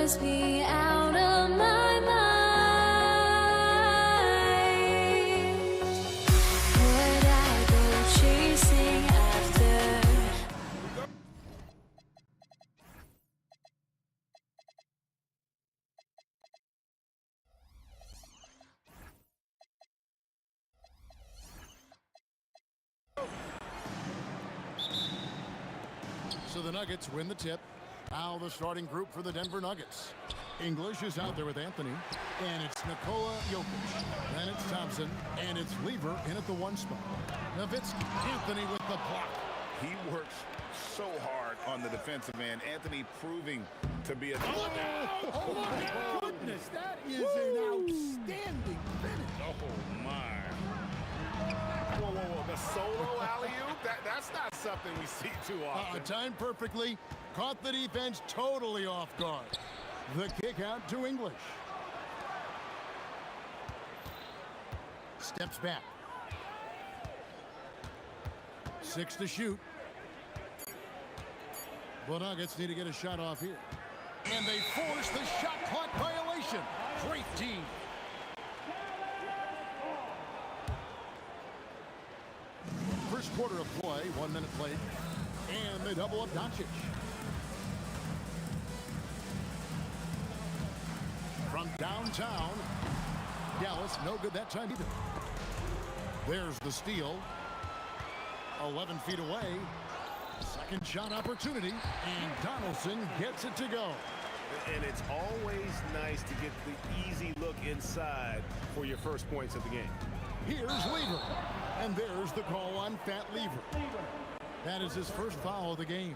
drives me out of my mind. Would I go chasing after? So the Nuggets win the tip. Now the starting group for the Denver Nuggets. English is out there with Anthony, and it's Nikola Jokic. Then it's Thompson, and it's Lever in at the 1 spot. Nowitzki, Anthony with the block. He works so hard on the defensive end. Anthony proving to be a... Oh my goodness, that is an outstanding finish. Oh, my. Whoa, whoa, whoa. The solo alley-oop? That's not something we see too often. Timed perfectly. Caught the defense totally off guard. The kick out to English. Steps back. 6 to shoot. The Nuggets need to get a shot off here. And they force the shot clock violation. Great team. First quarter of play, 1 minute played. And they double up Doncic. From downtown, Dallas, no good that time either. There's the steal. 11 feet away. Second shot opportunity, and Donaldson gets it to go. And it's always nice to get the easy look inside for your first points of the game. Here's Lever, and there's the call on Fat Lever. That is his first foul of the game.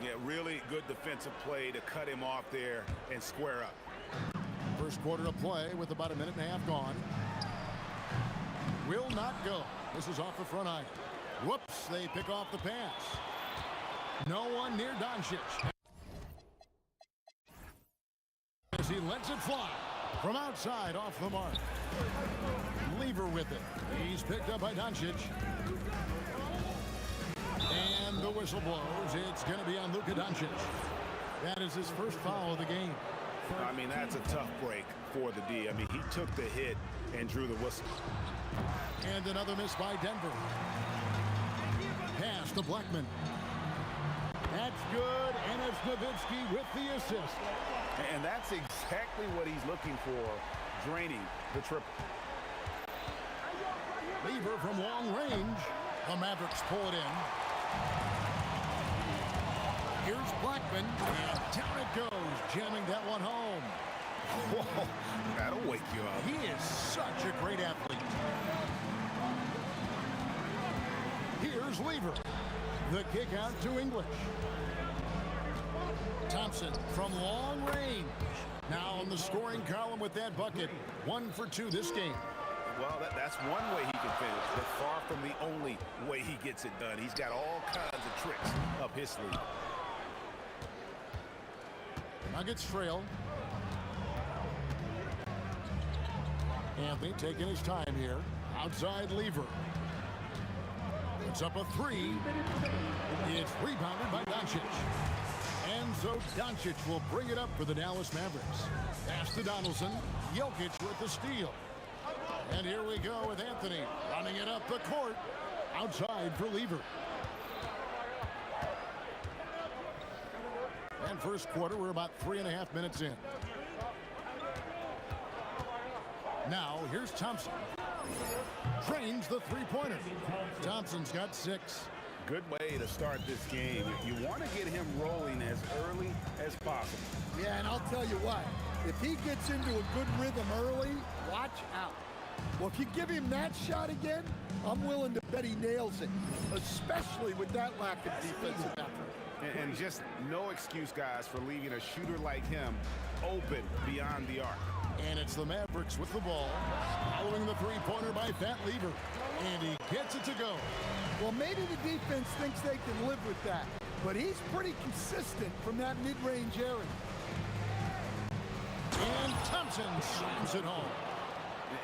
Yeah, really good defensive play to cut him off there and square up. First quarter of play with about a minute and a half gone. Will not go. This is off the front eye. Whoops, they pick off the pass. No one near Doncic. As he lets it fly from outside off the mark. Lever with it. He's picked up by Doncic. And the whistle blows. It's going to be on Luka Doncic. That is his first foul of the game. I mean, that's a tough break for the D. I mean, he took the hit and drew the whistle. And another miss by Denver. Pass to Blackman. That's good, and it's Nowitzki with the assist. And that's exactly what he's looking for, draining the triple. Lever from long range. The Mavericks pull it in. Here's Blackman, and down it goes, jamming that one home. Whoa, that'll wake you up. He is such a great athlete. Here's Lever. The kick out to English. Thompson from long range. Now on the scoring column with that bucket. 1 for 2 this game. Well, that's one way he can finish, but far from the only way he gets it done. He's got all kinds of tricks up his sleeve. Nuggets trail. Anthony taking his time here. Outside Lever. It's up a 3. It's rebounded by Doncic. And so Doncic will bring it up for the Dallas Mavericks. Pass to Donaldson. Jokic with the steal. And here we go with Anthony running it up the court. Outside for Lever. And first quarter, we're about 3.5 minutes in. Now, here's Thompson. Trains the three-pointer. Thompson's got 6. Good way to start this game. You want to get him rolling as early as possible. Yeah, and I'll tell you what, if he gets into a good rhythm early, watch out. Well, if you give him that shot again, I'm willing to bet he nails it, especially with that lack of defensive effort. And just no excuse, guys, for leaving a shooter like him open beyond the arc. And it's the Mavericks with the ball, following the three-pointer by Fat Lever. And he gets it to go. Well, maybe the defense thinks they can live with that, but he's pretty consistent from that mid-range area. And Thompson slams it home.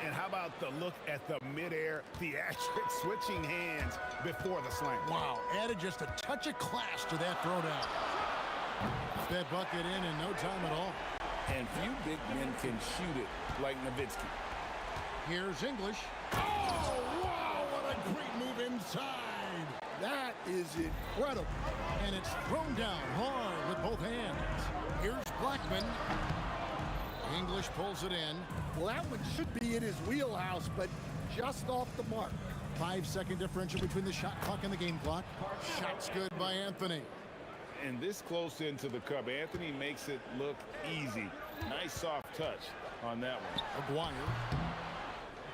And how about the look at the midair theatric switching hands before the slam? Wow, added just a touch of class to that throwdown. That bucket in no time at all. And few big men can shoot it like Nowitzki. Here's English. Oh, wow, what a great move inside. That is incredible. And it's thrown down hard with both hands. Here's Blackman. English pulls it in. Well, that one should be in his wheelhouse, but just off the mark. 5-second differential between the shot clock and the game clock. Shot's good by Anthony. And this close into the cup, Anthony makes it look easy. Nice soft touch on that one. Aguirre.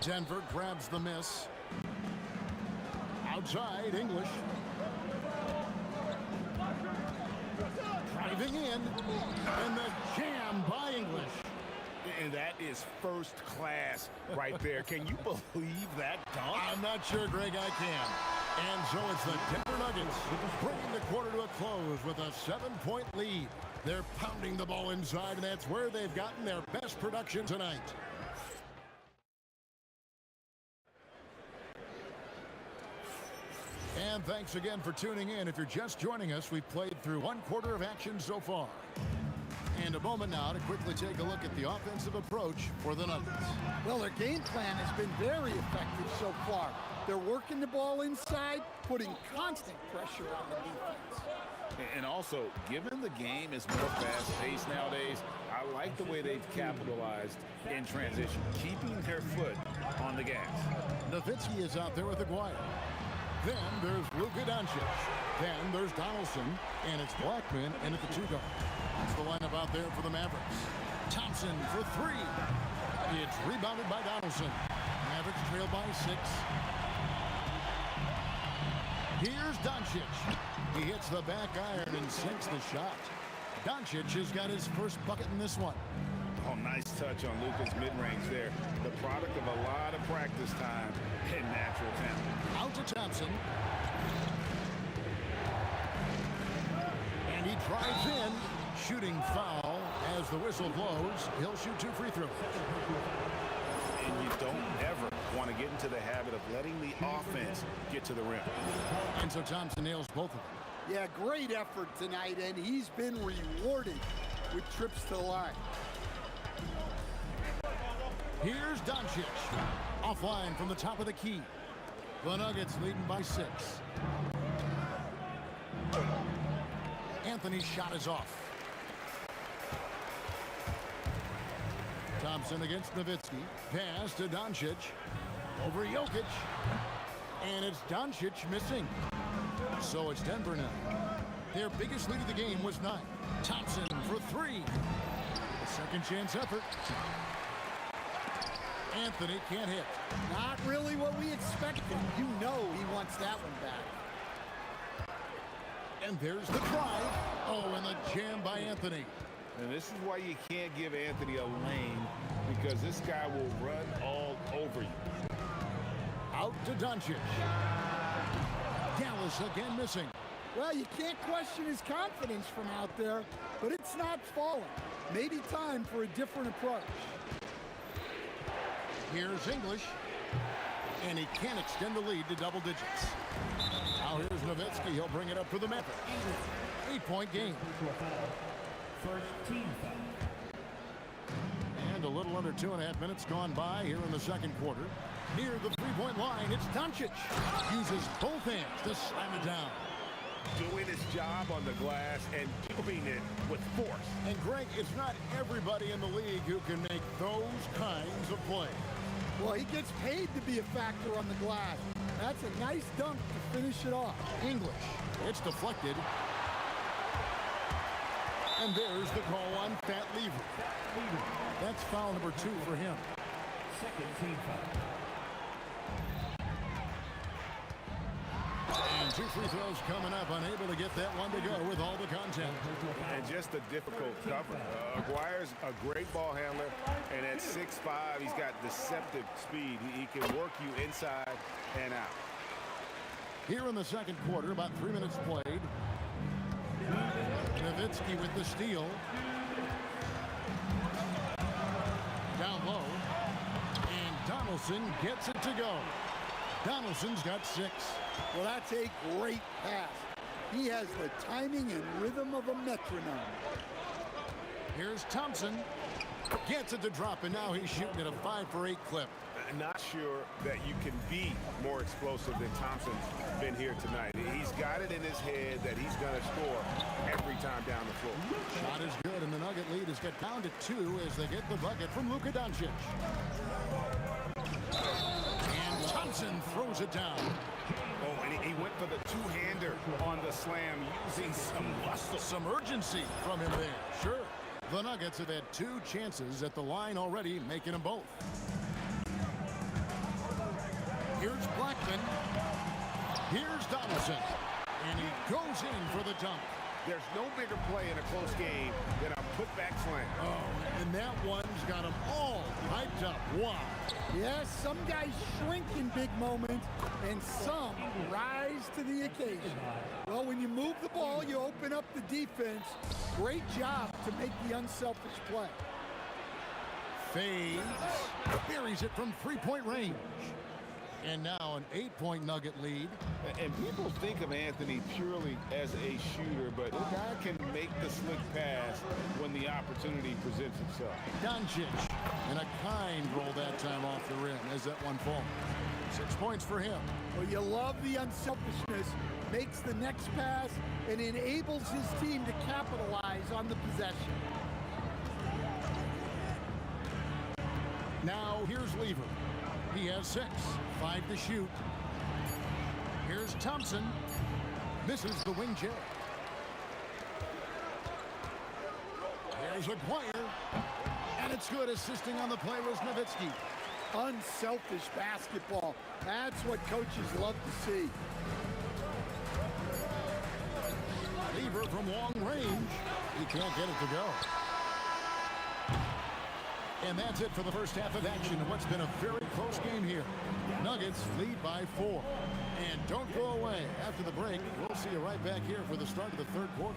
Denver grabs the miss. Outside, English. Driving in. And the jam by English. And that is first class right there. Can you believe that dunk? I'm not sure, Greg, I can. And so it's the Denver Nuggets bringing the quarter to a close with a 7-point lead. They're pounding the ball inside, and that's where they've gotten their best production tonight. And thanks again for tuning in. If you're just joining us, we've played through one quarter of action so far. And a moment now to quickly take a look at the offensive approach for the Nuggets. Well, their game plan has been very effective so far. They're working the ball inside, putting constant pressure on the defense. And also, given the game is more fast-paced nowadays, I like the way they've capitalized in transition, keeping their foot on the gas. Nowitzki is out there with Aguirre. Then there's Luka Doncic. Then there's Donaldson, and it's Blackman in at the 2 guard. That's the lineup out there for the Mavericks. Thompson for 3. It's rebounded by Donaldson. Mavericks trail by 6. Here's Doncic. He hits the back iron and sinks the shot. Doncic has got his first bucket in this one. Oh, nice touch on Luka's mid-range there. The product of a lot of practice time and natural talent. Out to Thompson. And he drives in. Shooting foul as the whistle blows. He'll shoot 2 free throws. And you don't ever want to get into the habit of letting the offense get to the rim. And so Thompson nails both of them. Yeah, great effort tonight, and he's been rewarded with trips to the line. Here's Doncic. Offline from the top of the key. The Nuggets leading by 6. Anthony's shot is off. Thompson against Nowitzki. Pass to Doncic. Over Jokic. And it's Doncic missing. So it's Denver now. Their biggest lead of the game was 9. Thompson for 3. A second chance effort. Anthony can't hit. Not really what we expected. You know he wants that one back. And there's the drive. Oh, and the jam by Anthony. And this is why you can't give Anthony a lane, because this guy will run all over you. Out to Doncic. Dallas again missing. Well, you can't question his confidence from out there, but it's not falling. Maybe time for a different approach. Here's English. And he can't extend the lead to double digits. Now here's Nowitzki. He'll bring it up for the Mavericks. 8-point game. First team foul. And a little under 2.5 minutes gone by here in the second quarter. Near the 3-point line, it's Doncic. Uses both hands to slam it down. Doing his job on the glass and doing it with force. And Greg, it's not everybody in the league who can make those kinds of plays. Well, he gets paid to be a factor on the glass. That's a nice dunk to finish it off. English. It's deflected. And there's the call on Fat Lever. That's foul number 2 for him. Second team foul. And 2 free throws coming up. Unable to get that one to go with all the content. And just a difficult cover. Aguirre's a great ball handler, and at 6'5", he's got deceptive speed. He can work you inside and out. Here in the second quarter, about 3 minutes played. Nowitzki with the steal. Down low. And Donaldson gets it to go. Donaldson's got 6. Well, that's a great pass. He has the timing and rhythm of a metronome. Here's Thompson. Gets it to drop, and now he's shooting at a 5 for 8 clip. I'm not sure that you can be more explosive than Thompson's been here tonight. He's got it in his head that he's going to score every time down the floor. Shot is good, and the Nugget lead is get down to 2 as they get the bucket from Luka Doncic. And Thompson throws it down. Oh, and he went for the two-hander on the slam, using some muscle. Some urgency from him there. Sure. The Nuggets have had 2 chances at the line already, making them both. Here's Blackman. Here's Donaldson. And he goes in for the dunk. There's no bigger play in a close game than a putback slam. Oh, and that one's got them all hyped up. Wow. Yes, some guys shrink in big moments, and some rise to the occasion. Well, when you move the ball, you open up the defense. Great job to make the unselfish play. Fades. Buries it from 3-point range. And now an 8-point Nugget lead. And people think of Anthony purely as a shooter, but the guy can make the slick pass when the opportunity presents itself. Doncic. And a kind roll that time off the rim as that one falls. 6 points for him. Well, you love the unselfishness. Makes the next pass and enables his team to capitalize on the possession. Now here's Lever. He has 6. 5 to shoot. Here's Thompson. Misses the wing J. Here's Aguirre. And it's good. Assisting on the play was Nowitzki. Unselfish basketball. That's what coaches love to see. Lever from long range. He can't get it to go. And that's it for the first half of action in what's been a very close game here. Nuggets lead by 4. And don't go away. After the break, we'll see you right back here for the start of the third quarter.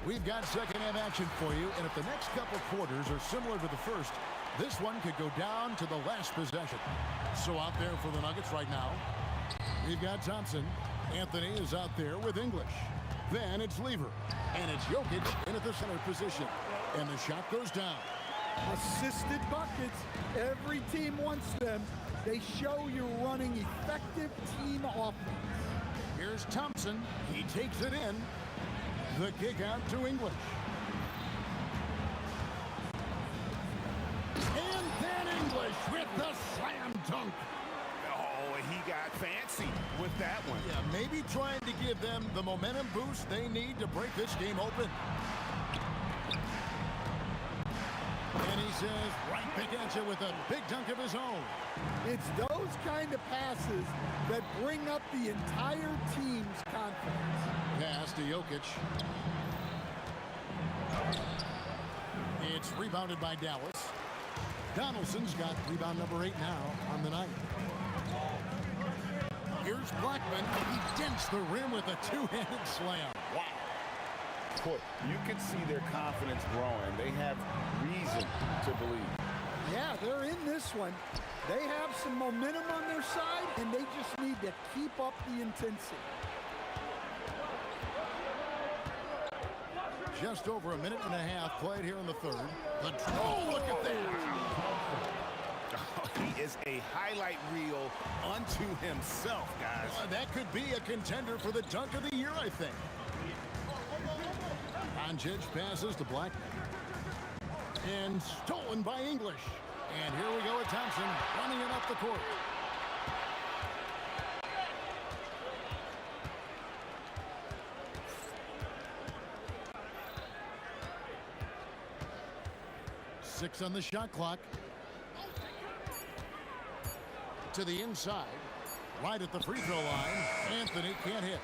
We've got second half action for you, and if the next couple quarters are similar to the first, this one could go down to the last possession. So out there for the Nuggets right now, we've got Thompson. Anthony is out there with English. Then it's Lever, and it's Jokic in at the center position. And the shot goes down. Assisted buckets. Every team wants them. They show you're running effective team offense. Here's Thompson. He takes it in. The kick out to English. And then English with the slam dunk. Oh, he got fancy with that one. Yeah, maybe trying to give them the momentum boost they need to break this game open. And he says, right back at you with a big dunk of his own. It's those kind of passes that bring up the entire team's confidence. Pass to Jokic. It's rebounded by Dallas. Donaldson's got rebound number 8 now on the night. Here's Blackman. He dents the rim with a two-handed slam. Wow. Boy, you can see their confidence growing. They have reason to believe. Yeah, they're in this one. They have some momentum on their side, and they just need to keep up the intensity. Just over a minute and a half played here in the third. Oh, look at that. He is a highlight reel unto himself, guys. That could be a contender for the dunk of the year, I think. Doncic passes to Blackman. And stolen by English. And here we go with Thompson running it up the court. Six on the shot clock. To the inside. Right at the free throw line. Anthony can't hit.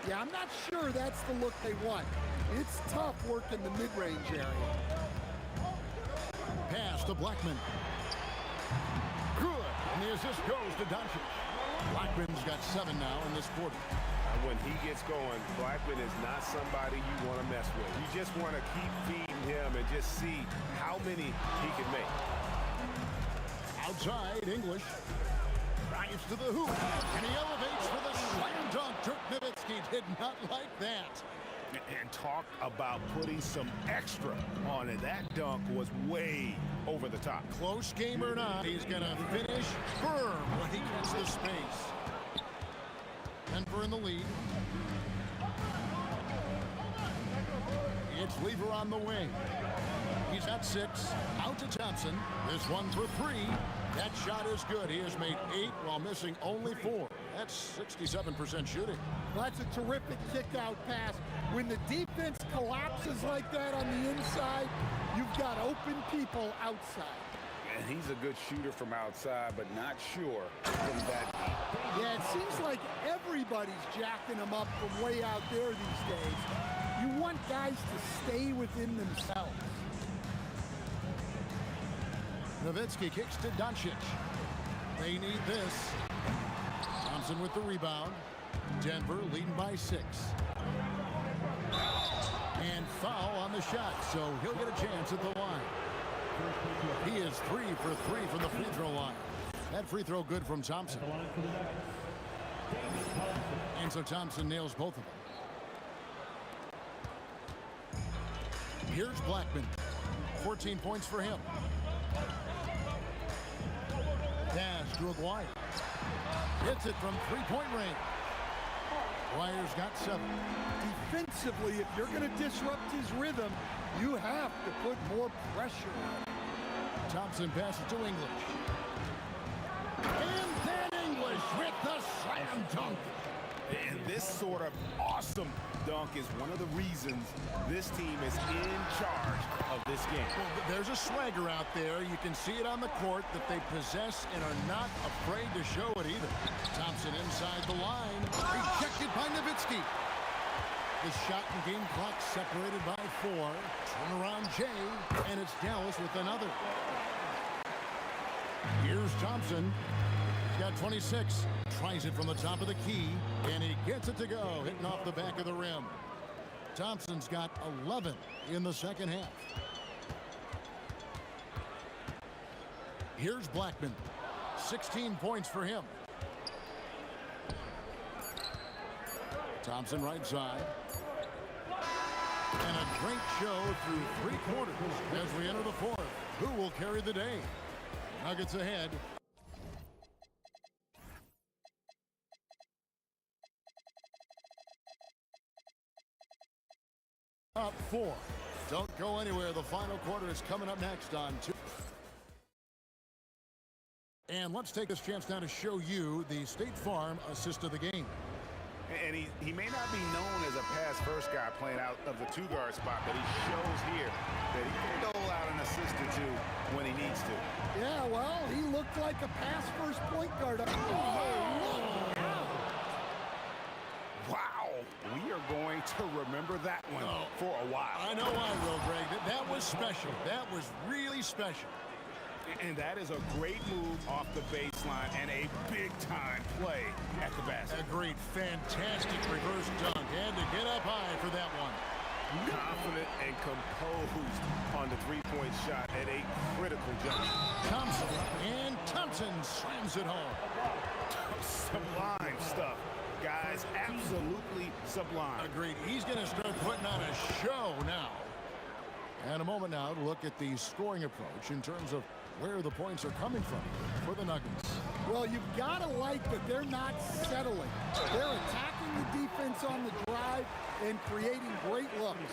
Yeah, I'm not sure that's the look they want. It's tough working the mid-range area. Pass to Blackman. Good. And the assist goes to Doncic. Blackman's got 7 now in this quarter. when he gets going, Blackman is not somebody you want to mess with. You just want to keep feeding him and just see how many he can make. Outside, English drives to the hoop, and he elevates for the slam dunk. Dirk Nowitzki did not like that. And talk about putting some extra on it. That dunk was way over the top. Close game or not, he's going to finish firm when he gets the space. Denver in the lead. It's Lever on the wing. He's at 6. Out to Thompson. This one for 3. That shot is good. He has made 8 while missing only 4. That's 67% shooting. Well, that's a terrific kick-out pass. When the defense collapses like that on the inside, you've got open people outside. And he's a good shooter from outside, but not sure from that deep. Yeah, it seems like everybody's jacking them up from way out there these days. You want guys to stay within themselves. Nowitzki kicks to Doncic. They need this. Thompson with the rebound. Denver leading by 6. And foul on the shot, so he'll get a chance at the line. He is 3 for 3 from the free throw line. That free throw good from Thompson. And so Thompson nails both of them. Here's Blackman. 14 points for him. Pass to Aguirre. Hits it from three-point range. Aguirre's got 7. Defensively, if you're going to disrupt his rhythm, you have to put more pressure on him. Thompson passes to English. And then English with the slam dunk. And this sort of awesome dunk is one of the reasons this team is in charge of this game. Well, there's a swagger out there. You can see it on the court that they possess and are not afraid to show it either. Thompson inside the line. Rejected by Nowitzki. The shot and game clock separated by 4. Turnaround Jay, and it's Dallas with another. Here's Thompson. He's got 26. Tries it from the top of the key, and he gets it to go, hitting off the back of the rim. Thompson's got 11 in the second half. Here's Blackman. 16 points for him. Thompson right side. And a great show through 3 quarters as we enter the 4th. Who will carry the day? Nuggets ahead. Up 4. Don't go anywhere. The final quarter is coming up next on 2. And let's take this chance now to show you the State Farm assist of the game. And he may not be known as a pass-first guy playing out of the 2-guard spot, but he shows here that he can dole out an assist or 2 when he needs to. Yeah, well, he looked like a pass-first point guard. Wow, we are going to remember that one for a while. I know I will, Greg. That was special. That was really special. And that is a great move off the baseline and a big-time play at the basket. Agreed. Fantastic reverse dunk. Had to get up high for that one. Confident and composed on the three-point shot at a critical junction. Thompson. And Thompson slams it home. Sublime stuff. Guys, absolutely sublime. Agreed. He's going to start putting on a show now. And a moment now to look at the scoring approach in terms of where the points are coming from for the Nuggets. Well, you've got to like that they're not settling. They're attacking the defense on the drive and creating great looks.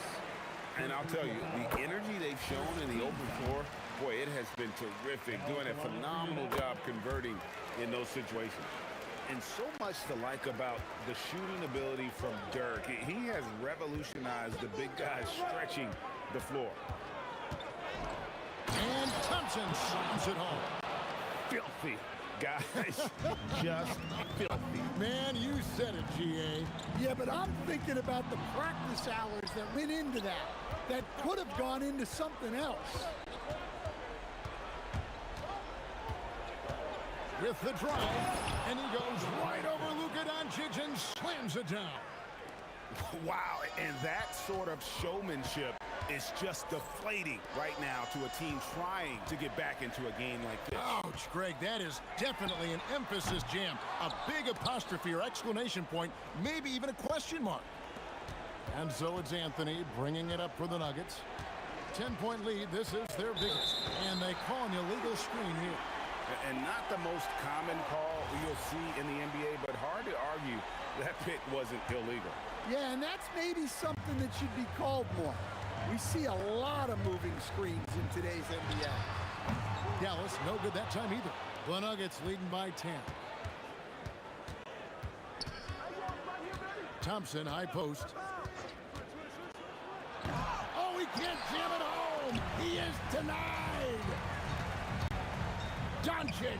And I'll tell you, the energy they've shown in the open floor, boy, it has been terrific. Doing a phenomenal job converting in those situations. And so much to like about the shooting ability from Dirk. He has revolutionized the big guys stretching the floor. And Thompson slams it home. Filthy, guys. Just filthy. Man, you said it, GA. Yeah, but I'm thinking about the practice hours that went into that could have gone into something else. With the drive, and he goes right over Luka Doncic. Doncic and slams it down. Wow, and that sort of showmanship is just deflating right now to a team trying to get back into a game like this. Ouch, Greg, that is definitely an emphasis jam. A big apostrophe or exclamation point, maybe even a question mark. And so it's Anthony bringing it up for the Nuggets. 10-point lead, this is their biggest. And they call an illegal screen here. And not the most common call you'll see in the NBA, but hard to argue that pick wasn't illegal. Yeah, and that's maybe something that should be called more. We see a lot of moving screens in today's NBA. Dallas, no good that time either. The Nuggets leading by 10. Thompson, high post. Oh, he can't jam it home. He is denied. Doncic.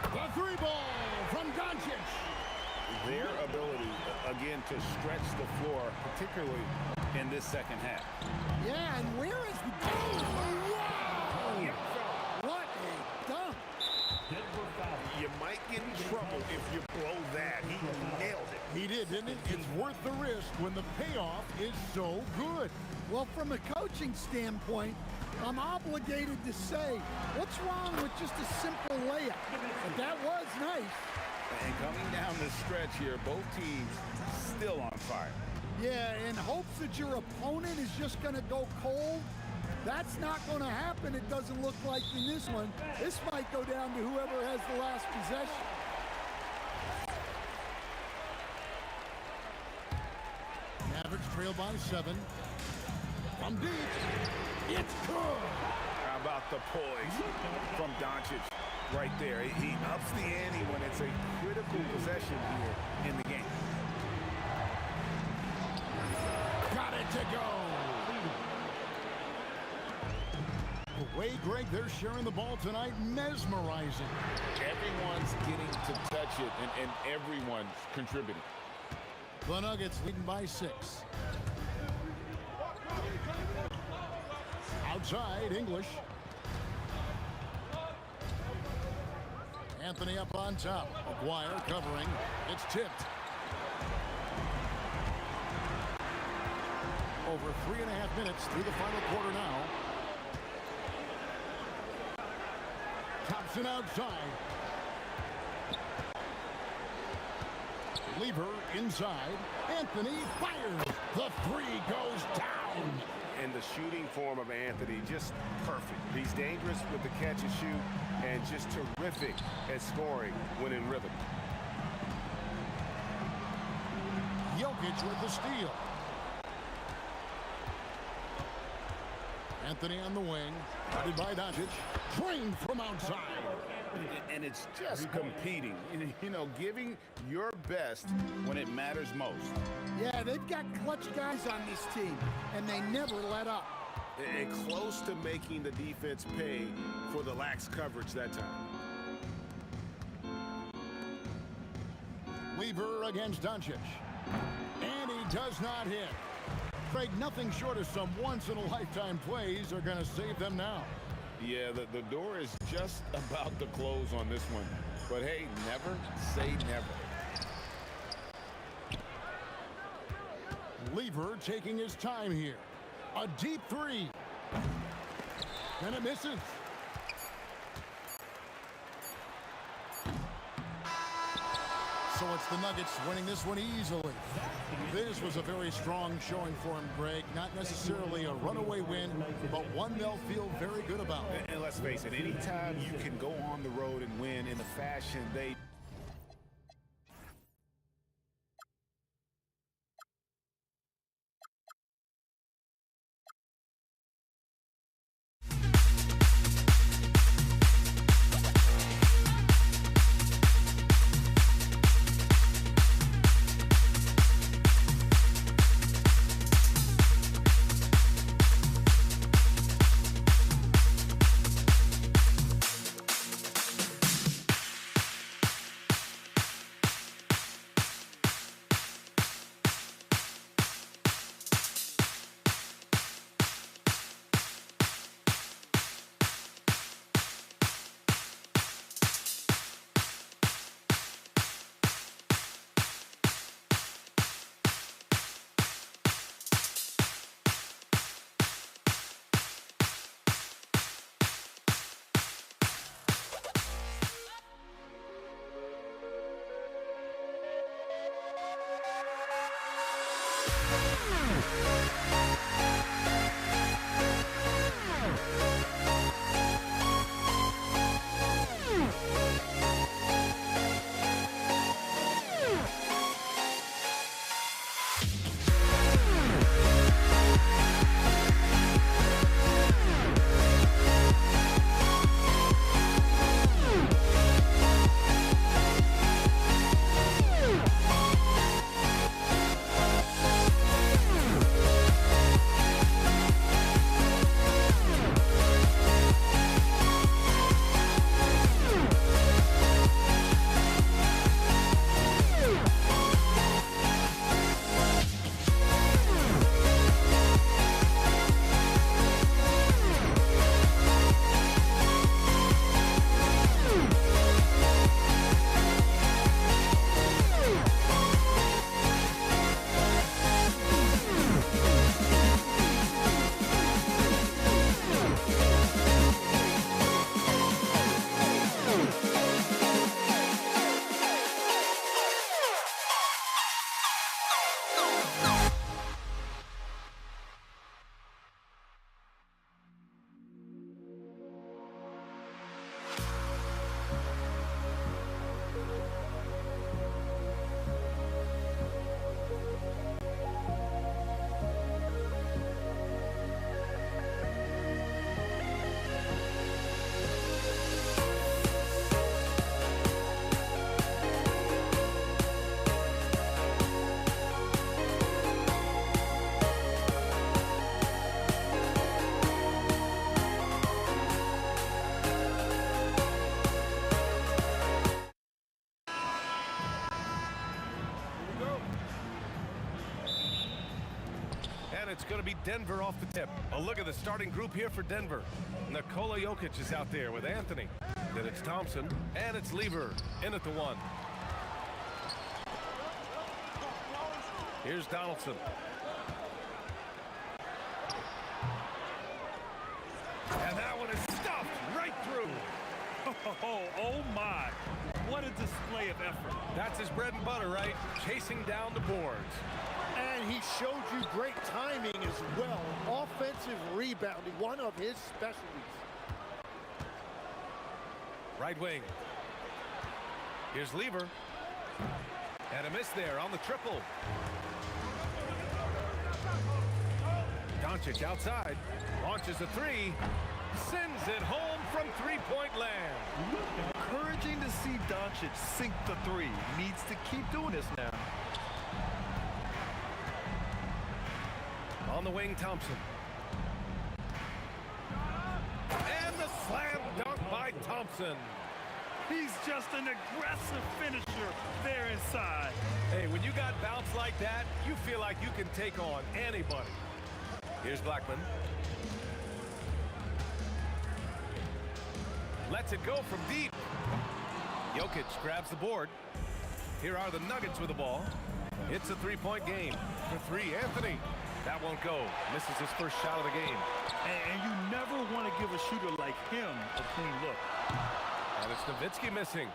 The three ball from Doncic. Their ability, again, to stretch the floor, particularly in this second half. Yeah, and where is the... Oh, wow! What a dunk! You might get in trouble if you blow that. He nailed it. He did, didn't he? It's worth the risk when the payoff is so good. Well, from a coaching standpoint, I'm obligated to say, what's wrong with just a simple layup? But that was nice. And coming down the stretch here, both teams still on fire. Yeah, in hopes that your opponent is just going to go cold. That's not going to happen, it doesn't look like in this one. This might go down to whoever has the last possession. Mavericks trail by 7. From deep, it's good. How about the poise from Doncic right there? He ups the ante when it's a critical possession here in the game. Got it to go. The way, Greg, they're sharing the ball tonight, mesmerizing. Everyone's getting to touch it, and everyone's contributing. The Nuggets leading by 6. Outside, English. Anthony up on top. McGuire covering. It's tipped. Over 3.5 minutes through the final quarter now. Thompson outside. Lever inside. Anthony fires. The three goes down. And the shooting form of Anthony, just perfect. He's dangerous with the catch and shoot and just terrific at scoring when in rhythm. Jokic with the steal. Anthony on the wing. Guarded by Doncic. Drained from outside. And it's just competing, you know, giving your best when it matters most. Yeah, they've got clutch guys on this team, and they never let up. And close to making the defense pay for the lax coverage that time. Lever against Doncic. And he does not hit. Craig, nothing short of some once-in-a-lifetime plays are going to save them now. Yeah, the door is just about to close on this one. But hey, never say never. Lever taking his time here. A deep three. And it misses. So it's the Nuggets winning this one easily. This was a very strong showing for him, Greg. Not necessarily a runaway win, but one they'll feel very good about. And let's face it, anytime you can go on the road and win in the fashion they going to be Denver off the tip. A look at the starting group here for Denver. Nikola Jokic is out there with Anthony. Then it's Thompson, and it's Lever in at the 1. Here's Donaldson. And that one is stuffed right through. Oh my. What a display of effort. That's his bread and butter, right? Chasing down the boards. And he showed you great timing as well. Offensive rebounding, one of his specialties. Right wing. Here's Lever. And a miss there on the triple. Doncic outside. Launches a 3. Sends it home from three-point land. Encouraging to see Doncic sink the 3. Needs to keep doing this now. On the wing, Thompson. And the slam dunk by Thompson. He's just an aggressive finisher there inside. Hey, when you got bounce like that, you feel like you can take on anybody. Here's Blackman. Lets it go from deep. Jokic grabs the board. Here are the Nuggets with the ball. It's a three-point game. For 3, Anthony. That won't go. Misses his first shot of the game. And you never want to give a shooter like him a clean look. And it's Nowitzki missing.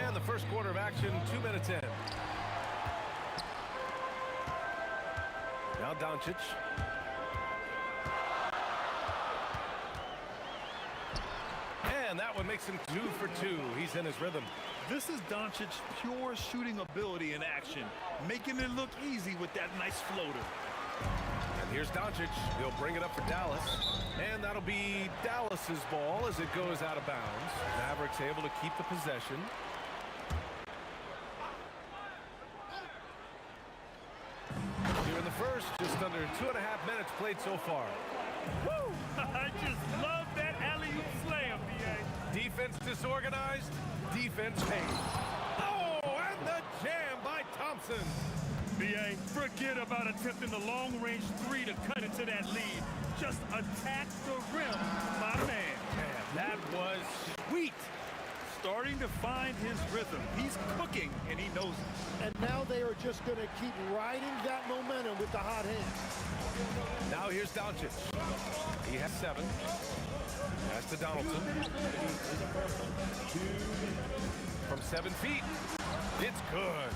And the first quarter of action, 2 minutes in. Now Doncic. And that one makes him 2 for 2. He's in his rhythm. This is Doncic's pure shooting ability in action, making it look easy with that nice floater. And here's Doncic. He'll bring it up for Dallas. And that'll be Dallas's ball as it goes out of bounds. Mavericks able to keep the possession. Here in the first, just under 2.5 minutes played so far. Woo! I just love that alley-oop slam, B.A. Defense disorganized, defense pays. Oh, and the jam by Thompson. B.A., forget about attempting the long-range 3 to cut into that lead. Just attack the rim, my man. Man, that was sweet. Starting to find his rhythm. He's cooking, and he knows it. And now they are just going to keep riding that momentum with the hot hand. Now here's Doncic. He has 7. Pass to Donaldson. From 7 feet. It's good.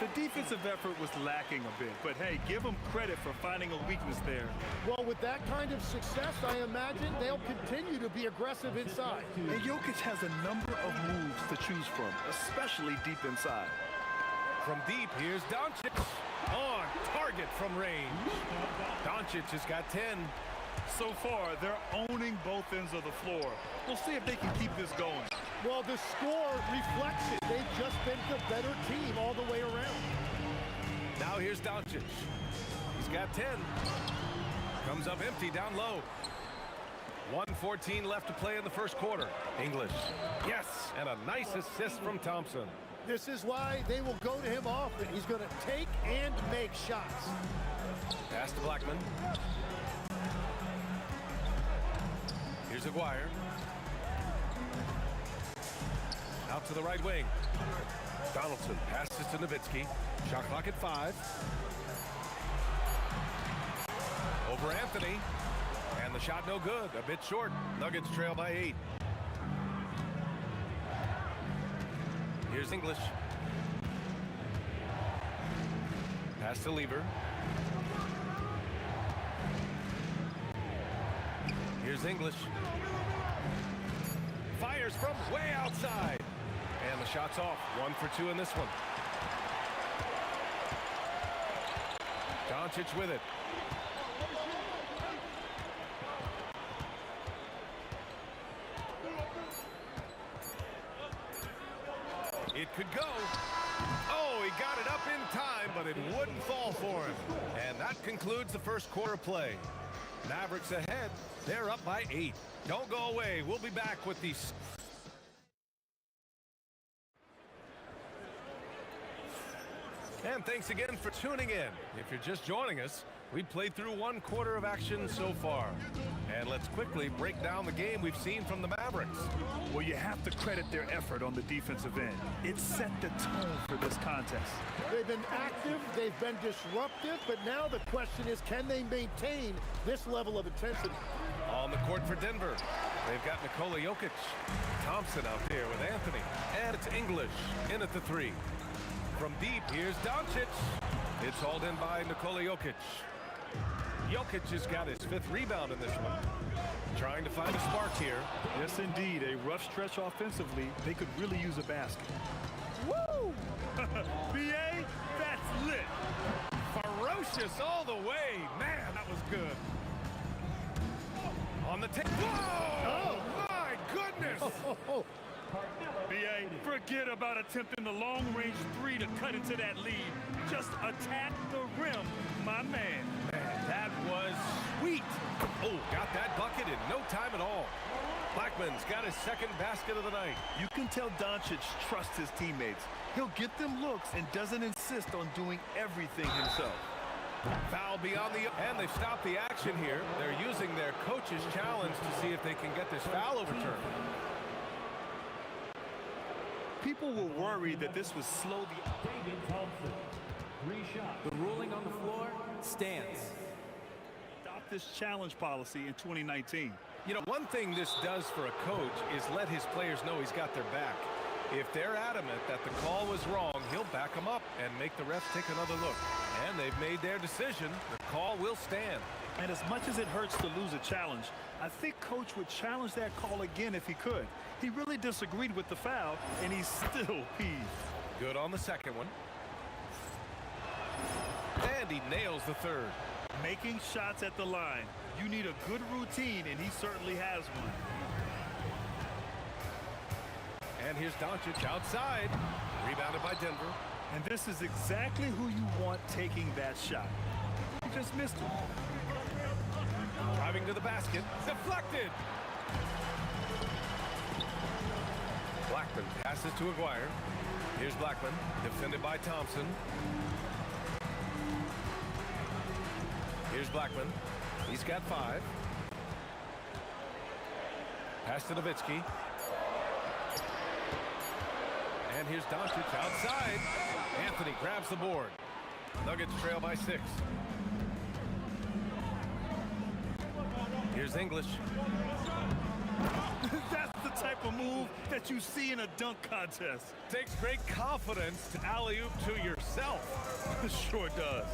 The defensive effort was lacking a bit, but hey, give him credit for finding a weakness there. Well, with that kind of success, I imagine they'll continue to be aggressive inside. And Jokic has a number of moves to choose from, especially deep inside. From deep, here's Doncic. On target from range. Doncic has got 10. So far, they're owning both ends of the floor. We'll see if they can keep this going. Well, the score reflects it. They've just been the better team all the way around. Now here's Doncic. He's got 10. Comes up empty down low. 1:14 left to play in the first quarter. English. Yes, and a nice assist from Thompson. This is why they will go to him often. He's going to take and make shots. Pass to Blackman. Here's Aguirre. Out to the right wing. Donaldson passes to Nowitzki. Shot clock at 5. Over Anthony. And the shot no good. A bit short. Nuggets trail by 8. Here's English. Pass to Lever. Here's English. Fires from way outside. And the shot's off. 1 for 2 in this one. Doncic with it. It could go. Oh, he got it up in time, but it wouldn't fall for him. And that concludes the first quarter play. Mavericks ahead. They're up by 8. Don't go away. We'll be back with these. And And thanks again for tuning in. If you're just joining us, we've played through one quarter of action so far. And let's quickly break down the game we've seen from the Mavericks. Well, you have to credit their effort on the defensive end. It set the tone for this contest. They've been active, they've been disruptive, but now the question is, can they maintain this level of intensity? On the court for Denver, they've got Nikola Jokic. Thompson out there with Anthony. And it's English in at the three. From deep, here's Doncic. It's hauled in by Nikola Jokic. Jokic has got his 5th rebound in this one. Trying to find a spark here. Yes, indeed. A rough stretch offensively. They could really use a basket. Woo! BA, that's lit. Ferocious all the way. Man, that was good. On the take. Whoa! Oh, my goodness! BA, forget about attempting the long-range 3 to cut into that lead. Just attack the rim, my man. Man, that was sweet. Oh, got that bucket in no time at all. Blackman's got his 2nd basket of the night. You can tell Doncic trusts his teammates. He'll get them looks and doesn't insist on doing everything himself. Foul beyond the... And they've stopped the action here. They're using their coach's challenge to see if they can get this foul overturned. People were worried that this would slow the... The ruling on the floor stands. Adopt this challenge policy in 2019. You know, one thing this does for a coach is let his players know he's got their back. If they're adamant that the call was wrong, he'll back them up and make the refs take another look. And they've made their decision. The call will stand. And as much as it hurts to lose a challenge, I think Coach would challenge that call again if he could. He really disagreed with the foul, and he's still peeved. Good on the 2nd one. And he nails the 3rd. Making shots at the line. You need a good routine, and he certainly has one. And here's Doncic outside. Rebounded by Denver. And this is exactly who you want taking that shot. He just missed it. Driving to the basket. Deflected. Blackman passes to Aguirre. Here's Blackman. Defended by Thompson. Here's Blackman. He's got 5. Pass to Nowitzki. And here's Doncic outside. Anthony grabs the board. Nuggets trail by 6. Here's English. That's the type of move that you see in a dunk contest. Takes great confidence to alley-oop to yourself. Sure does.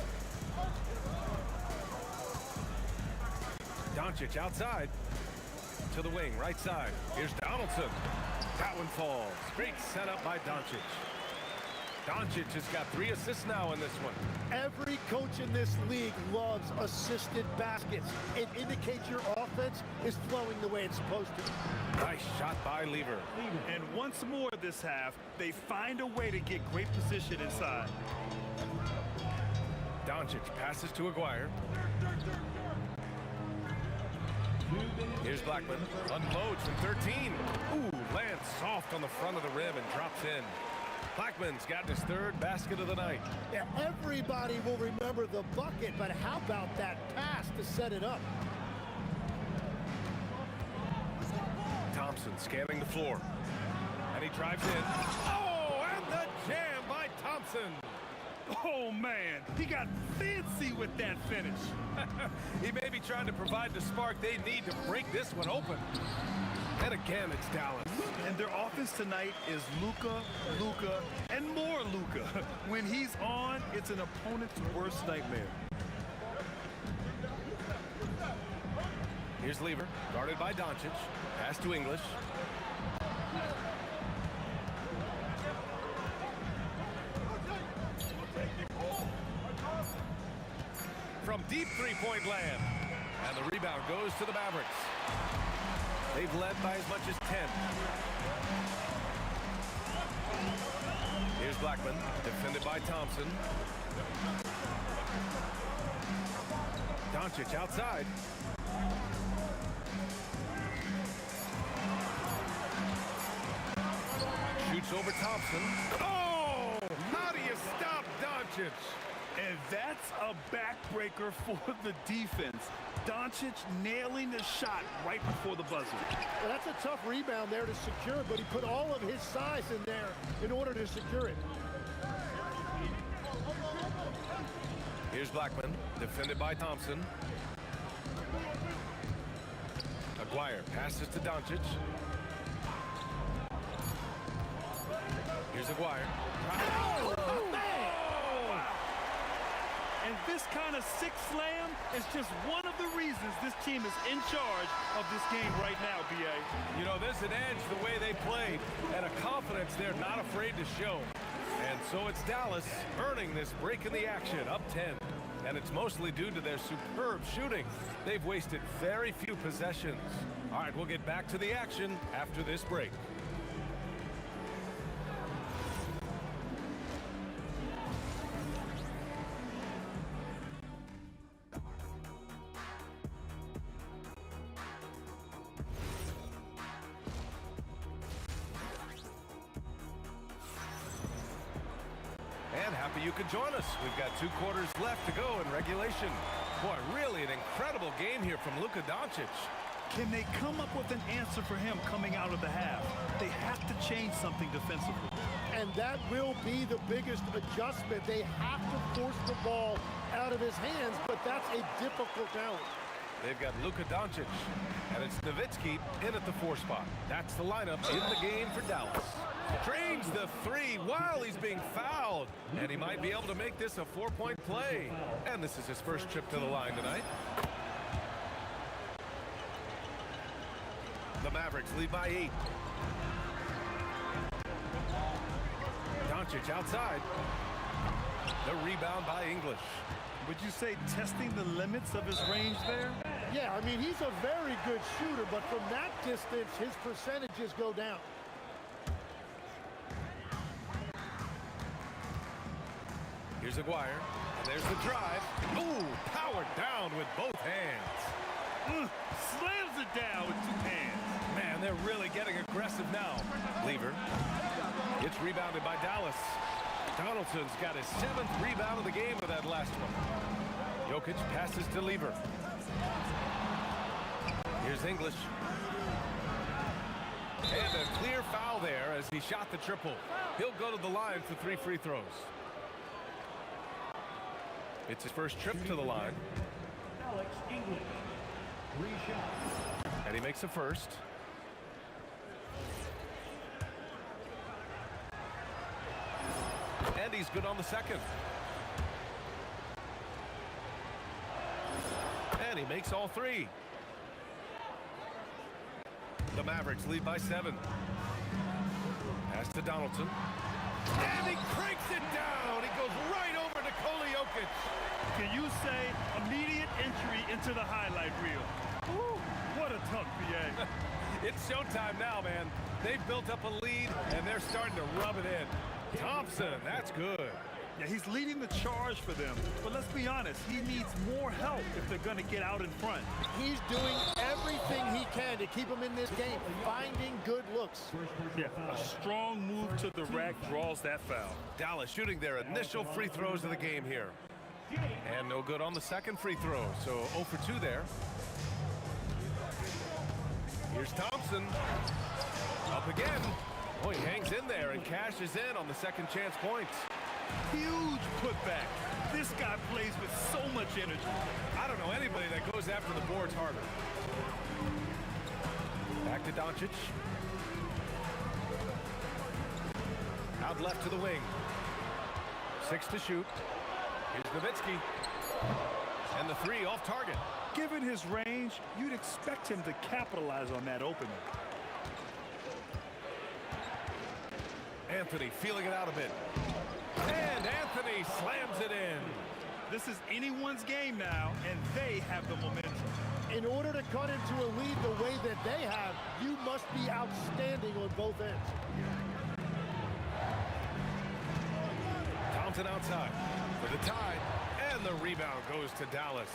Doncic outside. To the wing, right side. Here's Donaldson. That one falls. Great setup by Doncic. Doncic has got 3 assists now in this one. Every coach in this league loves assisted baskets. It indicates your offense is flowing the way it's supposed to. Nice shot by Lever. And once more this half, they find a way to get great position inside. Doncic passes to Aguirre. Here's Blackman. Unloads from 13. Ooh, lands soft on the front of the rim and drops in. Blackman's got his 3rd basket of the night. Yeah, everybody will remember the bucket, but how about that pass to set it up? Thompson scanning the floor. And he drives in. Oh, and the jam by Thompson. Oh, man, he got fancy with that finish. He may be trying to provide the spark they need to break this one open. And again, it's Dallas. And their offense tonight is Luka, Luka, and more Luka. When he's on, it's an opponent's worst nightmare. Here's Lever, guarded by Doncic. Pass to English. From deep 3-point land. And the rebound goes to the Mavericks. They've led by as much as 10. Here's Blackman, defended by Thompson. Doncic outside. Shoots over Thompson. Oh! How do you stop Doncic? Doncic. And that's a backbreaker for the defense. Doncic nailing the shot right before the buzzer. Well, that's a tough rebound there to secure, but he put all of his size in there in order to secure it. Here's Blackman, defended by Thompson. Aguirre passes to Doncic. Here's Aguirre. Oh, man! And this kind of sick slam is just one of the reasons this team is in charge of this game right now, B.A. You know, there's an edge the way they played and a confidence they're not afraid to show. And so it's Dallas earning this break in the action, up 10. And it's mostly due to their superb shooting. They've wasted very few possessions. All right, we'll get back to the action after this break. And happy you could join us. We've got 2 quarters left to go in regulation. Boy, really an incredible game here from Luka Doncic. Can they come up with an answer for him coming out of the half? They have to change something defensively. And that will be the biggest adjustment. They have to force the ball out of his hands, but that's a difficult challenge. They've got Luka Doncic, and it's Nowitzki in at the 4 spot. That's the lineup in the game for Dallas. Drains the 3 while he's being fouled, and he might be able to make this a 4-point play. And this is his first trip to the line tonight. The Mavericks lead by 8. Doncic outside. The rebound by English. Would you say testing the limits of his range there? Yeah, I mean, he's a very good shooter, but from that distance, his percentages go down. Here's Aguirre, and there's the drive. Ooh, powered down with both hands. Slams it down with 2 hands. Man, they're really getting aggressive now. Lever. It's rebounded by Dallas. Donaldson's got his 7th rebound of the game with that last one. Jokic passes to Lever. Here's English. And a clear foul there as he shot the triple. He'll go to the line for 3 free throws. It's his first trip to the line. And he makes a first. And he's good on the second. And he makes all 3. The Mavericks lead by 7. Pass to Donaldson. And he cranks it down. He goes right over to Jokic. Can you say immediate entry into the highlight reel? Woo, what a dunk, B.A. It's showtime now, man. They've built up a lead, and they're starting to rub it in. Thompson, that's good. Yeah, he's leading the charge for them. But let's be honest, he needs more help if they're going to get out in front. He's doing everything he can to keep him in this game, finding good looks. Yeah, a strong move to the rack draws that foul. Dallas shooting their initial free throws of the game here. And no good on the second free throw, so 0 for 2 there. Here's Thompson. Up again. Oh, he hangs in there and cashes in on the second chance points. Huge putback. This guy plays with so much energy. I don't know anybody that goes after the boards harder. Back to Doncic. Out left to the wing. 6 to shoot. Here's Nowitzki. And the 3 off target. Given his range, you'd expect him to capitalize on that opening. Anthony feeling it out a bit. And Anthony slams it in. This is anyone's game now, and they have the momentum. In order to cut into a lead the way that they have, you must be outstanding on both ends. Thompson outside for the tie, and the rebound goes to Dallas.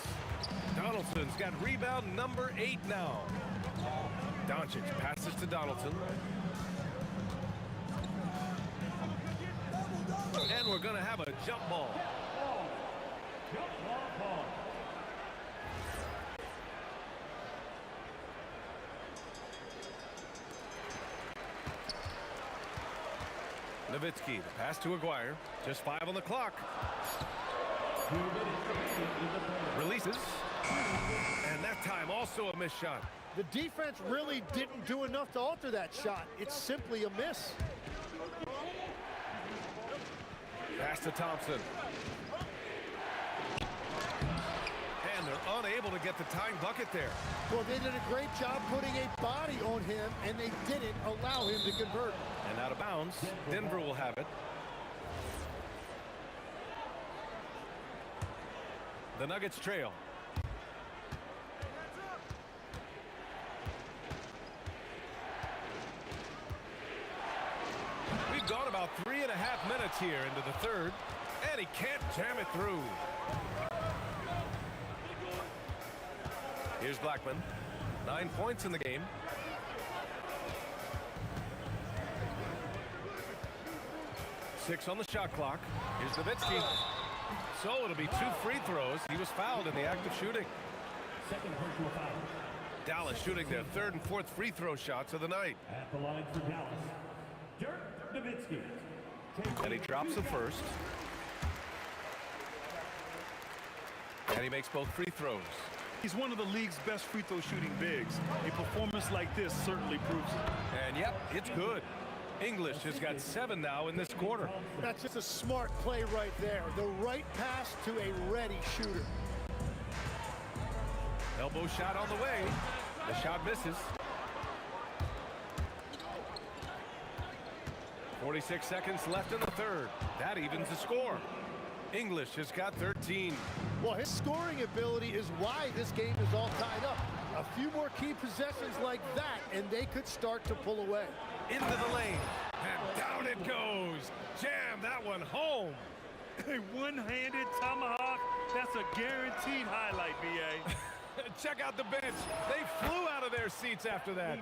Donaldson's got rebound number 8 now. Doncic passes to Donaldson. And we're going to have a jump ball. Nowitzki, the pass to Aguirre. Just 5 on the clock. Releases. And that time also a missed shot. The defense really didn't do enough to alter that shot. It's simply a miss. Pass to Thompson. And they're unable to get the tying bucket there. Well, they did a great job putting a body on him, and they didn't allow him to convert. And out of bounds, Denver will have it. The Nuggets trail. We've gone about 3.5 minutes here into the third, and he can't jam it through. Here's Blackman. 9 points in the game. Six on the shot clock. Here's Nowitzki. So it'll be 2 free throws. He was fouled in the act of shooting. Dallas shooting their 3rd and 4th free throw shots of the night. At the line for Dallas, Dirk Nowitzki. And he drops the first. And he makes both free throws. He's one of the league's best free throw shooting bigs. A performance like this certainly proves it. And yep, it's good. English has got 7 now in this quarter. That's just a smart play right there. The right pass to a ready shooter. Elbow shot on the way. The shot misses. 46 seconds left in the third. That evens the score. English has got 13. Well, his scoring ability is why this game is all tied up. A few more key possessions like that, and they could start to pull away. Into the lane. And down it goes. Jam that one home. A one-handed tomahawk. That's a guaranteed highlight, B.A. Check out the bench. They flew out of their seats after that.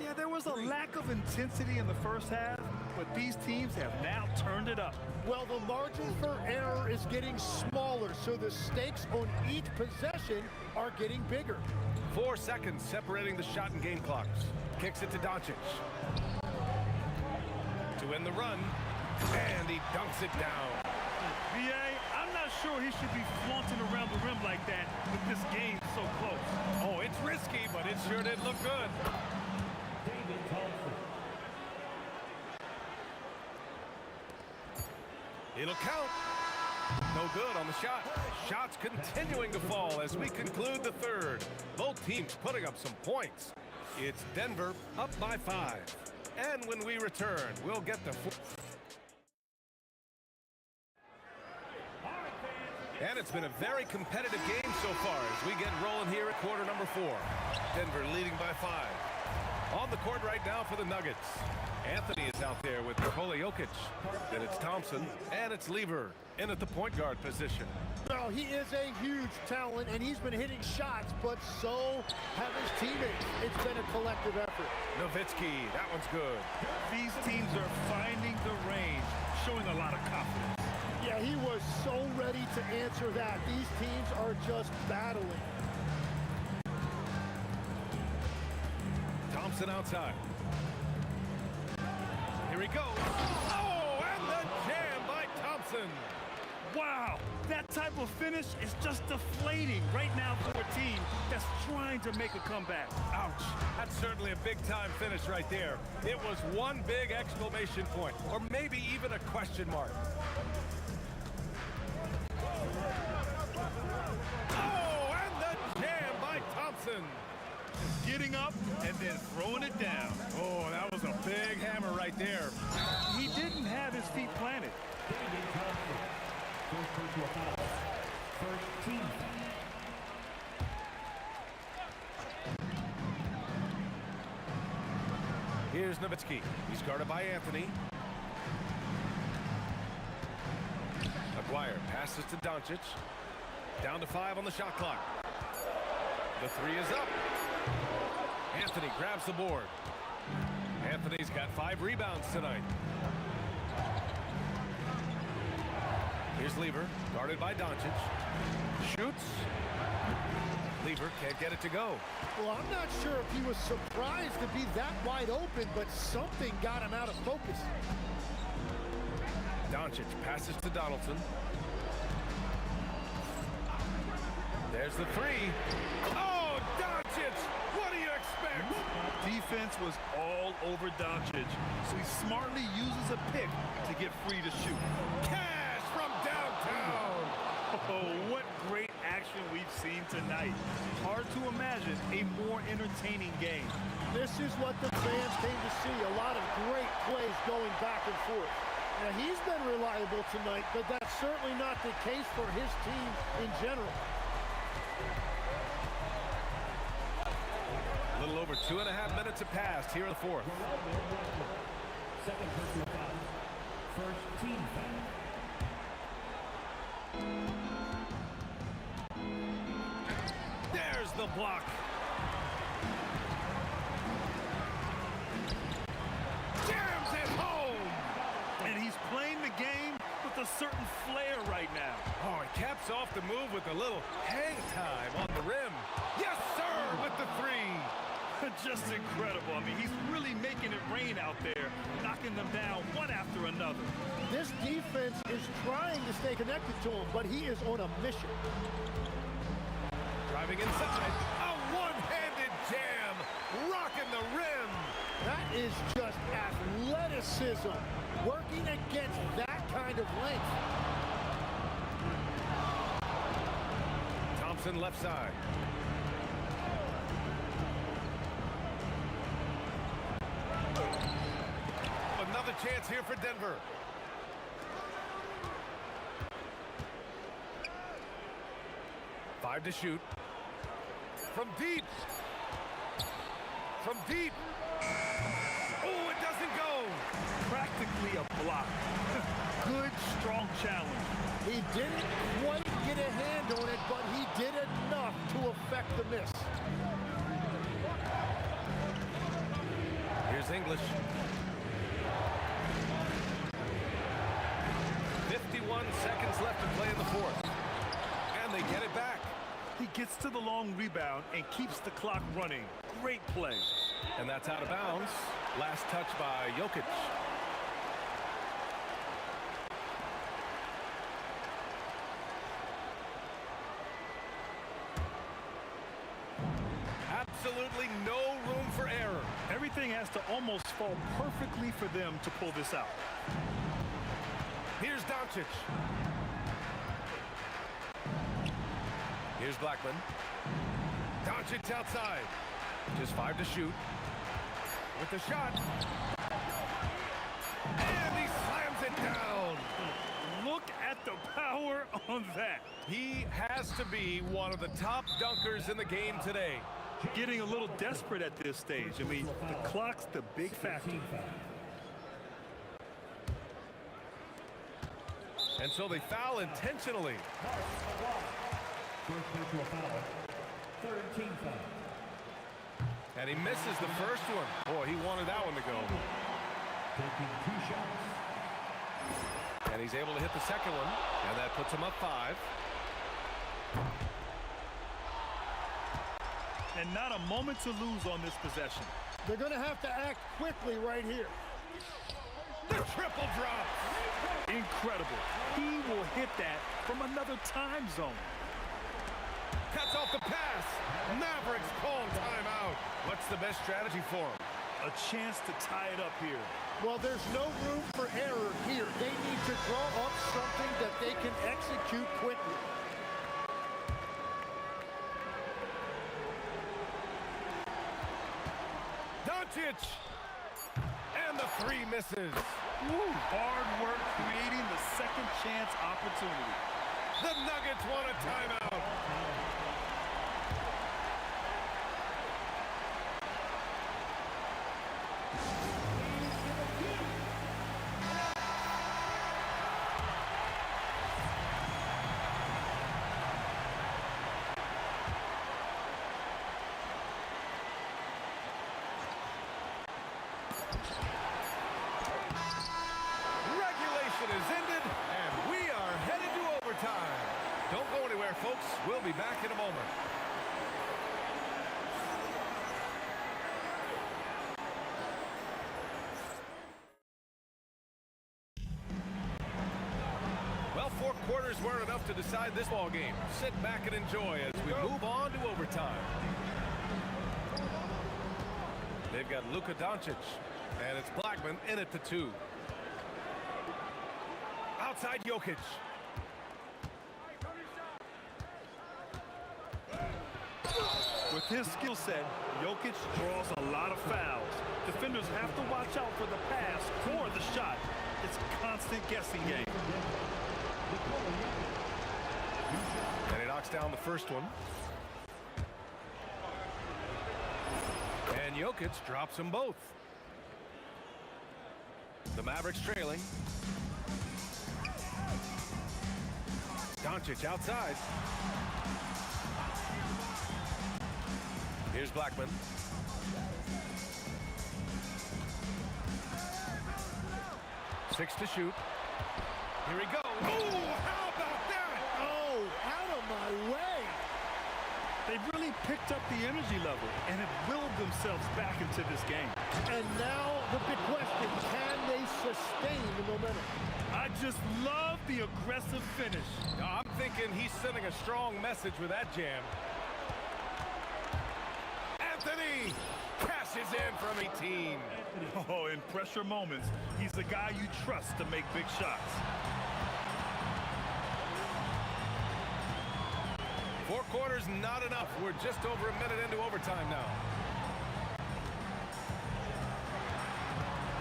Yeah, there was a lack of intensity in the first half, but these teams have now turned it up. Well, the margin for error is getting smaller, so the stakes on each possession are getting bigger. 4 seconds separating the shot and game clocks. Kicks it to Doncic. To end the run, and he dunks it down. B.A., I'm not sure he should be flaunting around the rim like that with this game so close. Oh, it's risky, but it sure did look good. It'll count. No good on the shot. Shots continuing to fall as we conclude the third. Both teams putting up some points. It's Denver up by 5. And when we return, we'll get the... And it's been a very competitive game so far as we get rolling here at quarter number 4. Denver leading by 5. On the court right now for the Nuggets. Anthony is out there with Nikola Jokic. Then it's Thompson, and it's Lever in at the point guard position. Well, he is a huge talent, and he's been hitting shots, but so have his teammates. It's been a collective effort. Nowitzki, that one's good. These teams are finding the range, showing a lot of confidence. Yeah, he was so ready to answer that. These teams are just battling. Thompson outside. Here he goes. Oh, and the jam by Thompson. Wow, that type of finish is just deflating right now for a team that's trying to make a comeback. Ouch. That's certainly a big-time finish right there. It was one big exclamation point, or maybe even a question mark. Oh, and the jam by Thompson. Getting up and then throwing it down. Oh, that was a big hammer right there. He didn't have his feet planted. Here's Nowitzki. He's guarded by Anthony. Aguirre passes to Doncic. Down to 5 on the shot clock. The 3 is up. Anthony grabs the board. Anthony's got 5 rebounds tonight. Here's Lever, guarded by Doncic. Shoots. Lever can't get it to go. Well, I'm not sure if he was surprised to be that wide open, but something got him out of focus. Doncic passes to Donaldson. There's the three. Oh, Doncic! What do you expect? Defense was all over Doncic, so he smartly uses a pick to get free to shoot. Cash from downtown! Oh, what great action we've seen tonight. Hard to imagine a more entertaining game. This is what the fans came to see. A lot of great plays going back and forth. Now, he's been reliable tonight, but that's certainly not the case for his team in general. A little over 2.5 minutes have passed here in the fourth. Second personal foul. First team foul. There's the block. Jams it home. And he's playing the game with a certain flair right now. Oh, he caps off the move with a little hang time on the rim. Yes, sir, with the three. Just incredible. I mean, he's really making it rain out there, knocking them down one after another. This defense is trying to stay connected to him, but he is on a mission. Driving inside. A one-handed jam. Rocking the rim. That is just athleticism, working against that kind of length. Thompson left side. Another chance here for Denver. Five to shoot. From deep. From deep. Oh, it doesn't go. Practically a block. Good, strong challenge. He didn't quite get a hand on it, but he did enough to affect the miss. Here's English. 51 seconds left to play in the fourth. And they get it back. He gets to the long rebound and keeps the clock running. Great play. And that's out of bounds. Last touch by Jokic. Absolutely no room for error. Everything has to almost fall perfectly for them to pull this out. Here's Doncic. Here's Blackman. Doncic outside. Just 5 to shoot. With the shot. And he slams it down. Look at the power on that. He has to be one of the top dunkers in the game today. Getting a little desperate at this stage. I mean, the clock's the big factor. And so they foul intentionally. First personal foul. Third team foul. And he misses the first one. Boy, he wanted that one to go. Taking 2 shots. And he's able to hit the second one. And that puts him up 5. And not a moment to lose on this possession. They're going to have to act quickly right here. The triple drop. Incredible. He will hit that from another time zone. Cuts off the pass. Mavericks call timeout. What's the best strategy for him? A chance to tie it up here. Well, there's no room for error here. They need to draw up something that they can execute quickly. Doncic. And the 3 misses. Woo, hard work creating the second chance opportunity. The Nuggets want a timeout. Regulation is ended, and we are headed to anywhere, folks. We'll be back in a moment. Well, 4 quarters weren't enough to decide this ball game. Sit back and enjoy as we move on to overtime. They've got Luka Doncic, and it's Blackman in it to 2. Outside Jokic. With his skill set, Jokic draws a lot of fouls. Defenders have to watch out for the pass or the shot. It's a constant guessing game. And he knocks down the first one. And Jokic drops them both. The Mavericks trailing. Doncic outside. Here's Blackman. Six to shoot. Here he goes. Oh, how about that? Oh, out of my way. They've really picked up the energy level and have willed themselves back into this game. And now the big question, can they sustain the momentum? I just love the aggressive finish. I'm thinking he's sending a strong message with that jam. Anthony cashes in from 18. Oh, in pressure moments, he's the guy you trust to make big shots. 4 quarters, not enough. We're just over a minute into overtime now.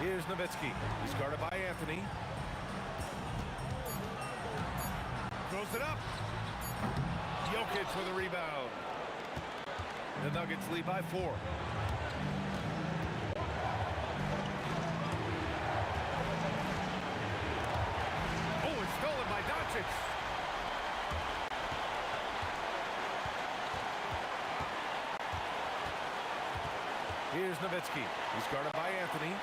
Here's Nowitzki. He's guarded by Anthony. Throws it up. Jokic with a rebound. The Nuggets lead by 4. Oh, it's stolen by Doncic. Here's Nowitzki. He's guarded by Anthony.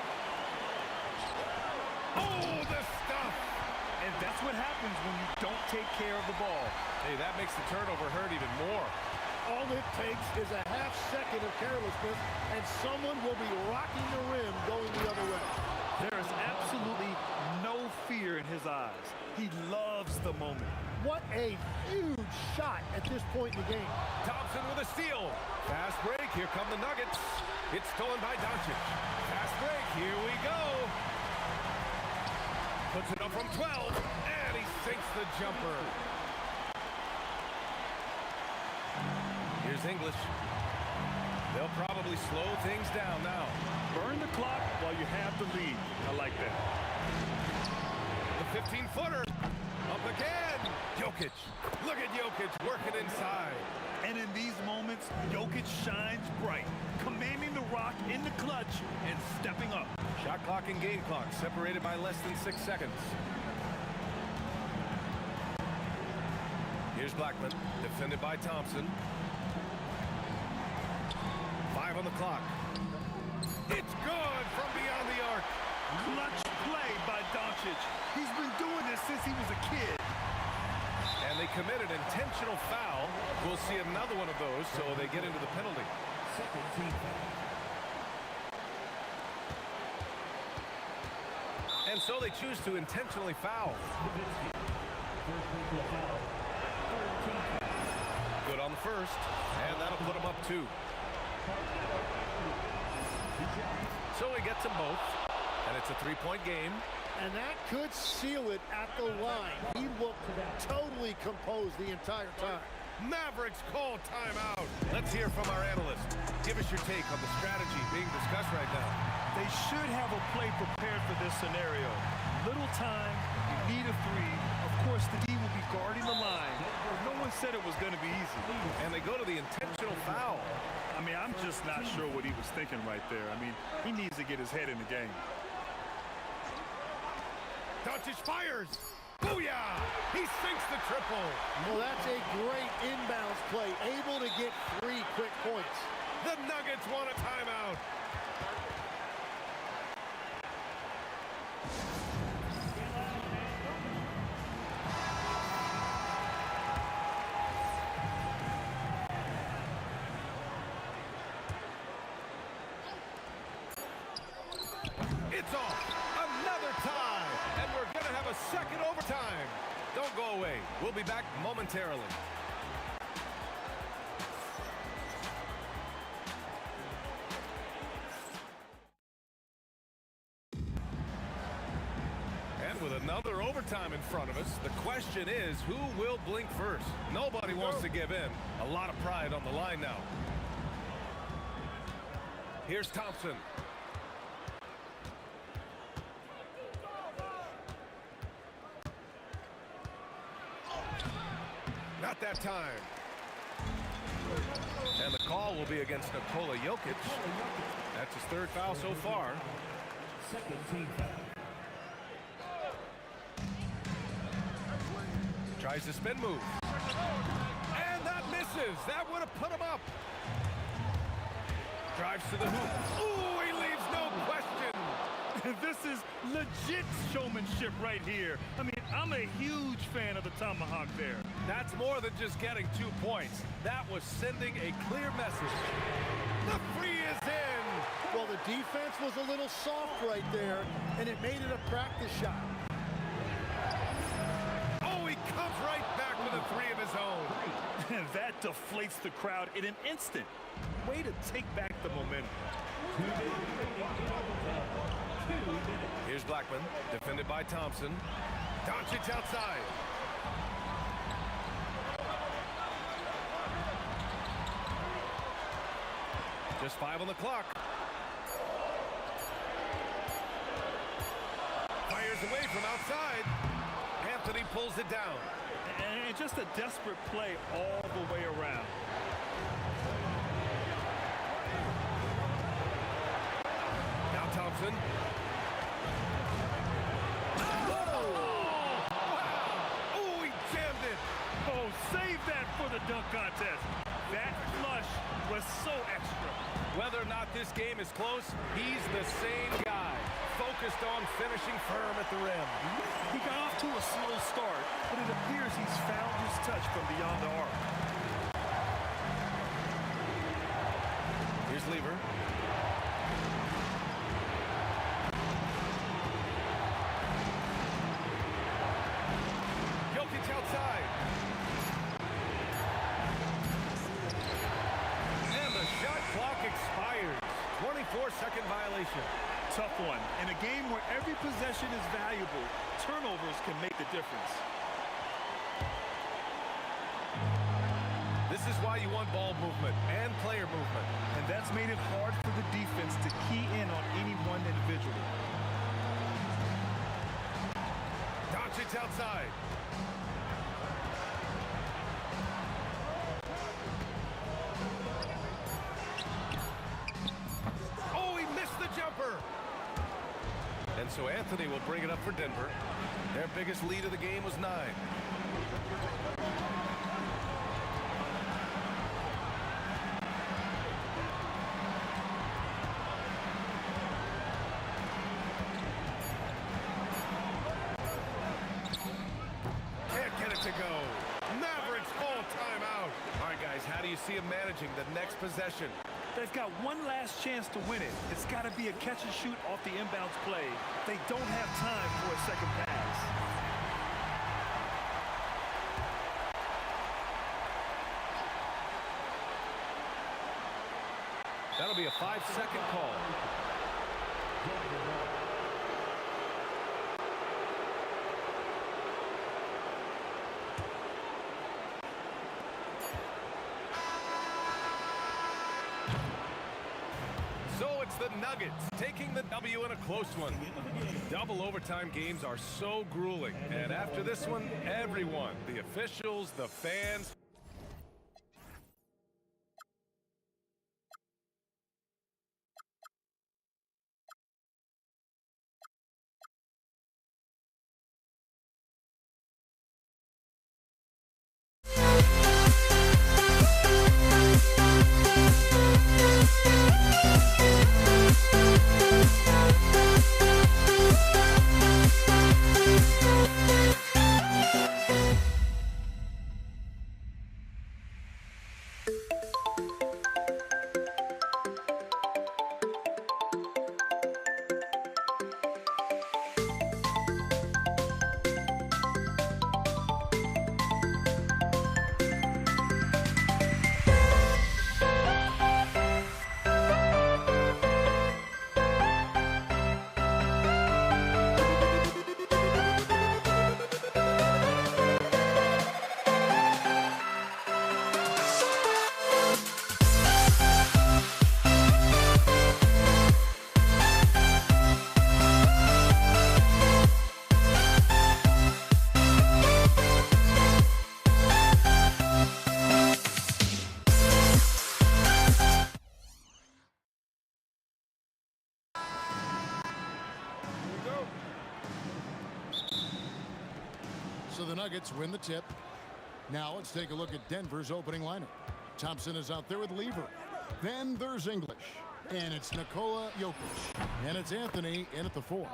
Oh, the stuff! And that's what happens when you don't take care of the ball. Hey, that makes the turnover hurt even more. All it takes is a half second of carelessness, and someone will be rocking the rim going the other way. There is absolutely no fear in his eyes. He loves the moment. What a huge shot at this point in the game. Thompson with a steal. Fast break. Here come the Nuggets. It's stolen by Doncic. Fast break. Here we go. Puts it up from 12, and he sinks the jumper. Here's English. They'll probably slow things down now. Burn the clock while you have the lead. I like that. The 15-footer. Up again. Jokic. Look at Jokic working inside. And in these moments, Jokic shines bright, commanding the rock in the clutch and stepping up. Shot clock and game clock separated by less than 6 seconds. Here's Blackman, defended by Thompson. 5 on the clock. It's good from beyond the arc. Clutch play by Doncic. He's been doing this since he was a kid. And they committed intentional foul. We'll see another one of those, so they get into the penalty. Second team foul. And so they choose to intentionally foul. Nowitzki. First equal foul. Third team foul. Good on the first, and that'll put them up 2. So he gets them both, and it's a 3-point game. And that could seal it at the line. He looked totally composed the entire time. Mavericks call timeout. Let's hear from our analyst. Give us your take on the strategy being discussed right now. They should have a play prepared for this scenario. Little time, you need a 3. Of course, the D will be guarding the line. No one said it was going to be easy. And they go to the intentional foul. I mean, I'm just not sure what he was thinking right there. I mean, he needs to get his head in the game. Doncic fires. Booyah! He sinks the triple. Well, that's a great inbounds play, able to get 3 quick points. The Nuggets want a timeout. heads off. Another tie. And we're going to have a second overtime. Don't go away. We'll be back momentarily. And with another overtime in front of us, the question is, who will blink first? Nobody wants to give in. A lot of pride on the line now. Here's Thompson. Not that time. And the call will be against Nikola Jokic. That's his third foul so far. Second team foul. Tries the spin move. And that misses. That would have put him up. Drives to the hoop. Ooh, he leaves no question. This is legit showmanship right here. I mean, I'm a huge fan of the tomahawk there. That's more than just getting 2 points. That was sending a clear message. The free is in. Well, the defense was a little soft right there, and it made it a practice shot. Oh, he comes right back with a three of his own. And that deflates the crowd in an instant. Way to take back the momentum. Here's Blackman, defended by Thompson. Doncic outside. Just 5 on the clock. Fires away from outside. Anthony pulls it down. And just a desperate play all the way around. Now Thompson. Oh, save that for the dunk contest. That flush was so extra. Whether or not this game is close, he's the same guy, focused on finishing firm at the rim. He got off to a slow start, but it appears he's found his touch from beyond the arc. Here's Lever. Jokic outside. Shot clock expires. 24-second violation. Tough one. In a game where every possession is valuable, turnovers can make the difference. This is why you want ball movement and player movement. And that's made it hard for the defense to key in on any one individual. Doncic outside. And so Anthony will bring it up for Denver. Their biggest lead of the game was 9. Can't get it to go. Mavericks call timeout. All right, guys, how do you see him managing the next possession? They've got one last chance to win it. It's got to be a catch and shoot off the inbounds play. They don't have time for a second pass. That'll be a 5-second call. So it's the Nuggets taking the W in a close one. Double overtime games are so grueling. And after this one, everyone, the officials, the fans, Nuggets win the tip. Now let's take a look at Denver's opening lineup. Thompson is out there with Lever. Then there's English. And it's Nikola Jokic. And it's Anthony in at the 4.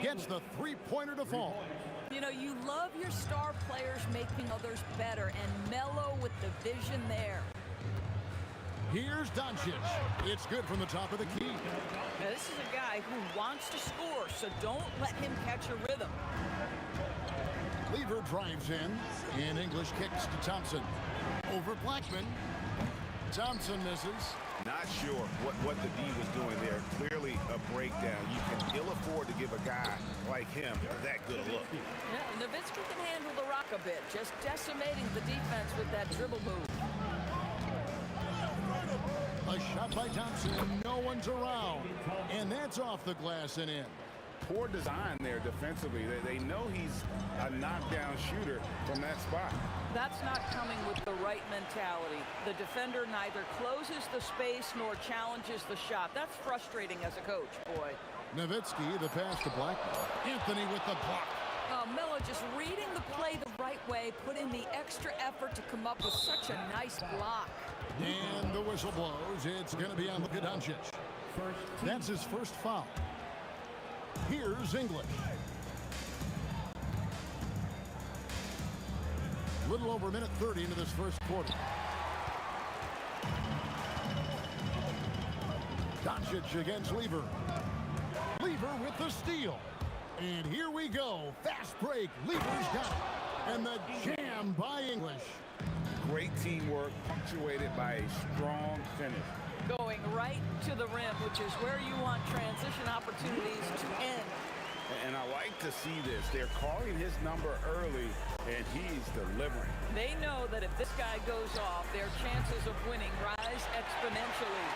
Gets the three-pointer to fall. You know, you love your star players making others better, and Melo with the vision there. Here's Doncic. It's good from the top of the key. Now, this is a guy who wants to score, so don't let him catch a rhythm. Lever drives in, and English kicks to Thompson. Over Blackman. Thompson misses. Not sure what the D was doing there. Clearly a breakdown. You can ill afford to give a guy like him that good a look. Yeah, Nowitzki can handle the rock a bit, just decimating the defense with that dribble move. A shot by Thompson, and no one's around. And that's off the glass and in. Poor design there defensively. They know he's a knockdown shooter from that spot. That's not coming with the right mentality. The defender neither closes the space nor challenges the shot. That's frustrating as a coach, boy. Nowitzki, the pass to Blackman. Anthony with the block. Melo just reading the play the right way, put in the extra effort to come up with such a nice block. And the whistle blows. It's going to be on Luka Doncic. That's his first foul. Here's English. A little over a minute 30 into this first quarter. Doncic against Lever. Lever with the steal. And here we go. Fast break. Lever's got it. And the jam by English. Great teamwork punctuated by a strong finish. Going right to the rim, which is where you want transition opportunities to end. And I like to see this. They're calling his number early, and he's delivering. They know that if this guy goes off, their chances of winning rise exponentially.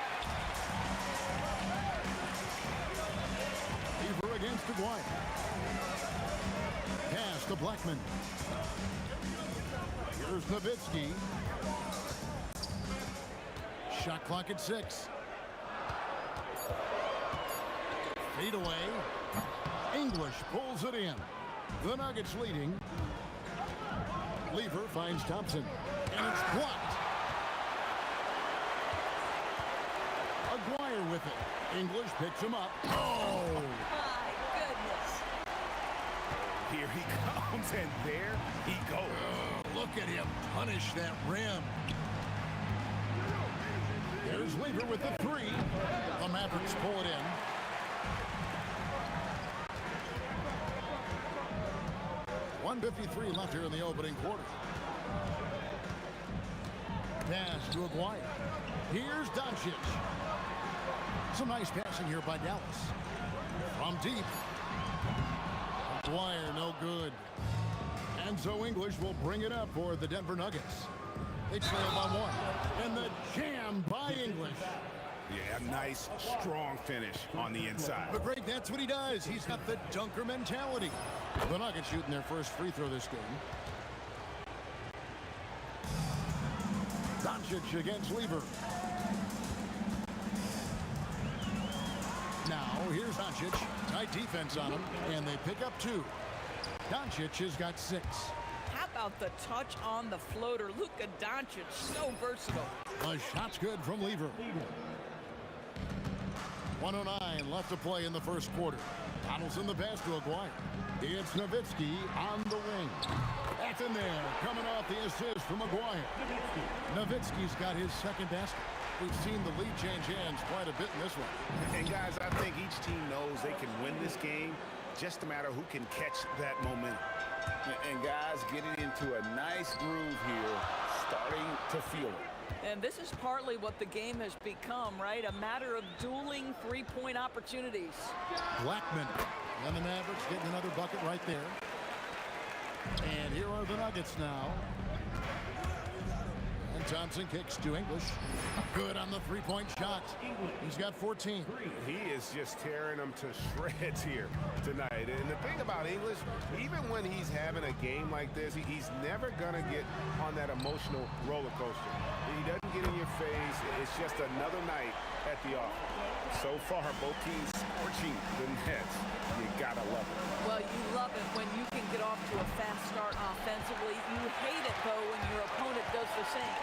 Lever against Aguirre. Pass to Blackman. Here's Nowitzki. Shot clock at 6. Fade away. English pulls it in. The Nuggets leading. Lever finds Thompson. And it's blocked. Aguirre with it. English picks him up. Oh! My goodness. Here he comes, and there he goes. Look at him punish that rim. There's Lever with the 3. The Mavericks pull it in. .153 left here in the opening quarter. Pass to Aguirre. Here's Doncic. Some nice passing here by Dallas. From deep. Aguirre no good. And so English will bring it up for the Denver Nuggets. They trail by 1. And the jam by English. Yeah, nice, strong finish on the inside. But Greg, that's what he does. He's got the dunker mentality. The Nuggets shooting their first free throw this game. Doncic against Lever. Now, here's Doncic. Tight defense on him, and they pick up 2. Doncic has got 6. How about the touch on the floater? Luka Doncic, so versatile. The shot's good from Lever. 1:09 left to play in the first quarter. Donaldson the pass to Aguirre. It's Nowitzki on the wing. That's in there, coming off the assist from Aguirre. Nowitzki's got his second basket. We've seen the lead change hands quite a bit in this one. And guys, I think each team knows they can win this game. Just a matter who can catch that momentum. And guys, getting into a nice groove here, starting to feel it. And this is partly what the game has become, right? A matter of dueling three-point opportunities. Blackman and the Mavericks getting another bucket right there. And here are the Nuggets now. And Thompson kicks to English. Good on the three-point shot. He's got 14. He is just tearing them to shreds here tonight. And the thing about English, even when he's having a game like this, he's never going to get on that emotional roller coaster. He doesn't get in your face. It's just another night at the office. So far, both teams scorching the nets. You gotta love it. Well, you love it when you can get off to a fast start offensively. You hate it, though, when your opponent does the same.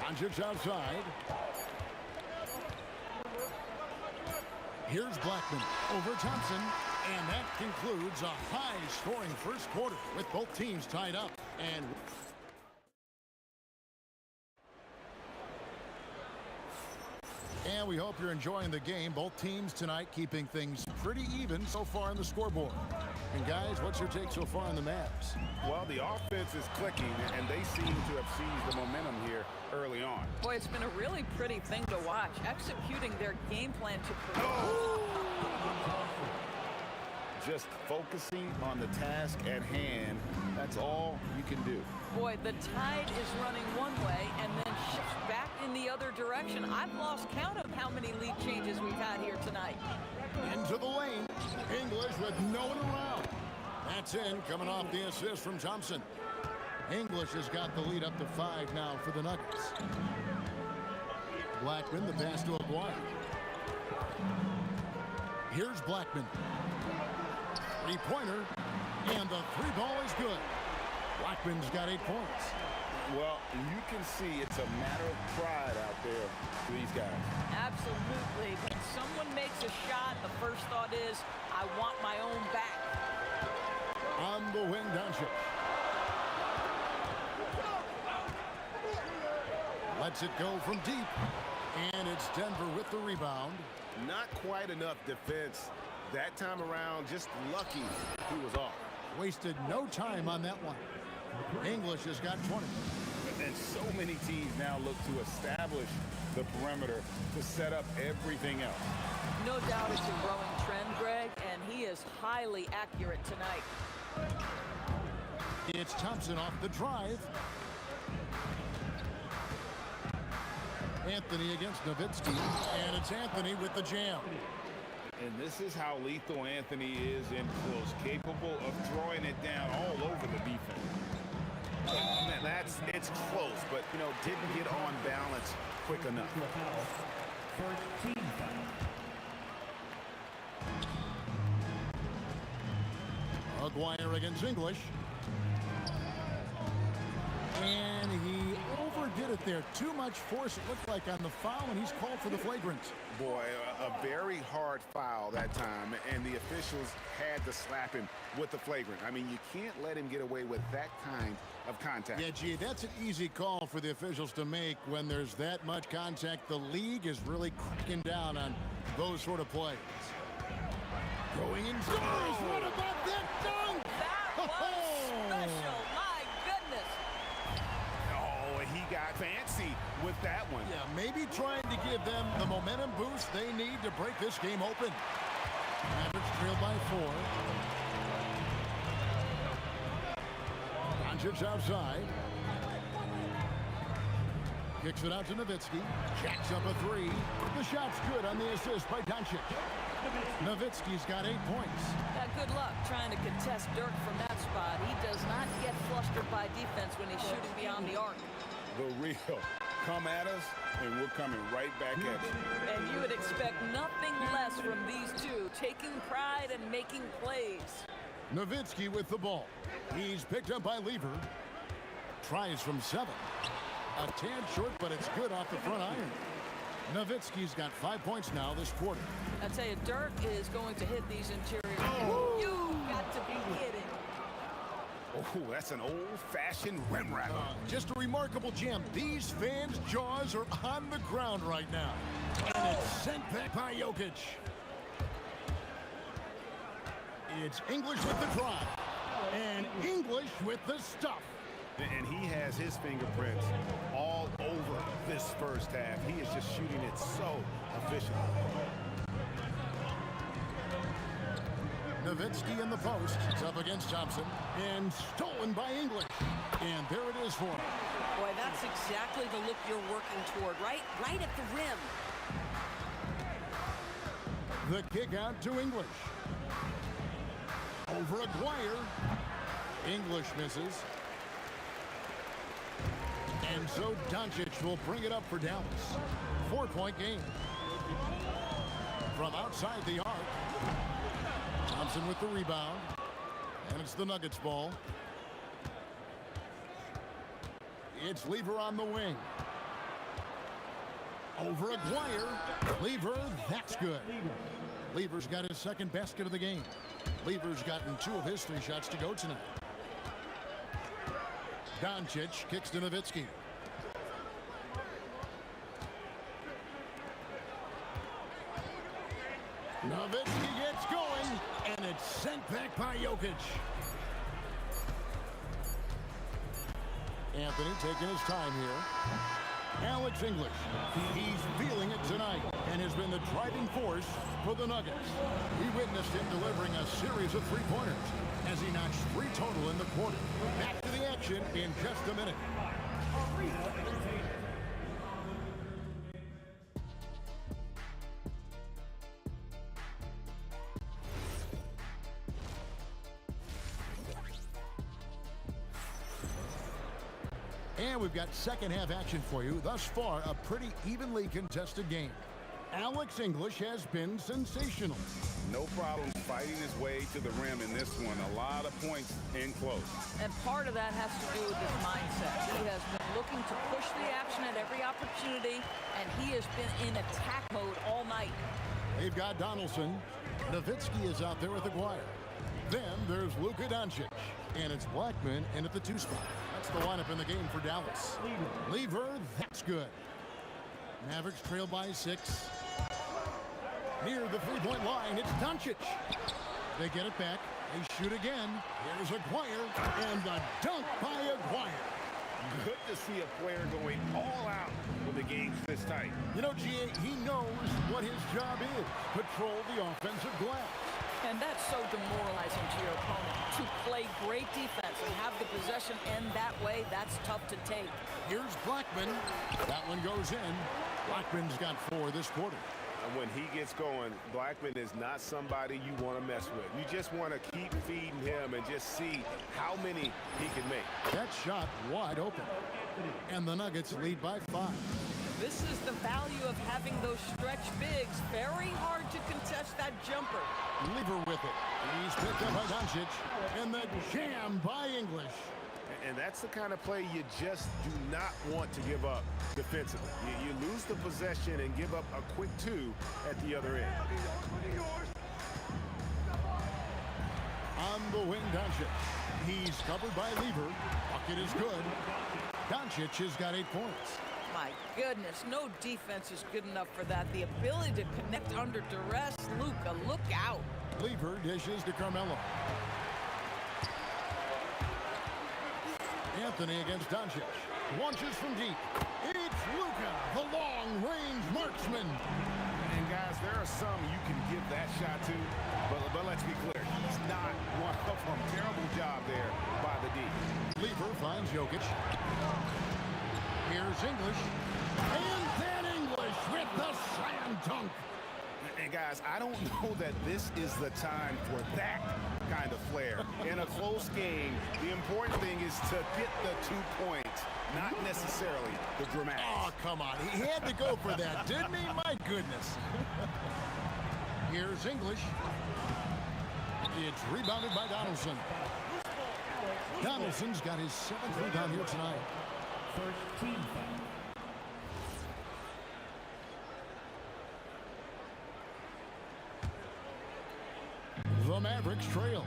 Doncic outside. Here's Blackman over Thompson. And that concludes a high-scoring first quarter with both teams tied up. And we hope you're enjoying the game. Both teams tonight keeping things pretty even so far on the scoreboard. And guys, what's your take so far on the Mavs? Well, the offense is clicking, and they seem to have seized the momentum here early on. Boy, it's been a really pretty thing to watch, executing their game plan to Just focusing on the task at hand, that's all you can do. Boy, the tide is running one way and then shifts back in the other direction. I've lost count of how many lead changes we've had here tonight. Into the lane. English with no one around. That's in, coming off the assist from Thompson. English has got the lead up to 5 now for the Nuggets. Blackman, the pass to Aguirre. Here's Blackman. Three-pointer, and the three ball is good. Blackman's got 8 points. Well, you can see it's a matter of pride out there for these guys. Absolutely. When someone makes a shot, the first thought is, I want my own back. On the wing, Doncic. Lets it go from deep. And it's Denver with the rebound. Not quite enough defense that time around. Just lucky he was off. Wasted no time on that one. English has got 20. And so many teams now look to establish the perimeter to set up everything else. No doubt it's a growing trend, Greg, and he is highly accurate tonight. It's Thompson off the drive. Anthony against Nowitzki, and it's Anthony with the jam. And this is how lethal Anthony is in close, capable of throwing it down all over the defense. Man, it's close, but, you know, didn't get on balance quick enough. First team foul. Aguirre against English. And he overdid it there. Too much force, it looked like, on the foul, and he's called for the flagrant. Boy, a very hard foul that time, and the officials had to slap him with the flagrant. I mean, you can't let him get away with that kind of contact. Yeah, gee, that's an easy call for the officials to make when there's that much contact. The league is really cracking down on those sort of plays. Going in. What about that dunk? That was special. My goodness. Oh, he got fancy with that one. Yeah, maybe trying to give them the momentum boost they need to break this game open. Mavericks trail by 4. Doncic outside. Kicks it out to Nowitzki. Jacks up a 3. The shot's good on the assist by Doncic. Nowitzki's got 8 points. Good luck trying to contest Dirk from that spot. He does not get flustered by defense when he's shooting beyond the arc. The real. Come at us, and we're coming right back at you. And you would expect nothing less from these two, taking pride and making plays. Nowitzki with the ball. He's picked up by Lever. Tries from 7. A tad short, but it's good off the front iron. Nowitzki's got 5 points now this quarter. I tell you, Dirk is going to hit these interiors. Oh. You've got to be kidding. Oh, that's an old-fashioned rim rattler. Just a remarkable jam. These fans' jaws are on the ground right now. And it's sent back by Jokic. It's English with the drive. And English with the stuff. And he has his fingerprints all over this first half. He is just shooting it so efficiently. Nowitzki in the post. It's up against Thompson. And stolen by English. And there it is for him. Boy, that's exactly the look you're working toward, right? Right at the rim. The kick out to English. Over Aguirre. English misses. And so Doncic will bring it up for Dallas. 4-point game. From outside the arc. Thompson with the rebound. And it's the Nuggets ball. It's Lever on the wing. Over Aguirre. Lever, that's good. Lever's got his second basket of the game. Lever's gotten 2 of his 3 shots to go tonight. Doncic kicks to Nowitzki. Nowitzki gets going, and it's sent back by Jokic. Anthony taking his time here. Alex English, he's feeling it tonight and has been the driving force for the Nuggets. We witnessed him delivering a series of 3-pointers as he notched 3 total in the quarter. Back to the action in just a minute. And we've got second half action for you. Thus far, a pretty evenly contested game. Alex English has been sensational. No problem fighting his way to the rim in this one. A lot of points in close. And part of that has to do with his mindset. He has been looking to push the action at every opportunity, and he has been in attack mode all night. They've got Donaldson. Nowitzki is out there with Aguirre. Then there's Luka Doncic. And it's Blackman in at the 2 spot. That's the lineup in the game for Dallas. Lever, that's good. Mavericks trail by 6. Near the 3-point line, it's Doncic. They get it back. They shoot again. Here's Aguirre, and the dunk by Aguirre. Good to see a player going all out when the game's this tight. You know, G.A., he knows what his job is. Control the offensive glass. And that's so demoralizing to your opponent. To play great defense and have the possession end that way, that's tough to take. Here's Blackman. That one goes in. Blackman's got 4 this quarter. And when he gets going, Blackman is not somebody you want to mess with. You just want to keep feeding him and just see how many he can make. That shot wide open. And the Nuggets lead by 5. This is the value of having those stretch bigs. Very hard to contest that jumper. Lever with it. He's picked up by Doncic. And the jam by English. And that's the kind of play you just do not want to give up defensively. You lose the possession and give up a quick 2 at the other end. On the wing, Doncic. He's covered by Lever. Bucket is good. Doncic has got 8 points. My goodness, no defense is good enough for that. The ability to connect under duress. Luka, look out. Lever dishes to Carmelo. Anthony against Doncic. Launches from deep. It's Luka, the long-range marksman. And guys, there are some you can give that shot to, but let's be clear, he's not one of them. Terrible job there by the D. Lever finds Jokic. Here's English. And then English with the slam dunk. And guys, I don't know that this is the time for that kind of flair. In a close game, the important thing is to get the 2 points, not necessarily the dramatics. Oh, come on. He had to go for that, didn't he? My goodness. Here's English. It's rebounded by Donaldson. Donaldson's got his 7th rebound here tonight. First team foul. The Mavericks trail.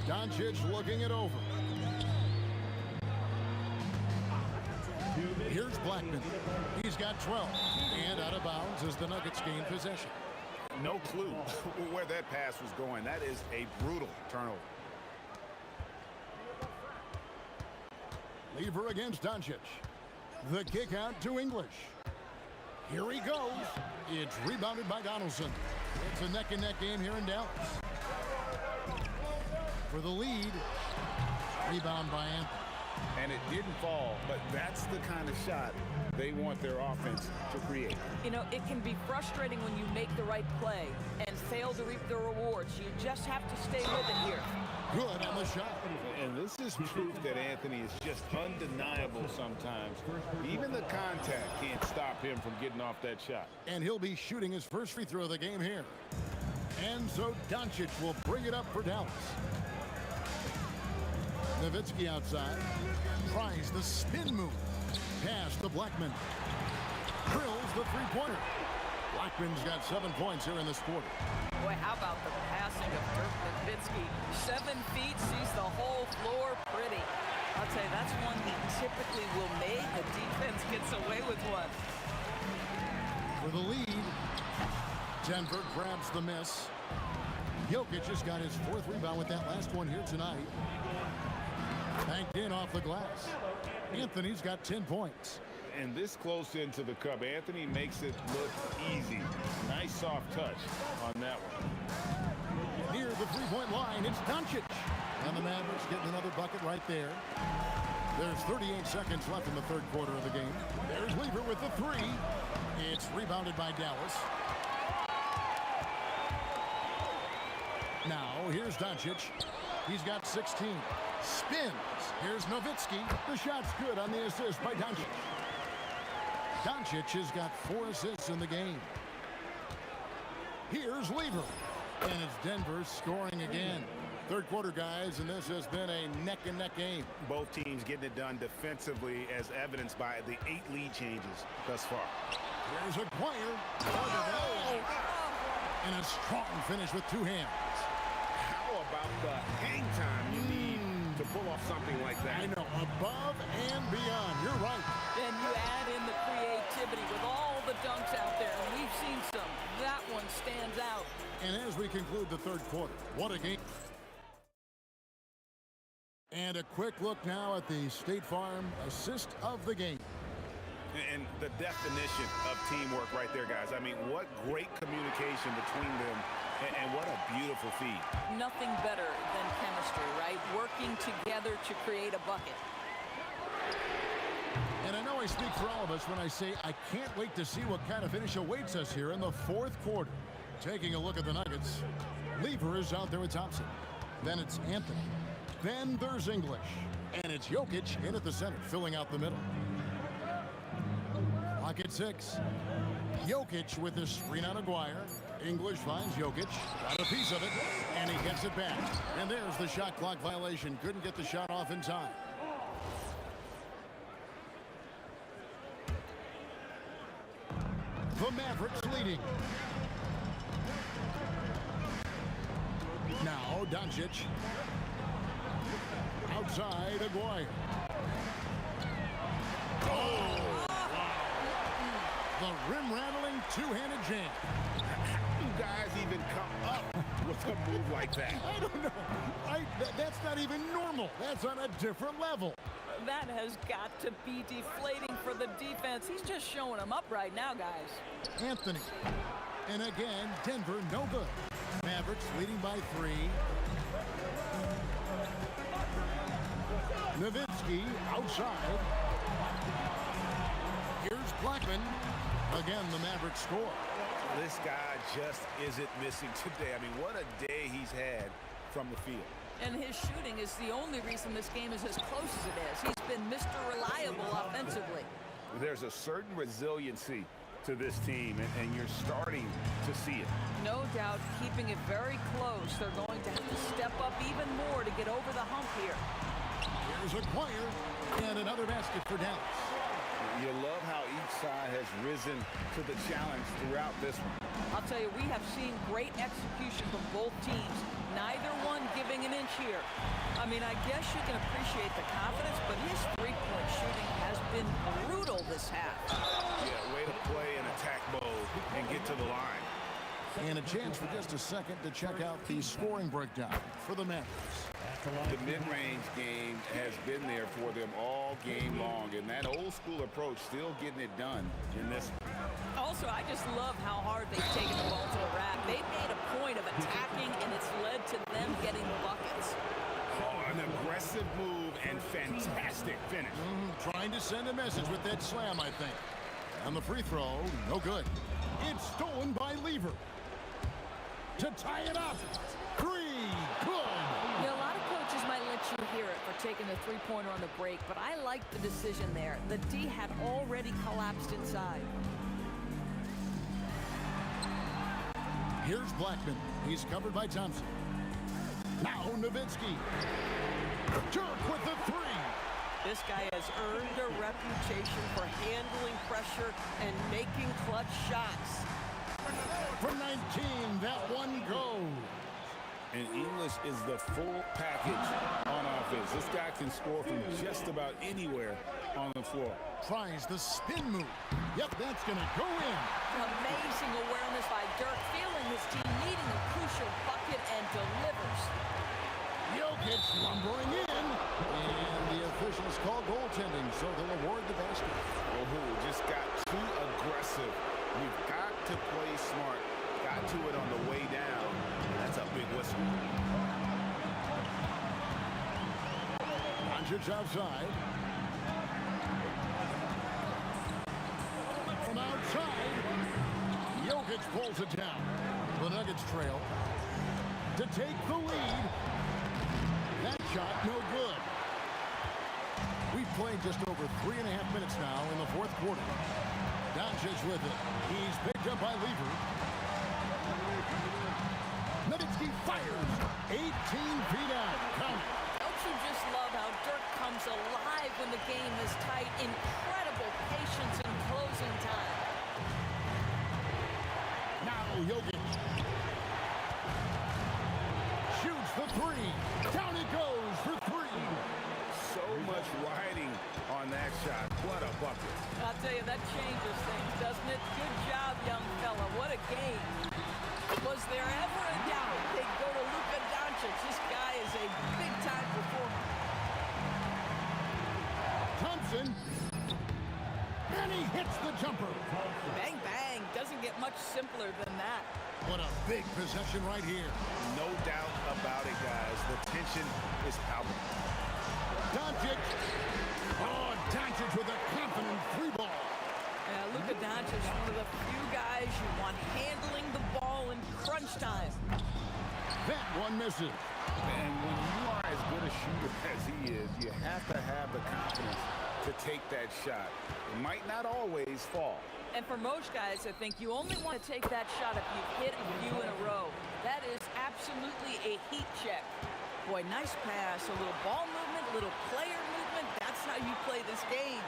Doncic looking it over. Here's Blackman. He's got 12. And out of bounds as the Nuggets gain possession. No clue where that pass was going. That is a brutal turnover. Lever against Doncic. The kick out to English. Here he goes. It's rebounded by Donaldson. It's a neck-and-neck game here in Dallas. For the lead, rebound by Anthony. And it didn't fall, but that's the kind of shot they want their offense to create. You know, it can be frustrating when you make the right play and fail to reap the rewards. You just have to stay with it here. Good on the shot. And this is proof that Anthony is just undeniable sometimes. Even the contact can't stop him from getting off that shot. And he'll be shooting his first free throw of the game here. And so Doncic will bring it up for Dallas. Nowitzki outside. Tries the spin move. Pass to Blackman. Drills the three-pointer. Blackman's got 7 points here in this quarter. Boy, how about the passing of Dirk Nowitzki? 7 feet, sees the whole floor pretty. I'll tell you, that's one he typically will make. The defense gets away with one. For the lead, Denver grabs the miss. Jokic just got his 4th rebound with that last one here tonight. Banked in off the glass. Anthony's got 10 points. And this close into the cup, Anthony makes it look easy. Nice soft touch on that one. Near the three-point line, it's Doncic. And the Mavericks getting another bucket right there. There's 38 seconds left in the third quarter of the game. There's Lever with the three. It's rebounded by Dallas. Now, here's Doncic. He's got 16. Spins. Here's Nowitzki. The shot's good on the assist by Doncic. Doncic has got 4 assists in the game. Here's Lever. And it's Denver scoring again. Third quarter, guys, and this has been a neck-and-neck game. Both teams getting it done defensively, as evidenced by the 8 lead changes thus far. Here's Aguirre. And a strong finish with 2 hands. How about the hang time you need to pull off something like that? I know, above and beyond. You're right. And you add in the creativity with all the dunks out there, and we've seen some. That one stands out. And as we conclude the third quarter, what a game. And a quick look now at the State Farm assist of the game. And the definition of teamwork right there, guys. I mean, what great communication between them, and what a beautiful feed. Nothing better than chemistry, right? Working together to create a bucket. And I know I speak for all of us when I say I can't wait to see what kind of finish awaits us here in the fourth quarter. Taking a look at the Nuggets, Lever is out there with Thompson. Then it's Anthony. Then there's English. And it's Jokic in at the center, filling out the middle. Pocket 6. Jokic with the screen on Aguirre. English finds Jokic. Got a piece of it. And he gets it back. And there's the shot clock violation. Couldn't get the shot off in time. The Mavericks leading. Now Doncic. Outside Aguirre. Oh! The rim-rattling two-handed jam. How do guys even come up with a move like that? I don't know. That's not even normal. That's on a different level. That has got to be deflating for the defense. He's just showing them up right now, guys. Anthony. And again, Denver no good. Mavericks leading by 3. Nowitzki outside. Here's Blackman. Again, the Mavericks score. This guy just isn't missing today. I mean, what a day he's had from the field. And his shooting is the only reason this game is as close as it is. He's been Mr. Reliable offensively. There's a certain resiliency to this team, and you're starting to see it. No doubt, keeping it very close. They're going to have to step up even more to get over the hump here. Here's Aguirre, and another basket for Dallas. You love how each side has risen to the challenge throughout this one. I'll tell you, we have seen great execution from both teams. Neither one giving an inch here. I mean, I guess you can appreciate the confidence, but his three-point shooting has been brutal this half. Yeah, way to play in attack mode and get to the line. And a chance for just a second to check out the scoring breakdown for the Mavericks. The mid-range game has been there for them all game long, and that old-school approach still getting it done in this one. Also, I just love how hard they've taken the ball to the rack. They've made a point of attacking, and it's led to them getting the buckets. Oh, an aggressive move and fantastic finish. Trying to send a message with that slam, I think. And the free throw, no good. It's stolen by Lever. To tie it up. 3, good. Yeah, a lot of three-pointer on the break, but I like the decision there. The D had already collapsed inside. Here's Blackman. He's covered by Thompson. Now Nowitzki. Jerk with the three. This guy has earned a reputation for handling pressure and making clutch shots. From 19, that one goes. And English is the full package on offense. This guy can score from just about anywhere on the floor. Tries the spin move. Yep, that's going to go in. Amazing awareness by Dirk, feeling his team needing a crucial bucket and delivers. Jokic lumbering in. And the officials call goaltending, so they'll award the basket. Oh, just got too aggressive. We've got to play smart. Got to it on the way down. That's a big whistle. Doncic outside. From outside, Jokic pulls it down. The Nuggets trail to take the lead. That shot no good. We've played just over 3.5 minutes now in the fourth quarter. Doncic with it. He's picked up by Lever. Nowitzki fires. 18 feet out. Count it. Don't you just love how Dirk comes alive when the game is tight? Incredible patience in closing time. Now Jokic shoots the three. Down it goes for three. So much riding on that shot. What a bucket. I'll tell you, that changes things, doesn't it? Good job, young fella. What a game. Was there ever a doubt they'd go to Luka Doncic? This guy is a big-time performer. Thompson. And he hits the jumper. Bang, bang. Doesn't get much simpler than that. What a big possession right here. No doubt about it, guys. The tension is palpable. Doncic. Oh, Doncic with a confident free ball. Yeah, Luka Doncic is one of the few guys you want handling the ball in crunch time. That one misses. And when you are as good a shooter as he is, you have to have the confidence to take that shot. It might not always fall. And for most guys, I think you only want to take that shot if you've hit a few in a row. That is absolutely a heat check. Boy, nice pass, a little ball movement, a little player movement. That's how you play this game.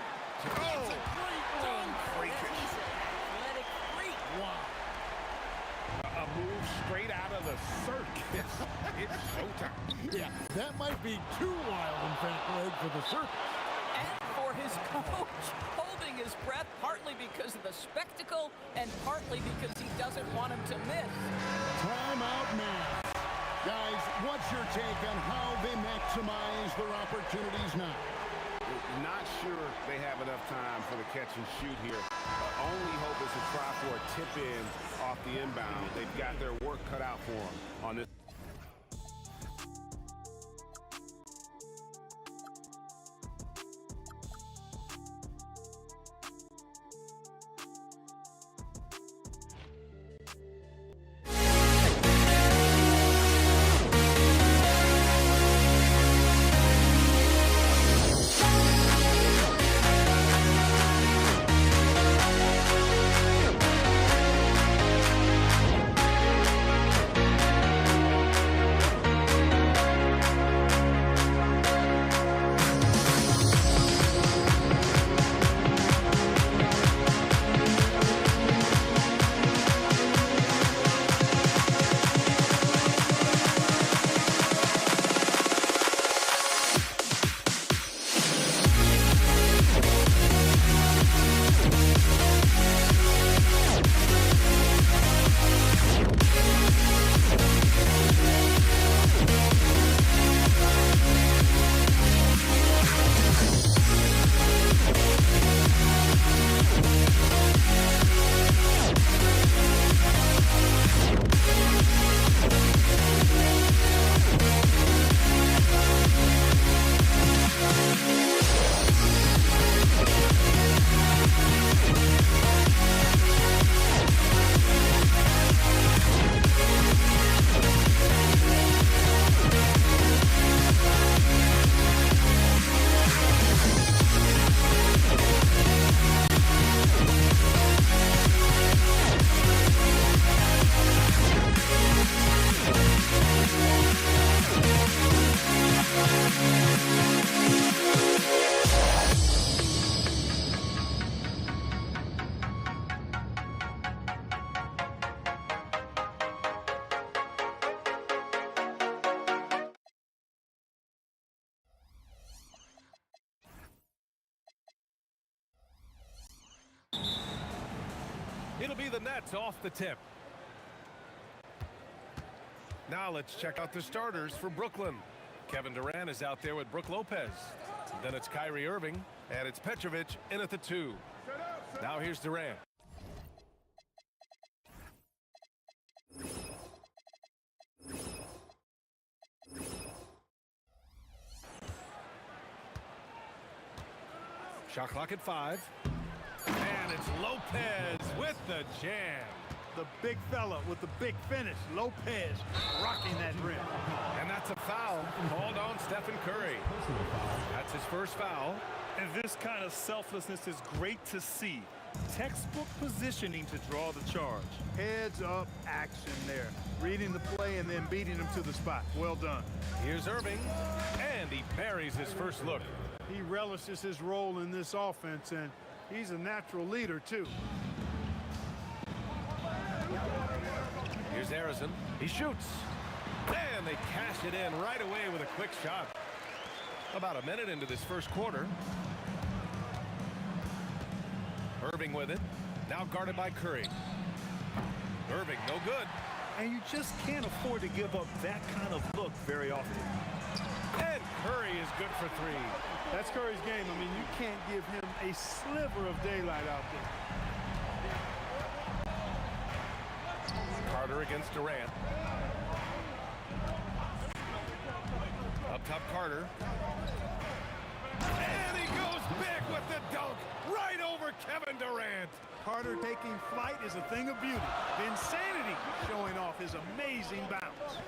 That's a great dunk. He's an athletic freak. Wow. A move straight out of the circus. It's showtime. Yeah, that might be too wild, in fact, Greg, for the circus. And for his coach, holding his breath, partly because of the spectacle and partly because he doesn't want him to miss. Timeout man. Guys, what's your take on how they maximize their opportunities now? Not sure they have enough time for the catch and shoot here. Only hope is to try for a tip in off the inbound. They've got their work cut out for them on this. It'll be the Nets off the tip. Now let's check out the starters for Brooklyn. Kevin Durant is out there with Brook Lopez. Then it's Kyrie Irving, and it's Petrovic in at the 2. Now here's Durant. Shot clock at 5. And it's Lopez with the jam. The big fella with the big finish. Lopez rocking that rim. And that's a foul called on Stephen Curry. That's his first foul. And this kind of selflessness is great to see. Textbook positioning to draw the charge. Heads up action there. Reading the play and then beating him to the spot. Well done. Here's Irving, and he buries his first look. He relishes his role in this offense, and he's a natural leader, too. Here's Harrison. He shoots. And they cash it in right away with a quick shot. About a minute into this first quarter. Irving with it. Now guarded by Curry. Irving, no good. And you just can't afford to give up that kind of look very often. And Curry is good for 3. That's Curry's game. I mean, you can't give him a sliver of daylight out there. Carter against Durant. Up top, Carter. And he goes big with the dunk right over Kevin Durant. Carter taking flight is a thing of beauty. Insanity showing off his amazing bounce.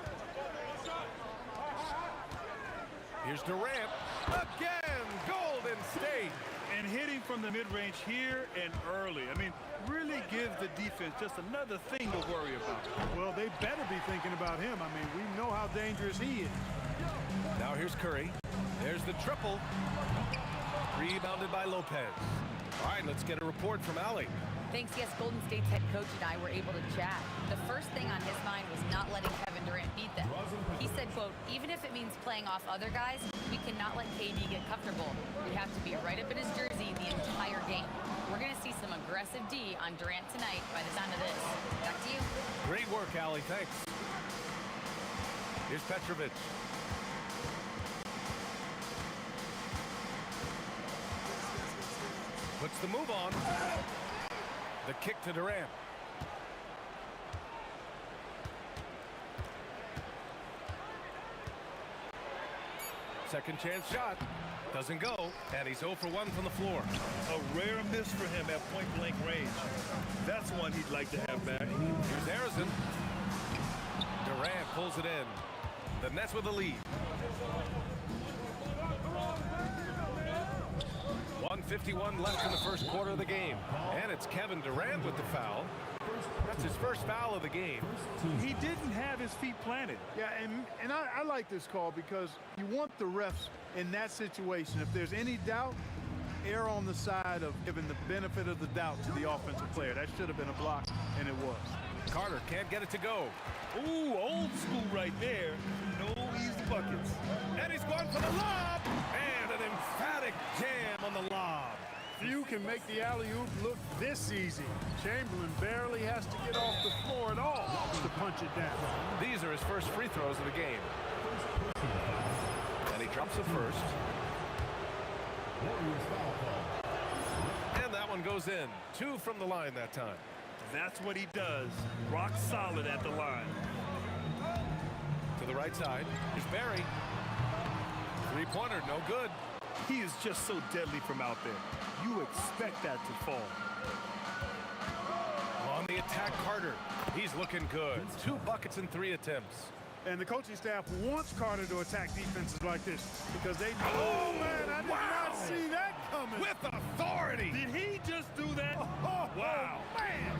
Here's Durant. Again, Golden State. And hitting from the mid-range here and early. I mean, really give the defense just another thing to worry about. Well, they better be thinking about him. I mean, we know how dangerous he is. Now here's Curry. There's the triple. Rebounded by Lopez. All right, let's get a report from Allie. Thanks. Yes, Golden State's head coach and I were able to chat. The first thing on his mind was not letting Kevin Durant beat them. He said, quote, even if it means playing off other guys, we cannot let KD get comfortable. We have to be right up in his jersey the entire game. We're going to see some aggressive D on Durant tonight by the sound of this. Back to you. Great work, Allie. Thanks. Here's Petrovic. Puts the move on. The kick to Durant. Second chance shot. Doesn't go. And he's 0 for 1 from the floor. A rare miss for him at point-blank range. That's one he'd like to have back. Here's Harrison. Durant pulls it in. The Nets with the lead. 1:51 left in the first quarter of the game. And it's Kevin Durant with the foul. That's his first foul of the game. He didn't have his feet planted. Yeah, and I like this call because you want the refs in that situation. If there's any doubt, err on the side of giving the benefit of the doubt to the offensive player. That should have been a block, and it was. Carter can't get it to go. Ooh, old school right there. No easy buckets. And he's going for the lob. And an emphatic jam on the lob. Few can make the alley-oop look this easy. Chamberlain barely has to get off the floor at all to punch it down. These are his first free throws of the game. And he drops it first. And that one goes in. 2 from the line that time. That's what he does. Rock solid at the line. To the right side. Here's Barry. Three-pointer, no good. He is just so deadly from out there. You expect that to fall. On the attack, Carter. He's looking good. 2 buckets in 3 attempts. And the coaching staff wants Carter to attack defenses like this because they know. Oh, man, I did not see that coming. With authority. Did he just do that? Oh, wow. Man.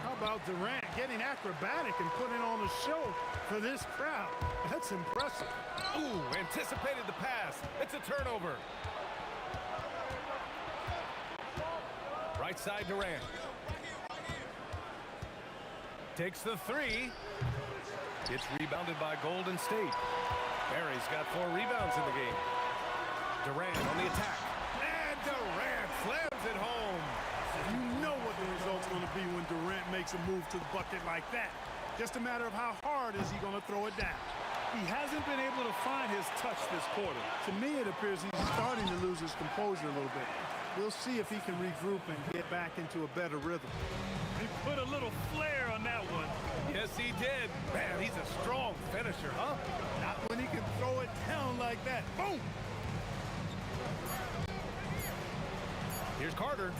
How about Durant getting acrobatic and putting on a show for this crowd? That's impressive. Ooh, anticipated the pass. It's a turnover. Right side, Durant. Takes the 3. It's rebounded by Golden State. Barry's got 4 rebounds in the game. Durant on the attack. And Durant slams it home. You know what the result's going to be when Durant makes a move to the bucket like that. Just a matter of how hard is he going to throw it down. He hasn't been able to find his touch this quarter. To me, it appears he's starting to lose his composure a little bit. We'll see if he can regroup and get back into a better rhythm. He put a little flair on that one. Yes, he did. Man, he's a strong finisher, huh? Not when he can throw it down like that. Boom! Here's Carter.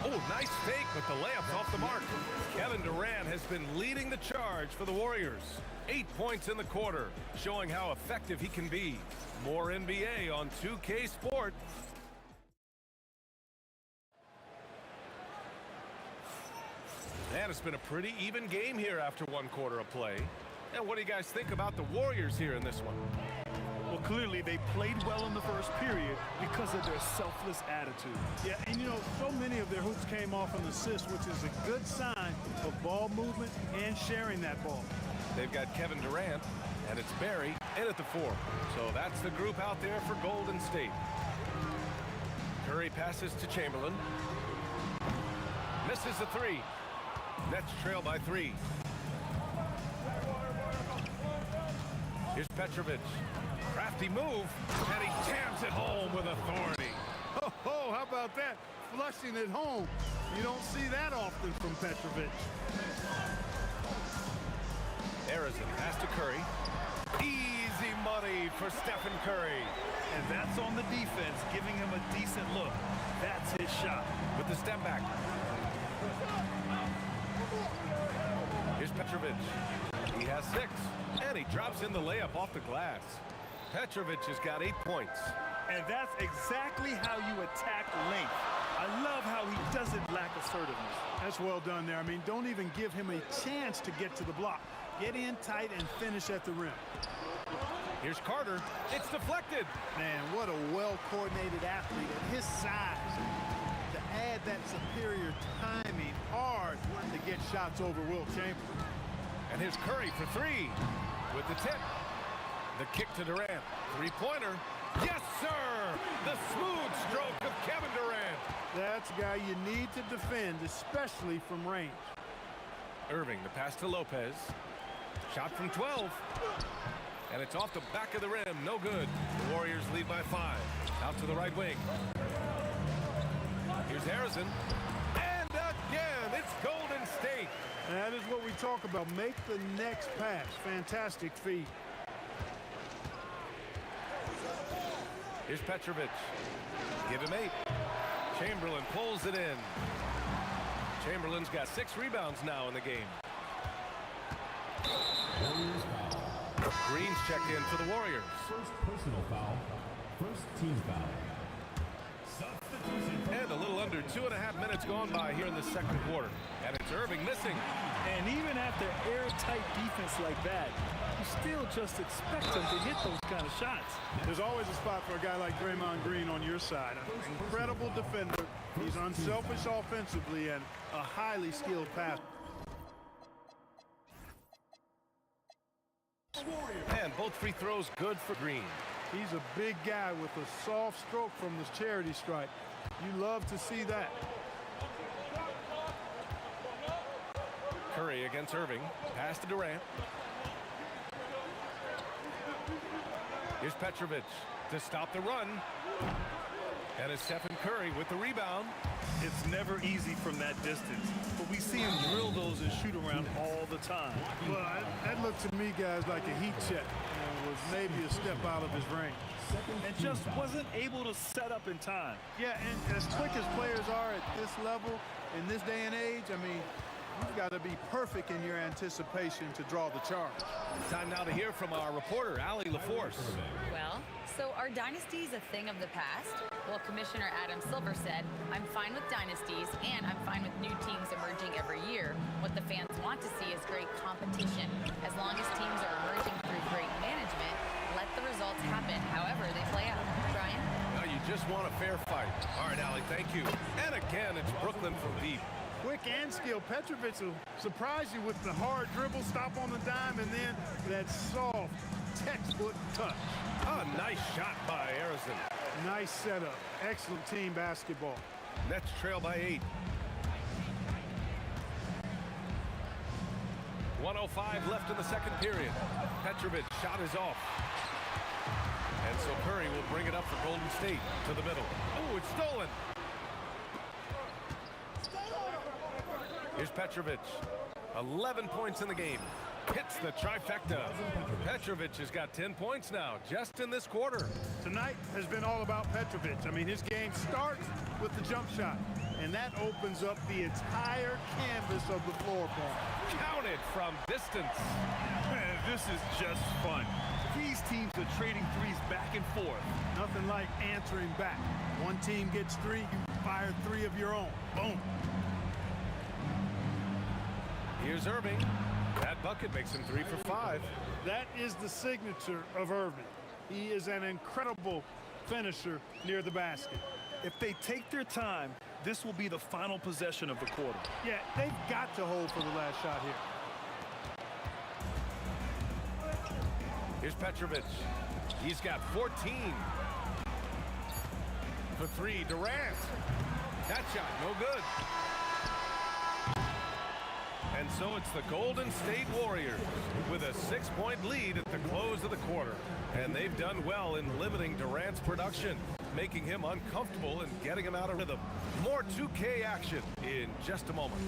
Oh, nice fake, but the layup's off the mark. Kevin Durant has been leading the charge for the Warriors. 8 points in the quarter, showing how effective he can be. More NBA on 2K Sport. And it's been a pretty even game here after 1 quarter of play. And what do you guys think about the Warriors here in this one? Well, clearly they played well in the first period because of their selfless attitude. Yeah, and you know, so many of their hoops came off an assist, which is a good sign of ball movement and sharing that ball. They've got Kevin Durant, and it's Barry in at the 4. So that's the group out there for Golden State. Curry passes to Chamberlain. Misses the 3. Nets trail by 3. Here's Petrovic. Crafty move, and he jams it home with authority. Oh, how about that? Flushing it home. You don't see that often from Petrovic. Arizin pass to Curry. Easy money for Stephen Curry. And that's on the defense, giving him a decent look. That's his shot. With the step back. Here's Petrovic. He has 6, and he drops in the layup off the glass. Petrovic has got 8 points. And that's exactly how you attack length. I love how he doesn't lack assertiveness. That's well done there. I mean, don't even give him a chance to get to the block. Get in tight and finish at the rim. Here's Carter. It's deflected. Man, what a well-coordinated athlete at his size. To add that superior timing, hard to get shots over Wilt Chamberlain. And here's Curry for 3 with the tip. The kick to Durant. 3-pointer. Yes, sir! The smooth stroke of Kevin Durant. That's a guy you need to defend, especially from range. Irving, the pass to Lopez. Shot from 12. And it's off the back of the rim. No good. The Warriors lead by 5. Out to the right wing. Here's Harrison. And again, it's Golden State. And that is what we talk about. Make the next pass. Fantastic feed. Here's Petrovic. Give him 8. Chamberlain pulls it in. Chamberlain's got 6 rebounds now in the game. Green's checked in for the Warriors. First personal foul. First team foul. And a little under 2.5 minutes gone by here in the second quarter. And it's Irving missing. And even after airtight defense like that, you still just expect them to hit those kind of shots. There's always a spot for a guy like Draymond Green on your side. An incredible defender. He's unselfish offensively and a highly skilled passer. And both free throws good for Green. He's a big guy with a soft stroke from this charity stripe. You love to see that. Curry against Irving. Pass to Durant. Here's Petrovic to stop the run. And it's Stephen Curry with the rebound. It's never easy from that distance, but we see him drill those and shoot around all the time. Well, that looked to me, guys, like a heat check. It was maybe a step out of his range. And just wasn't able to set up in time. Yeah, and as quick as players are at this level, in this day and age, I mean, you've got to be perfect in your anticipation to draw the charge. Time now to hear from our reporter, Allie LaForce. Well, so are dynasties a thing of the past? Well, Commissioner Adam Silver said, I'm fine with dynasties and I'm fine with new teams emerging every year. What the fans want to see is great competition. As long as teams are emerging through great management, let the results happen however they play out. Brian? Now you just want a fair fight. All right, Allie, thank you. And again, it's Brooklyn from deep. Quick and skilled. Petrovic will surprise you with the hard dribble, stop on the dime, and then that soft textbook touch. A nice shot by Arizin. Nice setup. Excellent team basketball. Nets trail by 8. 1:05 left in the second period. Petrovic shot is off. And so Curry will bring it up for Golden State to the middle. Oh, it's stolen. Here's Petrovic. 11 points in the game. Hits the trifecta. Petrovic has got 10 points now, just in this quarter. Tonight has been all about Petrovic. I mean, his game starts with the jump shot, and that opens up the entire canvas of the floor for him. Counted from distance. Man, this is just fun. These teams are trading threes back and forth. Nothing like answering back. One team gets 3, you fire 3 of your own. Boom. Here's Irving. That bucket makes him 3 for 5. That is the signature of Irving. He is an incredible finisher near the basket. If they take their time, this will be the final possession of the quarter. Yeah, they've got to hold for the last shot here. Here's Petrovic. He's got 14. For 3, Durant. That shot, no good. And so it's the Golden State Warriors with a 6-point lead at the close of the quarter. And they've done well in limiting Durant's production, making him uncomfortable and getting him out of rhythm. More 2K action in just a moment.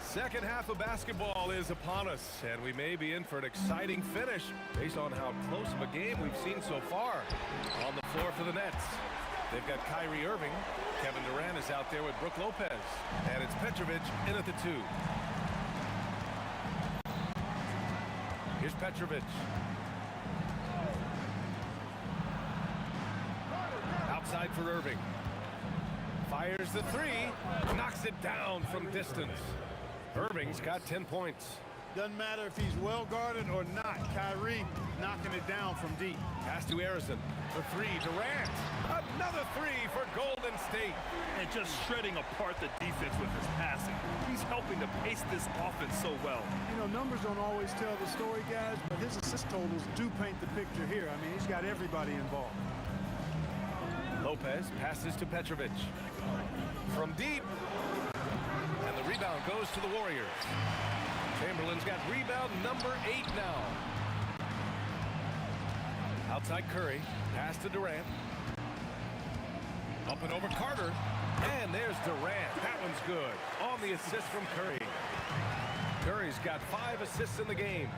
Second half of basketball is upon us, and we may be in for an exciting finish based on how close of a game we've seen so far. On the floor for the Nets, they've got Kyrie Irving. Kevin Durant is out there with Brook Lopez, and it's Petrovic in at the 2. Here's Petrovic. Outside for Irving. Fires the 3, knocks it down from distance. Irving's got 10 points. Doesn't matter if he's well guarded or not. Kyrie knocking it down from deep. Pass to Harrison. For 3, Durant. Another 3 for Golden State. And just shredding apart the defense with his passing. He's helping to pace this offense so well. You know, numbers don't always tell the story, guys, but his assist totals do paint the picture here. I mean, he's got everybody involved. Lopez passes to Petrovic. From deep. And the rebound goes to the Warriors. Chamberlain's got rebound number 8 now. Outside Curry. Pass to Durant. Up and over Carter. And there's Durant. That one's good. On the assist from Curry. Curry's got 5 assists in the game.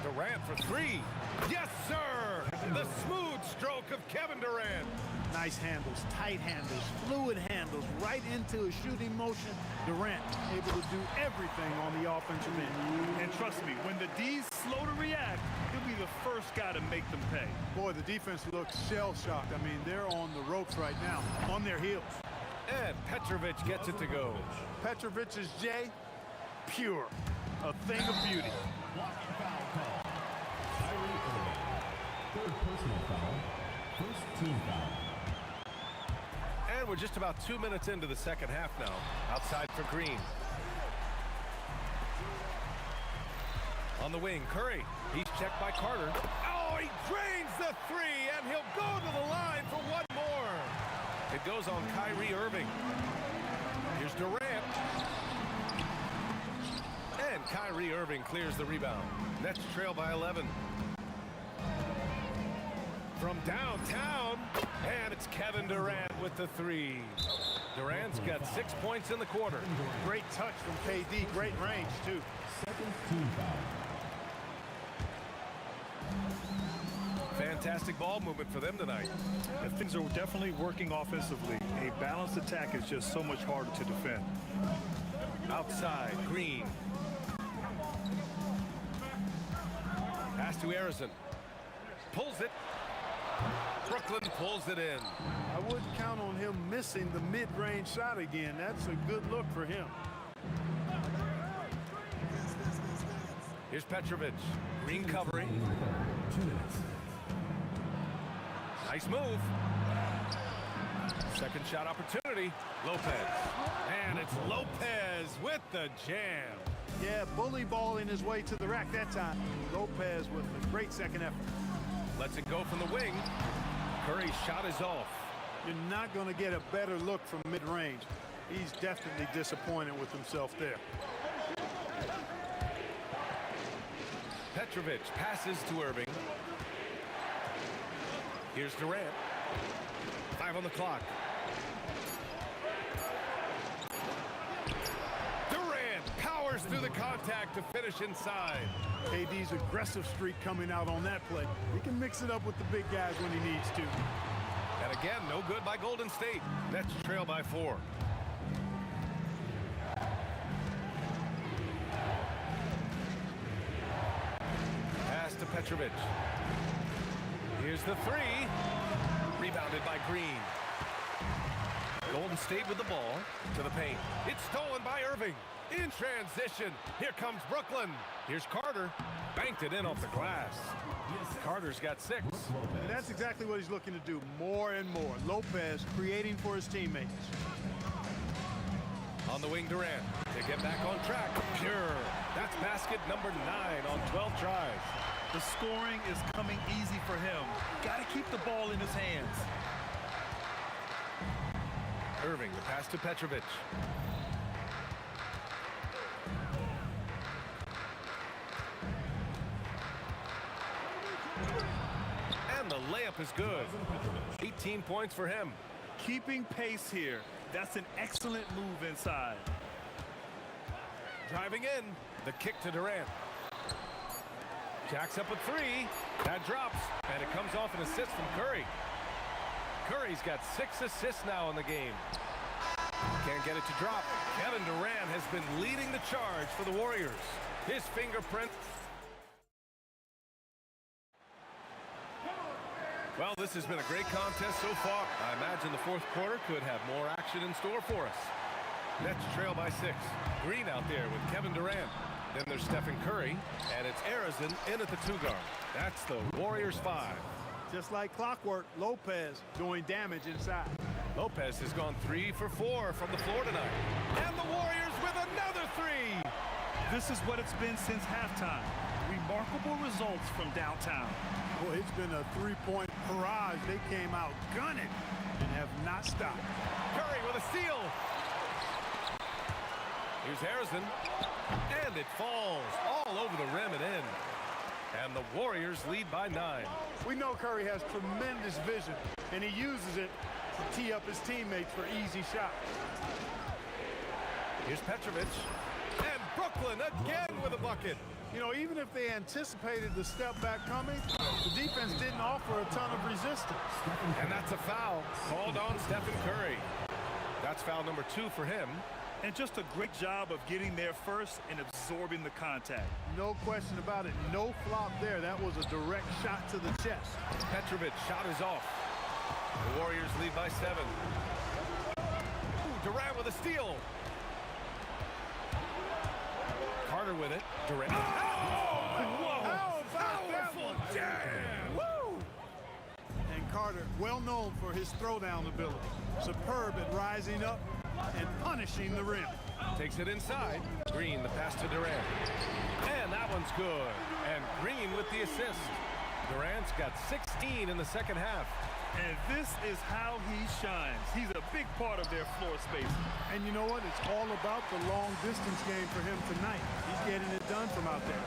Durant for 3. Yes, sir! The smooth stroke of Kevin Durant. Nice handles, tight handles, fluid handles, right into a shooting motion. Durant able to do everything on the offensive end. And trust me, when the D's slow to react, he'll be the first guy to make them pay. Boy, the defense looks shell-shocked. I mean, they're on the ropes right now, on their heels. And Petrovic gets it to go. Petrovic's J, pure, a thing of beauty. Blocking foul call. Kyrie Irving. Third personal foul. First team foul. And we're just about 2 minutes into the second half now. Outside for Green. On the wing, Curry. He's checked by Carter. Oh, he drains the 3, and he'll go to the line for one more. It goes on Kyrie Irving. Here's Durant. And Kyrie Irving clears the rebound. Nets trail by 11. From downtown, and it's Kevin Durant with the 3. Durant's got 6 points in the quarter. Great touch from KD, great range too. Second team foul. Fantastic ball movement for them tonight. And things are definitely working offensively. A balanced attack is just so much harder to defend. Outside, Green. Pass to Harrison. Pulls it. Brooklyn pulls it in. I wouldn't count on him missing the mid-range shot again. That's a good look for him. Here's Petrovic. Green covering. 2 minutes. Nice move. Second shot opportunity. Lopez. And it's Lopez with the jam. Yeah, bully balling his way to the rack that time. Lopez with a great second effort. Lets it go from the wing. Curry's shot is off. You're not going to get a better look from mid-range. He's definitely disappointed with himself there. Petrovic passes to Irving. Here's Durant. 5 on the clock. Durant powers through the contact to finish inside. KD's aggressive streak coming out on that play. He can mix it up with the big guys when he needs to. And again, no good by Golden State. Nets trail by 4. Pass to Petrovic. Here's the 3. Rebounded by Green. Golden State with the ball to the paint. It's stolen by Irving. In transition. Here comes Brooklyn. Here's Carter. Banked it in off the glass. Carter's got 6. And that's exactly what he's looking to do more and more. Lopez creating for his teammates. On the wing, Durant to get back on track. Pure. That's basket number 9 on 12 tries. The scoring is coming easy for him. Got to keep the ball in his hands. Irving, the pass to Petrovic. And the layup is good. 18 points for him. Keeping pace here. That's an excellent move inside. Driving in. The kick to Durant. Jacks up a 3. That drops. And it comes off an assist from Curry. Curry's got 6 assists now in the game. Can't get it to drop. Kevin Durant has been leading the charge for the Warriors. His fingerprint. Well, this has been a great contest so far. I imagine the fourth quarter could have more action in store for us. Nets trail by 6. Green out there with Kevin Durant. Then there's Stephen Curry, and it's Arizin in at the 2 guard. That's the Warriors 5. Just like clockwork, Lopez doing damage inside. Lopez has gone 3 for 4 from the floor tonight. And the Warriors with another 3. This is what it's been since halftime. Remarkable results from downtown. Boy, it's been a 3-point barrage. They came out gunning and have not stopped. Curry with a steal. Here's Harrison. And it falls all over the rim and in. And the Warriors lead by 9. We know Curry has tremendous vision, and he uses it to tee up his teammates for easy shots. Here's Petrovic. And Brooklyn again with a bucket. You know, even if they anticipated the step back coming, the defense didn't offer a ton of resistance. And that's a foul called on Stephen Curry. That's foul number 2 for him. And just a great job of getting there first and absorbing the contact. No question about it. No flop there. That was a direct shot to the chest. Petrovic shot is off. The Warriors lead by 7. Ooh, Durant with a steal. Carter with it. Durant. How powerful jam! Woo! And Carter, well known for his throwdown ability. Superb at rising up and punishing the rim. Takes it inside. Green, the pass to Durant. And that one's good. And Green with the assist. Durant's got 16 in the second half. And this is how he shines. He's a big part of their floor space. And you know what? It's all about the long distance game for him tonight. He's getting it done from out there.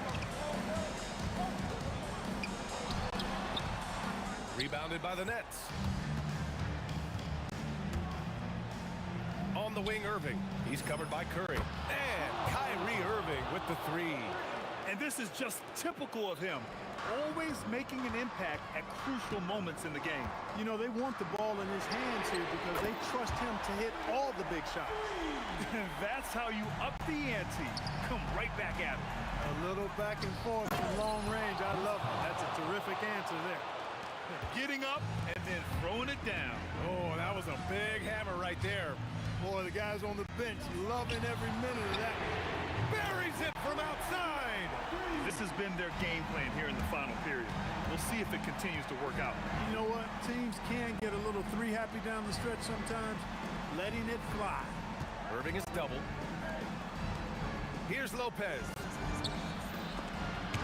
Rebounded by the Nets. On the wing, Irving. He's covered by Curry. And Kyrie Irving with the 3. And this is just typical of him. Always making an impact at crucial moments in the game. You know, they want the ball in his hands here because they trust him to hit all the big shots. That's how you up the ante. Come right back at him. A little back and forth from long range. I love it. That's a terrific answer there. Getting up and then throwing it down. Oh, that was a big hammer right there. Boy, the guys on the bench loving every minute of that. buries it from outside. This has been their game plan here in the final period. We'll see if it continues to work out. You know what? Teams can get a little three happy down the stretch sometimes. Letting it fly. Irving is double. Here's Lopez.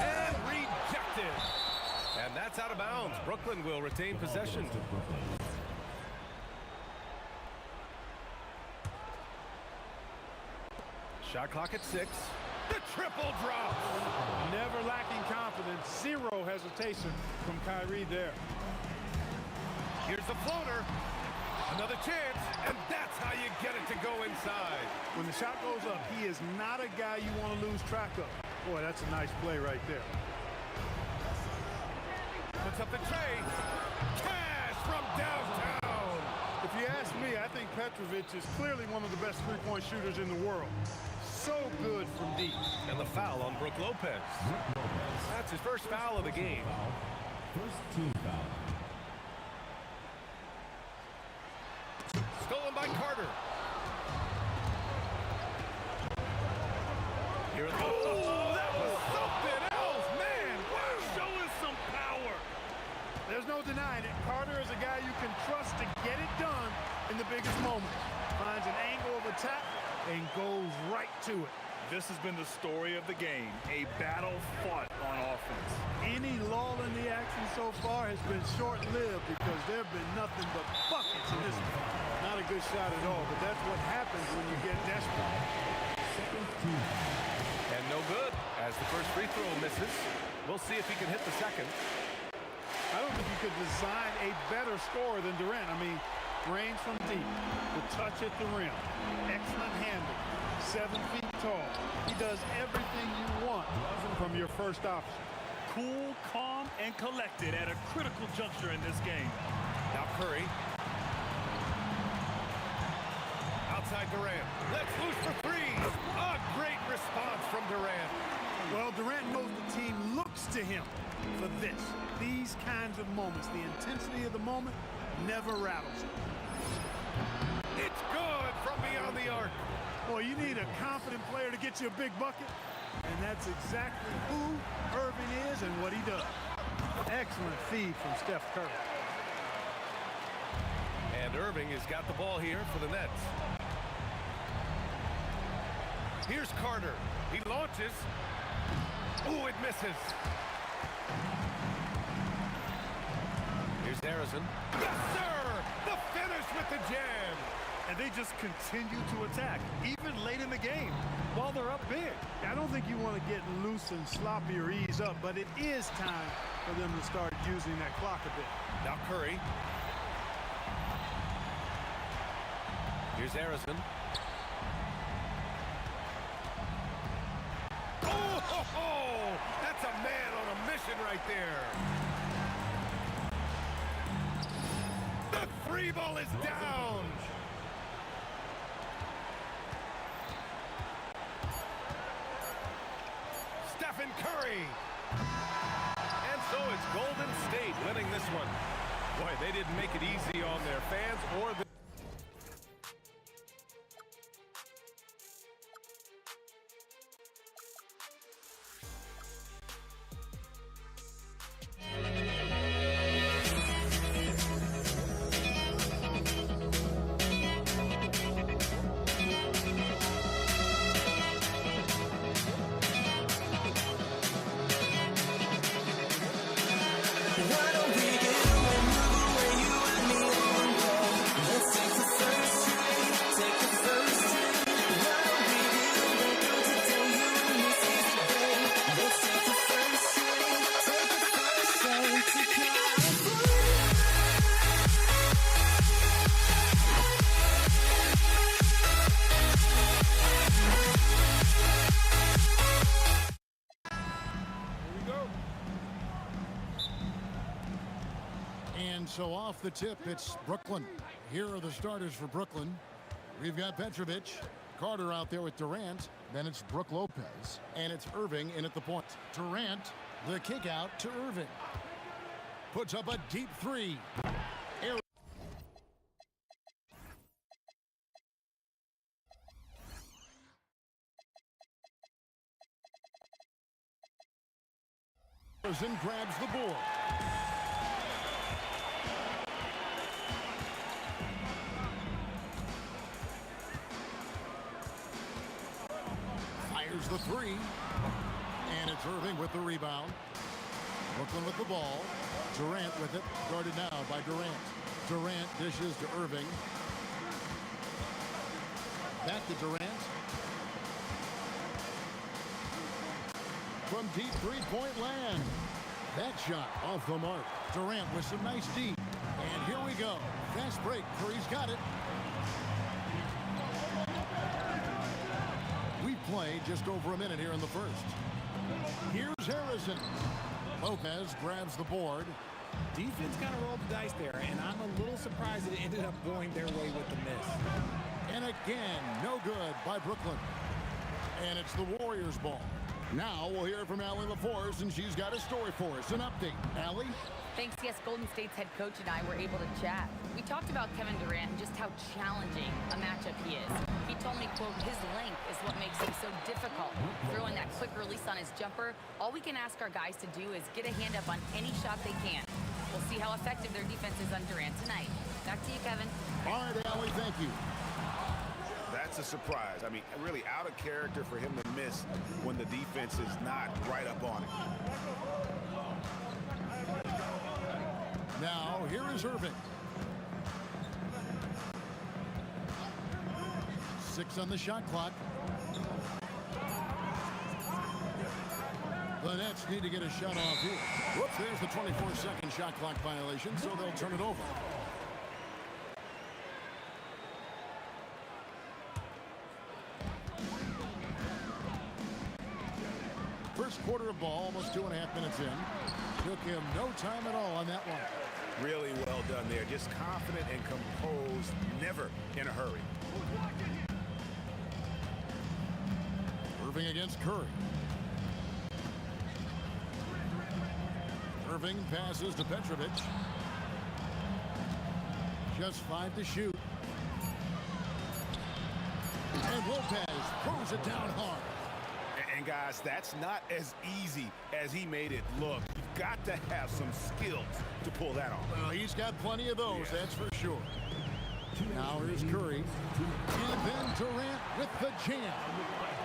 And rejected. And that's out of bounds. Brooklyn will retain possession. Shot clock at 6. The triple drop. Never lacking confidence. Zero hesitation from Kyrie there. Here's the floater. Another chance, and that's how you get it to go inside. When the shot goes up, he is not a guy you want to lose track of. Boy, that's a nice play right there. Puts up the tray. Cash from downtown. If you ask me, I think Petrovic is clearly one of the best three-point shooters in the world. So good from deep. And the foul on Brook Lopez. That's his first foul of the game. First team foul. Stolen by Carter. Here it goes. Oh, that was something else, man. Wow. Showing some power. There's no denying it. Carter is a guy you can trust to get it done in the biggest moment. Finds an angle of attack and goes right to it. This has been the story of the game, a battle fought on offense. Any lull in the action so far has been short-lived because there have been nothing but buckets in this one. Not a good shot at all, but that's what happens when you get desperate. And no good, as the first free throw misses. We'll see if he can hit the second. I don't think you could design a better scorer than Durant. I mean, range from deep, the touch at the rim, excellent handle, 7 feet tall. He does everything you want from your first option. Cool, calm, and collected at a critical juncture in this game. Now Curry. Outside Durant. Let's loose for 3. A great response from Durant. Well, Durant knows the team looks to him for this. These kinds of moments, the intensity of the moment never rattles him. It's good from beyond the arc. Boy, you need a confident player to get you a big bucket. And that's exactly who Irving is and what he does. Excellent feed from Steph Curry. And Irving has got the ball here for the Nets. Here's Carter. He launches. Ooh, it misses. Here's Harrison. Yes, sir! The finish with the jam. And they just continue to attack, even late in the game, while they're up big. I don't think you want to get loose and sloppy or ease up, but it is time for them to start using that clock a bit. Now Curry. Here's Harrison. Oh, that's a man on a mission right there. The 3 ball is down. Stephen Curry. And so it's Golden State winning this one. Boy, they didn't make it easy on their fans or the And so off the tip, it's Brooklyn. Here are the starters for Brooklyn. We've got Petrovic, Carter out there with Durant. Then it's Brook Lopez, and it's Irving in at the point. Durant, the kick out to Irving. Puts up a deep 3. Harrison grabs the board. Fires the three. And it's Irving with the rebound. Brooklyn with the ball. Durant with it. Guarded now by Durant. Durant dishes to Irving. Back to Durant. From deep three-point land. That shot off the mark. Durant with some nice deep. And here we go. Fast break. Curry's got it. We play just over a minute here in the first. Here's Harrison. Lopez grabs the board. Defense kind of rolled the dice there, and I'm a little surprised it ended up going their way with the miss. And again, no good by Brooklyn. And it's the Warriors' ball. Now we'll hear from Allie LaForce, and she's got a story for us. An update. Allie? Thanks, yes, Golden State's head coach and I were able to chat. We talked about Kevin Durant and just how challenging a matchup he is. He told me, quote, his length is what makes him so difficult. Throwing that quick release on his jumper, all we can ask our guys to do is get a hand up on any shot they can. We'll see how effective their defense is on Durant tonight. Back to you, Kevin. All right, Allie, thank you. That's a surprise. I mean, really out of character for him to miss when the defense is not right up on it. Now, here is Irving. 6 on the shot clock. The Nets need to get a shot off here. Whoops, there's the 24-second shot clock violation, so they'll turn it over. First quarter of ball, almost 2.5 minutes in. Took him no time at all on that one. Really well done there. Just confident and composed, never in a hurry. Irving against Curry. Irving passes to Petrovic. Just 5 to shoot. And Lopez throws it down hard. And guys, that's not as easy as he made it look. You've got to have some skills to pull that off. Well, he's got plenty of those, that's for sure. Now here's Curry. And then Durant with the jam.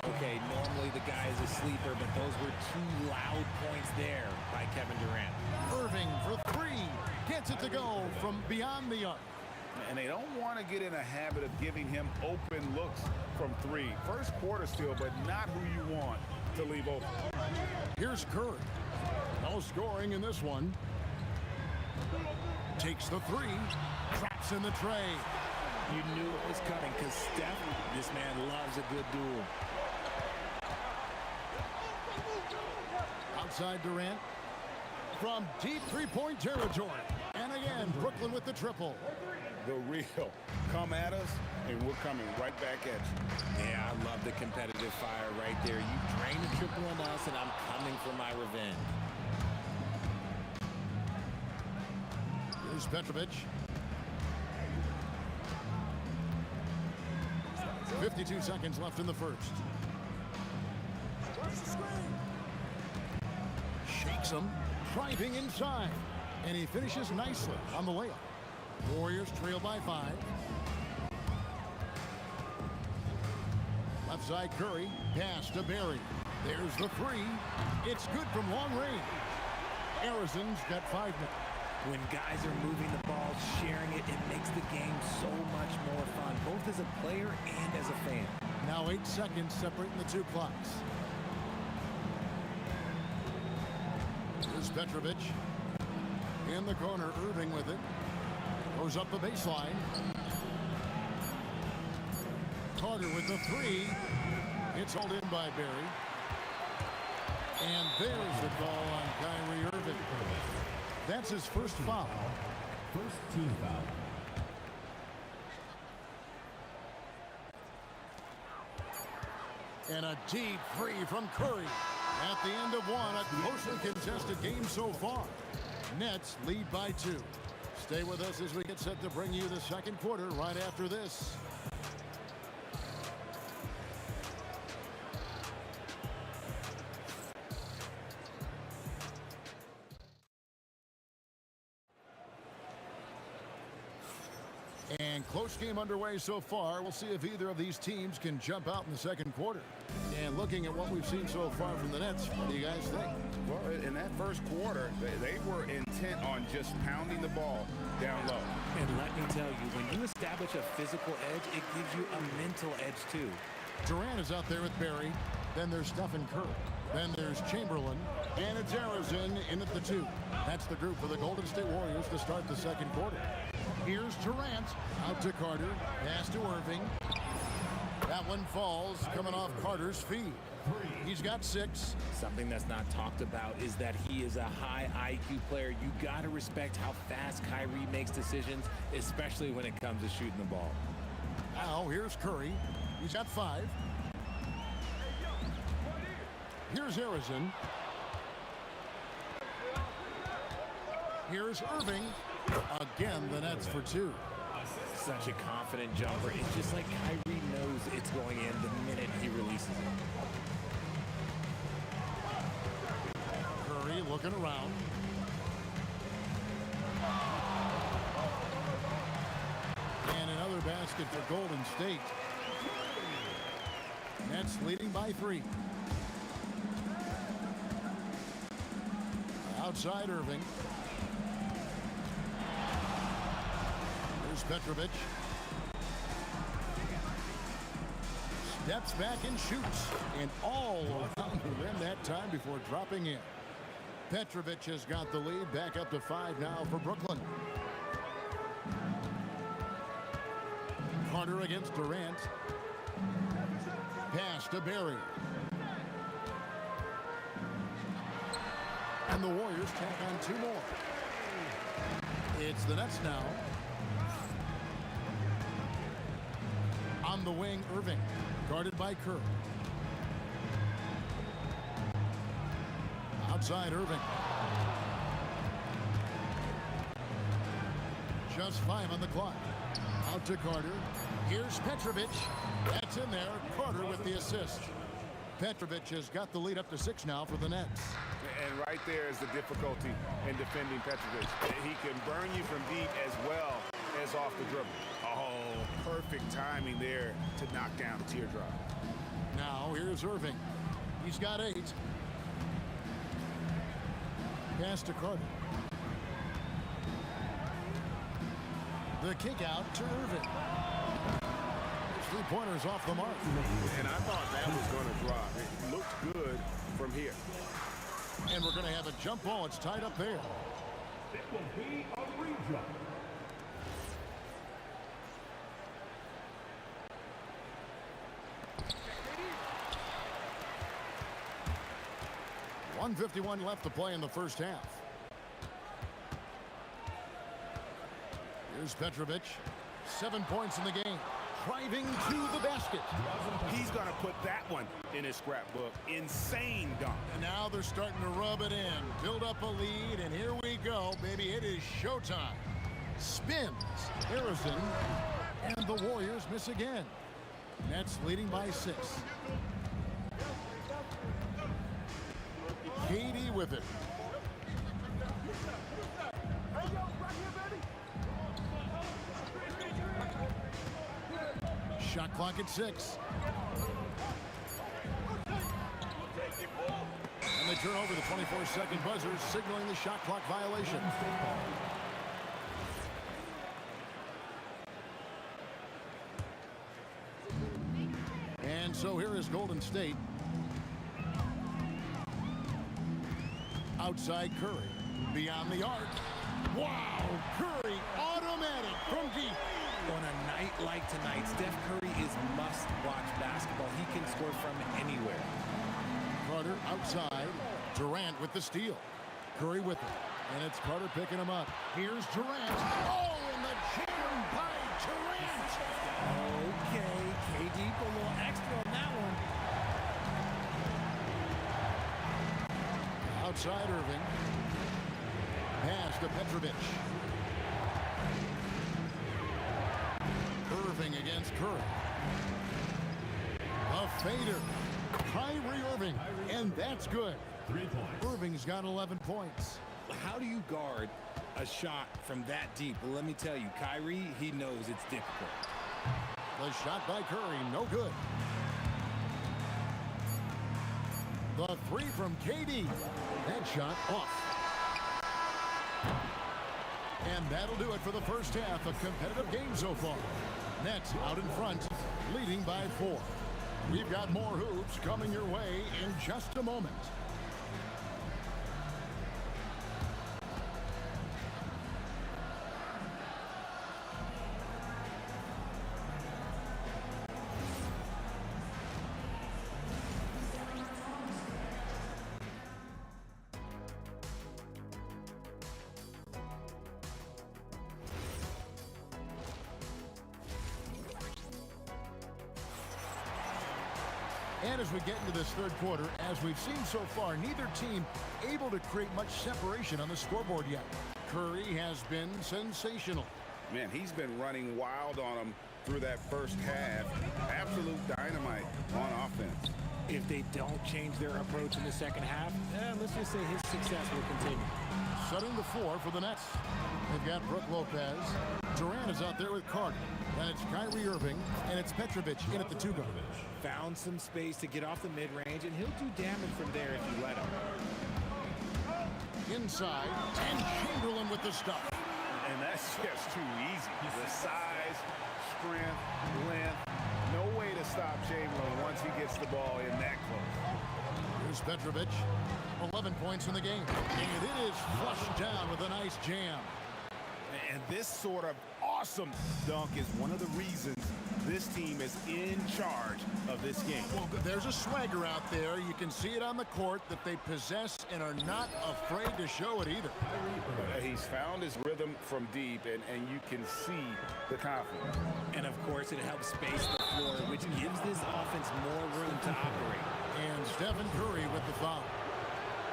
Okay, normally the guy is a sleeper, but those were 2 loud points there by Kevin Durant. Irving for 3. Gets it to go from beyond the arc. And they don't want to get in a habit of giving him open looks from 3. First quarter still, but not who you want to leave open. Here's Curry. No scoring in this one. Takes the 3. Traps in the tray. You knew it was coming because Steph, this man loves a good duel. Outside Durant. From deep three-point territory. And again, Brooklyn with the triple. The real come at us, and we're coming right back at you. Yeah, I love the competitive fire right there. You drain the triple on us, and I'm coming for my revenge. Here's Petrovic. 52 seconds left in the first. Shakes him, driving inside. And he finishes nicely on the layup. Warriors trail by 5. Left side Curry, pass to Barry. There's the 3. It's good from long range. Harrison's got 5 minutes. When guys are moving the ball, sharing it, it makes the game so much more fun, both as a player and as a fan. Now 8 seconds separating the 2 clocks. Here's Petrovic. In the corner, Irving with it. Goes up the baseline. Carter with the 3. It's hauled in by Barry. And there's the call on Kyrie Irving. That's his first foul. First team foul. And a deep 3 from Curry. At the end of one, a closely contested game so far. Nets lead by 2. Stay with us as we get set to bring you the second quarter right after this. And close game underway so far. We'll see if either of these teams can jump out in the second quarter. And looking at what we've seen so far from the Nets, what do you guys think? Well, in that first quarter, they were intent on just pounding the ball down low. And let me tell you, when you establish a physical edge, it gives you a mental edge too. Durant is out there with Barry. Then there's Stephen Curry. Then there's Chamberlain. And it's Arizona in at the 2. That's the group for the Golden State Warriors to start the second quarter. Here's Durant. Out to Carter. Pass to Irving. That one falls, coming off Carter's feet. He's got 6. Something that's not talked about is that he is a high IQ player. You got to respect how fast Kyrie makes decisions, especially when it comes to shooting the ball. Now, here's Curry. He's got 5. Here's Arizona. Here's Irving. Again, the Nets for 2. Such a confident jumper. It's just like Kyrie knows it's going in the minute he releases it. Curry looking around. And another basket for Golden State. Nets leading by 3. Outside Irving. Here's Petrovic. Steps back and shoots. And all around the rim that time before dropping in. Petrovic has got the lead back up to 5 now for Brooklyn. Carter against Durant. Pass to Barry. And the Warriors tack on 2 more. It's the Nets now. On the wing, Irving. Guarded by Curry. Outside Irving. Just 5 on the clock. Out to Carter. Here's Petrovic. That's in there. Carter with the assist. Petrovic has got the lead up to 6 now for the Nets. And right there is the difficulty in defending Petrovic. He can burn you from deep as well as off the dribble. Oh, perfect timing there to knock down a teardrop. Now here's Irving. He's got 8. Pass to Carter. The kick out to Irving. 3-pointers off the mark. And I thought that was going to drop. It looked good from here. And we're going to have a jump ball. It's tied up there. It will be a rejump. .151 left to play in the first half. Here's Petrovic. 7 points in the game. Driving to the basket. He's going to put that one in his scrapbook. Insane dunk. And now they're starting to rub it in. Build up a lead, and here we go, baby. It is showtime. Spins. Harrison. And the Warriors miss again. Nets leading by 6. KD with it. Shot clock at 6. And they turn over the 24-second buzzer, signaling the shot clock violation. And so here is Golden State. Outside Curry. Beyond the arc. Wow! Curry automatic from deep. On a night like tonight, Steph Curry is must-watch basketball. He can score from anywhere. Carter outside. Durant with the steal. Curry with it. And it's Carter picking him up. Here's Durant. Oh, and the jam by Durant. Okay, KD put a little extra on that one. Outside Irving. Pass to Petrovic. Irving against Curry. A fader. Kyrie Irving. And that's good. 3 points. Irving's got 11 points. How do you guard A shot from that deep. Well, let me tell you, Kyrie, he knows it's difficult. The shot by Curry, no good. The three from KD. That shot off. And that'll do it for the first half. A competitive game so far. Nets out in front, leading by 4. We've got more hoops coming your way in just a moment. And as we get into this third quarter, as we've seen so far, neither team able to create much separation on the scoreboard yet. Curry has been sensational. Man, he's been running wild on them through that first half. Absolute dynamite on offense. If they don't change their approach in the second half, let's just say his success will continue. Setting the floor for the Nets. They've got Brook Lopez. Durant is out there with Carter. Then it's Kyrie Irving, and it's Petrovic in at the 2-guard. Found some space to get off the mid-range, and he'll do damage from there if you let him. Inside, and Chamberlain with the stuff. And that's just too easy. The size, strength, length. No way to stop Chamberlain once he gets the ball in that close. Here's Petrovic. 11 points in the game. And it is flushed down with a nice jam. And this sort of awesome dunk is one of the reasons this team is in charge of this game. Well, there's a swagger out there. You can see it on the court that they possess and are not afraid to show it either. He's found his rhythm from deep, and you can see the confidence. And, of course, it helps space the floor, which gives this offense more room to operate. And Stephen Curry with the foul.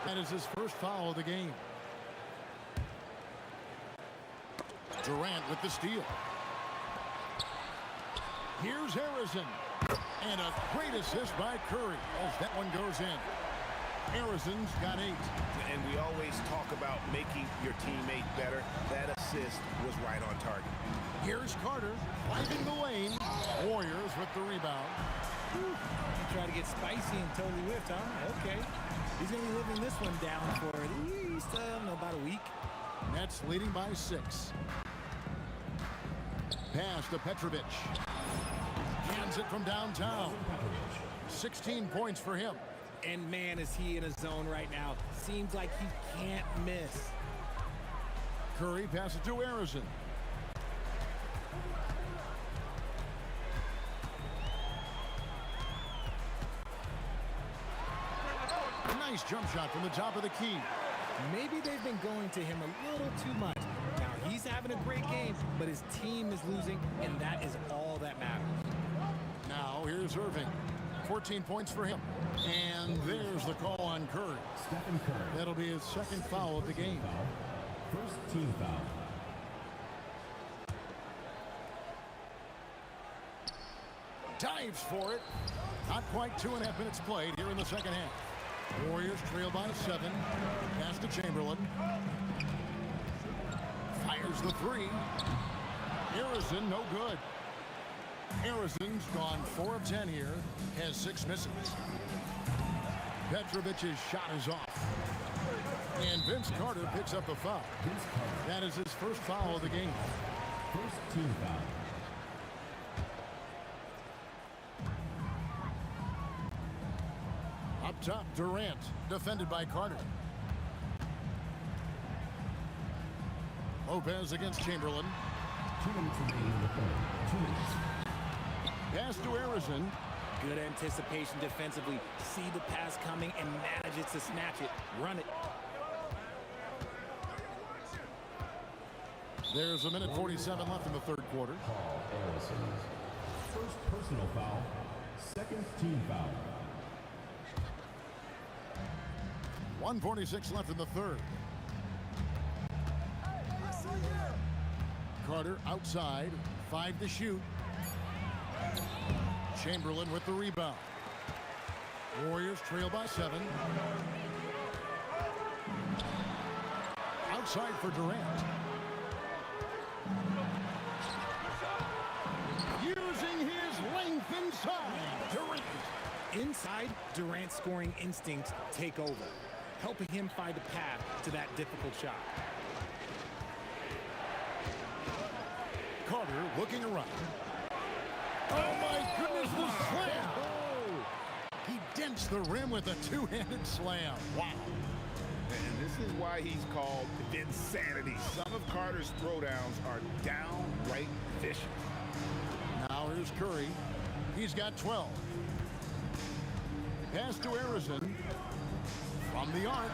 That is his first foul of the game. Durant with the steal. Here's Harrison. And a great assist by Curry as that one goes in. Harrison's got 8. And we always talk about making your teammate better. That assist was right on target. Here's Carter finding the lane. Warriors with the rebound. Try to get spicy and totally whipped, huh? Okay. He's going to be living this one down for at least, about a week. Nets leading by 6. Pass to Petrovic. Hands it from downtown. 16 points for him. And, man, is he in a zone right now. Seems like he can't miss. Curry passes to Harrison. A nice jump shot from the top of the key. Maybe they've been going to him a little too much. Now, he's having a great game, but his team is losing, and that is all that matters. Now, here's Irving. 14 points for him. And there's the call on Curry. Stephen Curry. That'll be his second foul of the game. First team foul. Dives for it. Not quite 2.5 minutes played here in the second half. Warriors trail by 7. Pass to Chamberlain. Fires the 3. Harrison, no good. Harrison's gone 4 of 10 here. Has 6 misses. Petrovic's shot is off. And Vince Carter picks up the foul. That is his first foul of the game. First team foul. Up top, Durant, defended by Carter. Lopez against Chamberlain. 2 minutes remaining in the third. 2 minutes. Pass to Harrison. Good anticipation defensively. See the pass coming and manages to snatch it. Run it. There's 1:47 left in the third quarter. Paul Harrison's first personal foul. Second team foul. 1:46 left in the third. Carter outside. 5 to shoot. Chamberlain with the rebound. Warriors trail by 7. outside for Durant. Using his length inside. Durant. Inside, Durant's scoring instincts take over, helping him find a path to that difficult shot. Carter looking around. Oh my goodness, the slam! Oh, he dents the rim with a two-handed slam. Wow. And this is why he's called insanity. Some of Carter's throwdowns are downright vicious. Now here's Curry. He's got 12. Pass to Arizon. From the arc.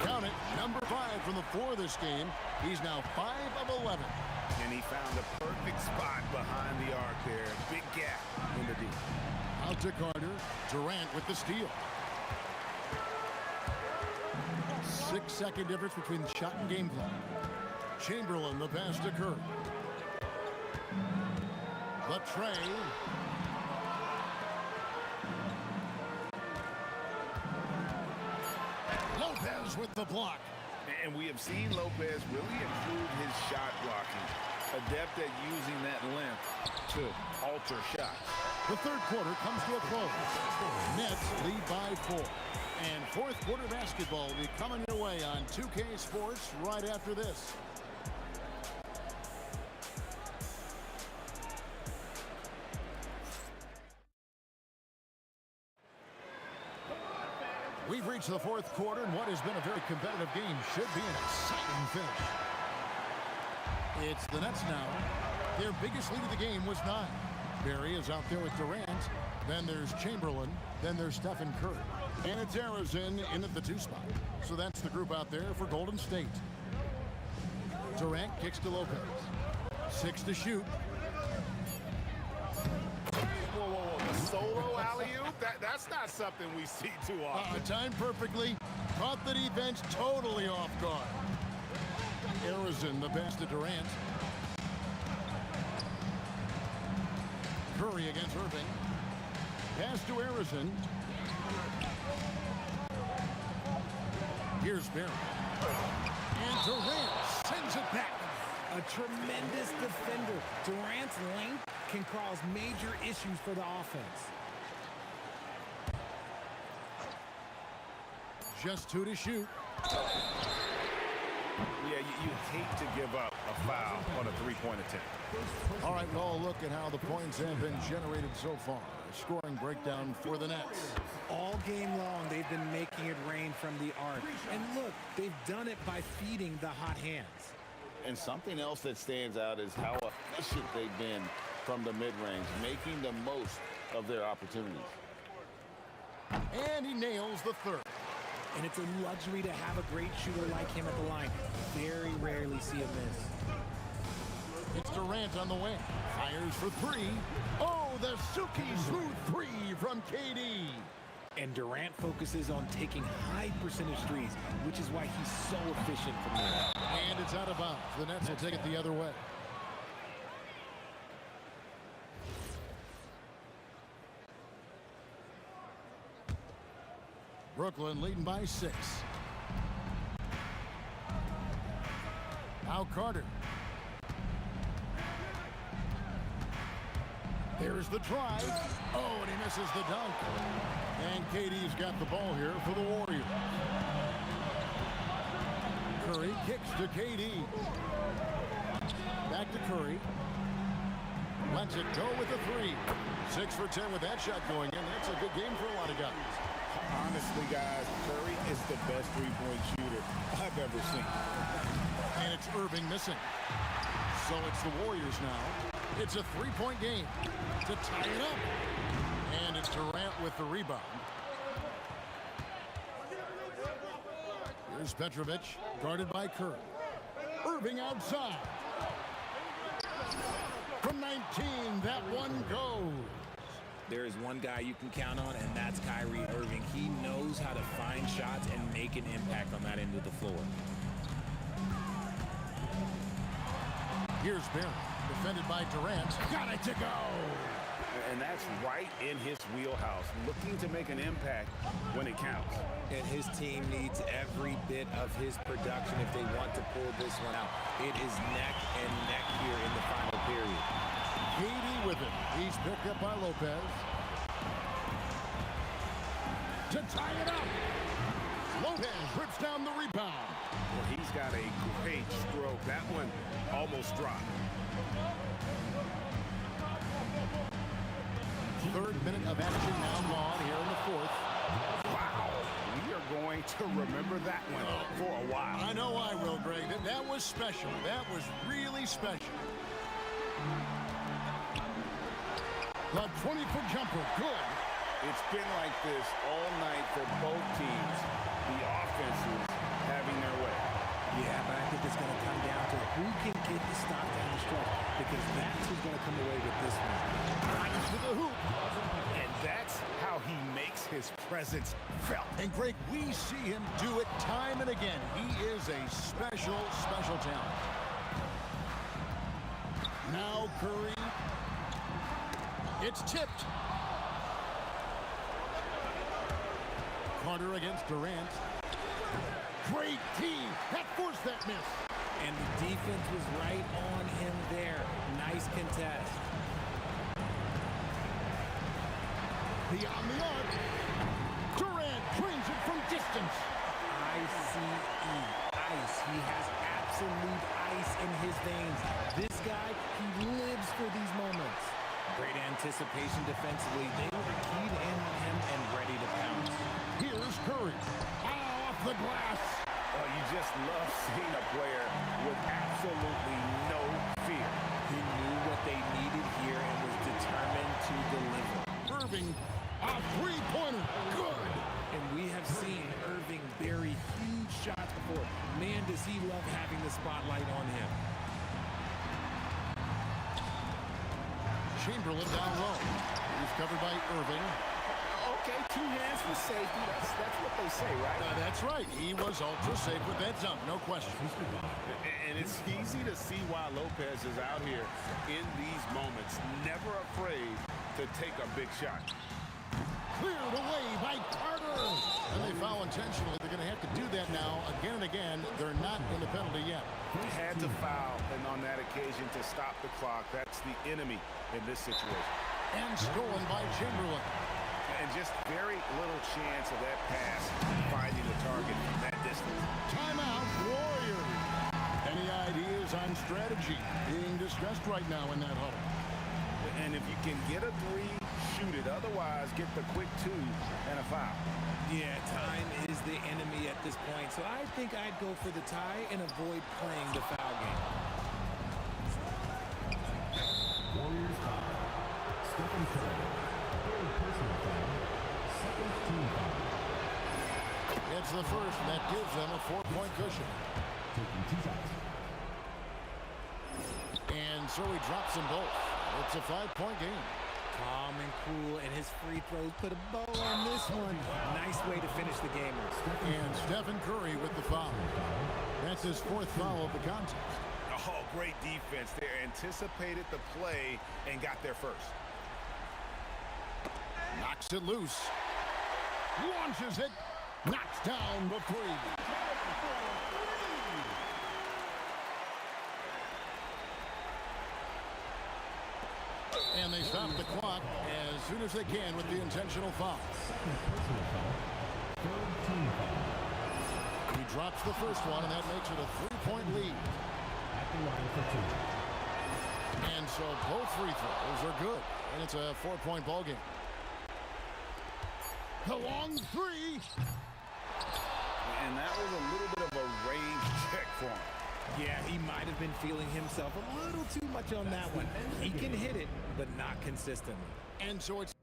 Count it. Number 5 from the floor this game. He's now 5 of 11. And he found a perfect spot behind the arc there. Big gap in the D. Out to Carter. Durant with the steal. 6-second difference between the shot and game clock. Chamberlain the pass to Curry. The tray. Lopez with the block. And we have seen Lopez really improve his shot blocking. Adept at using that length to alter shots. The third quarter comes to a close. Nets lead by 4. And fourth quarter basketball will be coming your way on 2K Sports right after this. We've reached the fourth quarter, and what has been a very competitive game should be an exciting finish. It's the Nets now. Their biggest lead of the game was 9. Barry is out there with Durant. Then there's Chamberlain. Then there's Stephen Curry. And it's Arizon in at the 2 spot. So that's the group out there for Golden State. Durant kicks to Lopez. 6 to shoot. Whoa, whoa, whoa. The solo alley-oop? That's not something we see too often. Timed perfectly. Caught the defense totally off guard. Arizon the pass to Durant. Curry against Irving. Pass to Arizon. Here's Barry. And Durant sends it back. A tremendous defender. Durant's length can cause major issues for the offense. Just 2 to shoot. Yeah, you hate to give up a foul on a three-point attempt. All right, well, look at how the points have been generated so far. Scoring breakdown for the Nets. All game long, they've been making it rain from the arc. And look, they've done it by feeding the hot hands. And something else that stands out is how efficient they've been from the mid-range, making the most of their opportunities. And he nails the third. And it's a luxury to have a great shooter like him at the line. Very rarely see him miss. It's Durant on the wing. Fires for 3. Oh, the silky smooth 3 from KD. And Durant focuses on taking high percentage threes, which is why he's so efficient from there. And it's out of bounds. The Nets will take it the other way. Brooklyn leading by 6. Now Carter. There's the drive. Oh, and he misses the dunk. And KD's got the ball here for the Warriors. Curry kicks to KD. Back to Curry. Lets it go with a 3. 6 for 10 with that shot going in. That's a good game for a lot of guys. Honestly, guys, Curry is the best three-point shooter I've ever seen. And it's Irving missing. So it's the Warriors now. It's a 3-point game to tie it up. And it's Durant with the rebound. Here's Petrovic, guarded by Curry. Irving outside. From 19, that one goes. There is one guy you can count on, and that's Kyrie Irving. He knows how to find shots and make an impact on that end of the floor. Here's Barry, defended by Durant. Got it to go. And that's right in his wheelhouse, looking to make an impact when it counts. And his team needs every bit of his production if they want to pull this one out. It is neck and neck here in the final period. KD with it. He's picked up by Lopez. To tie it up. Lopez rips down the rebound. Well, he's got a great stroke. That one almost dropped. Third minute of action now gone here in the fourth. Wow. We are going to remember that one for a while. I know I will, Greg. That was special. That was really special. The 20-foot jumper, good. It's been like this all night for both teams. The offenses having their way. Yeah, but I think it's going to come down to who can get the stop down the stretch, because that's who's going to come away with this one. Drives to the hoop. And that's how he makes his presence felt. And Greg, we see him do it time and again. He is a special, special talent. Now Curry. It's tipped. Carter against Durant. Great team. That forced that miss. And the defense was right on him there. Nice contest. Beyond the arc. Durant drains it from distance. I-C-E. Ice. He has absolute ice in his veins. This guy, he lives for these moments. Great anticipation defensively. They were keyed in on him and ready to pounce. Here's Curry. Off the glass. Oh, you just love seeing a player with absolutely no fear. He knew what they needed here and was determined to deliver. Irving, a three-pointer. Good. And we have seen Irving bury huge shots before. Man, does he love having the spotlight on him. Chamberlain down low. He's covered by Irving. Okay, 2 hands for safety. That's what they say, right? That's right. He was ultra safe with that dunk, no question. And it's easy to see why Lopez is out here in these moments, never afraid to take a big shot. Cleared away by Carter. And they foul intentionally. They're going to have to do that now again and again. They're not in the penalty yet. He had to foul, and on that occasion to stop the clock. That's the enemy in this situation. And stolen by Chamberlain. And just very little chance of that pass finding the target from that distance. Timeout, Warriors. Any ideas on strategy being discussed right now in that huddle? And if you can get a 3, shoot it. Otherwise, get the quick 2 and a foul. Yeah, time is the enemy at this point. So I think I'd go for the tie and avoid playing the foul game. Warriors foul. Stephen Curry. Third personal foul. Second team foul. It's the first, and that gives them a 4-point cushion. Taking 2 shots. And so he drops them both. It's a 5-point game. Calm and cool, and his free throws put a bow on this one. Nice way to finish the game. And Stephen Curry with the foul. That's his 4th foul of the contest. Oh, great defense there. Anticipated the play and got there first. Knocks it loose. Launches it. Knocks down the 3. And they stop the clock as soon as they can with the intentional foul. Personal foul. Third team foul. He drops the first one, and that makes it a 3-point lead. At the line for 2. And so both free throws are good, and it's a 4-point ball game. The long 3. And that was a little bit of a range check for him. Yeah, he might have been feeling himself a little too much on that one. He can hit it, but not consistently. And so it's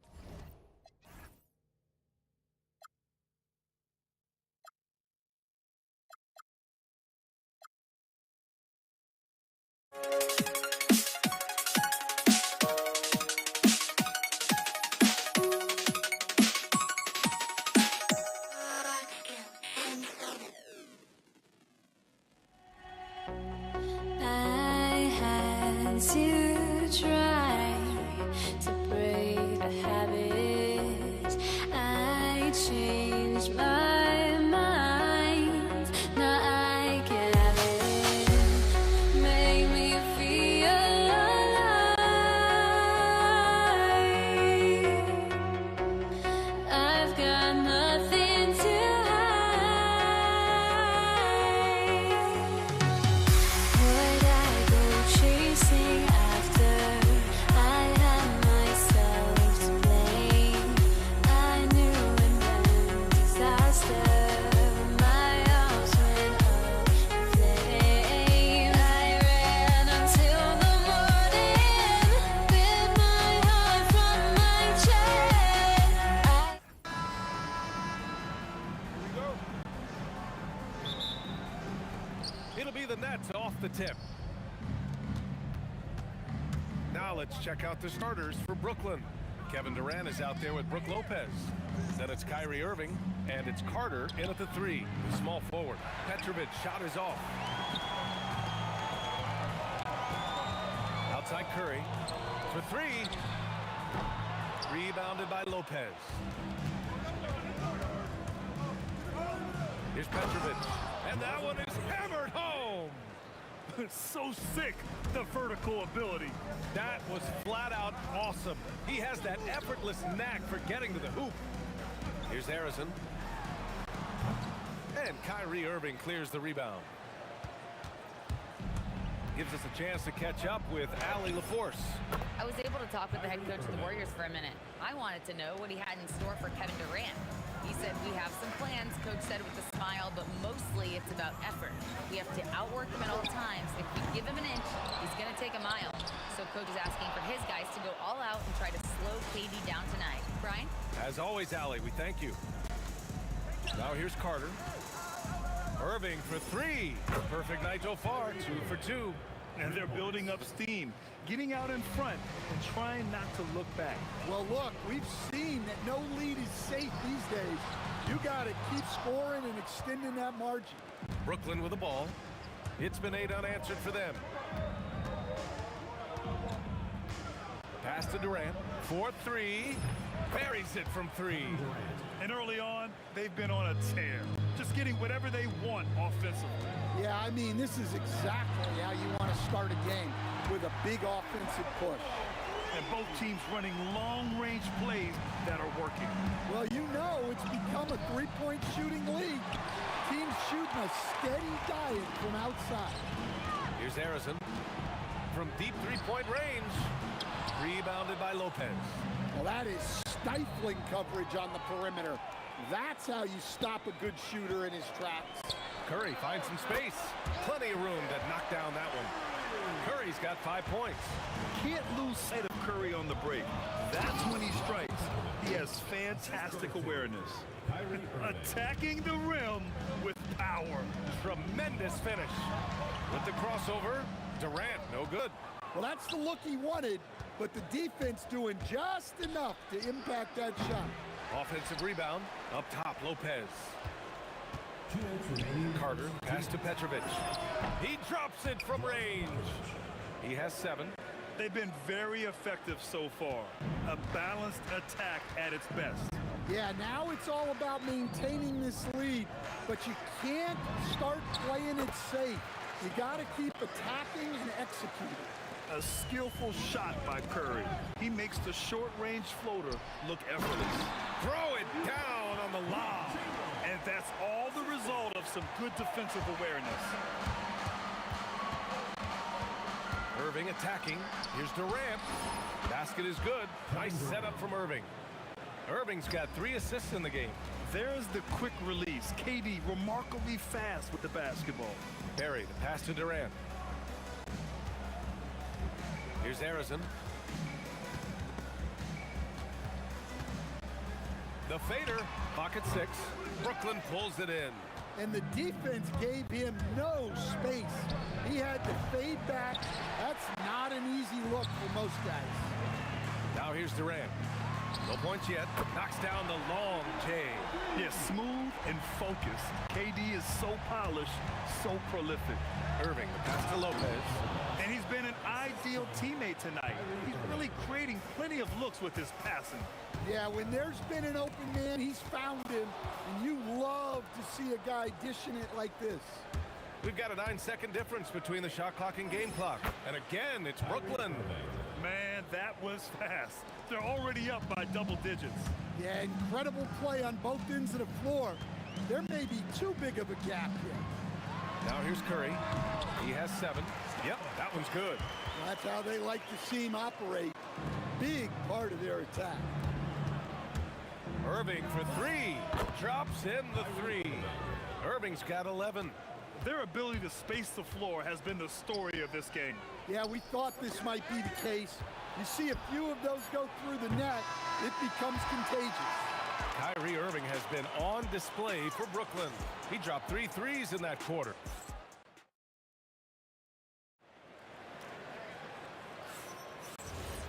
I had to try to break tip. Now let's check out the starters for Brooklyn. Kevin Durant is out there with Brook Lopez. Then it's Kyrie Irving, and it's Carter in at the 3, the small forward. Petrovic shot is off. Outside Curry for 3. Rebounded by Lopez. Here's Petrovic, and that one is hammered home. So sick, the vertical ability. That was flat out awesome. He has that effortless knack for getting to the hoop. Here's Harrison. And Kyrie Irving clears the rebound. Gives us a chance to catch up with Allie LaForce. I was able to talk with the head coach of the Warriors for a minute. I wanted to know what he had in store for Kevin Durant. He said, we have some plans, Coach said with a smile, but mostly it's about effort. We have to outwork him at all times. If we give him an inch, he's going to take a mile. So Coach is asking for his guys to go all out and try to slow KD down tonight. Brian? As always, Allie, we thank you. Now here's Carter. Irving for 3. Perfect night so far, 2 for 2. And they're building up steam, getting out in front and trying not to look back. Well, look, we've seen that no lead is safe these days. You got to keep scoring and extending that margin. Brooklyn with the ball. It's been 8 unanswered for them. Pass to Durant. 4-3. Buries it from 3. And early on, they've been on a tear, just getting whatever they want offensively. Yeah, I mean, this is exactly how you want to start a game, with a big offensive push. And both teams running long-range plays that are working. Well, you know, it's become a three-point shooting league. Teams shooting a steady diet from outside. Here's Harrison from deep three-point range. Rebounded by Lopez. Well, that is stifling coverage on the perimeter. That's how you stop a good shooter in his tracks. Curry finds some space. Plenty of room to knock down that one. Curry's got 5 points. Can't lose sight of Curry on the break. That's when he strikes. He has fantastic awareness. Attacking the rim with power. Tremendous finish. With the crossover, Durant, no good. Well, that's the look he wanted, but the defense doing just enough to impact that shot. Offensive rebound. Up top, Lopez. Carter, pass to Petrovic. He drops it from range. He has 7. They've been very effective so far. A balanced attack at its best. Yeah, now it's all about maintaining this lead, but you can't start playing it safe. You got to keep attacking and executing. A skillful shot by Curry. He makes the short-range floater look effortless. Throw it down on the lob. And that's all the result of some good defensive awareness. Irving attacking. Here's Durant. Basket is good. Nice setup from Irving. Irving's got 3 assists in the game. There's the quick release. KD remarkably fast with the basketball. Barry, the pass to Durant. Here's Harrison. The fader, pocket 6. Brooklyn pulls it in. And the defense gave him no space. He had to fade back. That's not an easy look for most guys. Now here's Durant. No points yet. Knocks down the long J. Yeah, smooth and focused. KD is so polished, so prolific. Irving, the pass to Lopez. And he's been an ideal teammate tonight. He's really creating plenty of looks with his passing. Yeah, when there's been an open man, he's found him. And you love to see a guy dishing it like this. We've got a 9-second difference between the shot clock and game clock. And again, it's Brooklyn. Man, that was fast. They're already up by double digits. Yeah, incredible play on both ends of the floor. There may be too big of a gap here. Now here's Curry. He has 7. Yep, that one's good. That's how they like to see him operate. Big part of their attack. Irving for 3. Drops in the 3. Irving's got 11. Their ability to space the floor has been the story of this game. Yeah, we thought this might be the case. You see a few of those go through the net, it becomes contagious. Kyrie Irving has been on display for Brooklyn. He dropped 3 threes in that quarter.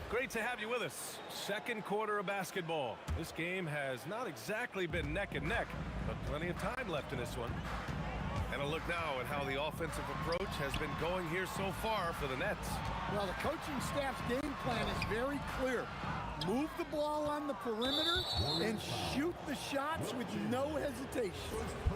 Great to have you with us. Second quarter of basketball. This game has not exactly been neck and neck, but plenty of time left in this one. And a look now at how the offensive approach has been going here so far for the Nets. Well, the coaching staff's game plan is very clear. Move the ball on the perimeter and shoot the shots with no hesitation.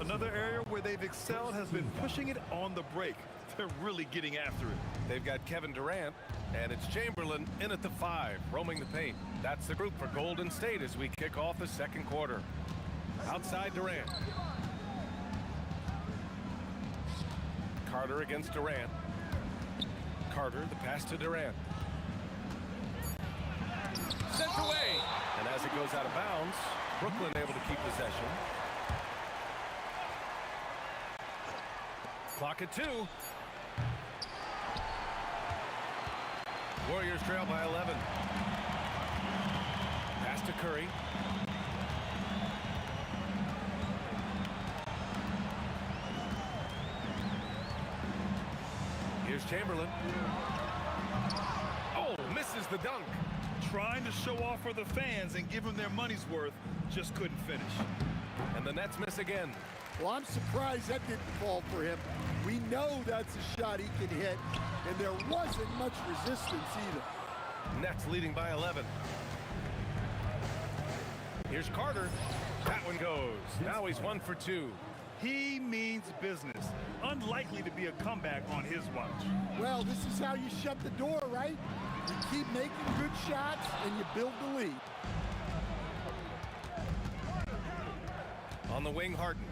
Another area where they've excelled has been pushing it on the break. They're really getting after it. They've got Kevin Durant, and it's Chamberlain in at the 5, roaming the paint. That's the group for Golden State as we kick off the second quarter. Outside Durant. Carter against Durant. Carter, the pass to Durant. Sent away. And as it goes out of bounds, Brooklyn able to keep possession. Clock at 2. Warriors trail by 11. Pass to Curry. Here's Chamberlain. Oh, misses the dunk. Trying to show off for the fans and give them their money's worth, just couldn't finish. And the Nets miss again. Well, I'm surprised that didn't fall for him. We know that's a shot he can hit, and there wasn't much resistance either. Nets leading by 11. Here's Carter. That one goes. Now he's 1 for 2. He means business. Unlikely to be a comeback on his watch. Well, this is how you shut the door, right? You keep making good shots, and you build the lead. On the wing, Harden.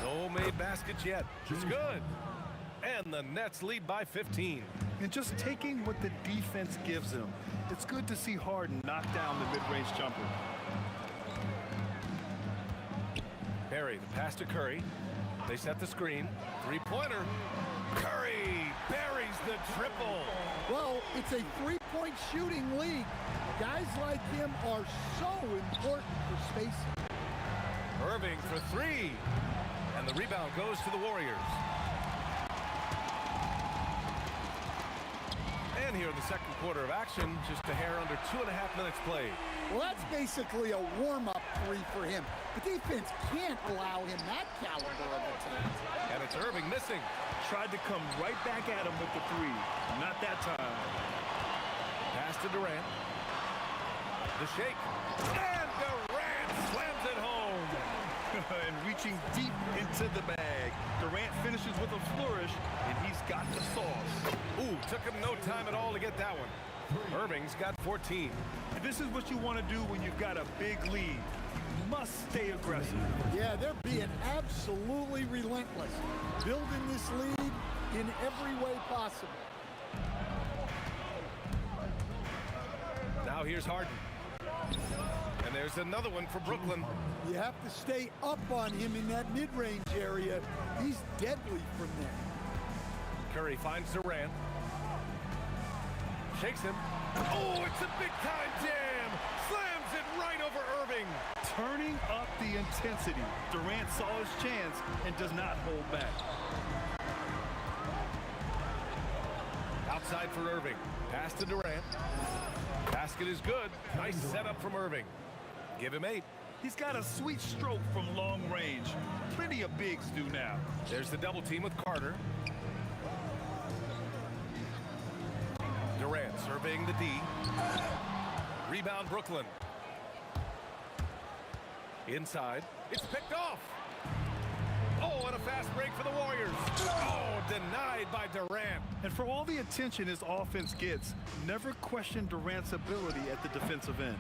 No made baskets yet. It's good. And the Nets lead by 15. And just taking what the defense gives him. It's good to see Harden knock down the mid-range jumper. Barry, the pass to Curry. They set the screen. Three-pointer. Curry buries the triple. Well, it's a three-point shooting league. Guys like him are so important for spacing. Irving for 3. And the rebound goes to the Warriors. And here in the second quarter of action, just a hair under 2.5 minutes played. Well, that's basically a warm-up 3 for him. The defense can't allow him that caliber of attempt. And it's Irving missing. Tried to come right back at him with the 3. Not that time. Pass to Durant. The shake. And Durant slams it home. And reaching deep into the bag. Durant finishes with a flourish, and he's got the sauce. Ooh, took him no time at all to get that one. Irving's got 14. And this is what you want to do when you've got a big lead. You must stay aggressive. Yeah, they're being absolutely relentless. Building this lead in every way possible. Now here's Harden. And there's another one for Brooklyn. You have to stay up on him in that mid-range area. He's deadly from there. Curry finds Durant. Shakes him. Oh, it's a big-time jam. Slams it right over Irving. Turning up the intensity. Durant saw his chance and does not hold back. Outside for Irving. Pass to Durant. Basket is good. Nice setup from Irving. Give him 8. He's got a sweet stroke from long range. Plenty of bigs do now. There's the double team with Carter. Durant surveying the D. Rebound Brooklyn. Inside. It's picked off. Oh, and a fast break for the Warriors. Oh, denied by Durant. And for all the attention his offense gets, never question Durant's ability at the defensive end.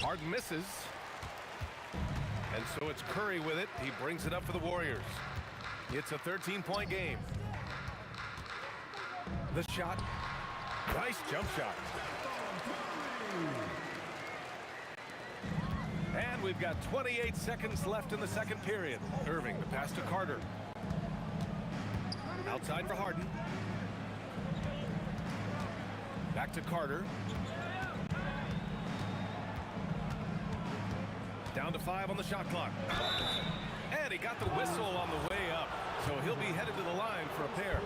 Harden misses. And so it's Curry with it. He brings it up for the Warriors. It's a 13-point game. The shot. Nice jump shot. And we've got 28 seconds left in the second period. Irving, the pass to Carter. Outside for Harden. Back to Carter. Down to 5 on the shot clock. And he got the whistle on the way up. So he'll be headed to the line for a pair.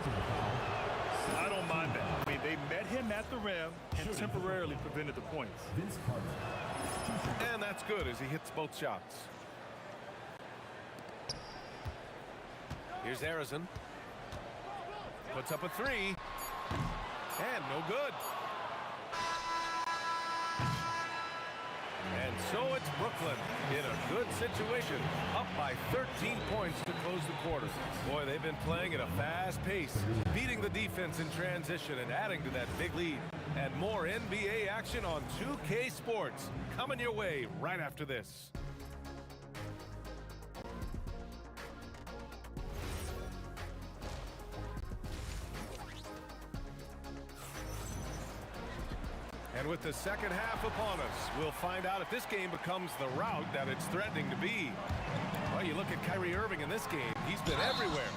I don't mind that. I mean, They met him at the rim and temporarily prevented the points. And that's good as he hits both shots. Here's Harrison. Puts up a three. And no good. And so it's Brooklyn in a good situation, up by 13 points to close the quarter. Boy, they've been playing at a fast pace, beating the defense in transition and adding to that big lead. And more NBA action on 2K Sports coming your way right after this. And with the second half upon us, we'll find out if this game becomes the rout that it's threatening to be. Well, you look at Kyrie Irving in this game. He's been everywhere.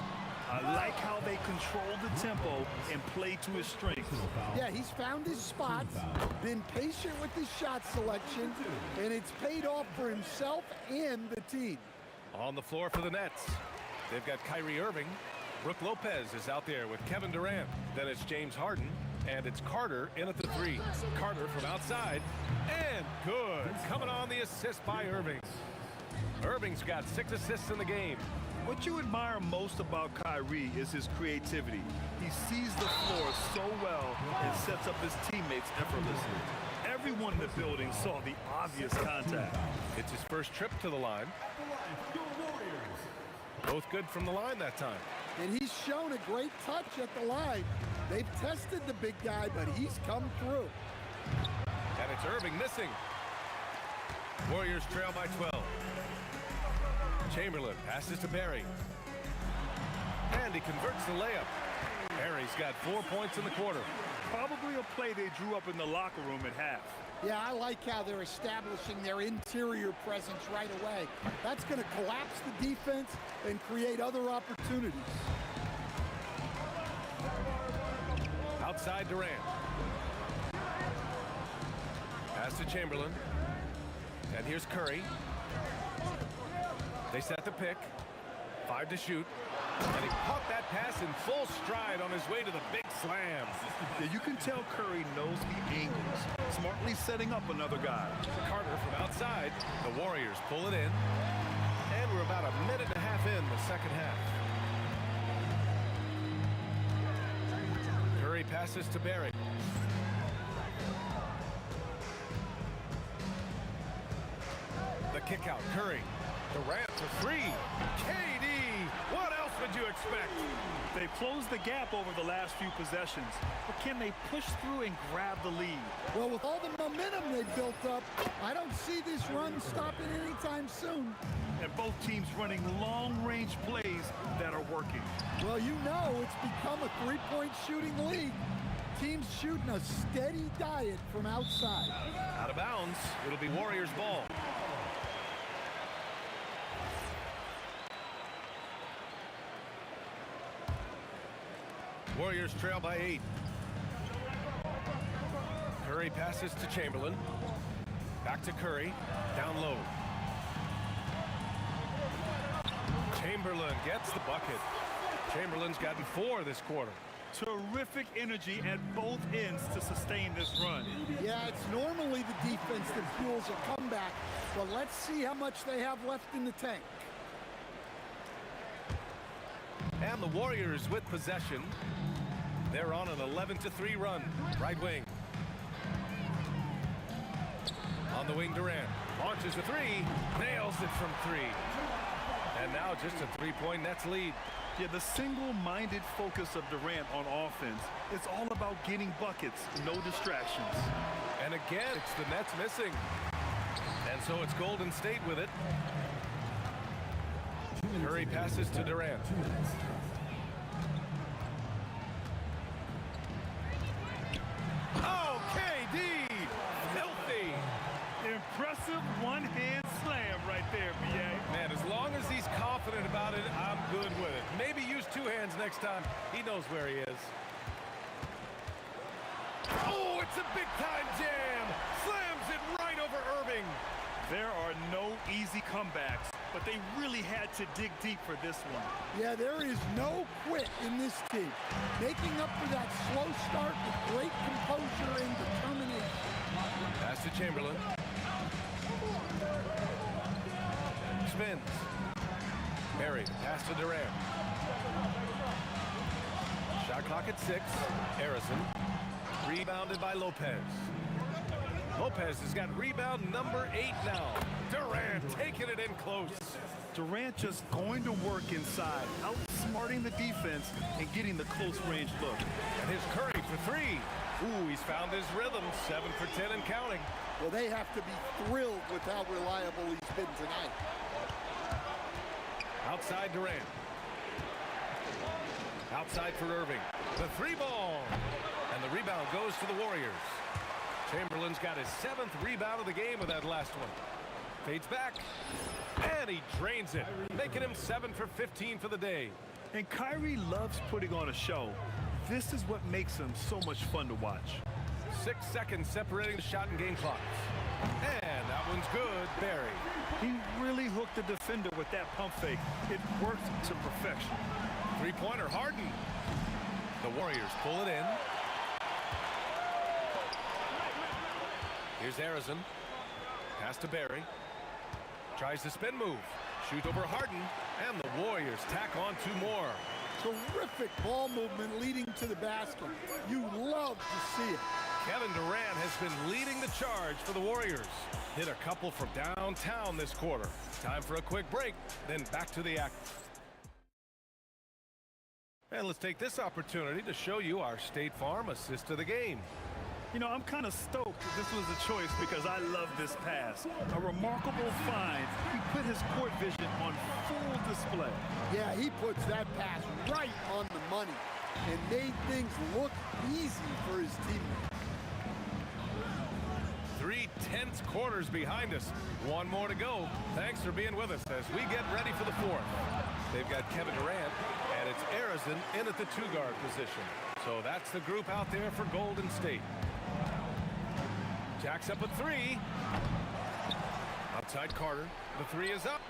I like how they control the tempo and play to his strengths. Yeah, he's found his spots, been patient with his shot selection, and it's paid off for himself and the team. On the floor for the Nets, they've got Kyrie Irving. Brook Lopez is out there with Kevin Durant. Then it's James Harden. And it's Carter in at the three. Carter from outside. And good. Coming on the assist by Irving. Irving's got 6 assists in the game. What you admire most about Kyrie is his creativity. He sees the floor so well and sets up his teammates effortlessly. Everyone in the building saw the obvious contact. It's his first trip to the line. Both good from the line that time. And he's shown a great touch at the line. They've tested the big guy, but he's come through. And it's Irving missing. Warriors trail by 12. Chamberlain passes to Barry. And he converts the layup. Barry's got 4 points in the quarter. Probably a play they drew up in the locker room at half. Yeah, I like how they're establishing their interior presence right away. That's going to collapse the defense and create other opportunities. Outside Durant. Pass to Chamberlain. And here's Curry. They set the pick. 5 to shoot. And he caught that pass in full stride on his way to the big slam. Yeah, you can tell Curry knows the angles, smartly setting up another guy. Carter from outside. The Warriors pull it in. And we're about a minute and a half in the second half. Curry passes to Barry. The kick out. Curry. Durant to three. KD. What else would you expect? They've closed the gap over the last few possessions, but can they push through and grab the lead? Well, with all the momentum they've built up, I don't see this run stopping anytime soon. And both teams running long-range plays that are working. Well, you know it's become a three-point shooting league. Teams shooting a steady diet from outside. Out of bounds. It'll be Warriors ball. Warriors trail by 8. Curry passes to Chamberlain. Back to Curry. Down low. Chamberlain gets the bucket. Chamberlain's gotten 4 this quarter. Terrific energy at both ends to sustain this run. Yeah, it's normally the defense that fuels a comeback, but let's see how much they have left in the tank. And the Warriors with possession. They're on an 11-3 run. Right wing. On the wing, Durant. Launches a three. Nails it from 3. And now just a 3-point Nets lead. Yeah, the single-minded focus of Durant on offense is all about getting buckets, no distractions. And again, it's the Nets missing. And so it's Golden State with it. Curry passes to Durant. Oh, KD! Filthy! Impressive one-hand slam right there, B.A. Man, as long as he's confident about it, I'm good with it. Maybe use 2 hands next time. He knows where he is. Oh, it's a big-time jam! Slams it right over Irving. There are no easy comebacks, but they really had to dig deep for this one. Yeah, there is no quit in this team. Making up for that slow start with great composure and determination. Pass to Chamberlain. Spins. Barry, pass to Durant. Shot clock at 6. Harrison. Rebounded by Lopez. Lopez has got rebound number 8 now. Durant taking it in close. Durant just going to work inside, outsmarting the defense and getting the close range look. And his Curry for 3. Ooh, he's found his rhythm. 7 for 10 and counting. Well, they have to be thrilled with how reliable he's been tonight. Outside Durant. Outside for Irving. The 3 ball. And the rebound goes to the Warriors. Chamberlain's got his 7th rebound of the game with that last one. Fades back. And he drains it, making him 7 for 15 for the day. And Kyrie loves putting on a show. This is what makes him so much fun to watch. 6 seconds separating the shot and game clocks. And that one's good. Barry. He really hooked the defender with that pump fake. It worked to perfection. 3-pointer Harden. The Warriors pull it in. Here's Harrison. Pass to Barry. Tries the spin move. Shoot over Harden. And the Warriors tack on 2 more. Terrific ball movement leading to the basket. You love to see it. Kevin Durant has been leading the charge for the Warriors. Hit a couple from downtown this quarter. Time for a quick break, then back to the act. And let's take this opportunity to show you our State Farm assist of the game. You know, I'm kind of stoked that this was a choice because I love this pass. A remarkable find. He put his court vision on full display. Yeah, he puts that pass right on the money and made things look easy for his teammates. 3 tense quarters behind us. 1 more to go. Thanks for being with us as we get ready for the 4th. They've got Kevin Durant, and it's Harrison in at the 2-guard position. So that's the group out there for Golden State. Jacks up a 3. Outside Carter. The 3 is up.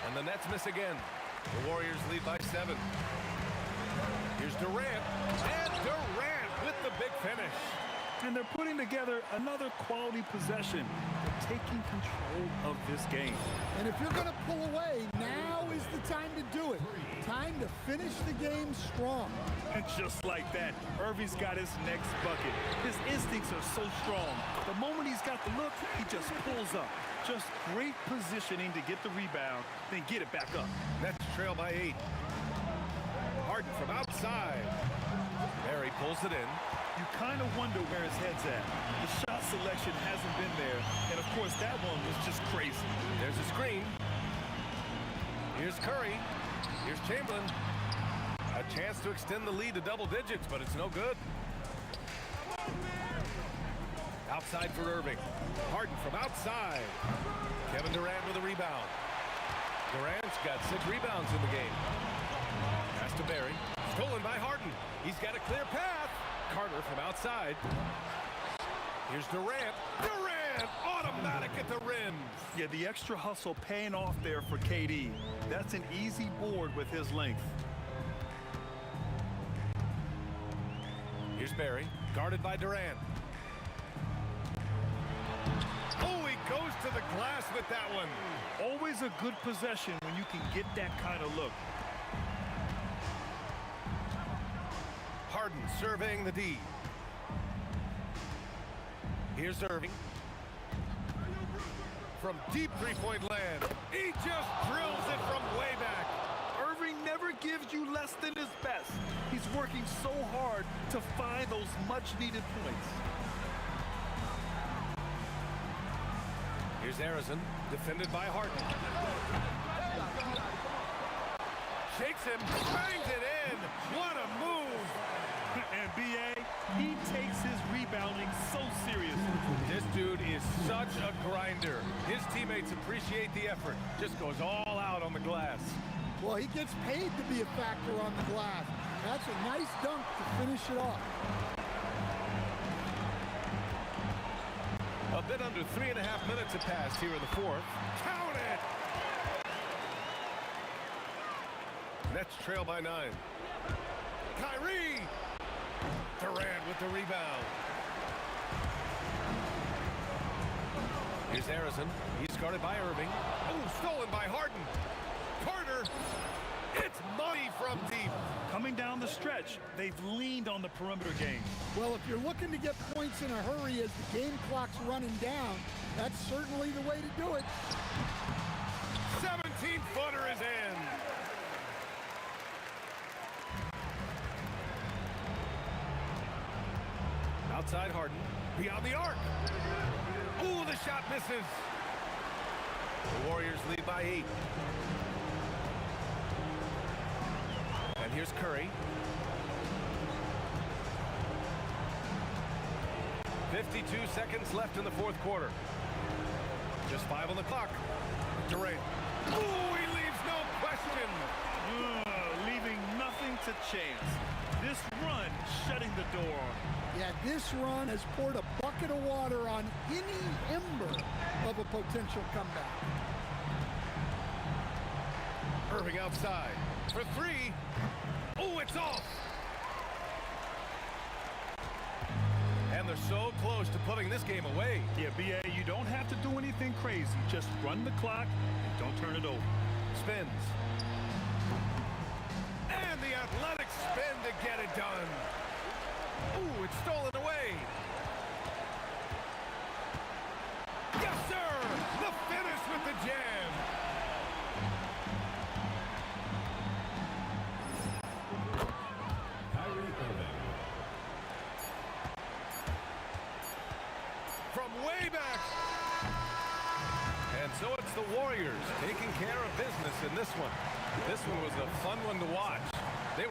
And the Nets miss again. The Warriors lead by 7. Here's Durant. And Durant with the big finish. And they're putting together another quality possession. They're taking control of this game. And if you're going to pull away, now is the time to do it. Time to finish the game strong. And just like that, Irving's got his next bucket. His instincts are so strong. The moment he's got the look, he just pulls up. Just great positioning to get the rebound, then get it back up. Nets trail by 8. Harden from outside. Barry pulls it in. You kind of wonder where his head's at. The shot selection hasn't been there. And, of course, that one was just crazy. There's a screen. Here's Curry. Here's Chamberlain. A chance to extend the lead to double digits, but it's no good. Outside for Irving. Harden from outside. Kevin Durant with a rebound. Durant's got 6 rebounds in the game. Pass to Barry. Stolen by Harden. He's got a clear path. Carter from outside. Here's Durant. Durant! Automatic at the rim. Yeah, the extra hustle paying off there for KD. That's an easy board with his length. Here's Barry, guarded by Durant. Oh, he goes to the glass with that one. Always a good possession when you can get that kind of look. Harden surveying the D. Here's Irving. From deep 3-point land. He just drills it from way back. Irving never gives you less than his best. He's working so hard to find those much-needed points. Here's Harrison, defended by Harden. Shakes him, bangs it in. What a move. And B.A., he takes his rebounding so seriously. This dude is such a grinder. His teammates appreciate the effort. Just goes all out on the glass. Well, he gets paid to be a factor on the glass. That's a nice dunk to finish it off. A Bit under 3.5 minutes have passed here in the fourth. Count it! Nets trail by 9. Kyrie! Durant with the rebound. Here's Harrison. He's guarded by Irving. Oh, stolen by Harden. Carter. It's money from deep. Coming down the stretch, they've leaned on the perimeter game. Well, if you're looking to get points in a hurry as the game clock's running down, that's certainly the way to do it. 17-footer is in. Outside Harden. Beyond the arc. Ooh, the shot misses. The Warriors lead by 8. And here's Curry. 52 seconds left in the fourth quarter. Just 5 on the clock. Durant. Ooh, he leaves no question. Leaving nothing to chance. This run shutting the door on him. Yeah, this run has poured a bucket of water on any ember of a potential comeback. Irving outside for 3. Oh, it's off. And they're so close to putting this game away. Yeah, B.A., you don't have to do anything crazy. Just run the clock and don't turn it over. Spins. And the athletic spin to get it done. Ooh, it's stolen away. Yes, sir! The finish with the jam. Kyrie Irving. From way back. And so it's the Warriors taking care of business in this one. This one was a fun one to watch. They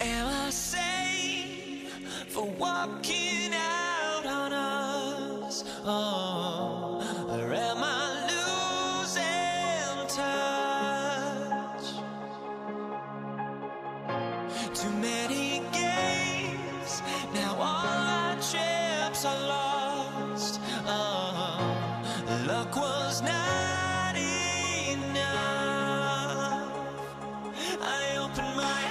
Am I sane for walking out on us? Oh, or am I losing touch? Too many games, now all our chips are lost. Oh, luck was not enough. I opened my eyes.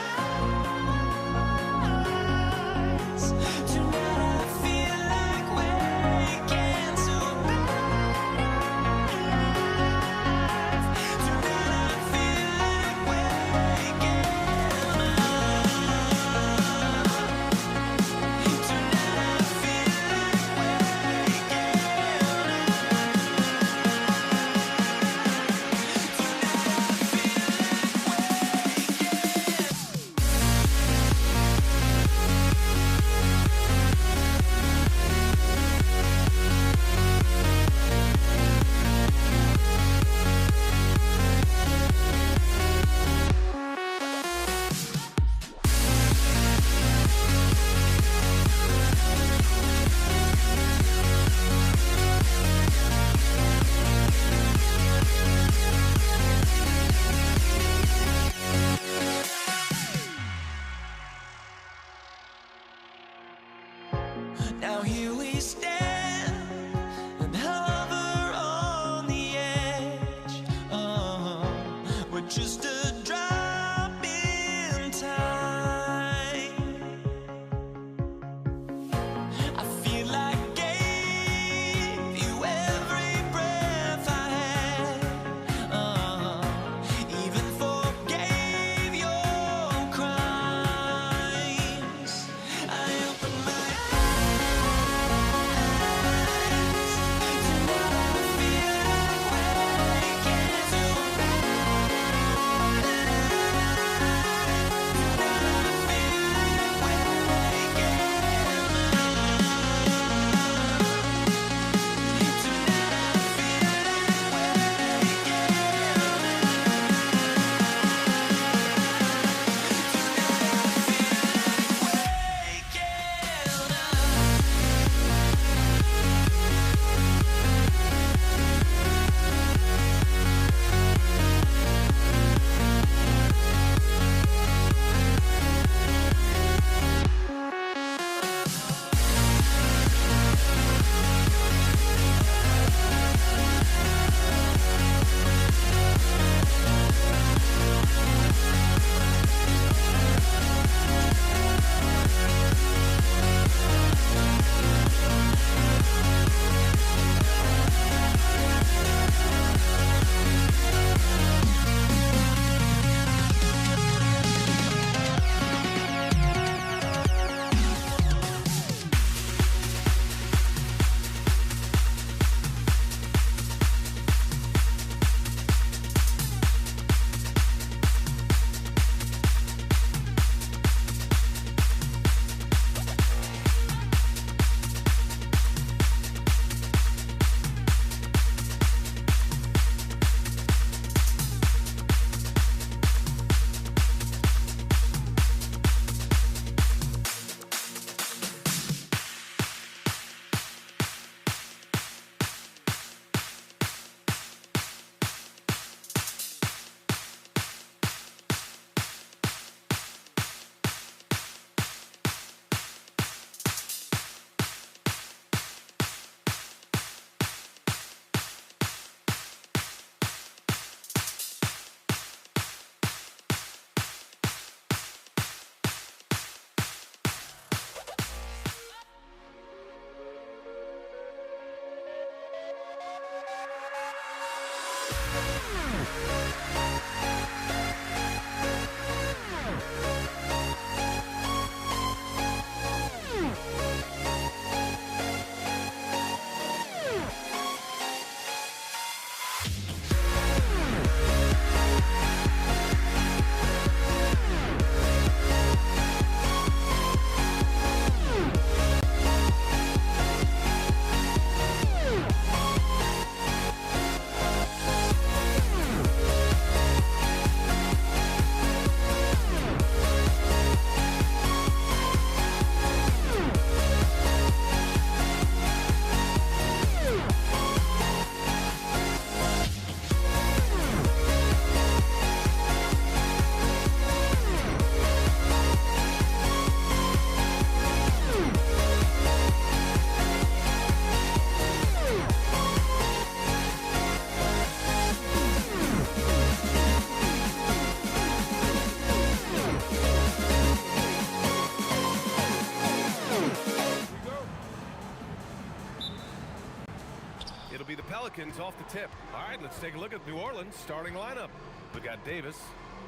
It'll be the Pelicans off the tip. All right, let's take a look at New Orleans starting lineup. We got Davis.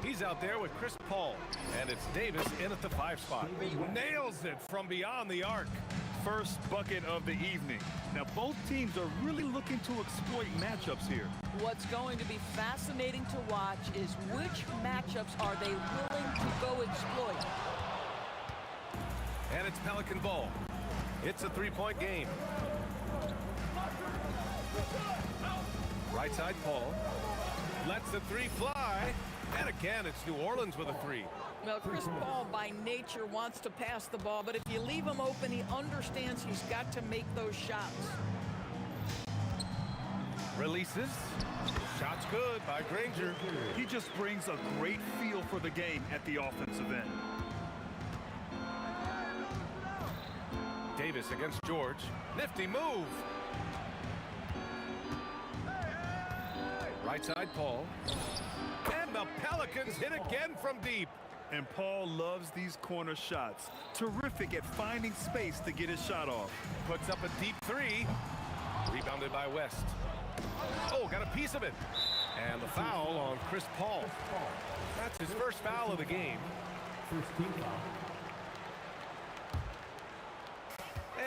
He's out there with Chris Paul. And it's Davis in at the 5 spot. Nails it from beyond the arc. First bucket of the evening. Now, both teams are really looking to exploit matchups here. What's going to be fascinating to watch is which matchups are they willing to go exploit. And it's Pelican ball. It's a 3-point game. Right side, Paul. Lets the 3 fly. And again, it's New Orleans with a 3. Well, Chris Paul by nature wants to pass the ball, but if you leave him open, he understands he's got to make those shots. Releases. Shot's good by Granger. He just brings a great feel for the game at the offensive end. Davis against George. Nifty move. Right side, Paul. And the Pelicans hit again from deep. And Paul loves these corner shots. Terrific at finding space to get his shot off. Puts up a deep 3. Rebounded by West. Oh, got a piece of it. And the foul on Chris Paul. That's his first foul of the game. First team foul.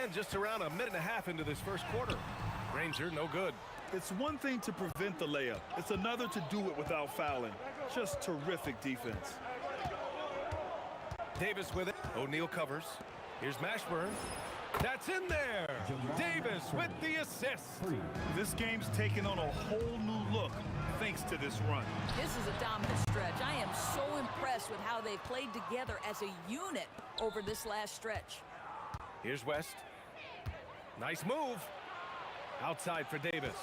And just around a minute and a half into this first quarter. Granger, no good. It's one thing to prevent the layup. It's another to do it without fouling. Just terrific defense. Davis with it. O'Neal covers. Here's Mashburn. That's in there. Davis with the assist. This game's taken on a whole new look thanks to this run. This is a dominant stretch. I am so impressed with how they've played together as a unit over this last stretch. Here's West. Nice move. Outside for Davis.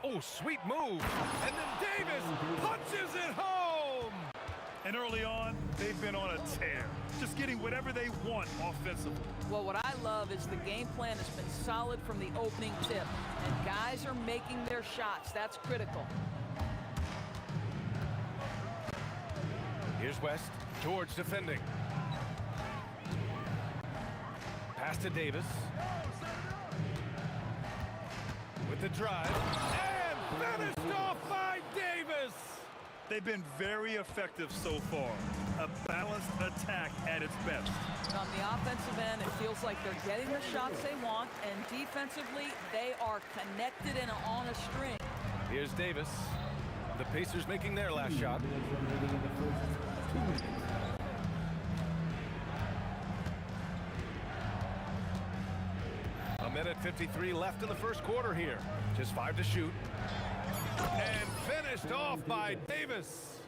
Oh, sweet move. And then Davis punches it home. And early on, they've been on a tear, just getting whatever they want offensively. Well, what I love is the game plan has been solid from the opening tip, and guys are making their shots. That's critical. Here's West. George defending. Pass to Davis. With the drive. And finished off by Davis. They've been very effective so far. A balanced attack at its best. On the offensive end, it feels like they're getting the shots they want, and defensively, they are connected and on a string. Here's Davis. The Pacers making their last shot. A minute 53 left in the first quarter here. Just 5 to shoot. And finished off by Davis.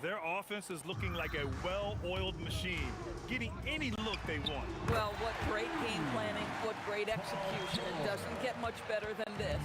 Their offense is looking like a well-oiled machine, getting any look they want. Well, what great game planning, what great execution. It doesn't get much better than this.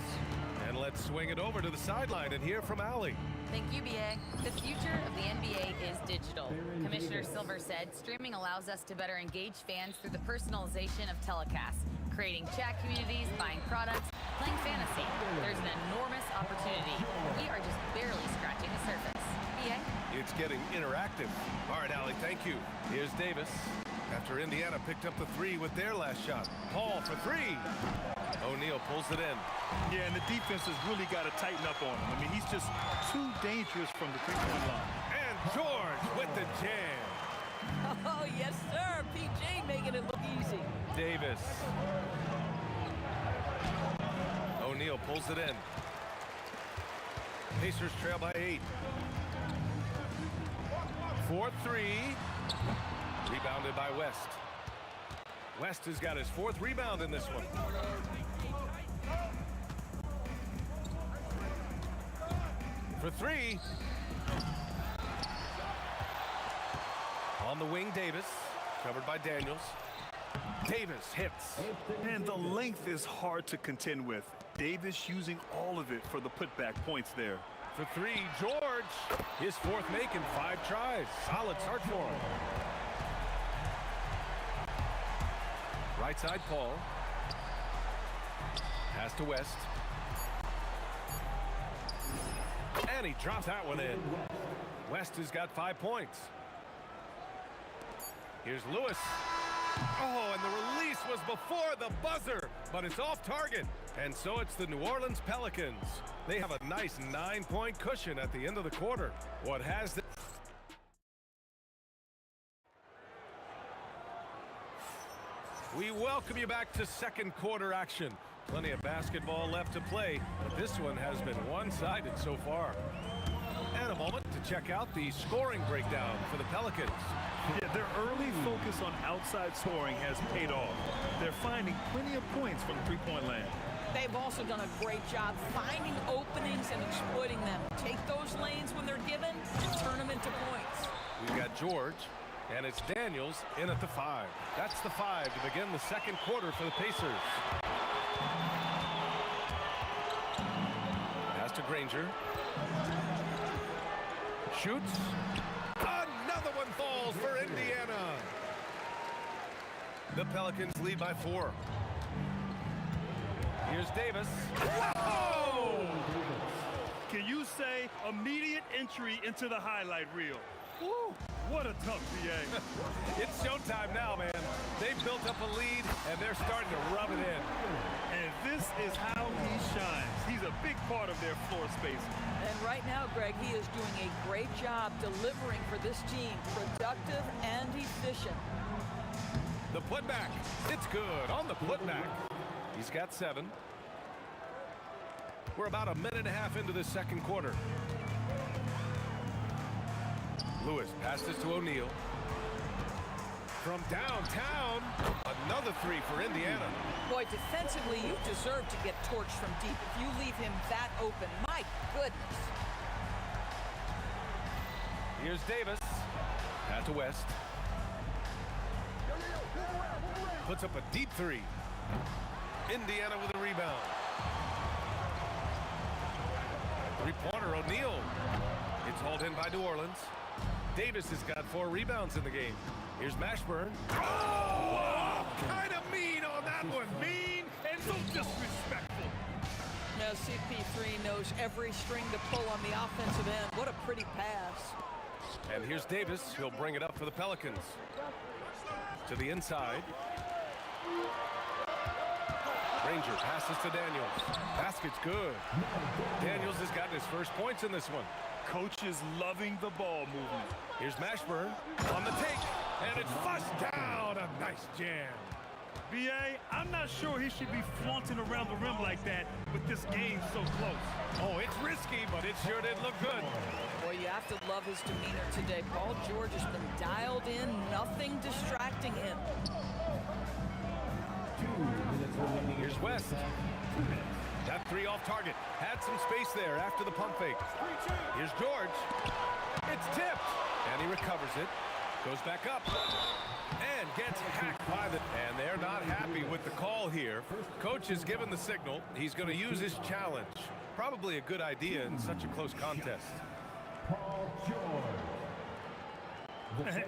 And let's swing it over to the sideline and hear from Allie. Thank you, BA. The future of the NBA is digital. Commissioner Silver said, streaming allows us to better engage fans through the personalization of telecasts, creating chat communities, buying products, playing fantasy. There's an enormous opportunity. We are just barely scratching the surface. BA? It's getting interactive. All right, Allie, thank you. Here's Davis. After Indiana picked up the 3 with their last shot. Paul for 3. O'Neal pulls it in. Yeah, and the defense has really got to tighten up on him. I mean, he's just too dangerous from the three-point line. And George with the jam. Oh, yes, sir. PJ making it look easy. Davis. O'Neal pulls it in. Pacers trail by 8. 4-3. Rebounded by West. West has got his 4th rebound in this one. For 3. On the wing, Davis. Covered by Daniels. Davis hits. And the length is hard to contend with. Davis using all of it for the putback points there. For 3, George. His 4th make in 5 tries. Solid start for him. Right side, Paul. Pass to West. And he drops that one in. West has got 5 points. Here's Lewis. Oh, and the release was before the buzzer. but it's off target. And so it's the New Orleans Pelicans. They have a nice 9-point cushion at the end of the quarter. What has the... We welcome you back to second quarter action. Plenty of basketball left to play, but this one has been one-sided so far. And a moment to check out the scoring breakdown for the Pelicans. Yeah, their early focus on outside scoring has paid off. They're finding plenty of points from three-point land. They've also done a great job finding openings and exploiting them. Take those lanes when they're given and turn them into points. We've got George, and it's Daniels in at the 5. That's the 5 to begin the second quarter for the Pacers. Pass to Granger. Shoots. Another one falls for Indiana. The Pelicans lead by 4. Here's Davis. Whoa! Can you say immediate entry into the highlight reel? Woo! What a tough PA. It's showtime now, man. They've built up a lead, and they're starting to rub it in. And this is how he shines. He's a big part of their floor space. And right now, Greg, he is doing a great job delivering for this team. Productive and efficient. The putback. It's good on the putback. He's got 7. We're about a minute and a half into the second quarter. Lewis passes to O'Neal. From downtown, another 3 for Indiana. Boy, defensively, you deserve to get torched from deep if you leave him that open. My goodness. Here's Davis. Pass to West. Puts up a deep 3. Indiana with a rebound. Three-pointer, O'Neal. It's hauled in by New Orleans. Davis has got 4 rebounds in the game. Here's Mashburn. Oh! Kind of mean on that one. Mean and so disrespectful. Now, CP3 knows every string to pull on the offensive end. What a pretty pass. And here's Davis. He'll bring it up for the Pelicans. To the inside. Ranger passes to Daniels. Basket's good. Daniels has gotten his first points in this one. Coach is loving the ball movement. Here's Mashburn on the take, and it's flushed down. A nice jam. B.A., I'm not sure he should be flaunting around the rim like that with this game so close. Oh, it's risky, but it sure did look good. Boy, you have to love his demeanor today. Paul George has been dialed in, nothing distracting him. Here's West. That 3 off target. Had some space there after the pump fake. Here's George. It's tipped. And he recovers it. Goes back up. And gets hacked by the... And they're not happy with the call here. Coach has given the signal. He's going to use his challenge. Probably a good idea in such a close contest. Paul George.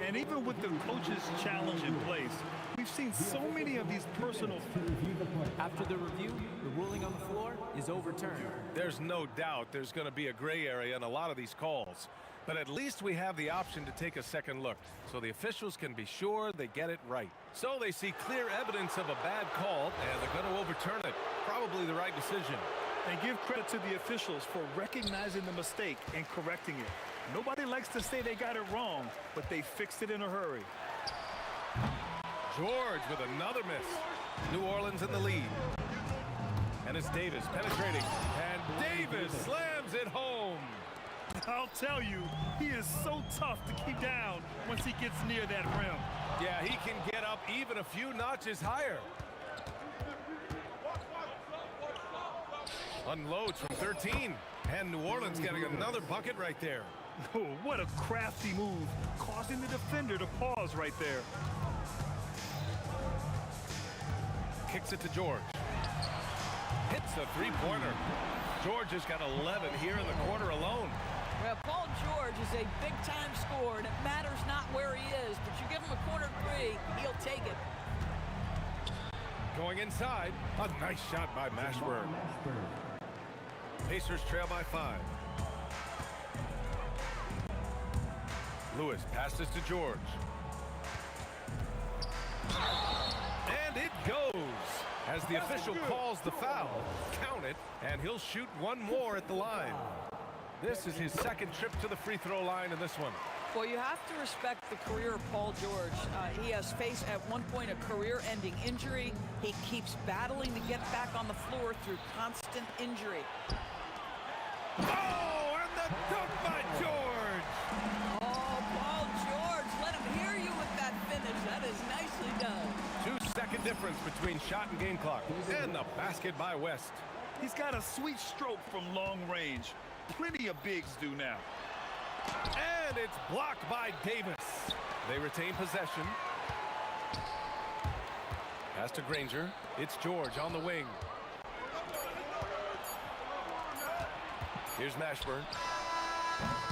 And even with the coach's challenge in place, we've seen so many of these personal... After the review, the ruling on the floor is overturned. There's no doubt there's going to be a gray area in a lot of these calls. But at least we have the option to take a second look, so the officials can be sure they get it right. So they see clear evidence of a bad call, and they're going to overturn it. Probably the right decision. And give credit to the officials for recognizing the mistake and correcting it. Nobody likes to say they got it wrong, but they fixed it in a hurry. George with another miss. New Orleans in the lead. And it's Davis penetrating. And Davis slams it home. I'll tell you, he is so tough to keep down once he gets near that rim. Yeah, he can get up even a few notches higher. Unloads from 13. And New Orleans getting another bucket right there. Oh, what a crafty move, causing the defender to pause right there. Kicks it to George. Hits the three-pointer. George has got 11 here in the quarter alone. Well, Paul George is a big-time scorer, and it matters not where he is, but you give him a corner 3, he'll take it. Going inside, a nice shot by Mashburn. Pacers trail by 5. Lewis passes to George. And it goes as the official calls the foul. Count it, and he'll shoot one more at the line. This is his second trip to the free throw line in this one. Well, you have to respect the career of Paul George. He has faced at one point a career-ending injury. He keeps battling to get back on the floor through constant injury. Oh, and the dunk by George! Oh, Paul George, let him hear you with that finish. That is nicely done. 2-second difference between shot and game clock. And the basket by West. He's got a sweet stroke from long range. Plenty of bigs do now. And it's blocked by Davis. They retain possession. Pass to Granger. It's George on the wing. Here's Mashburn.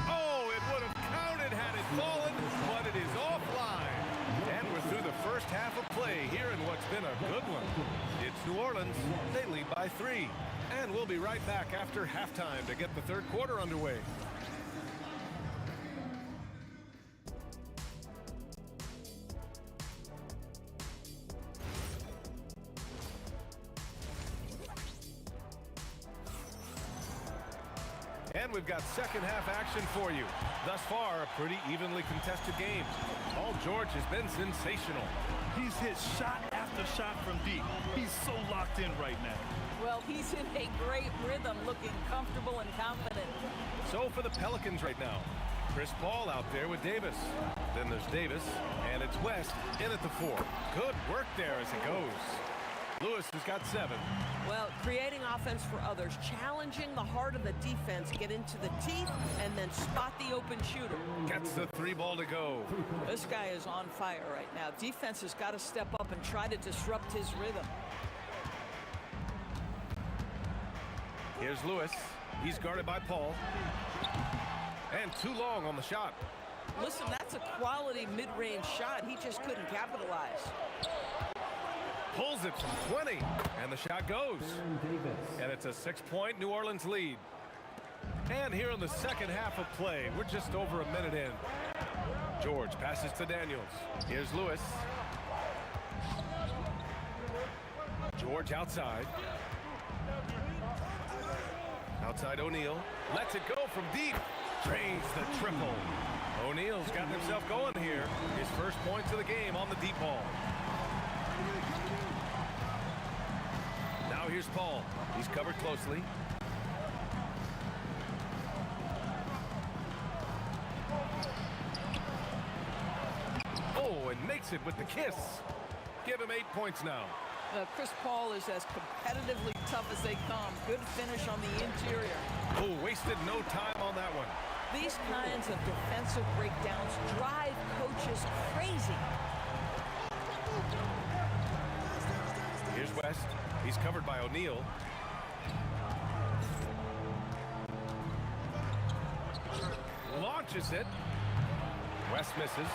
Oh, it would have counted had it fallen, but it is offline. And we're through the first half of play here in what's been a good one. It's New Orleans. They lead by 3. And we'll be right back after halftime to get the third quarter underway. And we've got second half action for you. Thus far, a pretty evenly contested game. Paul George has been sensational. He's hit shot after shot from deep. He's so locked in right now. Well, he's in a great rhythm, looking comfortable and confident. So for the Pelicans right now, Chris Paul out there with Davis. Then there's Davis, and it's West in at the 4. Good work there as it goes. Lewis has got 7. Well, creating offense for others, challenging the heart of the defense, get into the teeth, and then spot the open shooter. Gets the 3 ball to go. This guy is on fire right now. Defense has got to step up and try to disrupt his rhythm. Here's Lewis. He's guarded by Paul. And too long on the shot. Listen, that's a quality mid-range shot. He just couldn't capitalize. Pulls it from 20, and the shot goes. And it's a 6-point New Orleans lead. And here in the second half of play, we're just over a minute in. George passes to Daniels. Here's Lewis. George outside. Outside O'Neal. Lets it go from deep. Drains the triple. O'Neal's gotten himself going here. His first points of the game on the deep ball. Now here's Paul. He's covered closely. Oh, and makes it with the kiss. Give him 8 points now. Chris Paul is as competitively tough as they come. Good finish on the interior. Oh, wasted no time on that one. These kinds of defensive breakdowns drive coaches crazy. Here's West. He's covered by O'Neal. Launches it. West misses.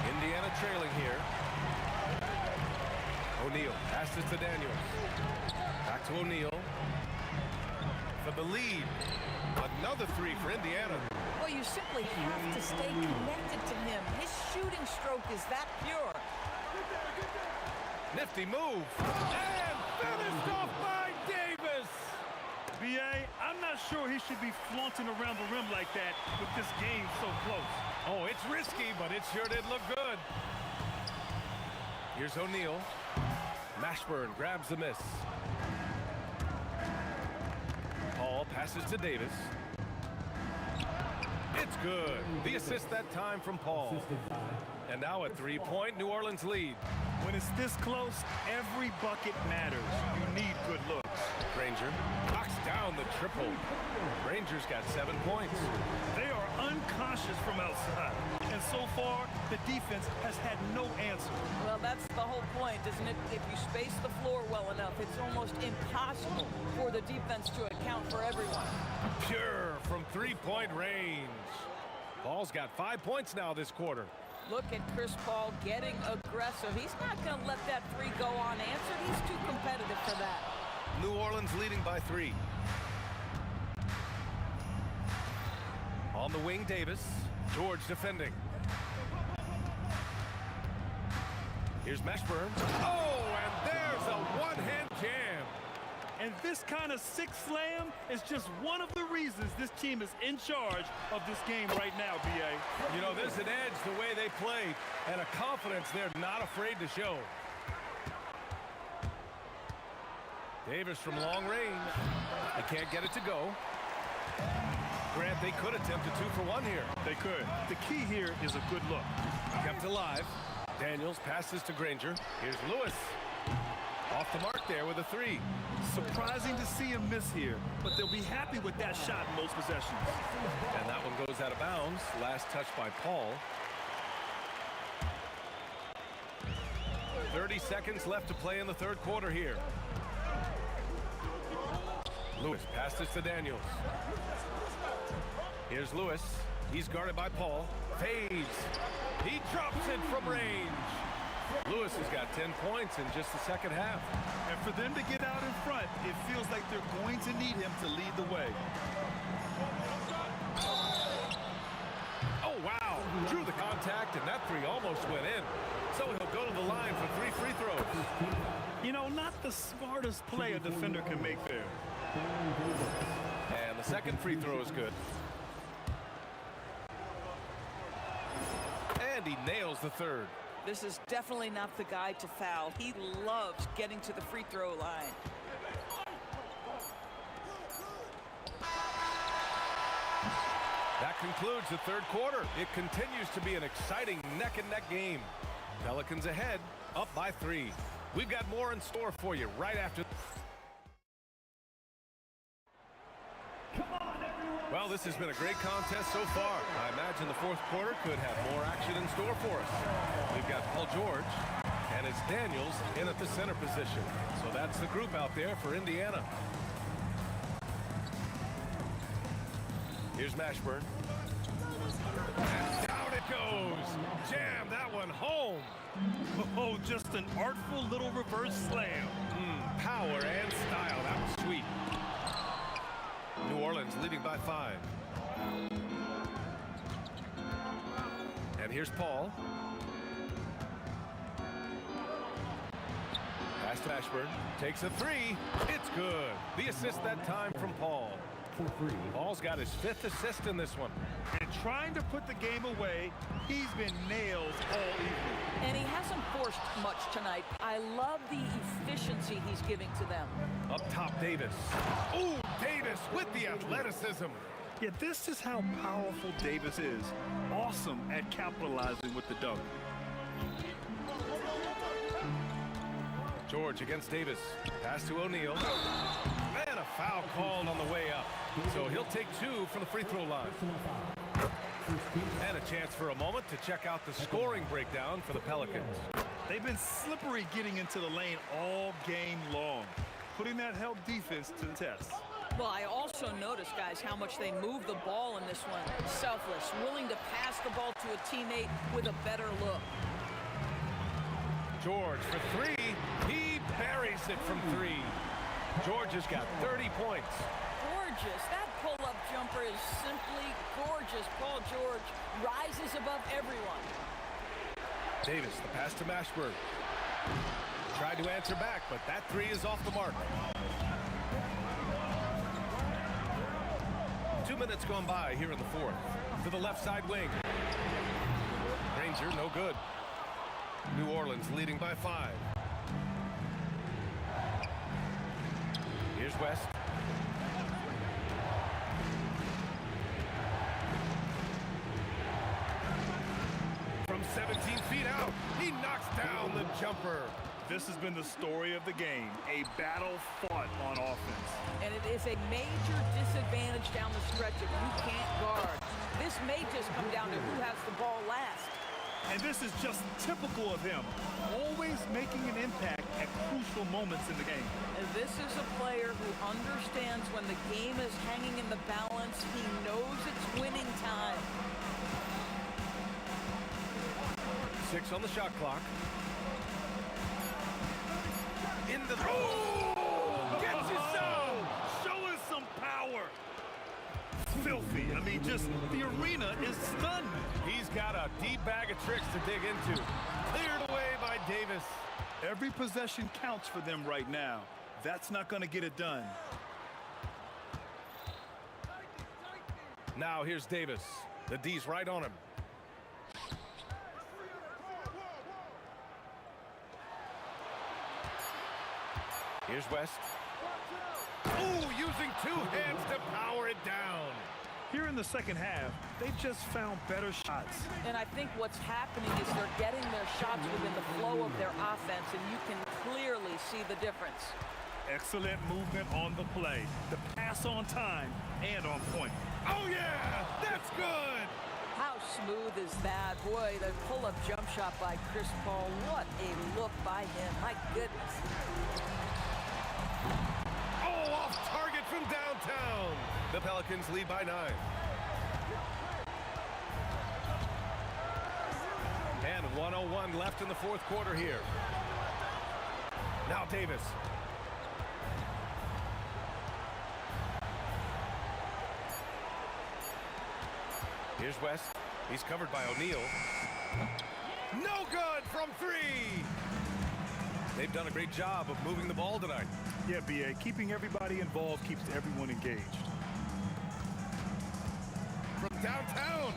Indiana trailing here. O'Neal passes to Daniels. Back to O'Neal. For the lead. Another 3 for Indiana. Well, you simply have to stay connected to him. His shooting stroke is that pure. Nifty move. And finished off by Davis. B.A., I'm not sure he should be flaunting around the rim like that with this game so close. Oh, it's risky, but it sure did look good. Here's O'Neal. Mashburn grabs the miss. Paul passes to Davis. It's good. The assist that time from Paul. And now a 3-point New Orleans lead. When it's this close, every bucket matters. You need good looks. Granger knocks down the triple. Granger's got 7 points. They are unconscious from outside. And so far, the defense has had no answer. Well, that's the whole point, isn't it? If you space the floor well enough, it's almost impossible for the defense to account for everyone. Pure from 3-point range. Paul's got 5 points now this quarter. Look at Chris Paul getting aggressive. He's not going to let that 3 go unanswered. He's too competitive for that. New Orleans leading by 3. On the wing, Davis. George defending. Here's Mashburn. Oh, and there's a one-hand jam. And this kind of sick slam is just one of the reasons this team is in charge of this game right now, B.A. You know, there's an edge the way they play and a confidence they're not afraid to show. Davis from long range. They can't get it to go. Grant, they could attempt a 2-for-1 here. They could. The key here is a good look. Kept alive. Daniels passes to Granger. Here's Lewis. Off the mark there with a 3. Surprising to see him miss here, but they'll be happy with that shot in those possessions. And that one goes out of bounds. Last touch by Paul. 30 seconds left to play in the third quarter here. Lewis passes to Daniels. Here's Lewis. He's guarded by Paul. Fades. He drops it from range. Lewis has got 10 points in just the second half. And for them to get out in front, it feels like they're going to need him to lead the way. Oh, wow. Drew the contact, and that 3 almost went in. So he'll go to the line for 3 free throws. You know, not the smartest play a defender can make there. And the second free throw is good. And he nails the third. This is definitely not the guy to foul. He loves getting to the free throw line. That concludes the third quarter. It continues to be an exciting neck-and-neck game. Pelicans ahead, up by 3. We've got more in store for you right after. Well, this has been a great contest so far. I imagine the fourth quarter could have more action in store for us. We've got Paul George, and it's Daniels in at the center position. So that's the group out there for Indiana. Here's Mashburn. And down it goes. Jam that one home. Oh, just an artful little reverse slam. Power and style. That was sweet. New Orleans leading by 5. And here's Paul. Pass to Ashburn. Takes a 3. It's good. The assist that time from Paul. Paul's got his 5th assist in this one. And trying to put the game away, he's been nailed all evening. And he hasn't forced much tonight. I love the efficiency he's giving to them. Up top, Davis. Ooh, Davis with the athleticism. Yeah, this is how powerful Davis is. Awesome at capitalizing with the dunk. George against Davis. Pass to O'Neal. And a foul called on the way up. So he'll take 2 from the free throw line. And a chance for a moment to check out the scoring breakdown for the Pelicans. They've been slippery getting into the lane all game long, putting that help defense to the test. Well, I also noticed, guys, how much they move the ball in this one. Selfless, willing to pass the ball to a teammate with a better look. George for 3. He buries it from 3. George has got 30 points. Gorgeous. That pull-up jumper is simply gorgeous. Paul George rises above everyone. Davis, the pass to Mashburn. Tried to answer back, but that 3 is off the mark. 2 minutes gone by here in the fourth. To the left side wing. Granger, no good. New Orleans leading by 5. Here's West. From 17 feet out, he knocks down the jumper. This has been the story of the game, a battle fought on offense. And it is a major disadvantage down the stretch if you can't guard. This may just come down to who has the ball last. And this is just typical of him, always making an impact at crucial moments in the game. And this is a player who understands when the game is hanging in the balance. He knows it's winning time. 6 on the shot clock. In the... Oh! Gets it down! Showing some power. Filthy. I mean, just the arena is stunned. He's got a deep bag of tricks to dig into. Cleared away by Davis. Every possession counts for them right now. That's not going to get it done. Now here's Davis. The D's right on him. Here's West. Ooh, using two hands to power it down. Here in the second half, they've just found better shots. And I think what's happening is they're getting their shots within the flow of their offense, and you can clearly see the difference. Excellent movement on the play. The pass on time and on point. Oh, yeah! That's good! How smooth is that? Boy, the pull-up jump shot by Chris Paul. What a look by him. My goodness. Oh, off target from downtown. The Pelicans lead by 9. And 1:01 left in the fourth quarter here. Now Davis. Here's West. He's covered by O'Neal. No good from 3. They've done a great job of moving the ball tonight. Yeah, B.A., keeping everybody involved keeps everyone engaged. From downtown.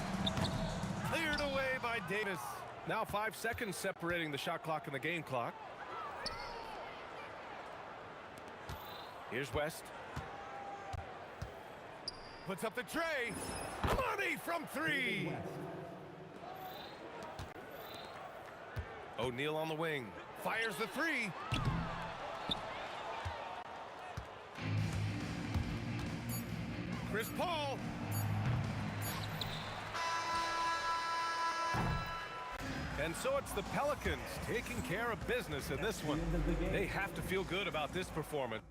Cleared away by Davis. Now 5 seconds separating the shot clock and the game clock. Here's West. Puts up the tray. Money from 3. O'Neal on the wing. Fires the 3. Chris Paul. And so it's the Pelicans taking care of business in this one. They have to feel good about this performance.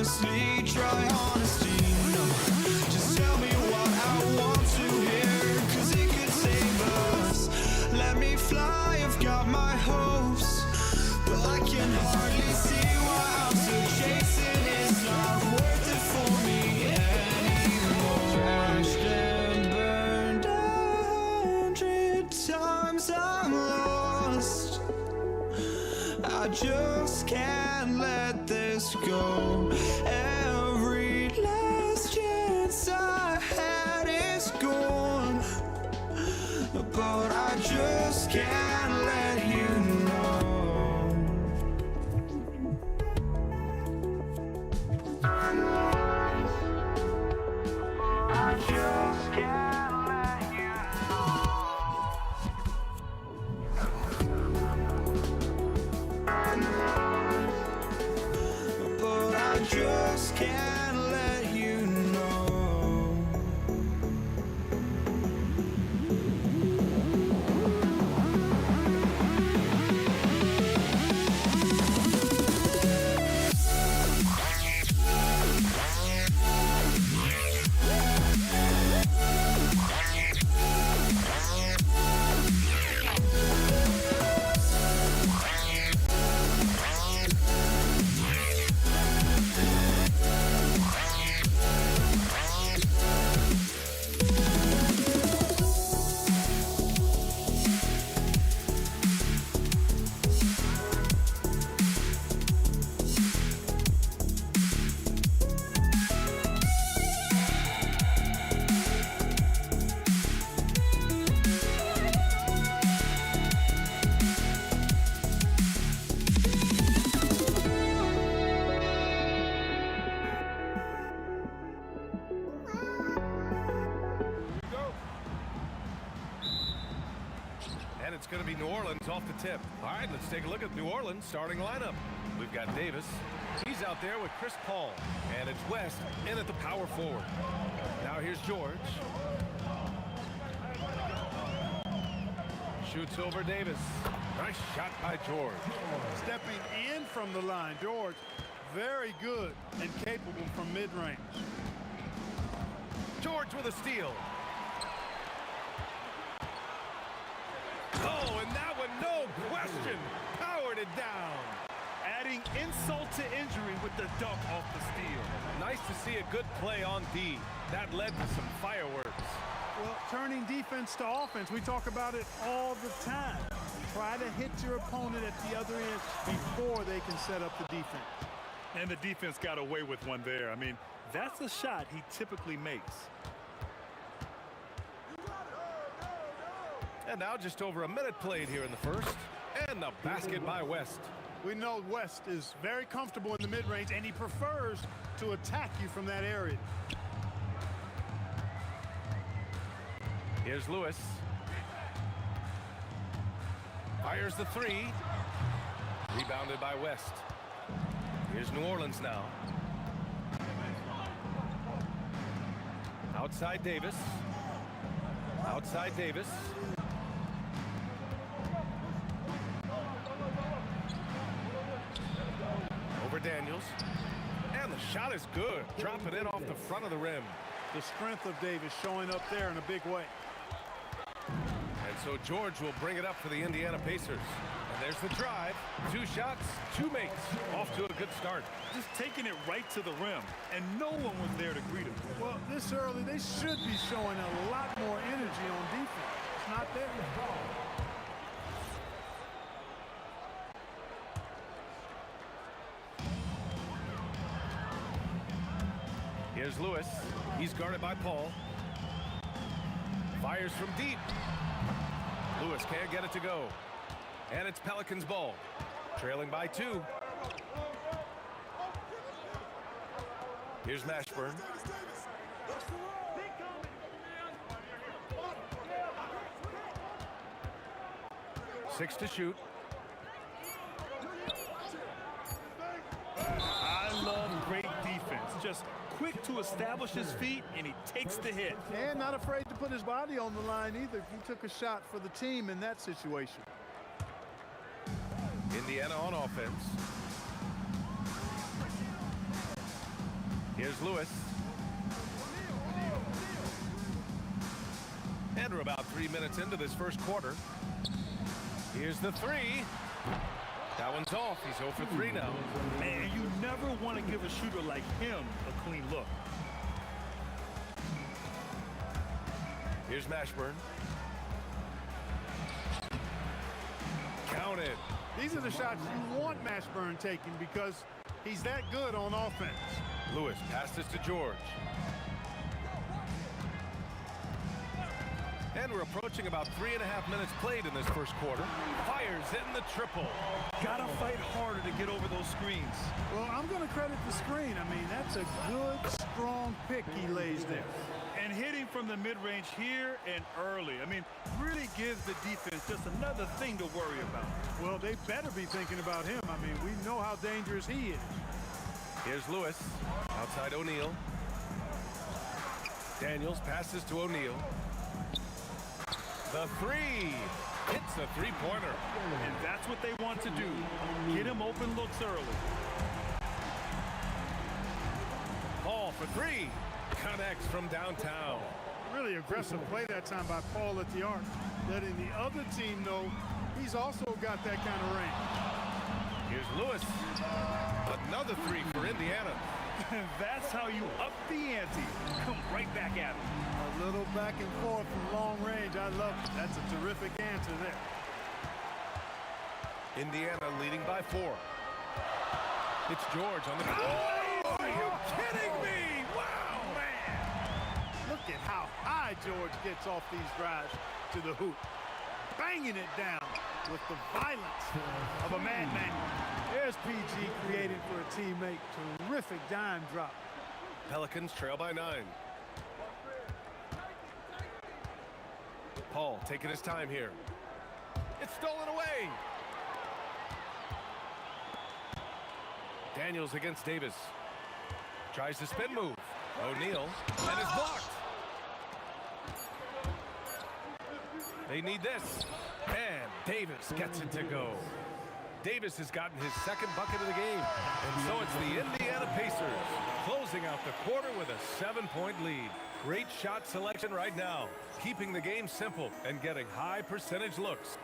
honestly, try honesty. No, just tell me what I want to hear, 'cause it could save us. Let me fly, I've got my hopes, but I can hardly see why I'm still chasing. It's not worth it for me anymore. Crashed and burned 100 times, I'm lost. I just can't let this go. Every last chance I had is gone, but I just can't let you know. I just can't let you know. But I just can't let you know. And it's going to be New Orleans off the tip. All right, let's take a look at New Orleans starting lineup. We've got Davis. He's out there with Chris Paul. And it's West in at the power forward. Now here's George. Shoots over Davis. Nice shot by George. Stepping in from the line, George, very good and capable from mid-range. George with a steal. Oh, and that one, no question, powered it down. Adding insult to injury with the dunk off the steal. Nice to see a good play on D. That led to some fireworks. Well, turning defense to offense, we talk about it all the time. Try to hit your opponent at the other end before they can set up the defense. And the defense got away with one there. I mean, that's a shot he typically makes. And now just over a minute played here in the first. And the basket by West. We know West is very comfortable in the mid-range, and he prefers to attack you from that area. Here's Lewis. Fires the three. Rebounded by West. Here's New Orleans now. Outside Davis. Outside Davis. Over Daniels. And the shot is good. Dropping it off the front of the rim. The strength of Davis showing up there in a big way. And so George will bring it up for the Indiana Pacers. And there's the drive. 2 shots, 2 makes. Off to a good start. Just taking it right to the rim, and no one was there to greet him. Well, this early, they should be showing a lot more energy on defense. It's not there. Here's Lewis. He's guarded by Paul. Fires from deep. Lewis can't get it to go. And it's Pelicans ball. Trailing by 2. Here's Mashburn. Six to shoot. I love great defense. Just quick to establish his feet, and he takes the hit. And not afraid to put his body on the line either. He took a shot for the team in that situation. Indiana on offense. Here's Lewis. And we're about 3 minutes into this first quarter. Here's the three. That one's off. He's 0 for 3 now. Man, you never want to give a shooter like him a clean look. Here's Mashburn. Counted. These are the shots you want Mashburn taking because he's that good on offense. Lewis passes to George. And we're approaching about 3.5 minutes played in this first quarter. Fires in the triple. Gotta fight harder to get over those screens. Well, I'm going to credit the screen. I mean, that's a good, strong pick he lays there. And hitting from the mid-range here and early. I mean, really gives the defense just another thing to worry about. Well, they better be thinking about him. I mean, we know how dangerous he is. Here's Lewis. Outside O'Neal. Daniels passes to O'Neal. The three. Hits a three-pointer. And that's what they want to do. Get him open looks early. Paul for three. Connects from downtown. Really aggressive play that time by Paul at the arc, letting the other team know he's also got that kind of range. Here's Lewis. Another three for Indiana. That's how you up the ante. Come right back at him. A little back and forth from long range. I love it. That's a terrific answer there. Indiana leading by 4. It's George on the Oh, are you kidding me? Wow, man. Look at how high George gets off these drives to the hoop. Banging it down with the violence of a madman. There's PG created for a teammate. Terrific dime drop. Pelicans trail by 9. Paul taking his time here. It's stolen away. Daniels against Davis. Tries the spin move. O'Neal, and it's blocked. They need this. And Davis gets it to go. Davis has gotten his second bucket of the game. And so it's the Indiana Pacers closing out the quarter with a 7-point lead. Great shot selection right now, keeping the game simple and getting high percentage looks.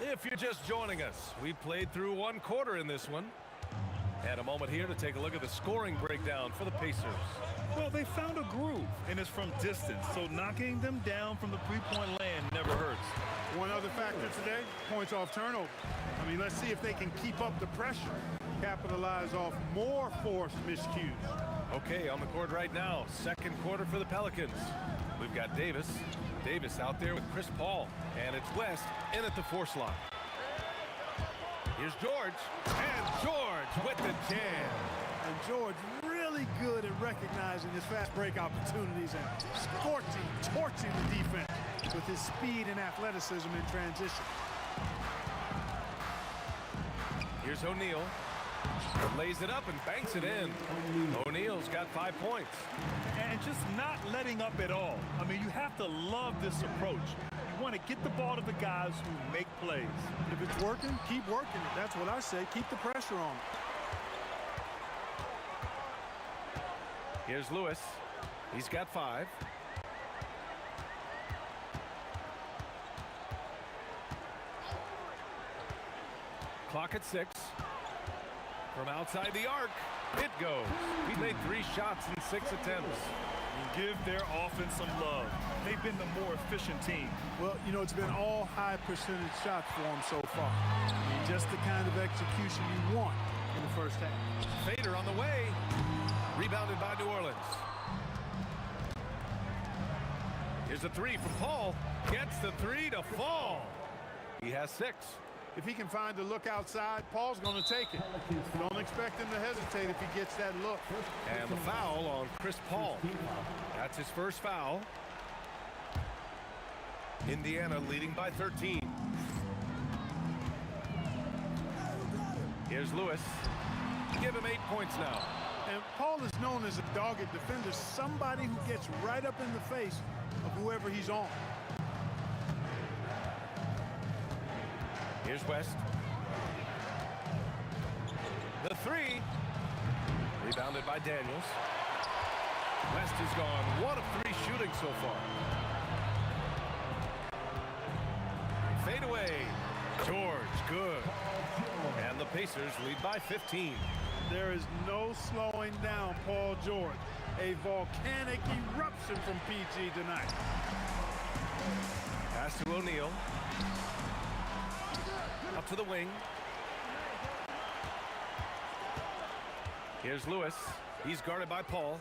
If you're just joining us, we played through 1 quarter in this one. And a moment here to take a look at the scoring breakdown for the Pacers. Well, they found a groove, and it's from distance, so knocking them down from the three-point land never hurts. One other factor today, points off turnover. I mean, let's see if they can keep up the pressure, capitalize off more forced miscues. Okay, on the court right now, second quarter for the Pelicans. We've got Davis. Davis out there with Chris Paul, and it's West in at the 4 slot. Here's George, and George with the jam. And George really good at recognizing his fast break opportunities and torching the defense with his speed and athleticism in transition. Here's O'Neal. Lays it up and banks it in. O'Neal's got 5 points. And just not letting up at all. I mean, you have to love this approach. You want to get the ball to the guys who make plays. If it's working, keep working it. That's what I say. Keep the pressure on. Here's Lewis. He's got 5. Clock at 6. From outside the arc, it goes. He made 3 shots in 6 attempts. Give their offense some love. They've been the more efficient team. Well, you know, it's been all high percentage shots for them so far. I mean, just the kind of execution you want in the first half. Fader on the way. Rebounded by New Orleans. Here's a 3 from Paul. Gets the 3 to fall. He has 6. If he can find a look outside, Paul's going to take it. Don't expect him to hesitate if he gets that look. And the foul on Chris Paul. That's his first foul. Indiana leading by 13. Here's Lewis. Give him 8 points now. And Paul is known as a dogged defender, somebody who gets right up in the face of whoever he's on. Here's West. The three. Rebounded by Daniels. West has gone 1 of 3 shooting so far. Fade away. George, good. And the Pacers lead by 15. There is no slowing down Paul George. A volcanic eruption from PG tonight. Pass to O'Neal. Up to the wing. Here's Lewis. He's guarded by Paul.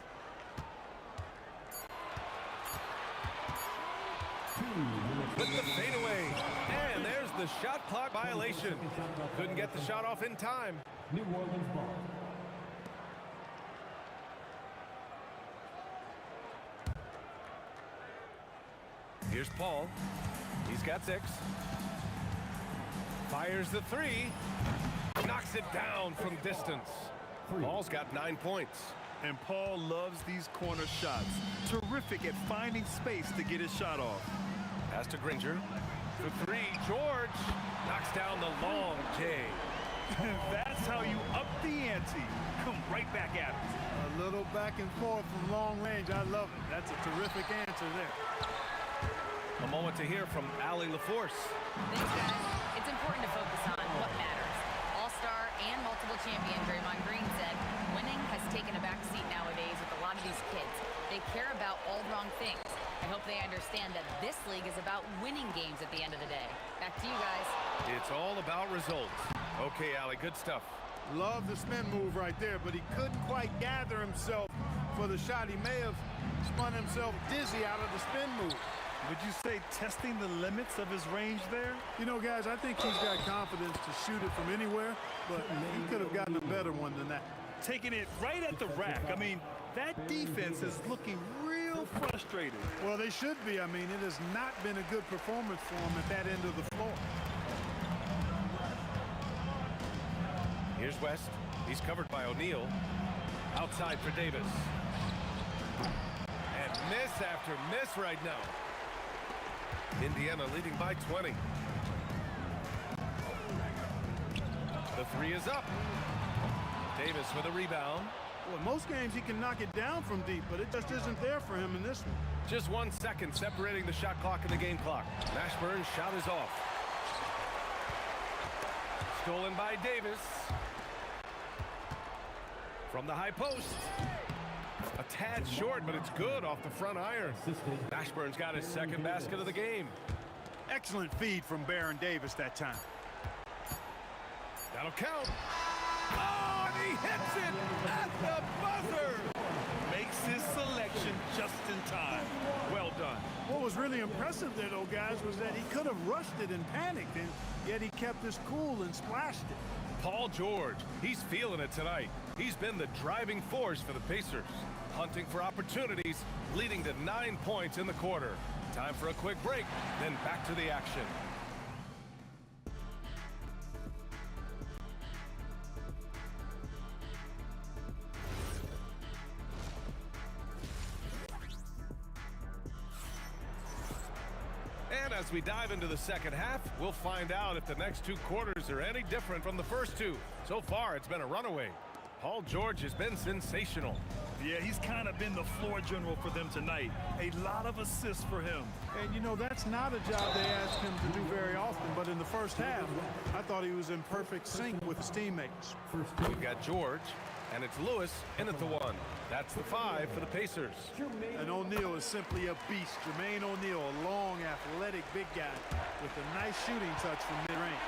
With the fadeaway. And there's the shot clock violation. Couldn't get the shot off in time. New Orleans ball. Here's Paul. He's got 6. Fires the 3. Knocks it down from distance. Paul's got 9 points. And Paul loves these corner shots. Terrific at finding space to get his shot off. Pass to Granger. For 3, George knocks down the long J. That's how you up the ante. Come right back at it. A little back and forth from long range. I love it. That's a terrific answer there. A moment to hear from Allie LaForce. Thanks, guys. It's important to focus on what matters. All-star and multiple champion Draymond Green said, winning has taken a backseat nowadays with a lot of these kids. They care about all the wrong things. I hope they understand that this league is about winning games at the end of the day. Back to you guys. It's all about results. Okay, Allie, good stuff. Love the spin move right there, but he couldn't quite gather himself for the shot. He may have spun himself dizzy out of the spin move. Would you say testing the limits of his range there? You know, guys, I think he's got confidence to shoot it from anywhere, but he could have gotten a better one than that. Taking it right at the rack. I mean, that defense is looking real frustrated. Well, they should be. I mean, it has not been a good performance for him at that end of the floor. Here's West. He's covered by O'Neal. Outside for Davis. And miss after miss right now. Indiana leading by 20. The 3 is up. Davis with a rebound. Well, in most games he can knock it down from deep, but it just isn't there for him in this one. Just 1 second separating the shot clock and the game clock. Mashburn's shot is off. Stolen by Davis. From the high post. A tad short, but it's good off the front iron. Mashburn's got his 2nd basket of the game. Excellent feed from Baron Davis that time. That'll count. Oh, and he hits it at the buzzer. Makes his selection just in time. Well done. What was really impressive there, though, guys, was that he could have rushed it and panicked, and yet he kept his cool and splashed it. Paul George, he's feeling it tonight. He's been the driving force for the Pacers. Hunting for opportunities, leading to 9 points in the quarter. Time for a quick break, then back to the action. And as we dive into the second half, we'll find out if the next 2 quarters are any different from the first 2. So far, it's been a runaway. Paul George has been sensational. Yeah, he's kind of been the floor general for them tonight. A lot of assists for him. And, you know, that's not a job they ask him to do very often, but in the first half, I thought he was in perfect sync with his teammates. We've got George, and it's Lewis in at the 1. That's the 5 for the Pacers. And O'Neal is simply a beast. Jermaine O'Neal, a long, athletic, big guy with a nice shooting touch from mid-range.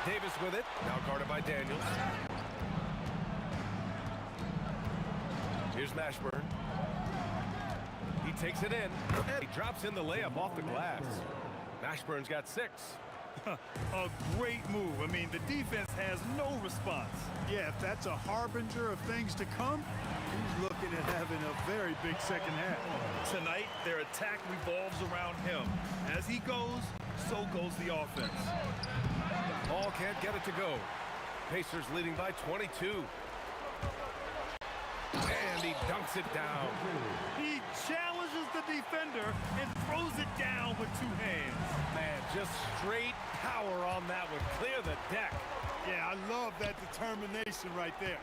Davis with it, now guarded by Daniels. Here's Mashburn. He takes it in, and he drops in the layup off the glass. Mashburn's got 6. A great move. I mean, the defense has no response. Yeah, if that's a harbinger of things to come, he's looking at having a very big second half. Tonight, their attack revolves around him. As he goes, so goes the offense. Ball can't get it to go. Pacers leading by 22. And he dunks it down. He challenges the defender and throws it down with 2 hands. Man, just straight power on that one. Clear the deck. Yeah, I love that determination right there.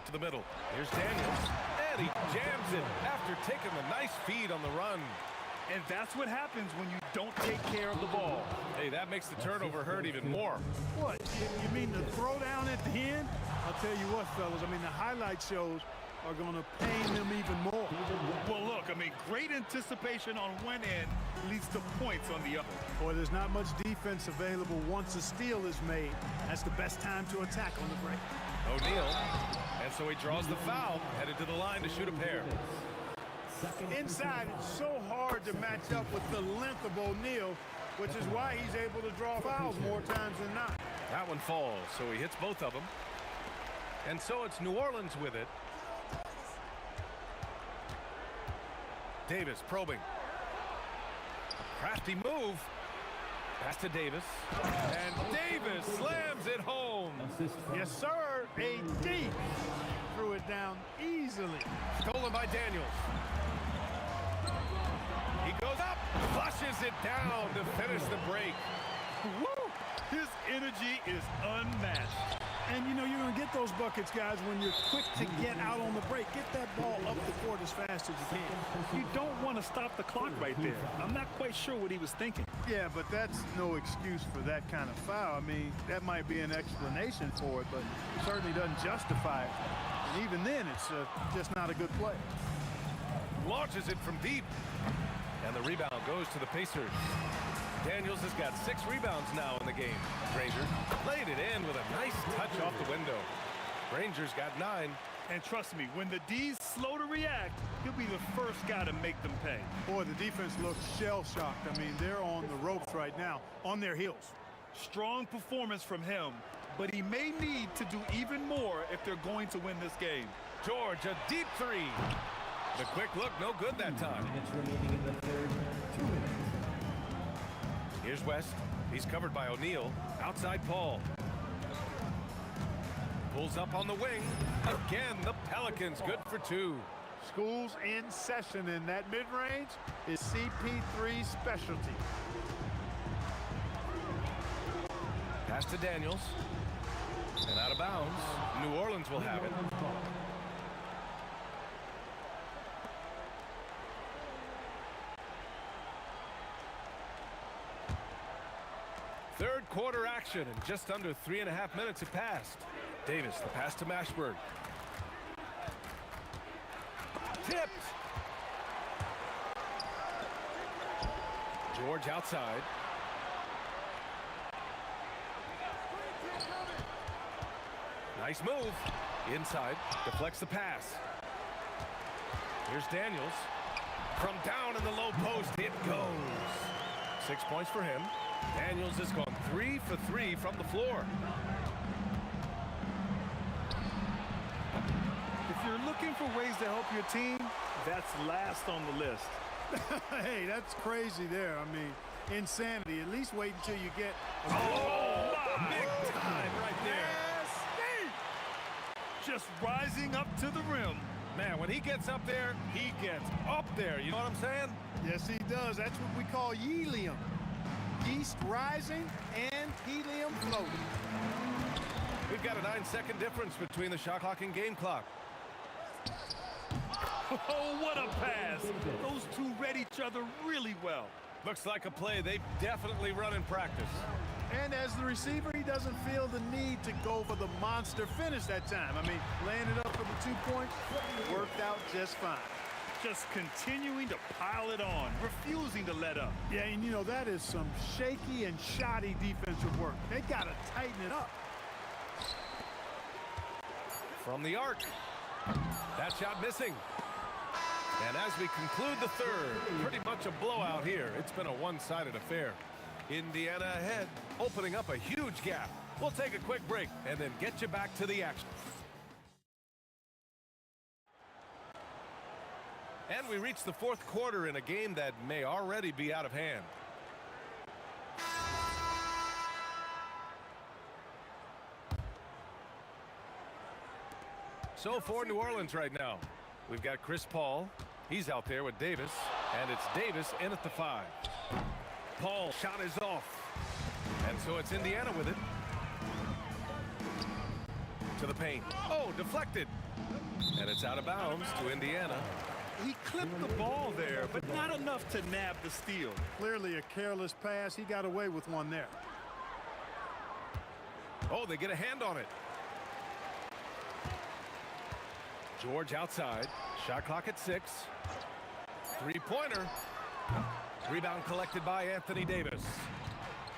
To the middle. Here's Daniels. And he jams it after taking the nice feed on the run. And that's what happens when you don't take care of the ball. Hey, that makes the turnover hurt even more. What? You mean the throw down at the end? I'll tell you what, fellas. I mean, the highlight shows are going to pain them even more. Well, look, I mean, great anticipation on one end leads to points on the other. Boy, there's not much defense available once a steal is made. That's the best time to attack on the break. O'Neal. And so he draws the foul, headed to the line to shoot a pair. Inside, it's so hard to match up with the length of O'Neal, which is why he's able to draw fouls more times than not. That one falls, so he hits both of them. And so it's New Orleans with it. Davis probing. Crafty move. Pass to Davis. And Davis slams it home. Yes, sir. AD threw it down easily. Stolen by Daniels. He goes up, flushes it down to finish the break. Woo! His energy is unmatched. And, you know, you're going to get those buckets, guys, when you're quick to get out on the break. Get that ball up the court as fast as you can. You don't want to stop the clock right there. I'm not quite sure what he was thinking. Yeah, but that's no excuse for that kind of foul. I mean, that might be an explanation for it, but it certainly doesn't justify it. And even then, it's just not a good play. Launches it from deep. And the rebound goes to the Pacers. Daniels has got 6 rebounds now in the game. Granger played it in with a nice touch off the window. Granger's got 9. And trust me, when the D's slow to react, he'll be the first guy to make them pay. Boy, the defense looks shell-shocked. I mean, they're on the ropes right now, on their heels. Strong performance from him, but he may need to do even more if they're going to win this game. George, a deep 3. The quick look, no good that time. Remaining in the third, 2 minutes. Here's West. He's covered by O'Neal. Outside Paul. Pulls up on the wing. Again, the Pelicans good for 2. School's in session, and that mid-range is CP3's specialty. Pass to Daniels. And out of bounds. New Orleans will have it. Third quarter action, and just under 3.5 minutes have passed. Davis, the pass to Mashburn. Tipped. George outside. Nice move. Inside, deflects the pass. Here's Daniels. From down in the low post, it goes. 6 points for him. Daniels has gone 3 for 3 from the floor. If you're looking for ways to help your team, that's last on the list. Hey, that's crazy there. I mean, insanity. At least wait until you get... Oh, my! Big time right there. Just rising up to the rim. Man, when he gets up there, he gets up there. You know what I'm saying? Yes, he does. That's what we call helium. Yeast rising and helium floating. We've got a 9-second difference between the shot clock and game clock. Oh, what a pass. Those two read each other really well. Looks like a play they've definitely run in practice. And as the receiver, he doesn't feel the need to go for the monster finish that time. I mean, laying it up for the 2 points worked out just fine. Just continuing to pile it on, refusing to let up. Yeah, and you know, that is some shaky and shoddy defensive work. They got to tighten it up. From the arc. That shot missing. And as we conclude the third, pretty much a blowout here. It's been a one-sided affair. Indiana ahead, opening up a huge gap. We'll take a quick break and then get you back to the action. And we reach the fourth quarter in a game that may already be out of hand. So for New Orleans right now, we've got Chris Paul. He's out there with Davis, and it's Davis in at the 5. Paul shot is off. And so it's Indiana with it. To the paint. Oh, deflected. And it's out of bounds to Indiana. He clipped the ball there, but not enough to nab the steal. Clearly a careless pass. He got away with one there. Oh, they get a hand on it. George outside. Shot clock at 6. Three-pointer. Rebound collected by Anthony Davis.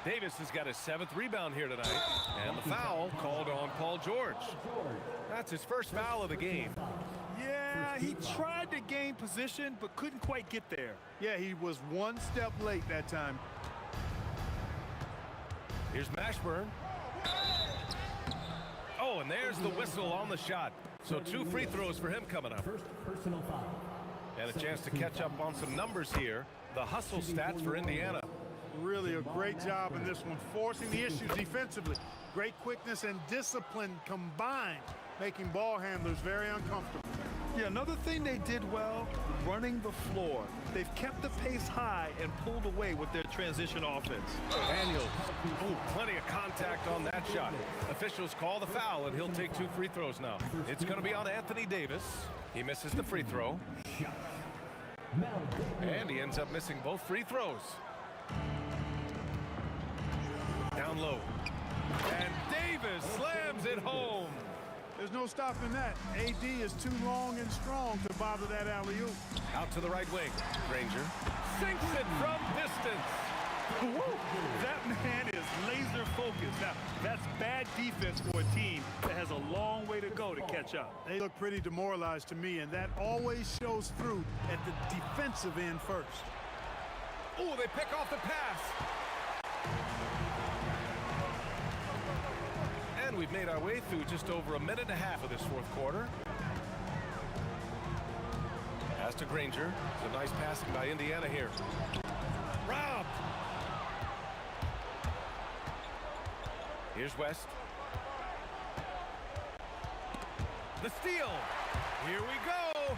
Davis has got his 7th rebound here tonight. And the foul called on Paul George. That's his first foul of the game. Yeah, he tried to gain position, but couldn't quite get there. Yeah, he was one step late that time. Here's Mashburn. Oh, and there's the whistle on the shot. So 2 free throws for him coming up. First personal foul. And a chance to catch up on some numbers here. The hustle stats for Indiana. Really a great job in this one, forcing the issues defensively. Great quickness and discipline combined, making ball handlers very uncomfortable. Yeah, another thing they did well, running the floor. They've kept the pace high and pulled away with their transition offense. Daniels. Oh, plenty of contact on that shot. Officials call the foul, and he'll take 2 free throws now. It's going to be on Anthony Davis. He misses the free throw. And he ends up missing both free throws. Down low. And Davis slams it home. There's no stopping that. AD is too long and strong to bother that alley-oop. Out to the right wing. Granger sinks it from distance. Woo! That man is laser focused. Now, that's bad defense for a team that has a long way to go to catch up. They look pretty demoralized to me, and that always shows through at the defensive end first. Oh, they pick off the pass. And we've made our way through just over a minute and a half of this 4th quarter. Pass to Granger. It's a nice passing by Indiana here. Robbed. Here's West. The steal. Here we go.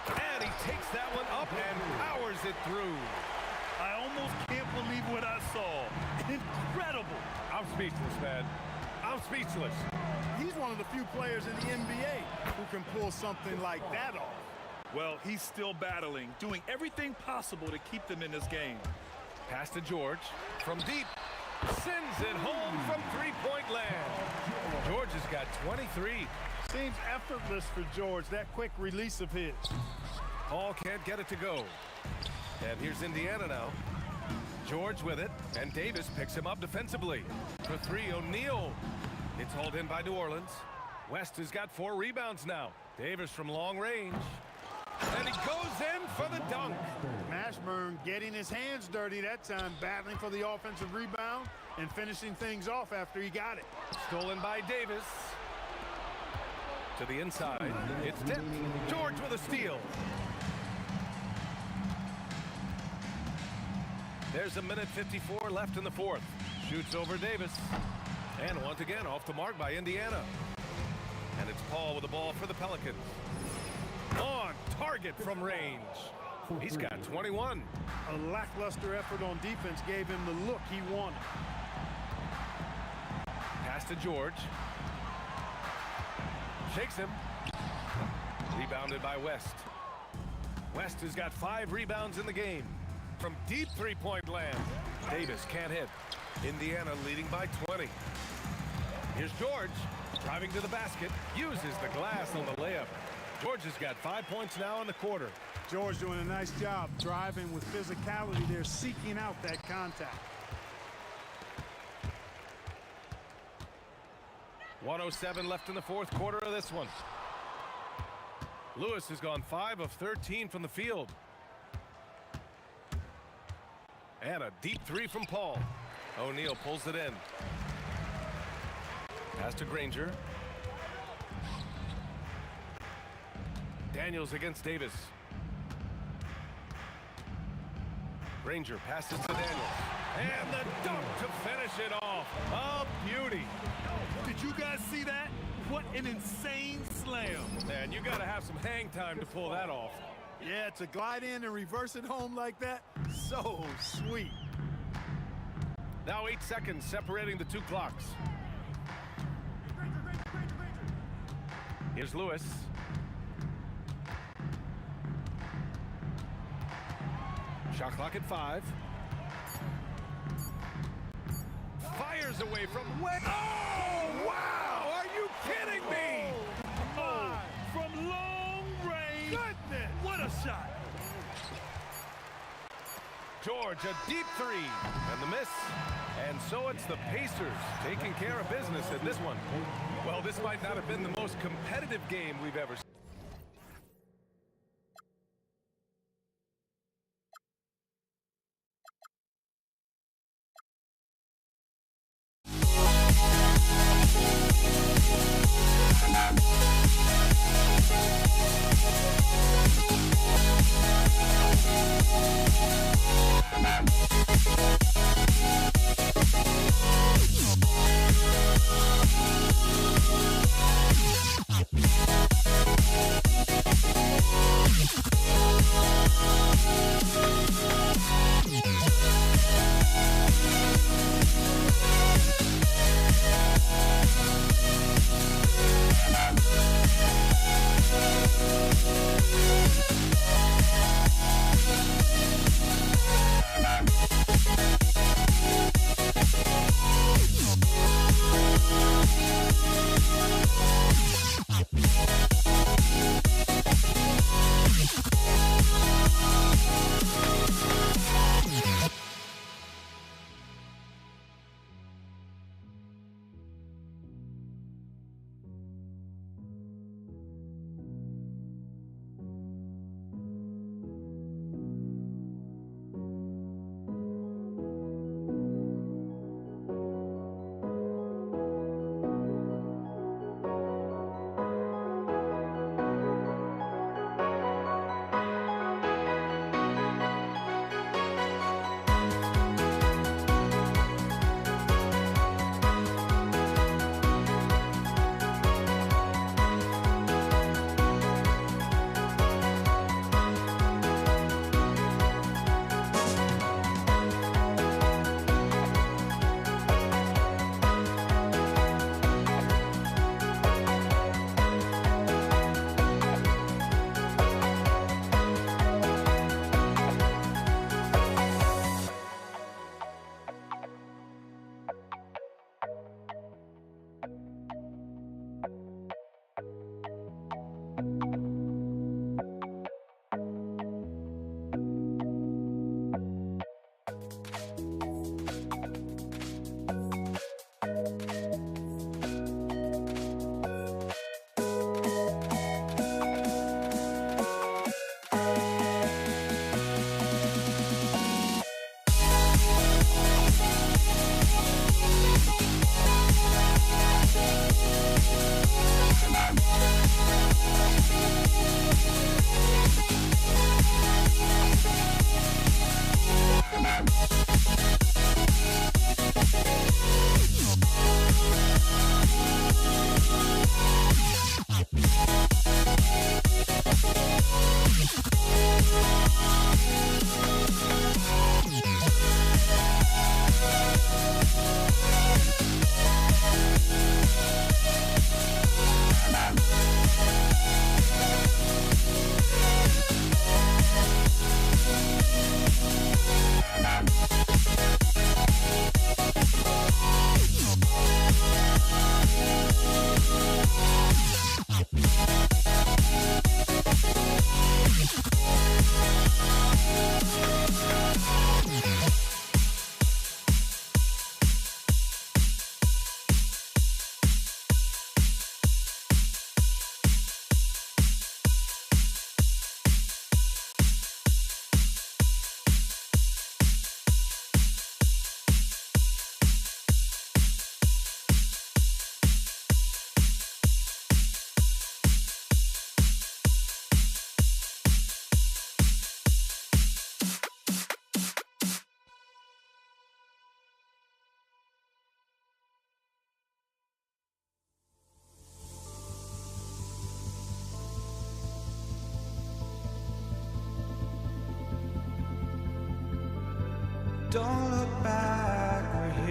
And he takes that one up and powers it through. I almost can't believe what I saw. Incredible. I'm speechless, man. I'm speechless. He's one of the few players in the NBA who can pull something like that off. Well, he's still battling, doing everything possible to keep them in this game. Pass to George from deep. Sends it home from 3-point land. George has got 23. Seems effortless for George, that quick release of his. Paul can't get it to go. And here's Indiana now. George with it, and Davis picks him up defensively. For 3, O'Neal. It's hauled in by New Orleans. West has got 4 rebounds now. Davis from long range. And he goes in for the dunk. Mashburn getting his hands dirty that time, battling for the offensive rebound and finishing things off after he got it. Stolen by Davis. To the inside. It's tipped. George with a steal. There's a minute 54 left in the 4th. Shoots over Davis. And once again, off the mark by Indiana. And it's Paul with the ball for the Pelicans. On target from range. He's got 21. A lackluster effort on defense gave him the look he wanted. Pass to George. Shakes him. Rebounded by West. West has got 5 rebounds in the game. From deep 3-point land. Davis can't hit. Indiana leading by 20. Here's George. Driving to the basket. Uses the glass on the layup. George has got 5 points now in the quarter. George doing a nice job driving with physicality there, seeking out that contact. 1:07 left in the 4th quarter of this one. Lewis has gone 5 of 13 from the field. And a deep 3 from Paul. O'Neal pulls it in. Pass to Granger. Daniels against Davis. Granger passes to Daniels. And the dunk to finish it off. A beauty. Did you guys see that? What an insane slam. Man, you got to have some hang time to pull that off. Yeah, to glide in and reverse it home like that, so sweet. Now 8 seconds separating the two clocks. Here's Lewis. Shot clock at 5. Fires away from way. Oh, wow! Are you kidding me? Oh, from long range. Goodness, what a shot. George, a deep 3. And the miss. And so it's the Pacers taking care of business in this one. Well, this might not have been the most competitive game we've ever seen. Don't look back, we're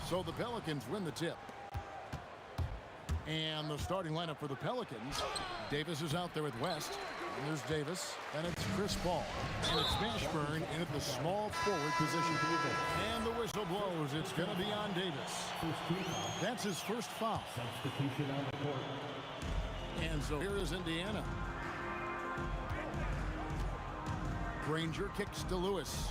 So the Pelicans win the tip. And the starting lineup for the Pelicans. Davis is out there with West. And there's Davis. And it's Chris Paul. And it's Mashburn in at the small forward position. And the whistle blows. It's going to be on Davis. That's his first foul. Substitution on the court. And so here is Indiana. Granger kicks to Lewis.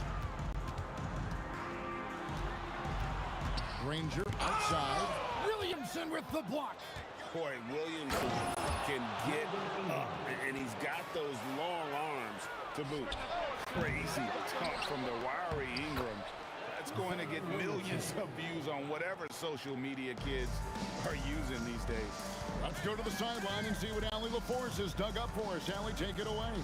Granger outside. Williamson with the block. Boy, Williamson can get up, and he's got those long arms to boot. Crazy tough from the wiry Ingram. That's going to get millions of views on whatever social media kids are using these days. Let's go to the sideline and see what Allie LaForce has dug up for us. Allie, take it away.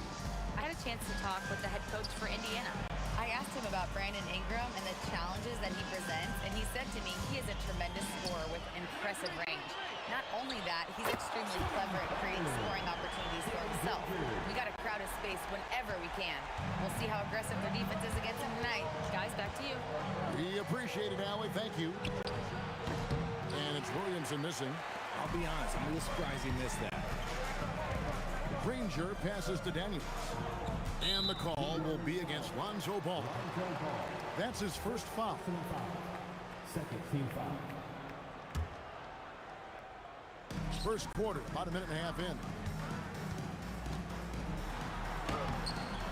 I had a chance to talk with the head coach for Indiana. I asked him about Brandon Ingram and the challenges that he presents, and he said to me he is a tremendous scorer with impressive range. Not only that, he's extremely clever at creating scoring opportunities for himself. We got to crowd his space whenever we can. We'll see how aggressive their defense is against him tonight. Guys, back to you. We appreciate it, Allie. Thank you. And it's Williamson missing. I'll be honest, I'm a little surprised he missed that. Granger passes to Daniels. And the call will be against Lonzo Ball. That's his first foul. Second team foul. First quarter, about a minute and a half in.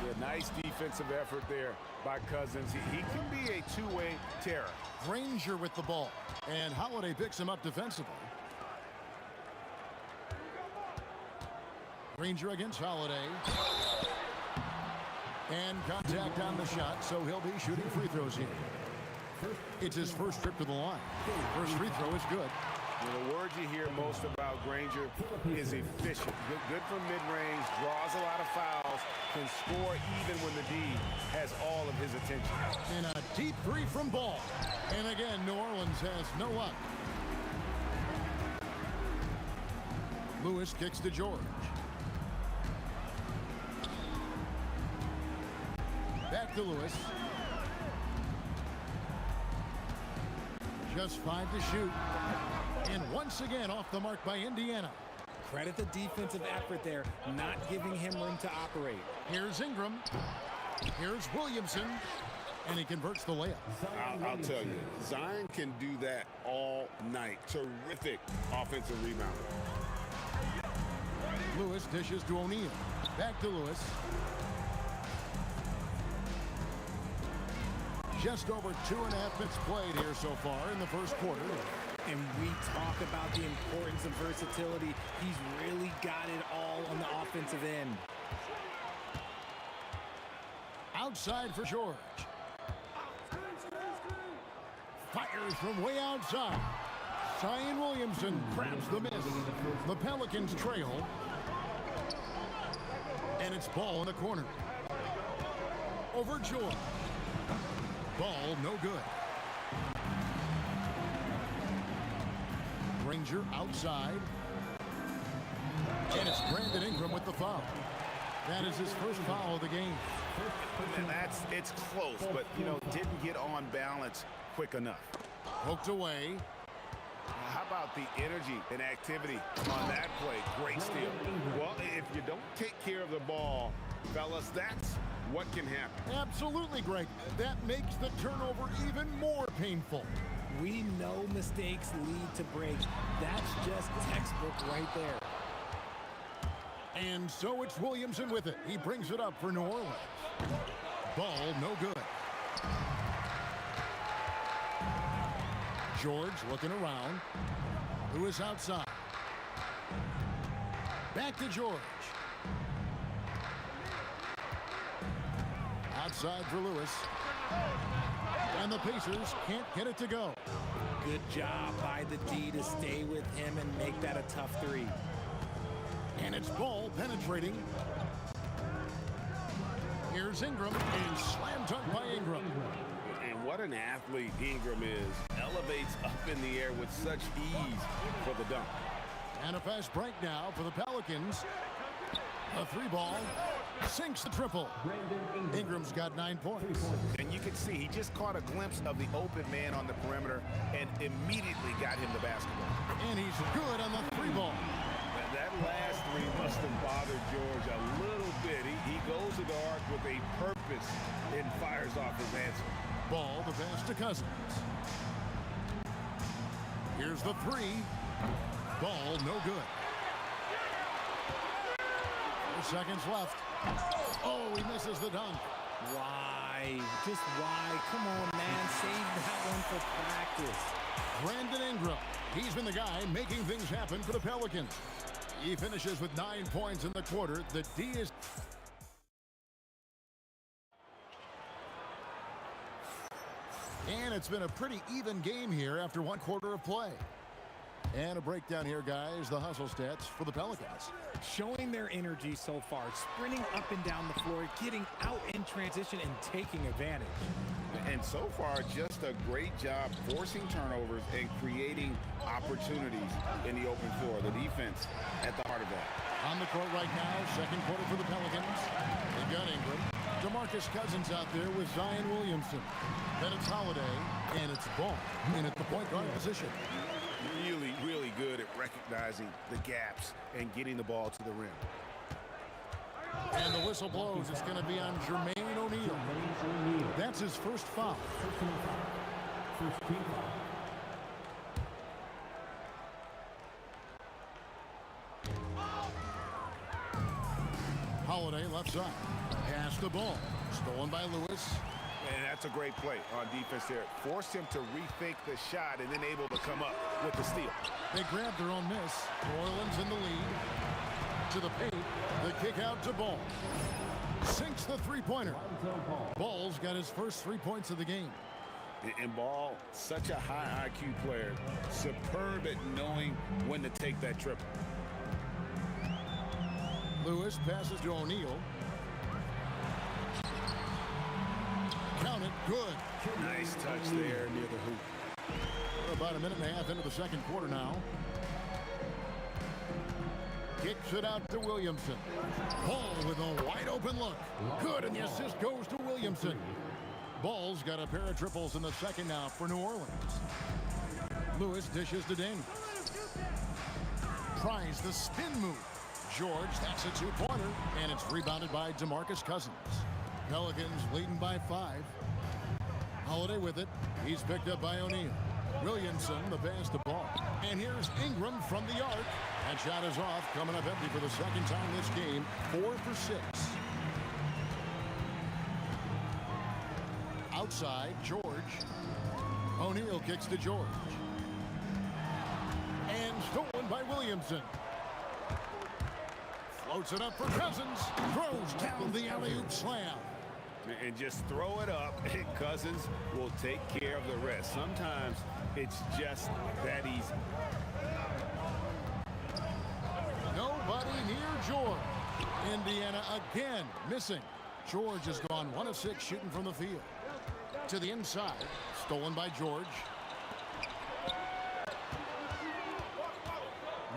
Yeah, nice defensive effort there by Cousins. He can be a two-way terror. Granger with the ball. And Holiday picks him up defensively. Granger against Holiday. And contact on the shot, so he'll be shooting free throws here. It's his first trip to the line. First free throw is good. The word you hear most about Granger is efficient. Good from mid-range, draws a lot of fouls, can score even when the D has all of his attention. And a deep three from Ball. And again, New Orleans has no luck. Lewis kicks to George. Back to Lewis. Just 5 to shoot. And once again off the mark by Indiana. Credit the defensive effort there, not giving him room to operate. Here's Ingram. Here's Williamson. And he converts the layup. I'll tell you, Zion can do that all night. Terrific offensive rebound. Lewis dishes to O'Neal. Back to Lewis. Just over 2.5 minutes played here so far in the first quarter. And we talk about the importance of versatility. He's really got it all on the offensive end. Outside for George. Fires from way outside. Zion Williamson grabs the miss. The Pelicans trail. And it's Ball in the corner. Over George. Ball no good. Granger outside. And it's Brandon Ingram with the foul. That is his first foul of the game. And it's close, but, didn't get on balance quick enough. Poked away. How about the energy and activity on that play? Great steal. Well, if you don't take care of the ball, fellas, that's what can happen. Absolutely, Greg. That makes the turnover even more painful. We know mistakes lead to breaks. That's just textbook right there. And so it's Williamson with it. He brings it up for New Orleans. Ball no good. George looking around. Lewis outside. Back to George. Outside for Lewis. And the Pacers can't get it to go. Good job by the D to stay with him and make that a tough three. And it's Ball penetrating. Here's Ingram, and slam dunk by Ingram. And what an athlete Ingram is. Elevates up in the air with such ease for the dunk. And a fast break now for the Pelicans. A 3 ball. Sinks the triple. Ingram's got 9 points. And you can see he just caught a glimpse of the open man on the perimeter and immediately got him the basketball. And he's good on the 3-ball. And that last three must have bothered George a little bit. He goes to the arc with a purpose and fires off his answer. Ball the pass to Cousins. Here's the 3. Ball no good. 4 seconds left. Oh, he misses the dunk. Why? Just why? Come on, man. Save that one for practice. Brandon Ingram. He's been the guy making things happen for the Pelicans. He finishes with 9 points in the quarter. The D is... And it's been a pretty even game here after 1 quarter of play. And a breakdown here, guys. The hustle stats for the Pelicans. Showing their energy so far, sprinting up and down the floor, getting out in transition and taking advantage. And so far, just a great job forcing turnovers and creating opportunities in the open floor. The defense at the heart of that. On the court right now, second quarter for the Pelicans. They've got Ingram. DeMarcus Cousins out there with Zion Williamson. Then it's Holiday, and it's Ball in at the point guard position. Really, really good at recognizing the gaps and getting the ball to the rim. And the whistle blows. It's going to be on Jermaine O'Neal. That's his first foul. First team foul. Holiday left side. Pass the ball. Stolen by Lewis. And that's a great play on defense there. Forced him to rethink the shot and then able to come up with the steal. They grab their own miss. New Orleans in the lead. To the paint. The kick out to Ball. Sinks the 3-pointer. Ball's got his first 3 points of the game. And Ball, such a high IQ player. Superb at knowing when to take that triple. Lewis passes to O'Neal. Count it. Good. Nice touch there near the hoop. We're about a minute and a half into the second quarter now. Kicks it out to Williamson. Ball with a wide open look. Good, and the assist goes to Williamson. Ball's got a pair of triples in the second now for New Orleans. Lewis dishes to Daniels. Tries the spin move. George, that's a 2-pointer, and it's rebounded by DeMarcus Cousins. Pelicans leading by 5. Holiday with it. He's picked up by O'Neal. Williamson, the pass to Ball. And here's Ingram from the arc. That shot is off, coming up empty for the second time this game. 4 for 6. Outside, George. O'Neal kicks to George. And stolen by Williamson. Floats it up for Cousins. Throws down the alley-oop slam. And just throw it up, and Cousins will take care of the rest. Sometimes it's just that easy. Nobody near George. Indiana again missing. George has gone 1 of 6 shooting from the field. To the inside, stolen by George.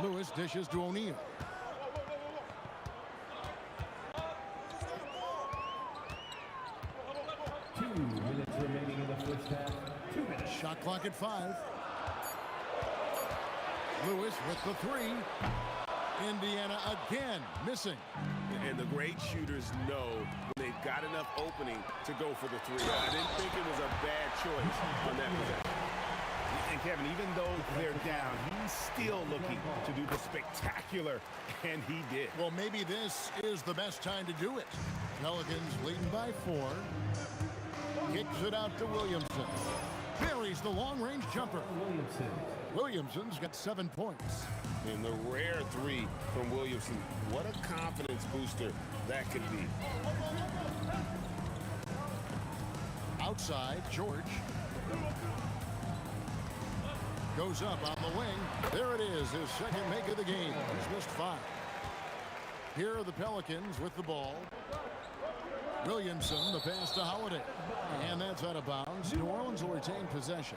Lewis dishes to O'Neal. Remaining in the first half. 2 minutes. Shot clock at 5. Lewis with the 3. Indiana again missing. And the great shooters know when they've got enough opening to go for the 3. I didn't think it was a bad choice on that possession. And Kevin, even though they're down, he's still looking to do the spectacular, and he did. Well, maybe this is the best time to do it. Pelicans leading by 4. Kicks it out to Williamson. Buries the long-range jumper. Williamson's got 7 points. And the rare 3 from Williamson. What a confidence booster that could be. Outside, George. Goes up on the wing. There it is, his second make of the game. He's missed 5. Here are the Pelicans with the ball. Williamson, the pass to Holiday. And that's out of bounds. New Orleans will retain possession.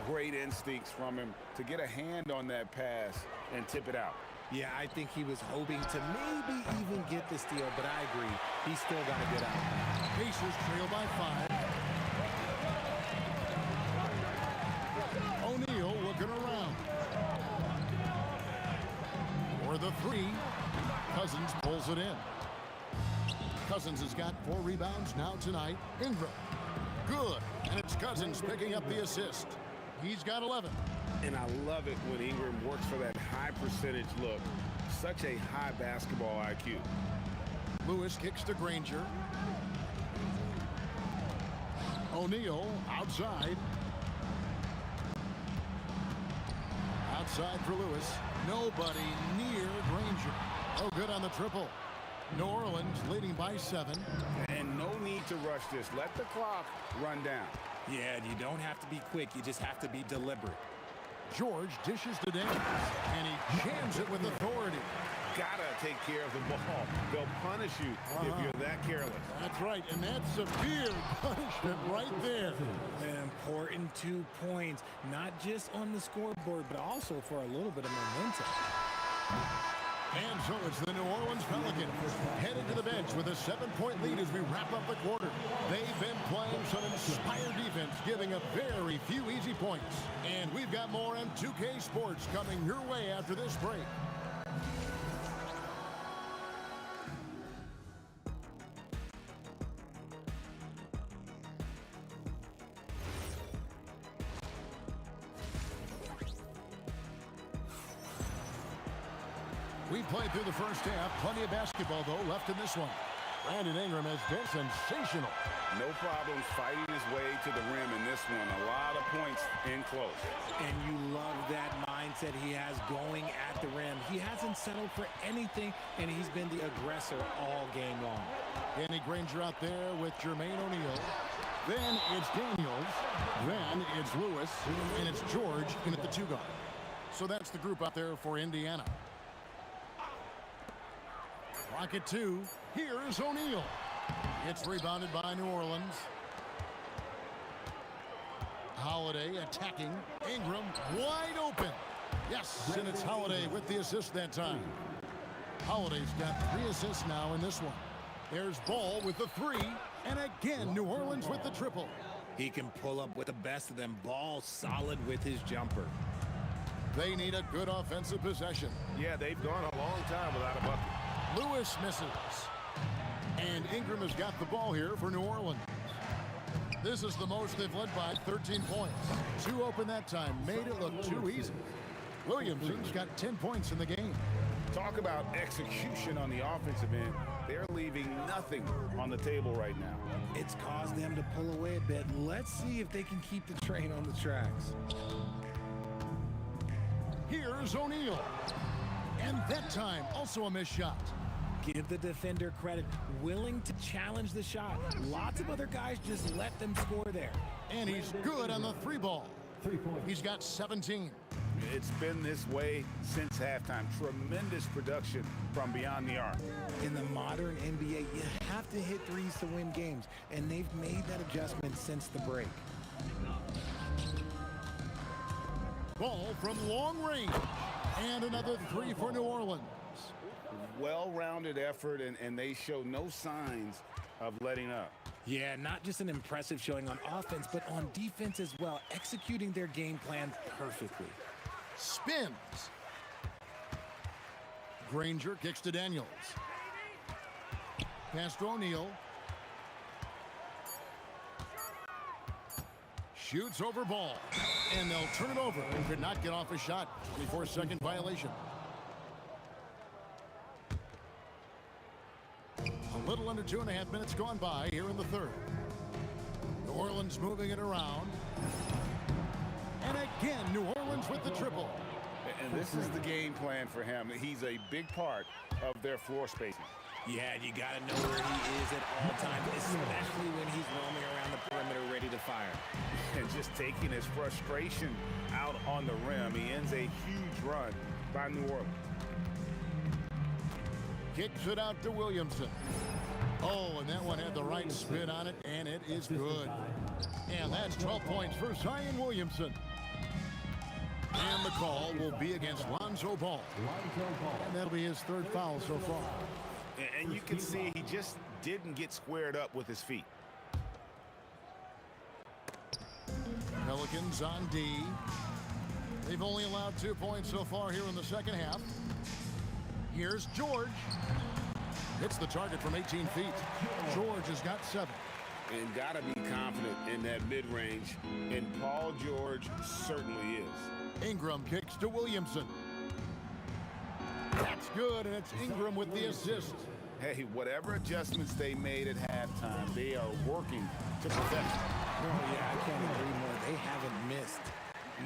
Great instincts from him to get a hand on that pass and tip it out. Yeah, I think he was hoping to maybe even get the steal, but I agree. He's still got a good outcome. Pacers trail by 5. O'Neal looking around. For the 3. Cousins pulls it in. Cousins has got 4 rebounds now tonight. Ingram. Good. And it's Cousins picking up the assist. He's got 11. And I love it when Ingram works for that high percentage look. Such a high basketball IQ. Lewis kicks to Granger. O'Neal outside. Outside for Lewis. Nobody near Granger. Oh, good on the triple. New Orleans leading by 7. And no need to rush this. Let the clock run down. Yeah, you don't have to be quick. You just have to be deliberate. George dishes to Daniels, and he jams it with authority. Gotta take care of the ball. They'll punish you if you're that careless. That's right, and that's severe punishment right there. An important 2 points, not just on the scoreboard, but also for a little bit of momentum. And so it's the New Orleans Pelicans headed to the bench with a 7-point lead as we wrap up the quarter. They've been playing some inspired defense, giving up very few easy points. And we've got more on 2K Sports coming your way after this break. We played through the first half. Plenty of basketball, though, left in this one. Brandon Ingram has been sensational. No problems fighting his way to the rim in this one. A lot of points in close. And you love that mindset he has going at the rim. He hasn't settled for anything, and he's been the aggressor all game long. Danny Granger out there with Jermaine O'Neal. Then it's Daniels. Then it's Lewis. And it's George in at the 2 guard. So that's the group out there for Indiana. Clock at 2. Here's O'Neal. It's rebounded by New Orleans. Holiday attacking. Ingram wide open. Yes, and it's Holiday with the assist that time. Holiday's got 3 assists now in this one. There's Ball with the 3. And again, New Orleans with the triple. He can pull up with the best of them. Ball solid with his jumper. They need a good offensive possession. Yeah, they've gone a long time without a bucket. Lewis misses. And Ingram has got the ball here for New Orleans. This is the most they've led by 13 points. 2 open that time. Made it look too easy. Williamson's got 10 points in the game. Talk about execution on the offensive end. They're leaving nothing on the table right now. It's caused them to pull away a bit. Let's see if they can keep the train on the tracks. Here's O'Neal. And that time, also a missed shot. Give the defender credit, willing to challenge the shot. Lots of other guys just let them score there. And he's good on the 3 ball. He's got 17. It's been this way since halftime. Tremendous production from beyond the arc. In the modern NBA, you have to hit threes to win games, and they've made that adjustment since the break. Ball from long range. And another 3 for New Orleans. Well-rounded effort, and they show no signs of letting up. Yeah, not just an impressive showing on offense, but on defense as well, executing their game plan perfectly. Spins. Granger kicks to Daniels. Pass to O'Neal. Shoots over Ball. And they'll turn it over. He could not get off a shot. 24-second violation. A little under 2.5 minutes gone by here in the third. New Orleans moving it around. And again, New Orleans with the triple. And this is the game plan for him. He's a big part of their floor spacing. Yeah, you got to know where he is at all times, especially when he's roaming around the perimeter ready to fire. And just taking his frustration out on the rim. He ends a huge run by New Orleans. Kicks it out to Williamson. Oh, and that one had the right spin on it, and it is good. And that's 12 points for Zion Williamson. And the call will be against Lonzo Ball. And that'll be his third foul so far. And you can see he just didn't get squared up with his feet. Pelicans on D. They've only allowed 2 points so far here in the second half. Here's George. Hits the target from 18 feet. George has got 7. And got to be confident in that mid-range. And Paul George certainly is. Ingram kicks to Williamson. That's good, and it's Ingram with the assist. Hey, whatever adjustments they made at halftime, they are working to perfection. Oh, yeah, I can't agree more. They haven't missed.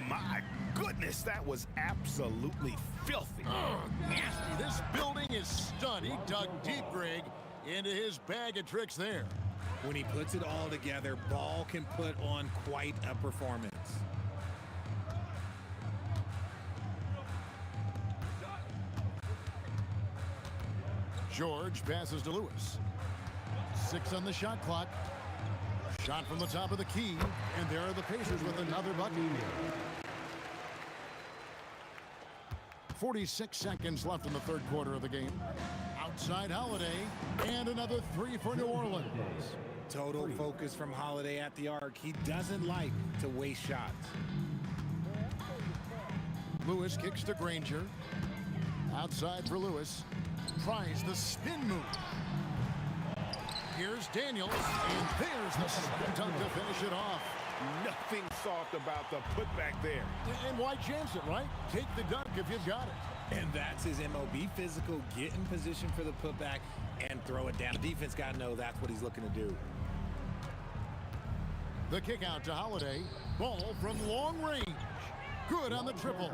My goodness, that was absolutely filthy. Oh, nasty. This building is stunned. He dug deep, Greg, into his bag of tricks there. When he puts it all together, Ball can put on quite a performance. George passes to Lewis. 6 on the shot clock. Shot from the top of the key, and there are the Pacers with another bucket. 46 seconds left in the third quarter of the game. Outside Holiday, and another 3 for New Orleans. Total focus from Holiday at the arc. He doesn't like to waste shots. Lewis kicks to Granger. Outside for Lewis. Tries the spin move. Here's Daniels, and there's the spin dunk to finish it off. Nothing soft about the putback there. And why chance it, right? Take the dunk if you've got it. And that's his MO. Be physical, get in position for the putback, and throw it down. The defense got to know that's what he's looking to do. The kick out to Holiday. Ball from long range. Good on the triple.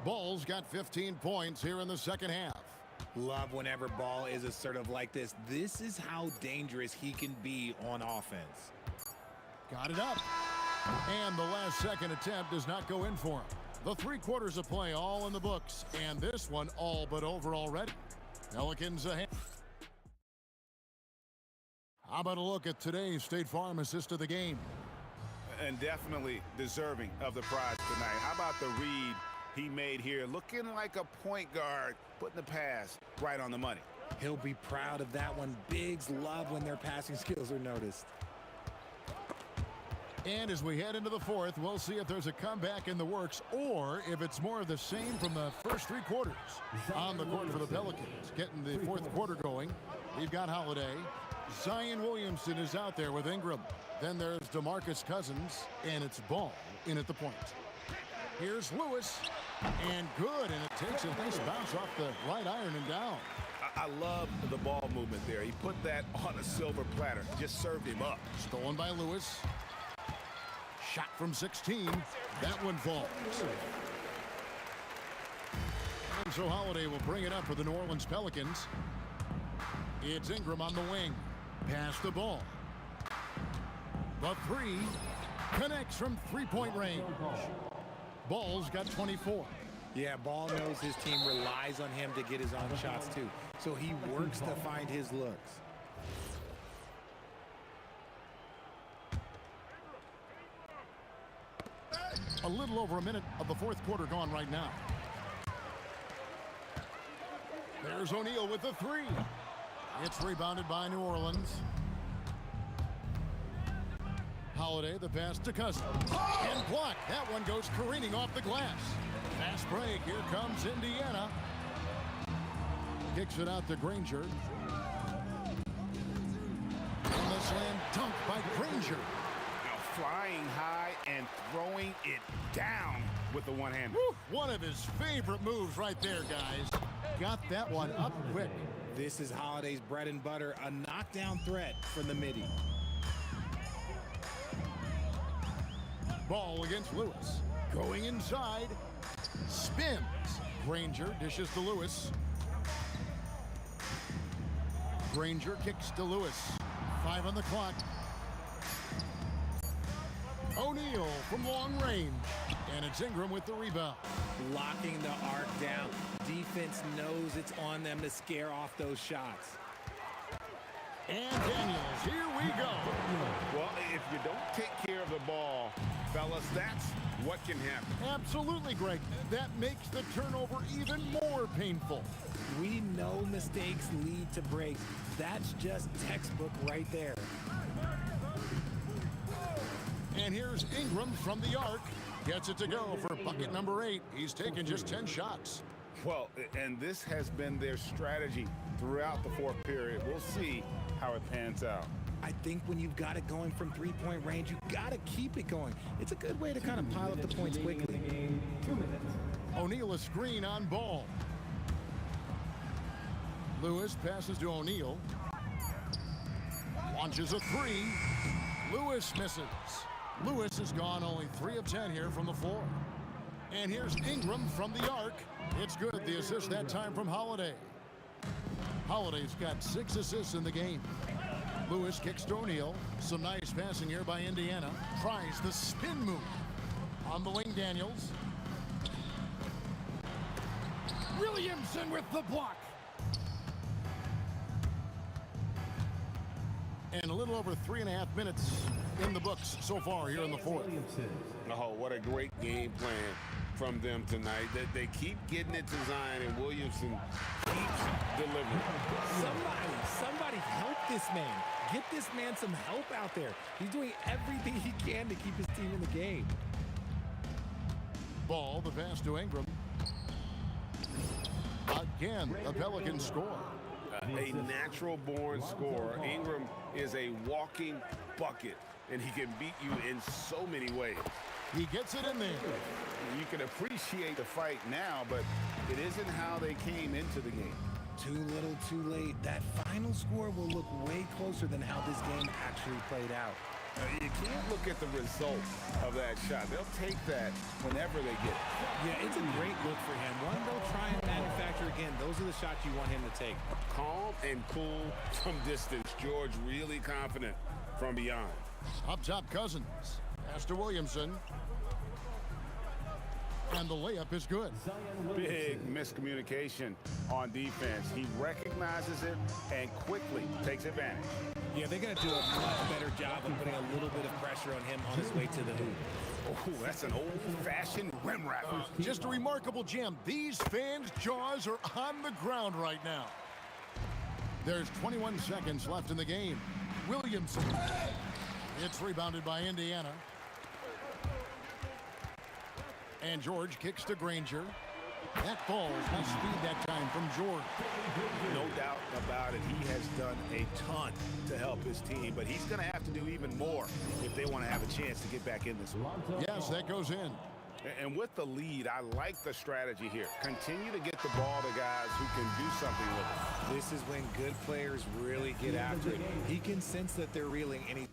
Ball's got 15 points here in the second half. Love whenever Ball is assertive like this. This is how dangerous he can be on offense. Got it up. And the last second attempt does not go in for him. The 3 quarters of play all in the books, and this one all but over already. Pelicans ahead. How about a look at today's State Farm assist of the game? And definitely deserving of the prize tonight. How about the read he made here? Looking like a point guard, putting the pass right on the money. He'll be proud of that one. Bigs love when their passing skills are noticed. And as we head into the fourth, we'll see if there's a comeback in the works or if it's more of the same from the first 3 quarters. On the court for the Pelicans, getting the fourth quarter going. We've got Holiday. Zion Williamson is out there with Ingram. Then there's DeMarcus Cousins, and it's Ball in at the point. Here's Lewis, and good, and it takes a nice bounce off the right iron and down. I love the ball movement there. He put that on a silver platter, just served him up. Stolen by Lewis. Shot from 16. That one falls. And so Holiday will bring it up for the New Orleans Pelicans. It's Ingram on the wing. Pass the ball. The 3 connects from 3-point range. Ball's got 24. Yeah, Ball knows his team relies on him to get his own shots too. So he works to find his looks. A little over a minute of the fourth quarter gone right now. There's O'Neal with the 3. It's rebounded by New Orleans. Holiday, the pass to Cousins. And blocked. That one goes careening off the glass. Fast break. Here comes Indiana. Kicks it out to Granger. And the slam dunk by Granger. Flying high and throwing it down with the one-hander. One of his favorite moves right there, guys. Got that one up quick. This is Holiday's bread and butter, a knockdown threat from the midi. Ball against Lewis. Going inside. Spins. Granger dishes to Lewis. Granger kicks to Lewis. 5 on the clock. O'Neal from long range. And it's Ingram with the rebound. Locking the arc down. Defense knows it's on them to scare off those shots. And Daniels, here we go. Well, if you don't take care of the ball, fellas, that's what can happen. Absolutely, Greg. That makes the turnover even more painful. We know mistakes lead to breaks. That's just textbook right there. And here's Ingram from the arc. Gets it to go for bucket number 8. He's taken just 10 shots. Well, and this has been their strategy throughout the fourth period. We'll see how it pans out. I think when you've got it going from three-point range, you got to keep it going. It's a good way to kind of pile up the points quickly. 2 minutes. O'Neal a screen on ball. Lewis passes to O'Neal. Launches a 3. Lewis misses. Lewis has gone only 3 of 10 here from the floor. And here's Ingram from the arc. It's good. The assist that time from Holiday. Holiday's got 6 assists in the game. Lewis kicks to O'Neal. Some nice passing here by Indiana. Tries the spin move. On the wing, Daniels. Williamson with the block. And a little over 3.5 minutes in the books so far here in the fourth. Oh, what a great game plan from them tonight. They keep getting it to Zion, and Williamson keeps delivering. Somebody help this man. Get this man some help out there. He's doing everything he can to keep his team in the game. Ball, the pass to Ingram. Again, the Pelicans score. A natural-born scorer. Ingram is a walking bucket, and he can beat you in so many ways. He gets it in there. You can appreciate the fight now, but it isn't how they came into the game. Too little, too late. That final score will look way closer than how this game actually played out. You can't look at the result of that shot. They'll take that whenever they get it. Yeah, it's a great look for him. One they'll try and manufacture again. Those are the shots you want him to take. Calm and cool from distance. George really confident from beyond. Up top, Cousins. Pass to Williamson. And the layup is good. Big miscommunication on defense. He recognizes it and quickly takes advantage. Yeah, they're going to do a much better job of putting a little bit of pressure on him on his way to the hoop. Oh, that's an old-fashioned rim wrapper. Just a remarkable jam. These fans' jaws are on the ground right now. There's 21 seconds left in the game. Williamson. It's rebounded by Indiana. And George kicks to Granger. That falls. Nice speed that time from George. No doubt about it. He has done a ton to help his team, but he's going to have to do even more if they want to have a chance to get back in this one. Yes, that goes in. And with the lead, I like the strategy here. Continue to get the ball to guys who can do something with it. This is when good players really get after it. He can sense that they're reeling, and he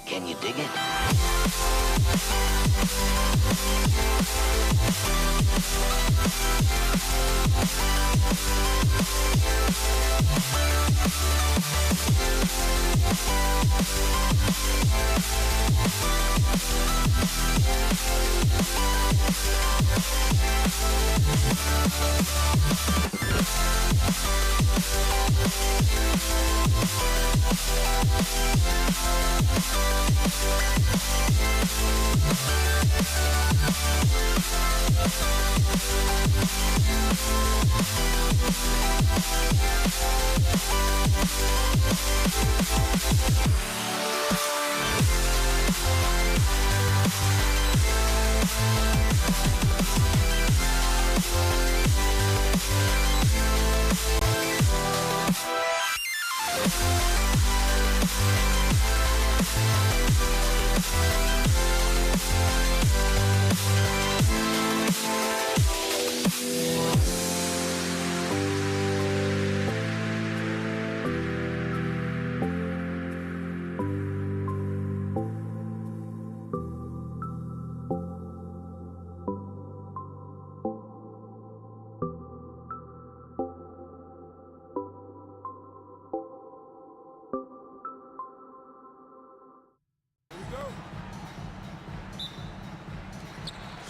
Can you dig it?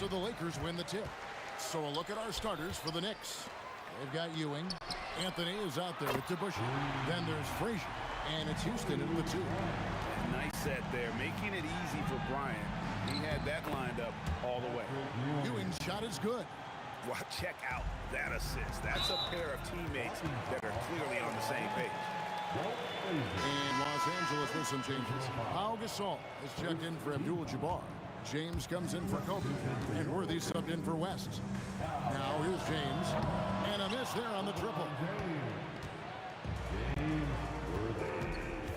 So the Lakers win the tip. So a look at our starters for the Knicks. They've got Ewing. Anthony is out there with DeBusschere. Then there's Frazier. And it's Houston in the 2. Nice set there, making it easy for Bryant. He had that lined up all the way. Ewing's shot is good. Wow, check out that assist. That's a pair of teammates that are clearly on the same page. In Los Angeles with some changes. Pau Gasol has checked in for Abdul-Jabbar. James comes in for Kobe. And Worthy subbed in for West. Now here's James. And a miss there on the triple.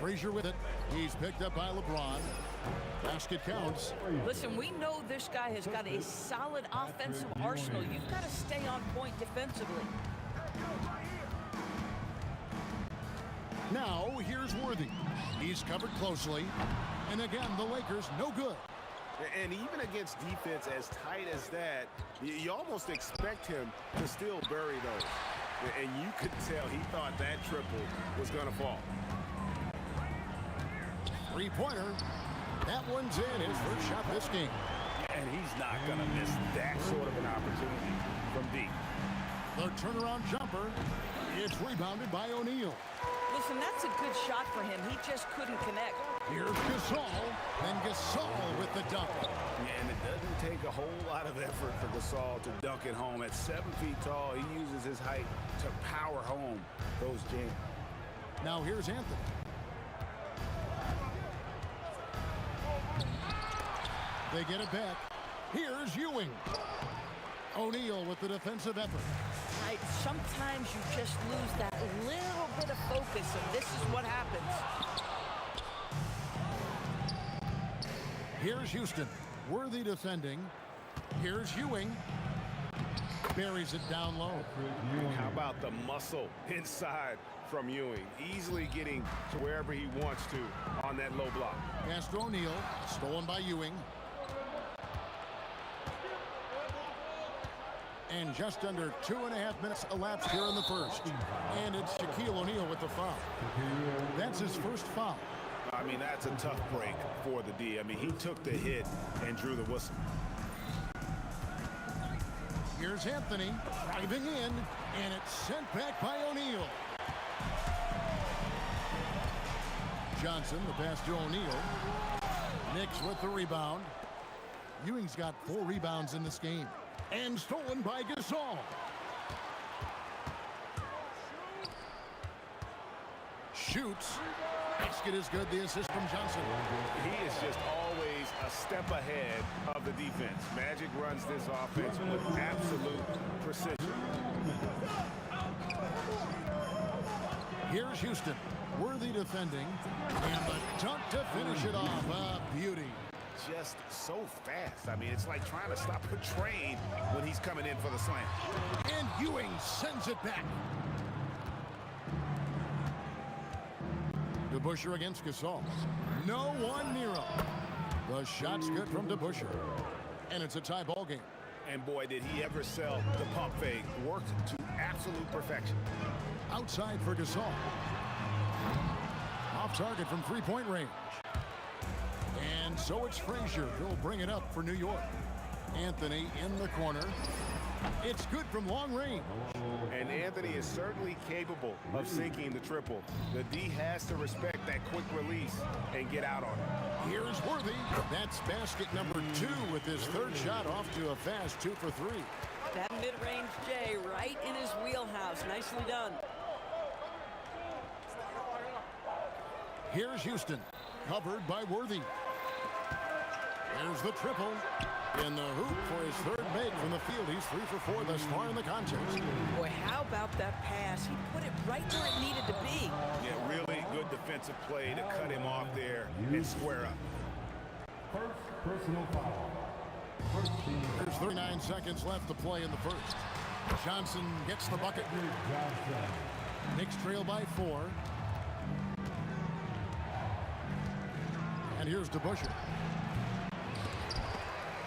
Frazier with it. He's picked up by LeBron. Basket counts. Listen, we know this guy has got a solid offensive arsenal. You've got to stay on point defensively. Now here's Worthy. He's covered closely. And again, the Lakers no good. And even against defense as tight as that, you almost expect him to still bury those. And you could tell he thought that triple was going to fall. Three-pointer. That one's in, his first shot this game. And he's not going to miss that sort of an opportunity from deep. The turnaround jumper. It's rebounded by O'Neal. Listen, that's a good shot for him. He just couldn't connect. Here's Gasol, and Gasol with the dunk. Yeah, and it doesn't take a whole lot of effort for Gasol to dunk it home. At 7 feet tall, he uses his height to power home those jams. Now here's Anthony. They get it back. Here's Ewing. O'Neal with the defensive effort. Right, sometimes you just lose that little bit of focus, and this is what happens. Here's Houston. Worthy defending. Here's Ewing. Buries it down low. And how about the muscle inside from Ewing? Easily getting to wherever he wants to on that low block. Pass to O'Neal. Stolen by Ewing. And just under 2.5 minutes elapsed here in the first. And it's Shaquille O'Neal with the foul. That's his first foul. I mean, that's a tough break for the D. I mean, he took the hit and drew the whistle. Here's Anthony driving in, and it's sent back by O'Neal. Johnson, the pass to O'Neal. Knicks with the rebound. Ewing's got 4 rebounds in this game. And stolen by Gasol. Shoots. Basket is good. The assist from Johnson. He is just always a step ahead of the defense. Magic runs this offense with absolute precision. Here's Houston. Worthy defending. And the dunk to finish it off. A beauty. Just so fast. I mean, it's like trying to stop a train when he's coming in for the slam. And Ewing sends it back. DeBusschere against Gasol. No one near him. The shot's good from DeBusschere. And it's a tie ball game. And boy, did he ever sell the pump fake. Worked to absolute perfection. Outside for Gasol. Off target from three-point range. And so it's Frazier. He'll bring it up for New York. Anthony in the corner. It's good from long range. And Anthony is certainly capable of sinking the triple. The D has to respect that quick release and get out on it. Here's Worthy. That's basket number 2 with his third shot off to a fast 2 for 3. That mid-range J right in his wheelhouse. Nicely done. Here's Houston. Covered by Worthy. There's the triple. In the hoop for his third make from the field. He's 3 for 4 thus far in the contest. Boy, how about that pass? He put it right where it needed to be. Yeah, really good defensive play to cut him off there and square up. First personal foul. First team. There's 39 seconds left to play in the first. Johnson gets the bucket. Knicks trail by 4. And here's DeBusschere.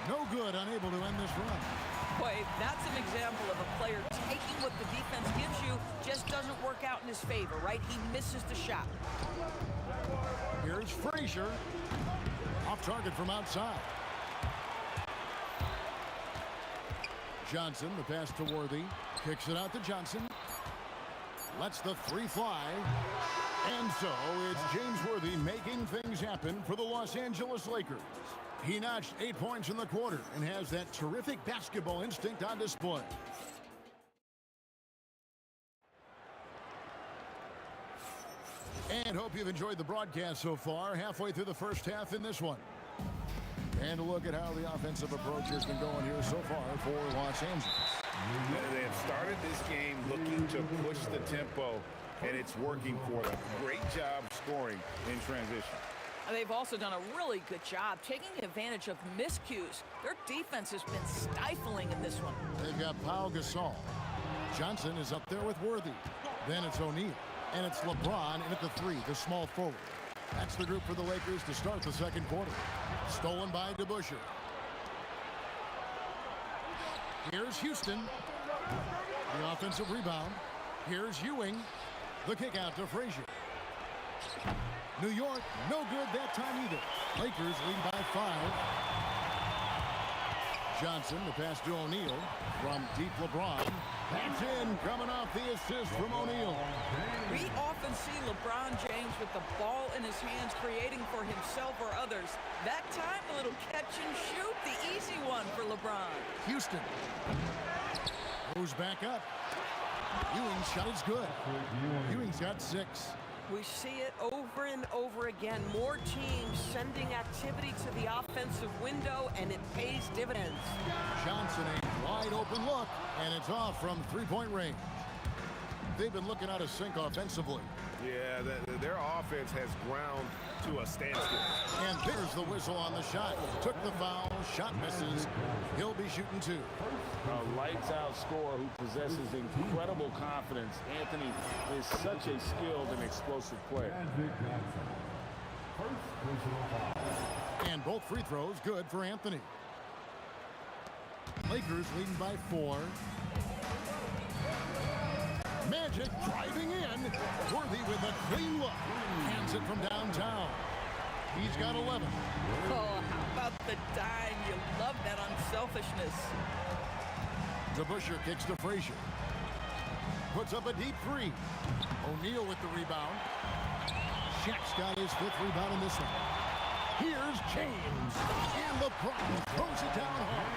No good, unable to end this run. Boy, that's an example of a player taking what the defense gives you, just doesn't work out in his favor, right? He misses the shot. Here's Frazier. Off target from outside. Johnson, the pass to Worthy. Kicks it out to Johnson. Lets the 3 fly. And so it's James Worthy making things happen for the Los Angeles Lakers. He notched 8 points in the quarter and has that terrific basketball instinct on display. And hope you've enjoyed the broadcast so far. Halfway through the first half in this one. And a look at how the offensive approach has been going here so far for Los Angeles. They have started this game looking to push the tempo, and it's working for them. Great job scoring in transition. They've also done a really good job taking advantage of miscues. Their defense has been stifling in this one. They've got Pau Gasol. Johnson is up there with Worthy. Then it's O'Neal. And it's LeBron in at the 3, the small forward. That's the group for the Lakers to start the second quarter. Stolen by DeBusschere. Here's Houston. The offensive rebound. Here's Ewing. The kick out to Frazier. New York, no good that time either. Lakers lead by 5. Johnson, the pass to O'Neal from deep LeBron. That's in, coming off the assist from O'Neal. We often see LeBron James with the ball in his hands, creating for himself or others. That time, a little catch and shoot, the easy one for LeBron. Houston goes back up. Ewing's shot is good. Ewing's got 6. We see it over and over again. More teams sending activity to the offensive window, and it pays dividends. Johnson, a wide open look, and it's off from three-point range. They've been looking out of sync offensively. Yeah, their offense has ground to a standstill. And there's the whistle on the shot. Took the foul, shot misses. He'll be shooting two. A lights-out scorer who possesses incredible confidence. Anthony is such a skilled and explosive player. And both free throws good for Anthony. Lakers leading by 4. Magic driving in. Worthy with a clean look. Hands it from downtown. He's got 11. Oh, how about the dime? You love that unselfishness. DeBusschere kicks to Frazier. Puts up a deep three. O'Neal with the rebound. Shaq's got his 5th rebound in this one. Here's James. And LeBron throws it down home.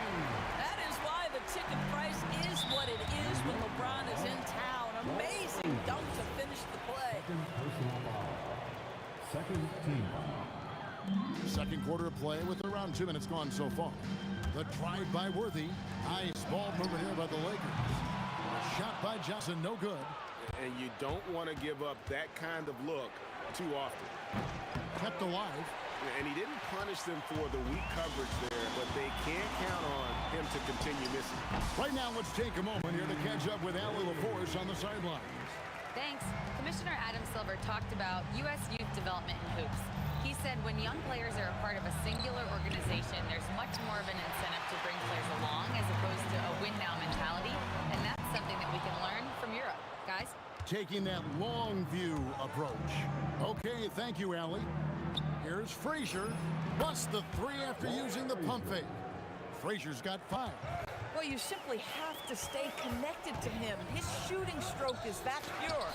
That is why the ticket price is what it is when LeBron is in town. Amazing dunk to finish the play. Second team. Second quarter of play with around 2 minutes gone so far. The drive by Worthy. Nice ball movement here by the Lakers. A shot by Johnson, no good. And you don't want to give up that kind of look too often. Kept alive. And he didn't punish them for the weak coverage there, but they can't count on him to continue missing. Right now, let's take a moment here to catch up with Allie LaForce on the sidelines. Thanks. Commissioner Adam Silver talked about U.S. youth development in hoops. He said when young players are a part of a singular organization, there's much more of an incentive to bring players along as opposed to a win-now mentality, and that's something that we can learn from Europe. Guys? Taking that long view approach. Okay, thank you, Allie. Here's Frazier. Busts the 3 after using the pump fake. Frazier's got 5. Well, you simply have to stay connected to him. His shooting stroke is that pure.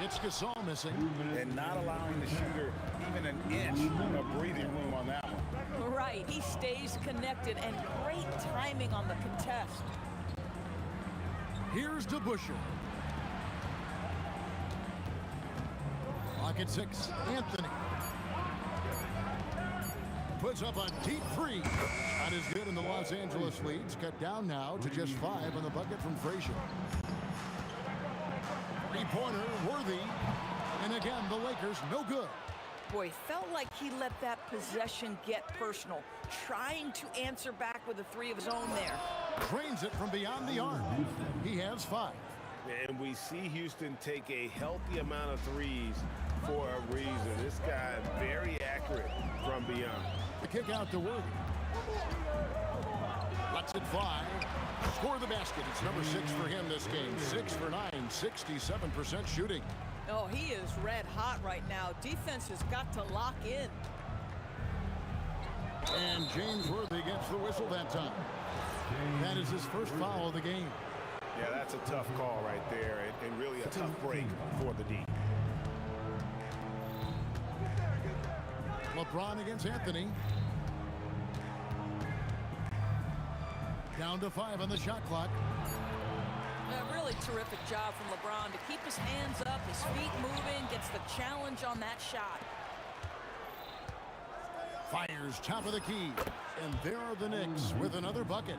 It's Gasol missing. And not allowing the shooter even an inch of breathing room on that one. Right, he stays connected, and great timing on the contest. Here's DeBusschere. Clock at 6. Anthony. Puts up a deep 3. Shot is good, and the Los Angeles leads cut down now to just 5 on the bucket from Frazier. Three-pointer, Worthy. And again, the Lakers no good. Boy, felt like he let that possession get personal, trying to answer back with a 3 of his own there. Drains it from beyond the arc. He has 5. And we see Houston take a healthy amount of threes for a reason. This guy very accurate from beyond. The kick out to Worthy. Lets it fly. Score the basket. It's number 6 for him this game. 6 for 9, 67% shooting. Oh, he is red hot right now. Defense has got to lock in. And James Worthy gets the whistle that time. That is his first foul of the game. Yeah, that's a tough call right there, and really a tough break for the D. LeBron against Anthony. Down to 5 on the shot clock. A really terrific job from LeBron to keep his hands up, his feet moving, gets the challenge on that shot. Fires top of the key. And there are the Knicks with another bucket.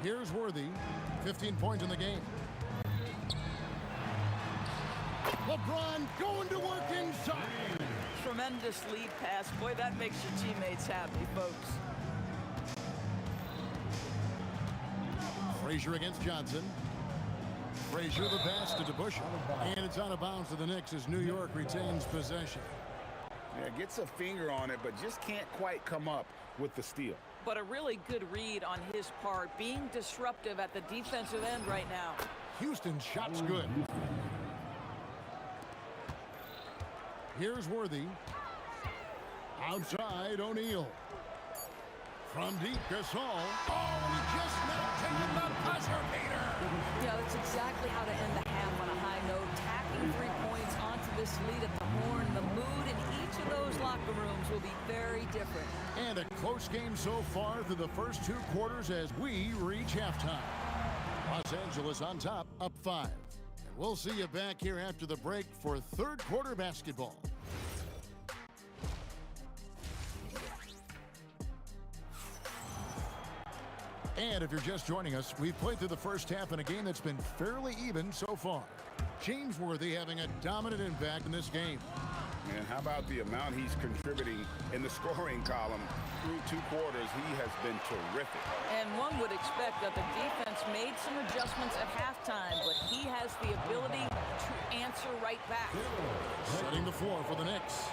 Here's Worthy, 15 points in the game. LeBron going to work inside. Tremendous lead pass. Boy, that makes your teammates happy, folks. Frazier against Johnson. Frazier the pass to DeBusschere. And it's out of bounds to the Knicks as New York retains possession. Yeah, gets a finger on it, but just can't quite come up with the steal. But a really good read on his part, being disruptive at the defensive end right now. Houston's shot's good. Here's Worthy. Outside, O'Neal. From deep, Gasol. Oh, and he just not taking the buzzer beater. Yeah, that's exactly how to end the half on a high note. Tacking 3 points onto this lead at the horn. The mood in each of those locker rooms will be very different. And a close game so far through the first 2 quarters as we reach halftime. Los Angeles on top, up 5. And We'll see you back here after the break for third quarter basketball. And if you're just joining us, we've played through the first half in a game that's been fairly even so far. James Worthy having a dominant impact in this game. And how about the amount he's contributing in the scoring column through 2 quarters? He has been terrific. And one would expect that the defense made some adjustments at halftime, but he has the ability to answer right back. Setting the floor for the Knicks.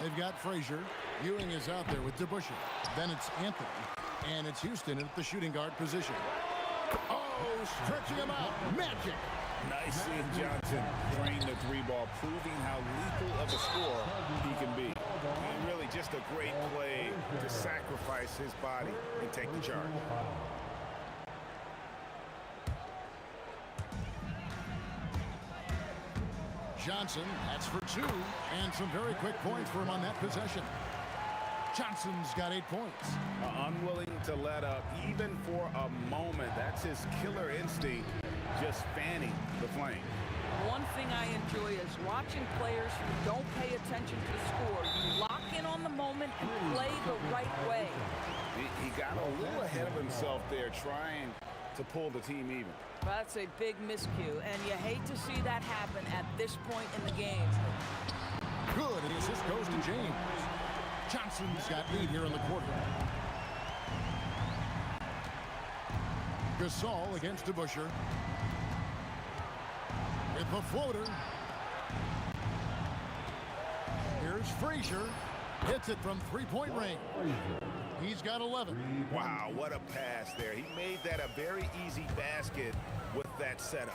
They've got Frazier. Ewing is out there with DeBusschere. Then it's Anthony. And it's Houston at the shooting guard position. Oh, stretching him out. Magic. Nice seeing Johnson drain the 3-ball, proving how lethal of a scorer he can be. And really just a great play to sacrifice his body and take the charge. Johnson, that's for 2. And some very quick points for him on that possession. Johnson's got 8 points. Unwilling to let up, even for a moment. That's his killer instinct, just fanning the flame. One thing I enjoy is watching players who don't pay attention to the score. You lock in on the moment and play the right way. He got a little ahead of himself there, trying to pull the team even. That's a big miscue, and you hate to see that happen at this point in the game. Good, and the assist goes to James. Johnson's got 8 here in the quarter. Gasol against DeBusschere. With the floater. Here's Frazier. Hits it from 3-point range. He's got 11. Wow, what a pass there. He made that a very easy basket with that setup.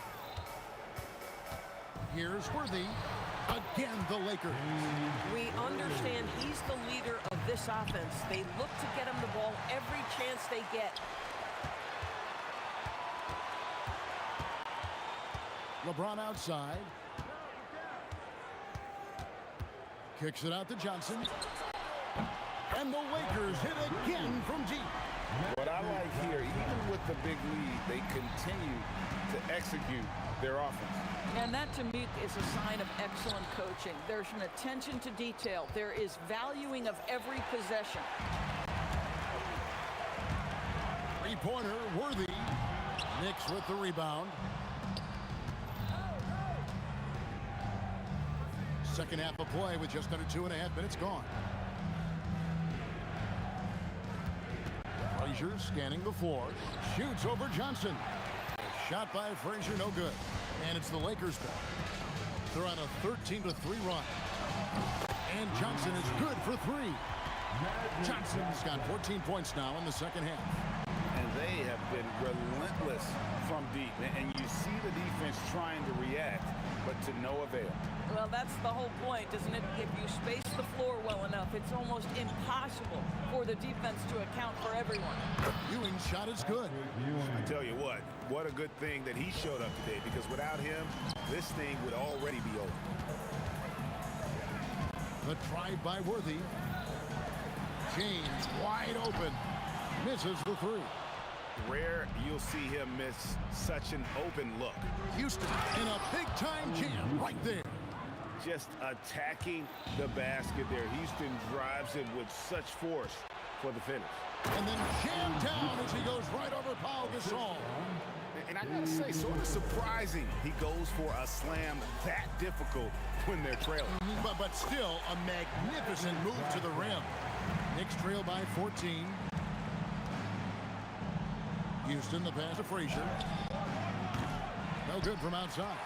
Here's Worthy. Again, the Lakers. We understand he's the leader of this offense. They look to get him the ball every chance they get. LeBron outside. Kicks it out to Johnson. And the Lakers hit again from deep. What I like here, even with the big lead, they continue to execute their offense. And that, to me, is a sign of excellent coaching. There's an attention to detail. There is valuing of every possession. 3-pointer, Worthy. Knicks with the rebound. Second half of play with just under 2.5 minutes gone. Frazier scanning the floor. Shoots over Johnson. Shot by Frazier, no good. And it's the Lakers' ball. They're on a 13-3 run. And Johnson is good for 3. Johnson's got 14 points now in the second half. And they have been relentless from deep. And you see the defense trying to react, but to no avail. Well, that's the whole point, isn't it? If you space the floor well enough, it's almost impossible for the defense to account for everyone. Ewing's shot is good. I tell you what a good thing that he showed up today, because without him, this thing would already be over. The try by Worthy. James wide open. Misses the 3. Rare you'll see him miss such an open look. Houston in a big-time jam right there. Just attacking the basket there. Houston drives it with such force for the finish. And then jammed down as he goes right over Paul Gasol. And I gotta say, sort of surprising he goes for a slam that difficult when they're trailing. But still a magnificent move to the rim. Knicks trail by 14. Houston, the pass to Frazier. No good from outside.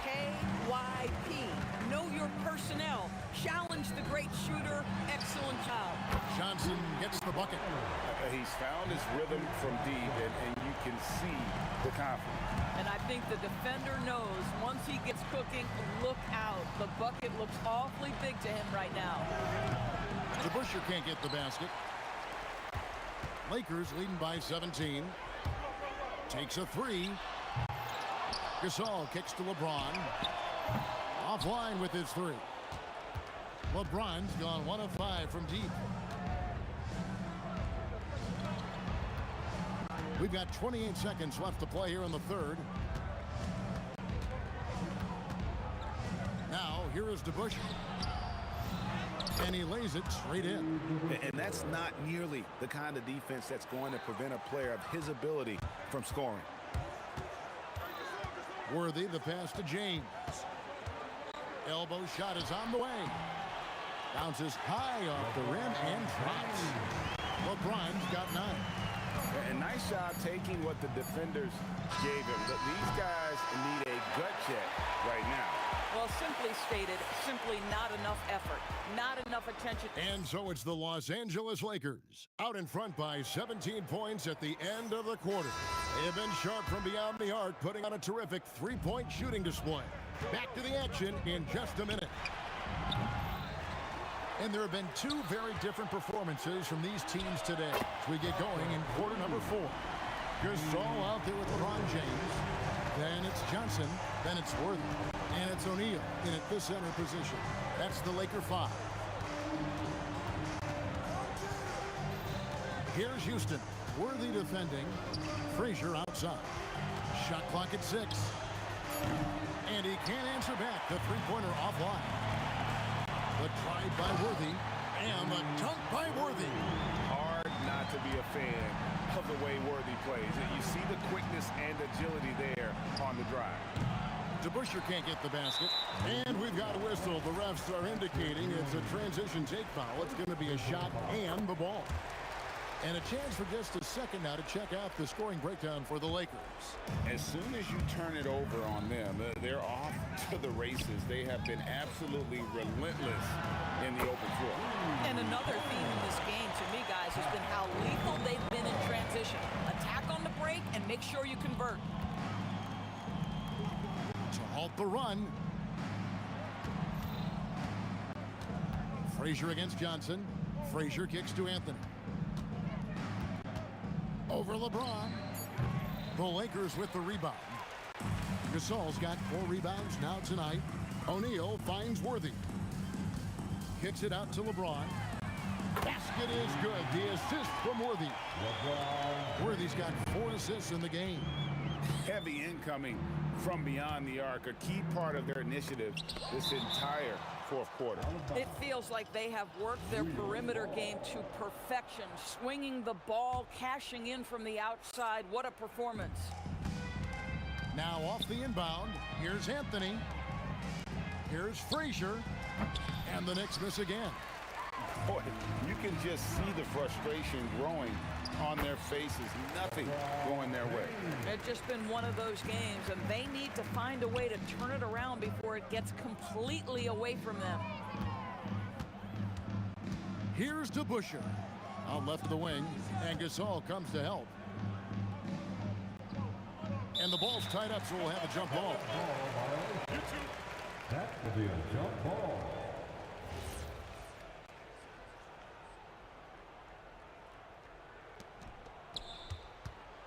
KYP. Know your personnel. Challenge the great shooter. Excellent job. Johnson gets the bucket. He's found his rhythm from deep, and you can see the confidence. And I think the defender knows once he gets cooking, look out. The bucket looks awfully big to him right now. DeBusschere can't get the basket. Lakers leading by 17. Takes a 3. Gasol kicks to LeBron. Offline with his 3. LeBron's gone 1 of 5 from deep. We've got 28 seconds left to play here in the third. Here is DeBusschere. And he lays it straight in. And that's not nearly the kind of defense that's going to prevent a player of his ability from scoring. Worthy, the pass to James. Elbow shot is on the way. Bounces high off the rim and drops. LeBron's got 9. A nice job taking what the defenders gave him. These guys need a gut check right now. Well, simply stated, simply not enough effort, not enough attention. And so it's the Los Angeles Lakers out in front by 17 points at the end of the quarter. They have been sharp from beyond the arc, putting on a terrific three-point shooting display. Back to the action in just a minute. And there have been 2 very different performances from these teams today as we get going in quarter number 4. Gasol out there with LeBron James. Then it's Johnson. Then it's Worthy. And it's O'Neal in at the center position. That's the Laker 5. Here's Houston. Worthy defending. Frazier outside. Shot clock at 6. And he can't answer back. The three-pointer offline. The drive by Worthy, and the dunk by Worthy. Hard not to be a fan of the way Worthy plays. You see the quickness and agility there on the drive. DeBusschere can't get the basket, and we've got a whistle. The refs are indicating it's a transition take foul. It's going to be a shot and the ball. And a chance for just a second now to check out the scoring breakdown for the Lakers. As soon as you turn it over on them, they're off to the races. They have been absolutely relentless in the open floor. And another theme in this game, to me, guys, has been how lethal they've been in transition. Attack on the break and make sure you convert. To halt the run. Frazier against Johnson. Frazier kicks to Anthony. Over LeBron. The Lakers with the rebound. Gasol's got 4 rebounds now tonight. O'Neal finds Worthy. Kicks it out to LeBron. Basket is good. The assist from Worthy. Worthy's got 4 assists in the game. Heavy incoming from beyond the arc, a key part of their initiative this entire fourth quarter. It feels like they have worked their perimeter game to perfection, swinging the ball, cashing in from the outside. What a performance. Now off the inbound, here's Anthony. Here's Frazier. And the Knicks miss again. Boy, you can just see the frustration growing on their faces. Nothing going their way. It's just been one of those games, and they need to find a way to turn it around before it gets completely away from them. Here's DeBusschere. Out left of the wing, and Gasol comes to help. And the ball's tied up, so we'll have a jump ball. That will be a jump ball.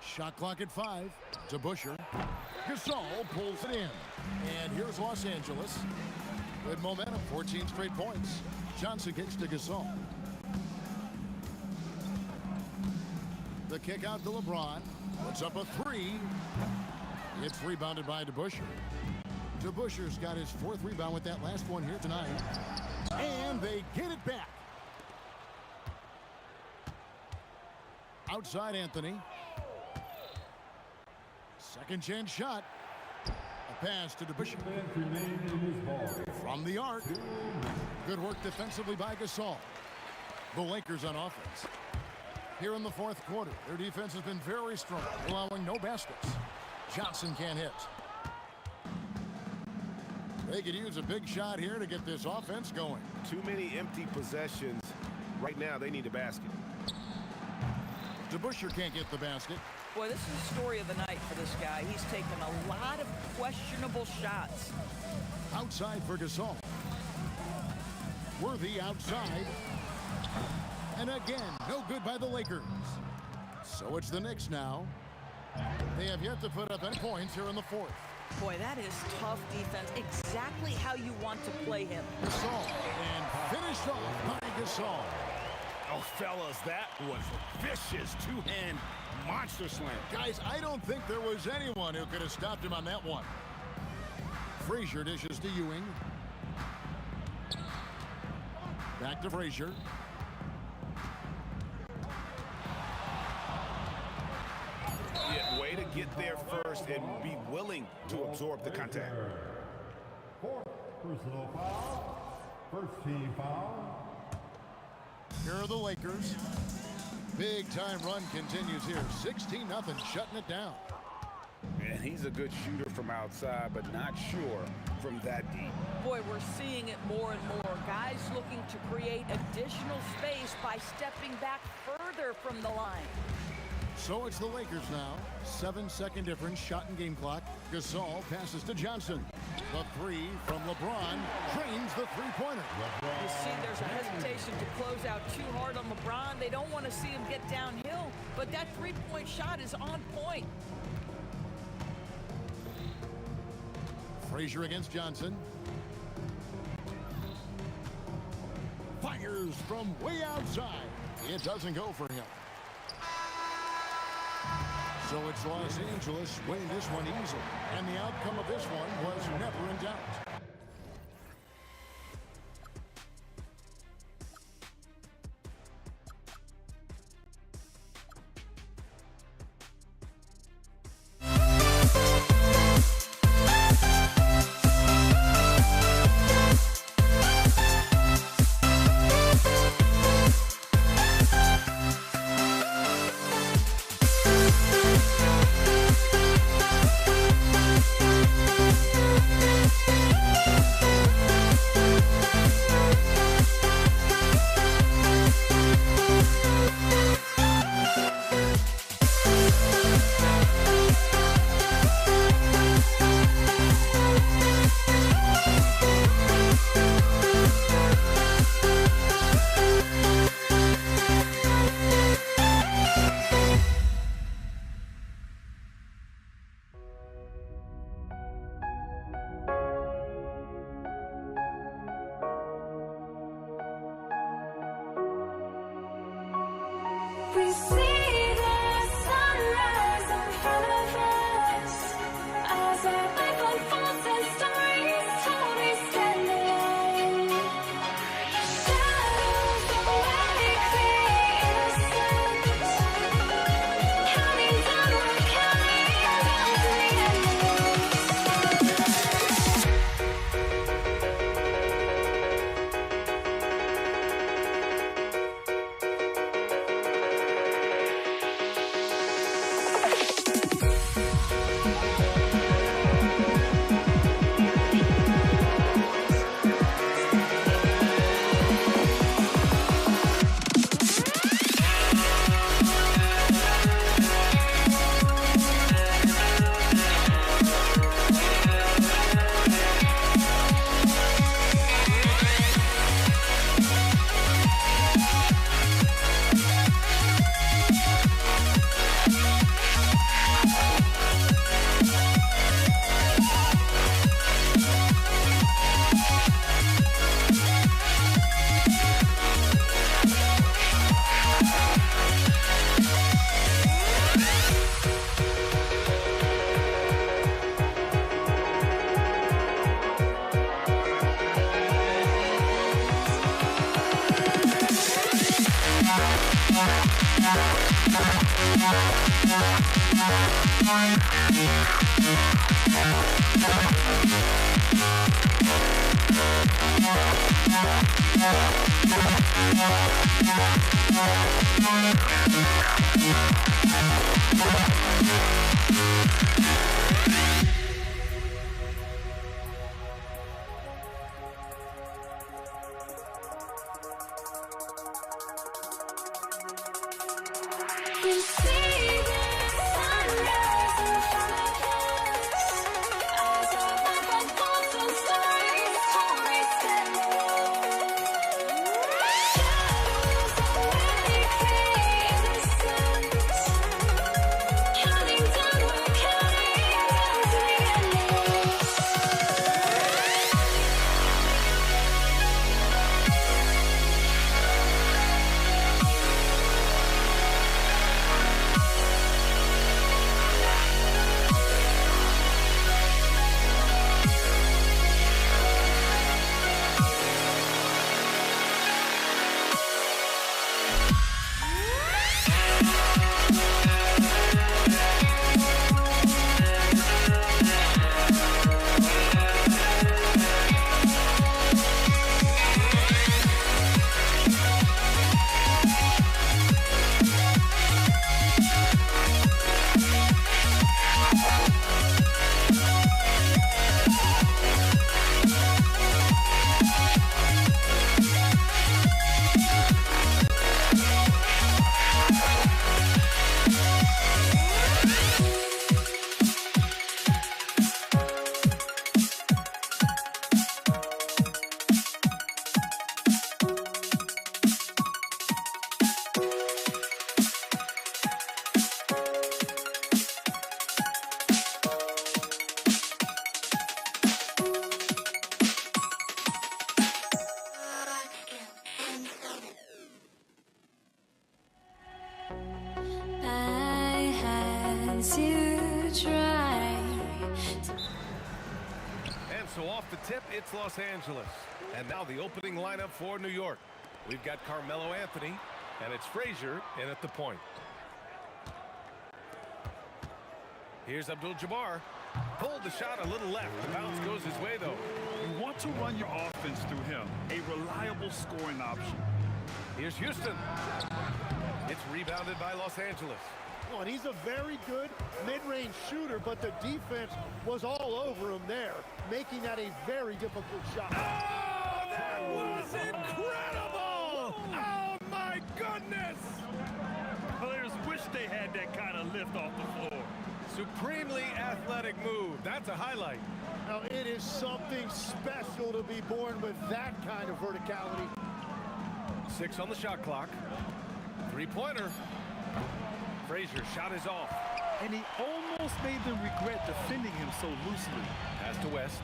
Shot clock at 5. DeBusschere. Gasol pulls it in. And here's Los Angeles. Good momentum, 14 straight points. Johnson kicks to Gasol. The kick out to LeBron. Puts up a 3. It's rebounded by DeBusschere. DeBusschere's got his 4th rebound with that last one here tonight. And they get it back. Outside Anthony. Second chance shot. A pass to DeBusschere. From the arc. Good work defensively by Gasol. The Lakers on offense. Here in the 4th quarter, their defense has been very strong, allowing no baskets. Johnson can't hit. They could use a big shot here to get this offense going. Too many empty possessions. Right now, they need a basket. DeBusschere can't get the basket. Boy, this is the story of the night for this guy. He's taken a lot of questionable shots. Outside for Gasol. Worthy outside. And again, no good by the Lakers. So it's the Knicks now. They have yet to put up any points here in the 4th. Boy, that is tough defense. Exactly how you want to play him. Gasol, and finished off by Gasol. Oh, fellas, that was a vicious two-hand monster slam. Guys, I don't think there was anyone who could have stopped him on that one. Frazier dishes to Ewing. Back to Frazier. Yeah, way to get there first and be willing to absorb the contact. Fourth personal foul. First team foul. Here are the Lakers. Big time run continues here. 16-0, shutting it down. And he's a good shooter from outside, but not sure from that deep. Boy, we're seeing it more and more. Guys looking to create additional space by stepping back further from the line. So it's the Lakers now. 7-second difference, shot and game clock. Gasol passes to Johnson. The three from LeBron drains the three-pointer. You see, there's a hesitation to close out too hard on LeBron. They don't want to see him get downhill, but that three-point shot is on point. Frazier against Johnson. Fires from way outside. It doesn't go for him. So it's Los Angeles winning this one easily. And the outcome of this one was never in doubt. We see the sunrise in front of us as our life unfolds and stories told. We stand alone. Shadows awake the innocent, counting down, we're counting down to the endless. We see the sunrise in front of us as our life unfolds and stories told. We stand alone. Shadows awake the innocent, counting down, we're counting down to the endless. since you tried. And so off the tip, it's Los Angeles. And now the opening lineup for New York. We've got Carmelo Anthony, and it's Frazier in at the point. Here's Abdul-Jabbar. Pulled the shot a little left. The bounce goes his way, though. You want to run your offense through him. A reliable scoring option. Here's Houston. It's rebounded by Los Angeles. Oh, and he's a very good mid-range shooter, but the defense was all over him there, making that a very difficult shot. Oh, that was incredible! Oh, my goodness! Players wish they had that kind of lift off the floor. Supremely athletic move. That's a highlight. Now, it is something special to be born with that kind of verticality. 6 on the shot clock. Three-pointer. Frazier shot is off. And he almost made them regret defending him so loosely. Pass to West.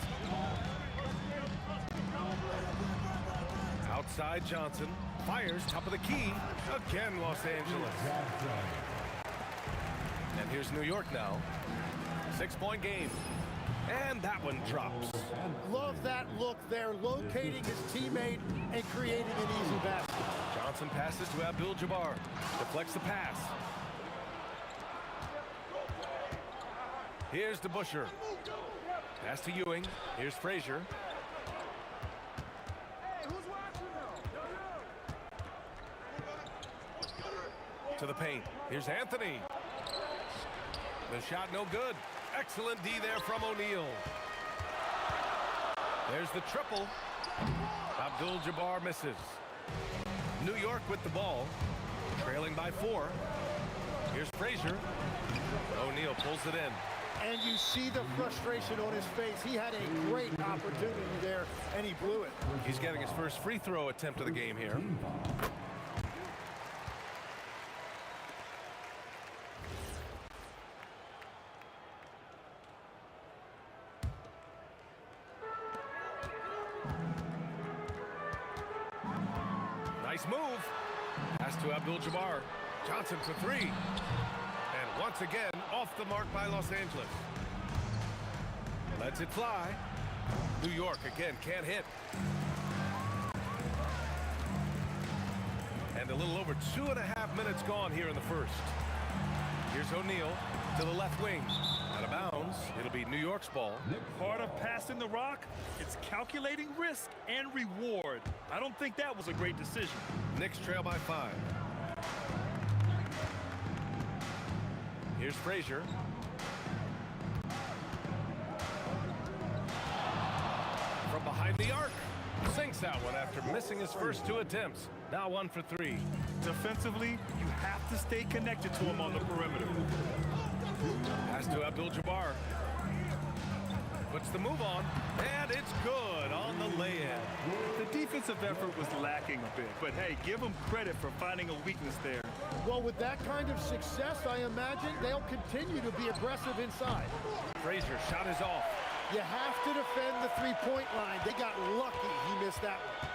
Outside Johnson. Fires top of the key. Again, Los Angeles. And here's New York now. 6-point game. And that one drops. Love that look there, locating his teammate and creating an easy basket. Johnson passes to Abdul-Jabbar. Deflects the pass. Here's to Busher. Pass to Ewing. Here's Frazier. To the paint. Here's Anthony. The shot no good. Excellent D there from O'Neal. There's the triple. Abdul-Jabbar misses. New York with the ball. Trailing by 4. Here's Frazier. O'Neal pulls it in. And you see the frustration on his face. He had a great opportunity there, and he blew it. He's getting his first free throw attempt of the game here. Nice move. Pass to Abdul-Jabbar. Johnson for 3. And once again, off the mark by Los Angeles. Lets it fly. New York again can't hit. And a little over 2.5 minutes gone here in the first. Here's O'Neal to the left wing. Out of bounds. It'll be New York's ball. Part of passing the rock, it's calculating risk and reward. I don't think that was a great decision. Knicks trail by 5. Here's Frazier. From behind the arc. Sinks that one after missing his first 2 attempts. Now 1 for 3. Defensively, you have to stay connected to him on the perimeter. Pass to Abdul-Jabbar. Puts the move on, and it's good on the lay-in. The defensive effort was lacking a bit, but hey, give them credit for finding a weakness there. Well, with that kind of success, I imagine they'll continue to be aggressive inside. Frazier shot is off. You have to defend the three-point line. They got lucky he missed that one.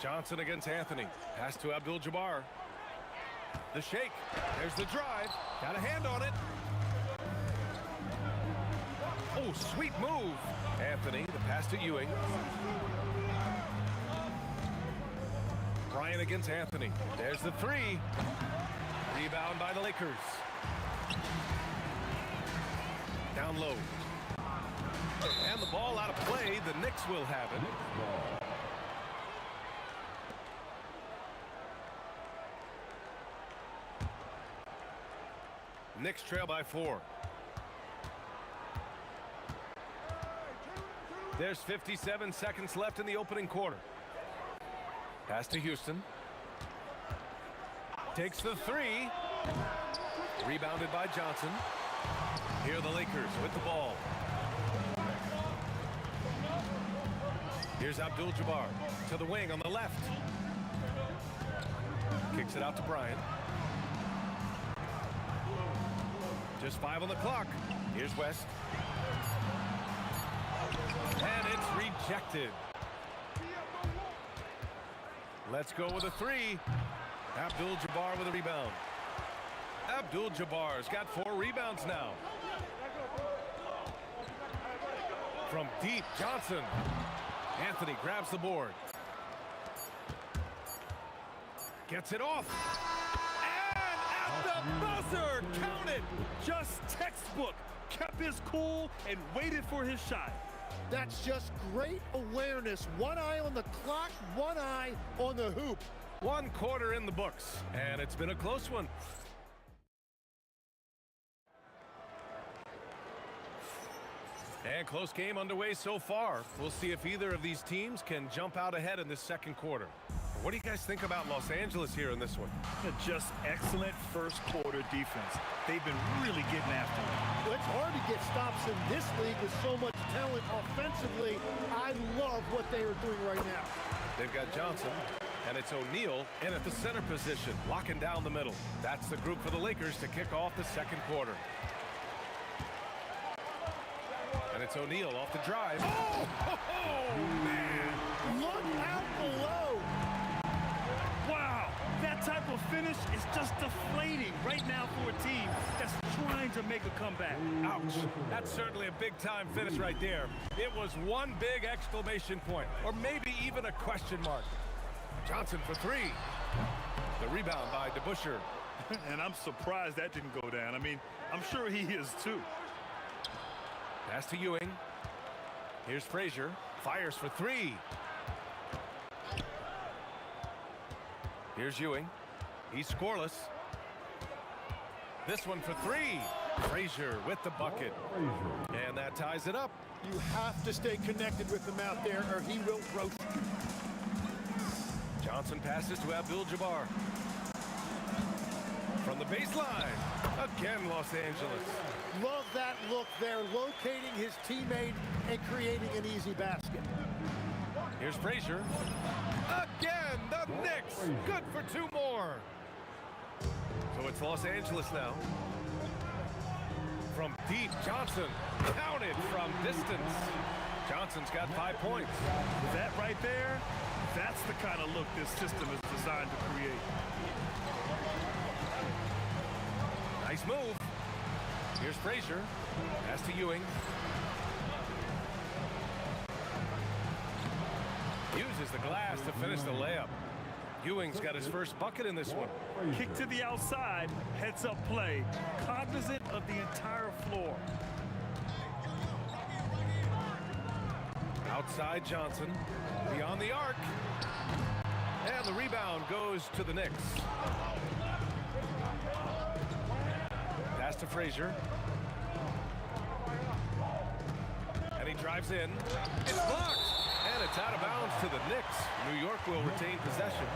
Johnson against Anthony. Pass to Abdul-Jabbar. The shake. There's the drive. Got a hand on it. Oh, sweet move. Anthony, the pass to Ewing. Bryant against Anthony. There's the 3. Rebound by the Lakers. Down low. And the ball out of play. The Knicks will have it. Knicks trail by 4. There's 57 seconds left in the opening quarter. Pass to Houston. Takes the 3. Rebounded by Johnson. Here are the Lakers with the ball. Here's Abdul-Jabbar to the wing on the left. Kicks it out to Bryant. Just 5 on the clock. Here's West. And it's rejected. Let's go with a 3. Abdul-Jabbar with a rebound. Abdul-Jabbar's got 4 rebounds now. From deep, Johnson. Anthony grabs the board. Gets it off. And at the buzzer, count it. Just textbook. Kept his cool and waited for his shot. That's just great awareness. One eye on the clock, one eye on the hoop. 1 quarter in the books, and it's been a close one. And close game underway so far. We'll see if either of these teams can jump out ahead in this second quarter. What do you guys think about Los Angeles here in this one? Just excellent first quarter defense. They've been really getting after it. Well, it's hard to get stops in this league with so much talent offensively. I love what they are doing right now. They've got Johnson, and it's O'Neal in at the center position, locking down the middle. That's the group for the Lakers to kick off the second quarter. And it's O'Neal off the drive. Oh, man. Look out below. Wow, that type of finish is just deflating right now for a team that's trying to make a comeback. Ouch. That's certainly a big-time finish right there. It was one big exclamation point, or maybe even a question mark. Johnson for 3. The rebound by DeBusschere. And I'm surprised that didn't go down. I mean, I'm sure he is too. Pass to Ewing. Here's Frazier. Fires for 3. Here's Ewing. He's scoreless. This one for 3. Frazier with the bucket. And that ties it up. You have to stay connected with him out there or he will roast you. Johnson passes to Abdul-Jabbar. From the baseline. Again, Los Angeles. Love that look there, locating his teammate and creating an easy basket. Here's Frazier. Again, the Knicks. Good for 2 more. So it's Los Angeles now. From deep, Johnson. Counted from distance. Johnson's got 5 points. That right there, that's the kind of look this system is designed to create. Nice move. Here's Frazier. Pass to Ewing. Uses the glass to finish the layup. Ewing's got his first bucket in this one. Kick to the outside, heads up play, cognizant of the entire floor. Outside Johnson, beyond the arc. And the rebound goes to the Knicks. Pass to Frazier. And he drives in. It's blocked. And it's out of bounds to the Knicks. New York will retain possession.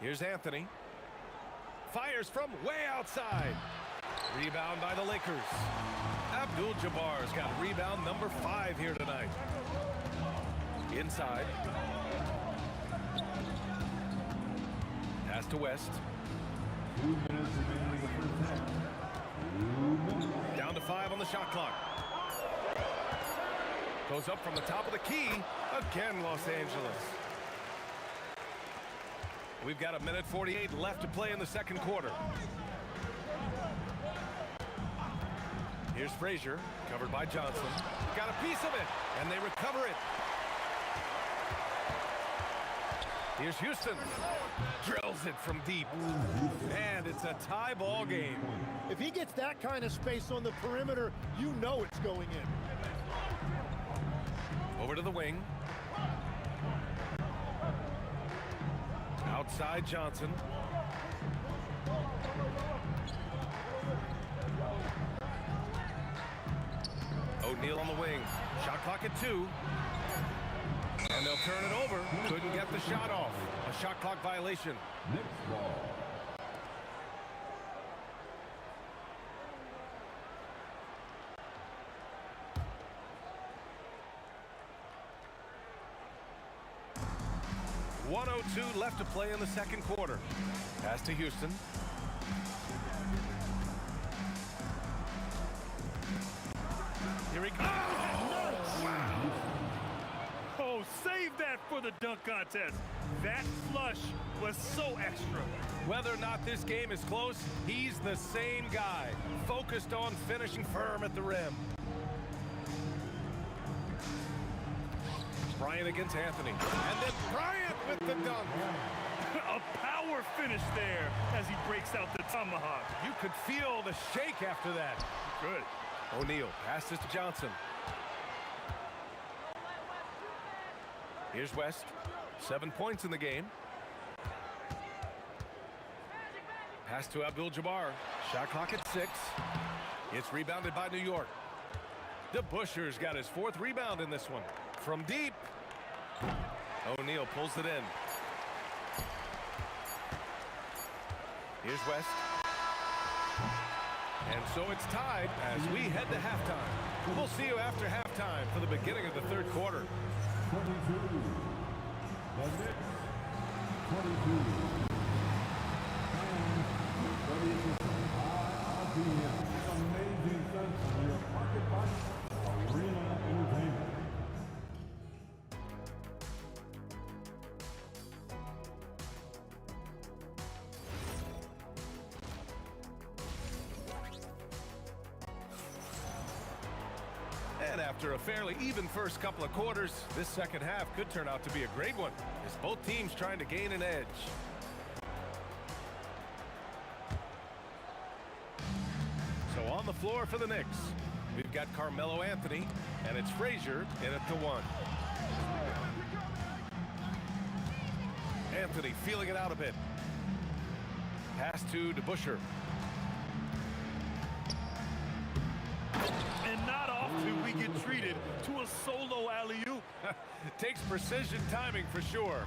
Here's Anthony. Fires from way outside. Rebound by the Lakers. Abdul-Jabbar's got rebound number 5 here tonight. Inside. Pass to West. 2 minutes remaining in the first half. 2 minutes. Down to 5 on the shot clock. Goes up from the top of the key. Again, Los Angeles. We've got 1:48 left to play in the second quarter. Here's Frazier, covered by Johnson. Got a piece of it, and they recover it. Here's Houston. Drills it from deep. And it's a tie ball game. If he gets that kind of space on the perimeter, you know it's going in. Over to the wing. Outside Johnson. O'Neal on the wing. Shot clock at 2. And they'll turn it over. Couldn't get the shot off. A shot clock violation. Knicks ball. .102 left to play in the second quarter. Pass to Houston. Here he goes. Oh, wow. dunk contest. That flush was so extra. Whether or not this game is close, he's the same guy, focused on finishing firm at the rim. Bryant against Anthony. And then Bryant with the dunk. A power finish there as he breaks out the tomahawk. You could feel the shake after that. Good. O'Neal passes to Johnson. Here's West. 7 points in the game. Pass to Abdul-Jabbar. Shot clock at 6. It's rebounded by New York. DeBuscher's got his 4th rebound in this one. From deep. O'Neal pulls it in. Here's West. And so it's tied as we head to halftime. We'll see you after halftime for the beginning of the 3rd quarter. 22. The Knicks. 22. Amazing sense of your pocket punch, Arena Entertainment. And after a fairly even first couple of quarters, this second half could turn out to be a great one, as both teams trying to gain an edge. So on the floor for the Knicks, we've got Carmelo Anthony, and it's Frazier in at the 1. Anthony feeling it out a bit. Pass to DeBuscher. And not often we get treated to a solo alley-oop. Takes precision timing for sure.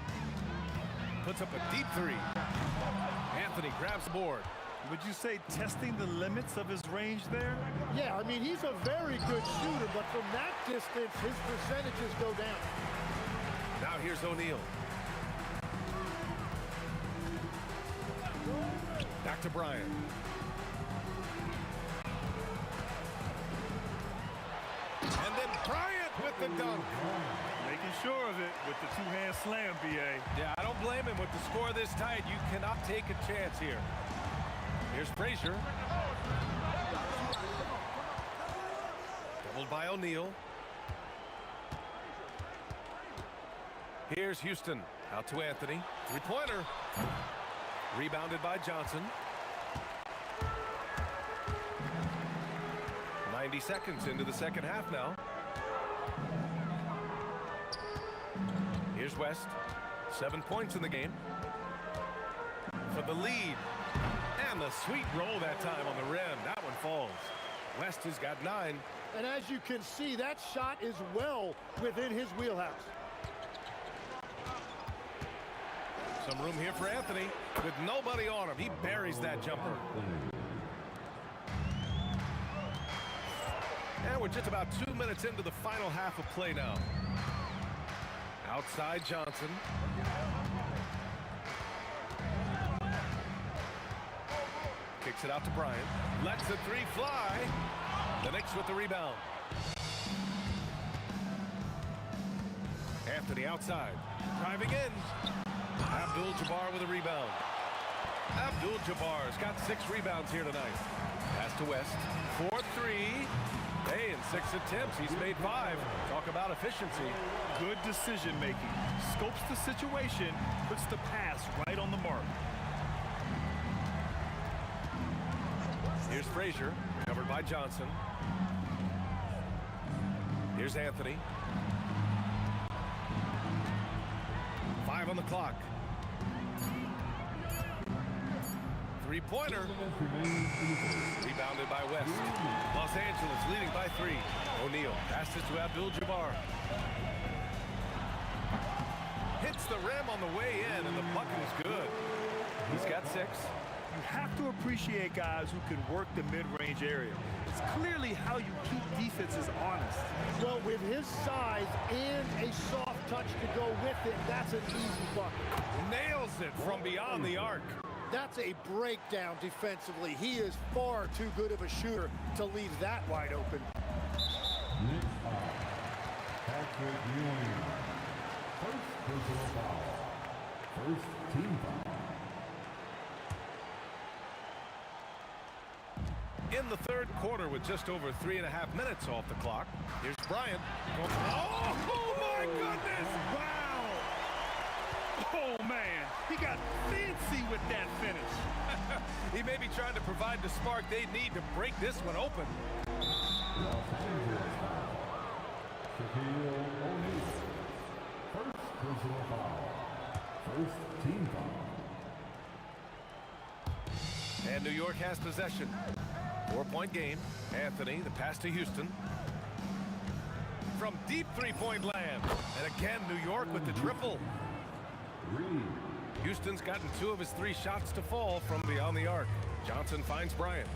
Puts up a deep 3. Anthony grabs the board. Would you say testing the limits of his range there? Yeah, I mean, he's a very good shooter, but from that distance, his percentages go down. Now here's O'Neal. Back to Bryant. And then Bryant with the dunk. Making sure of it with the 2-hand slam, B.A. Yeah, I don't blame him with the score this tight. You cannot take a chance here. Here's Frazier. Doubled by O'Neal. Here's Houston. Out to Anthony. 3-pointer. Rebounded by Johnson. 90 seconds into the second half now. Here's West. 7 points in the game. For the lead. And the sweet roll that time on the rim. That one falls. West has got 9. And as you can see, that shot is well within his wheelhouse. Some room here for Anthony. With nobody on him, he buries that jumper. And we're just about 2 minutes into the final half of play now. Outside Johnson. Kicks it out to Bryant. Lets the 3 fly. The Knicks with the rebound. Anthony outside. Driving in. Abdul-Jabbar with a rebound. Abdul-Jabbar's got 6 rebounds here tonight. Pass to West. 4-3. Hey, in 6 attempts, he's made 5. Talk about efficiency. Good decision making. Scopes the situation, puts the pass right on the mark. Here's Frazier, covered by Johnson. Here's Anthony. 5 on the clock. 3-pointer. Rebounded by West. Los Angeles leading by 3. O'Neal passes to Abdul-Jabbar. Hits the rim on the way in, and the bucket is good. He's got 6. You have to appreciate guys who can work the mid-range area. It's clearly how you keep defenses honest. Well, with his size and a soft touch to go with it, that's an easy bucket. Nails it from beyond the arc. That's a breakdown defensively. He is far too good of a shooter to leave that wide open. Next, Patrick Ewing. First personal foul. First team foul. In the third quarter with just over 3.5 minutes off the clock, here's Bryant. Oh, my goodness! Wow! Oh, man. He got fancy with that finish. He may be trying to provide the spark they need to break this one open. Los Angeles foul. Shaquille O'Neal. First personal foul. First team foul. And New York has possession. 4-point game. Anthony, the pass to Houston. From deep three-point land. And again, New York with the triple. Houston's gotten 2 of his 3 shots to fall from beyond the arc. Johnson finds Bryant.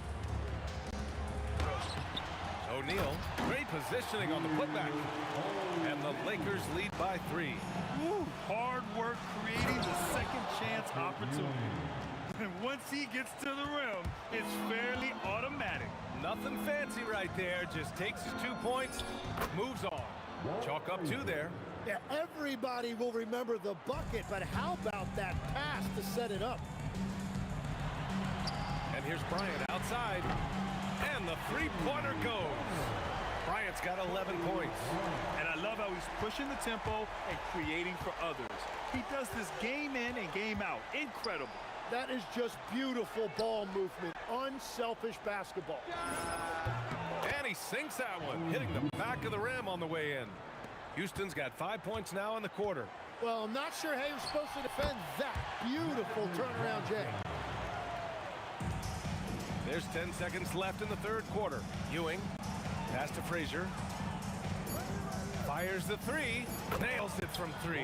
O'Neal, great positioning on the putback. And the Lakers lead by 3. Woo, hard work creating the second chance opportunity. And once he gets to the rim, it's fairly automatic. Nothing fancy right there. Just takes his 2 points, moves on. Chalk up 2 there. Yeah, everybody will remember the bucket, but how about that pass to set it up? And here's Bryant outside. And the three-pointer goes. Bryant's got 11 points. And I love how he's pushing the tempo and creating for others. He does this game in and game out. Incredible. That is just beautiful ball movement, unselfish basketball. And he sinks that one, hitting the back of the rim on the way in. Houston's got 5 points now in the quarter. Well, I'm not sure how you're supposed to defend that beautiful turnaround, Jay. There's 10 seconds left in the third quarter. Ewing, pass to Frazier. Fires the 3, nails it from 3.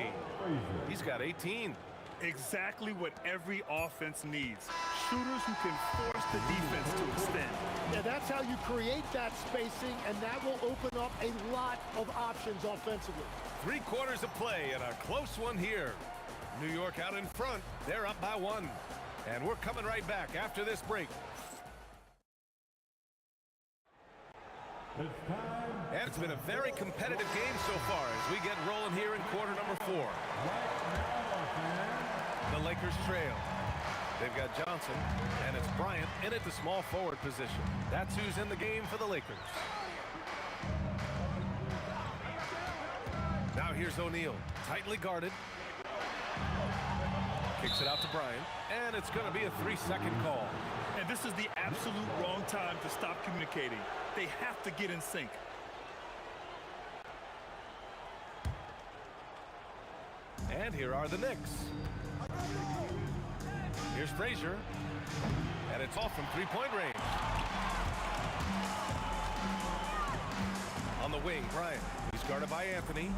He's got 18. Exactly what every offense needs. Shooters who can force the defense to extend. Yeah, that's how you create that spacing, and that will open up a lot of options offensively. 3 quarters of play and a close one here. New York out in front. They're up by 1. And we're coming right back after this break. And it's been a very competitive game so far as we get rolling here in quarter number 4. The Lakers trail. They've got Johnson, and it's Bryant in at the small forward position. That's who's in the game for the Lakers. Now here's O'Neal, tightly guarded. Kicks it out to Bryant, and it's going to be a 3-second call. And this is the absolute wrong time to stop communicating. They have to get in sync. And here are the Knicks. Here's Frazier, and it's off from 3-point range. On the wing, Bryant. He's guarded by Anthony.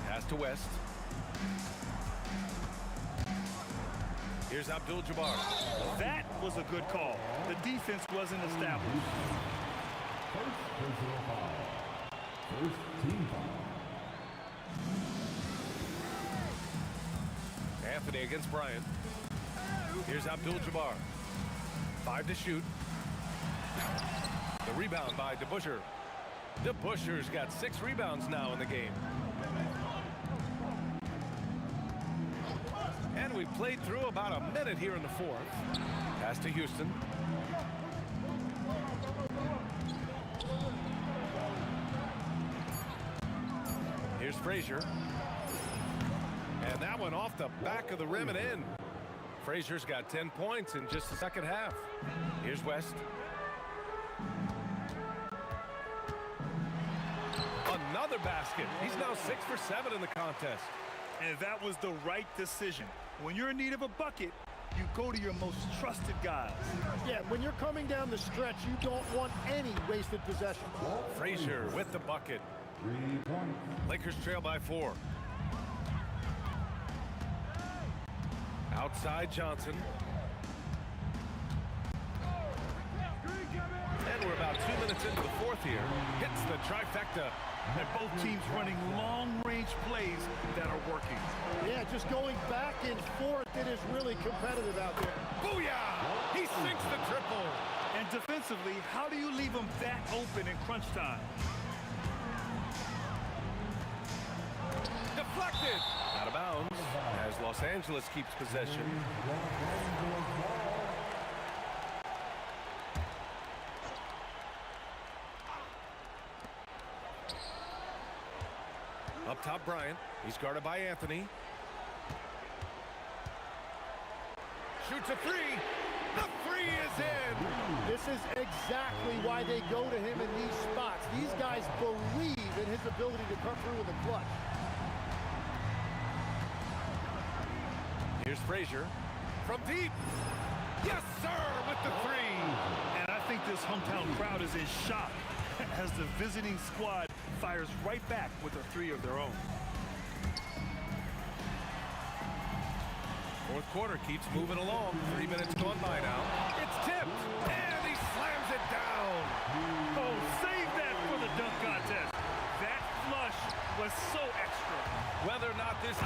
Pass to West. Here's Abdul-Jabbar. That was a good call. The defense wasn't established. First personal foul. First team foul. Anthony against Bryant. Here's Abdul-Jabbar. 5 to shoot. The rebound by DeBusschere. DeBusschere's got 6 rebounds now in the game. And we've played through about a minute here in the 4th. Pass to Houston. Here's Frazier. And that one off the back of the rim and in. Frazier's got 10 points in just the second half. Here's West. Another basket. He's now 6 for 7 in the contest. And that was the right decision. When you're in need of a bucket, you go to your most trusted guys. Yeah, when you're coming down the stretch, you don't want any wasted possession. Frazier with the bucket. 3 points. Lakers trail by 4. Outside Johnson. And we're about 2 minutes into the 4th here. Hits the trifecta. And both teams running long-range plays that are working. Yeah, just going back and forth, it is really competitive out there. Booyah! He sinks the triple. And defensively, how do you leave them that open in crunch time? deflected. Out of bounds as Los Angeles keeps possession. Up top, Bryant. He's guarded by Anthony. Shoots a three. The three is in. This is exactly why they go to him in these spots. These guys believe in his ability to come through in the clutch. Here's Frazier from deep. Yes, sir, with the three. And I think this hometown crowd is in shock as the visiting squad fires right back with a three of their own. Fourth quarter keeps moving along. 3 minutes gone by now. It's tipped, and he slams it down. Oh, save that for the dunk contest. That flush was so extra. Whether or not this...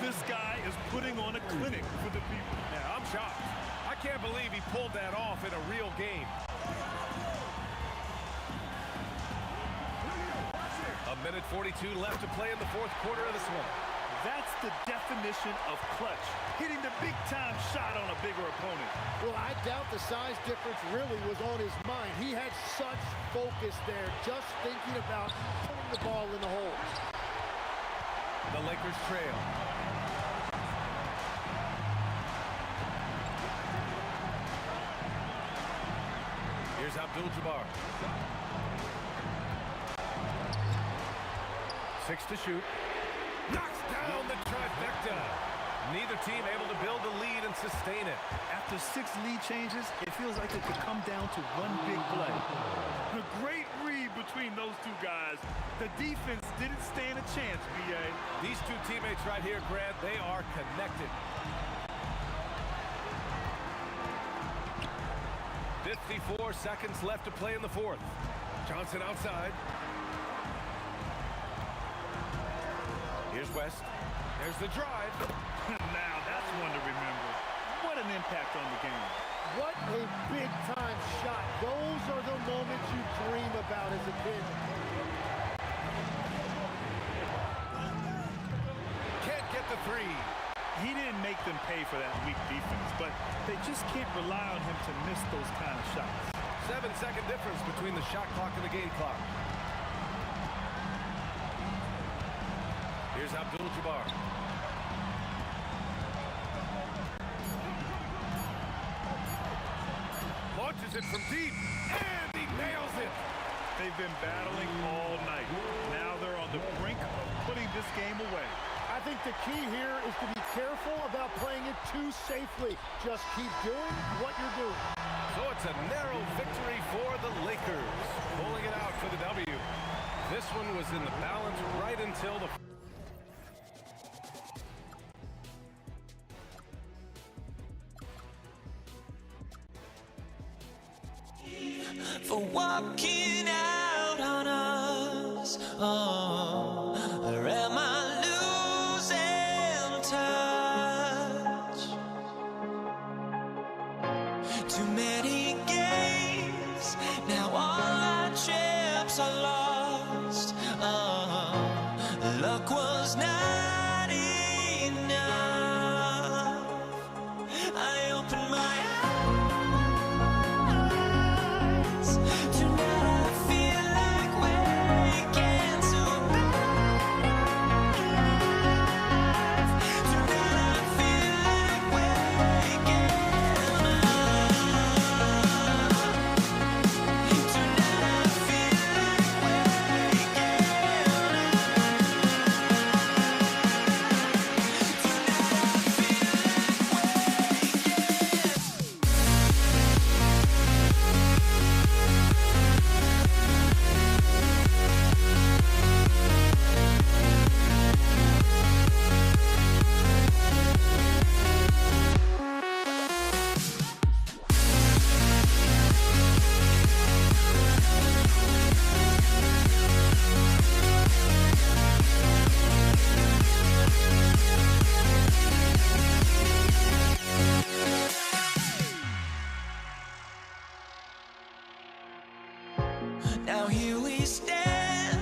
This guy is putting on a clinic for the people. Yeah, I'm shocked. I can't believe he pulled that off in a real game. A minute 42 left to play in the fourth quarter of this one. That's the definition of clutch. Hitting the big-time shot on a bigger opponent. Well, I doubt the size difference really was on his mind. He had such focus there, just thinking about putting the ball in the hole. The Lakers trail. Here's Abdul-Jabbar. 6 to shoot. Knocks down the trifecta. Neither team able to build the lead and sustain it. After 6 lead changes, it feels like it could come down to one big play. A great read between those two guys. The defense didn't stand a chance, B.A. These two teammates right here, Grant, they are connected. 54 seconds left to play in the fourth. Johnson outside. Here's West. There's the drive. Now that's one to remember. What an impact on the game. What a big-time shot. Those are the moments you dream about as a kid. Can't get the three. He didn't make them pay for that weak defense, but they just can't rely on him to miss those kind of shots. 7-second difference between the shot clock and the game clock. Here's Abdul-Jabbar. Launches it from deep, and he nails it. They've been battling all night. Now they're on the brink of putting this game away. I think the key here is to be careful about playing it too safely. Just keep doing what you're doing. So it's a narrow victory for the Lakers, pulling it out for the W. This one was in the balance right until the... For walking out on us, or am I losing touch? Too many games, now all our chips are lost. Luck was not enough. I opened my Now here we stand,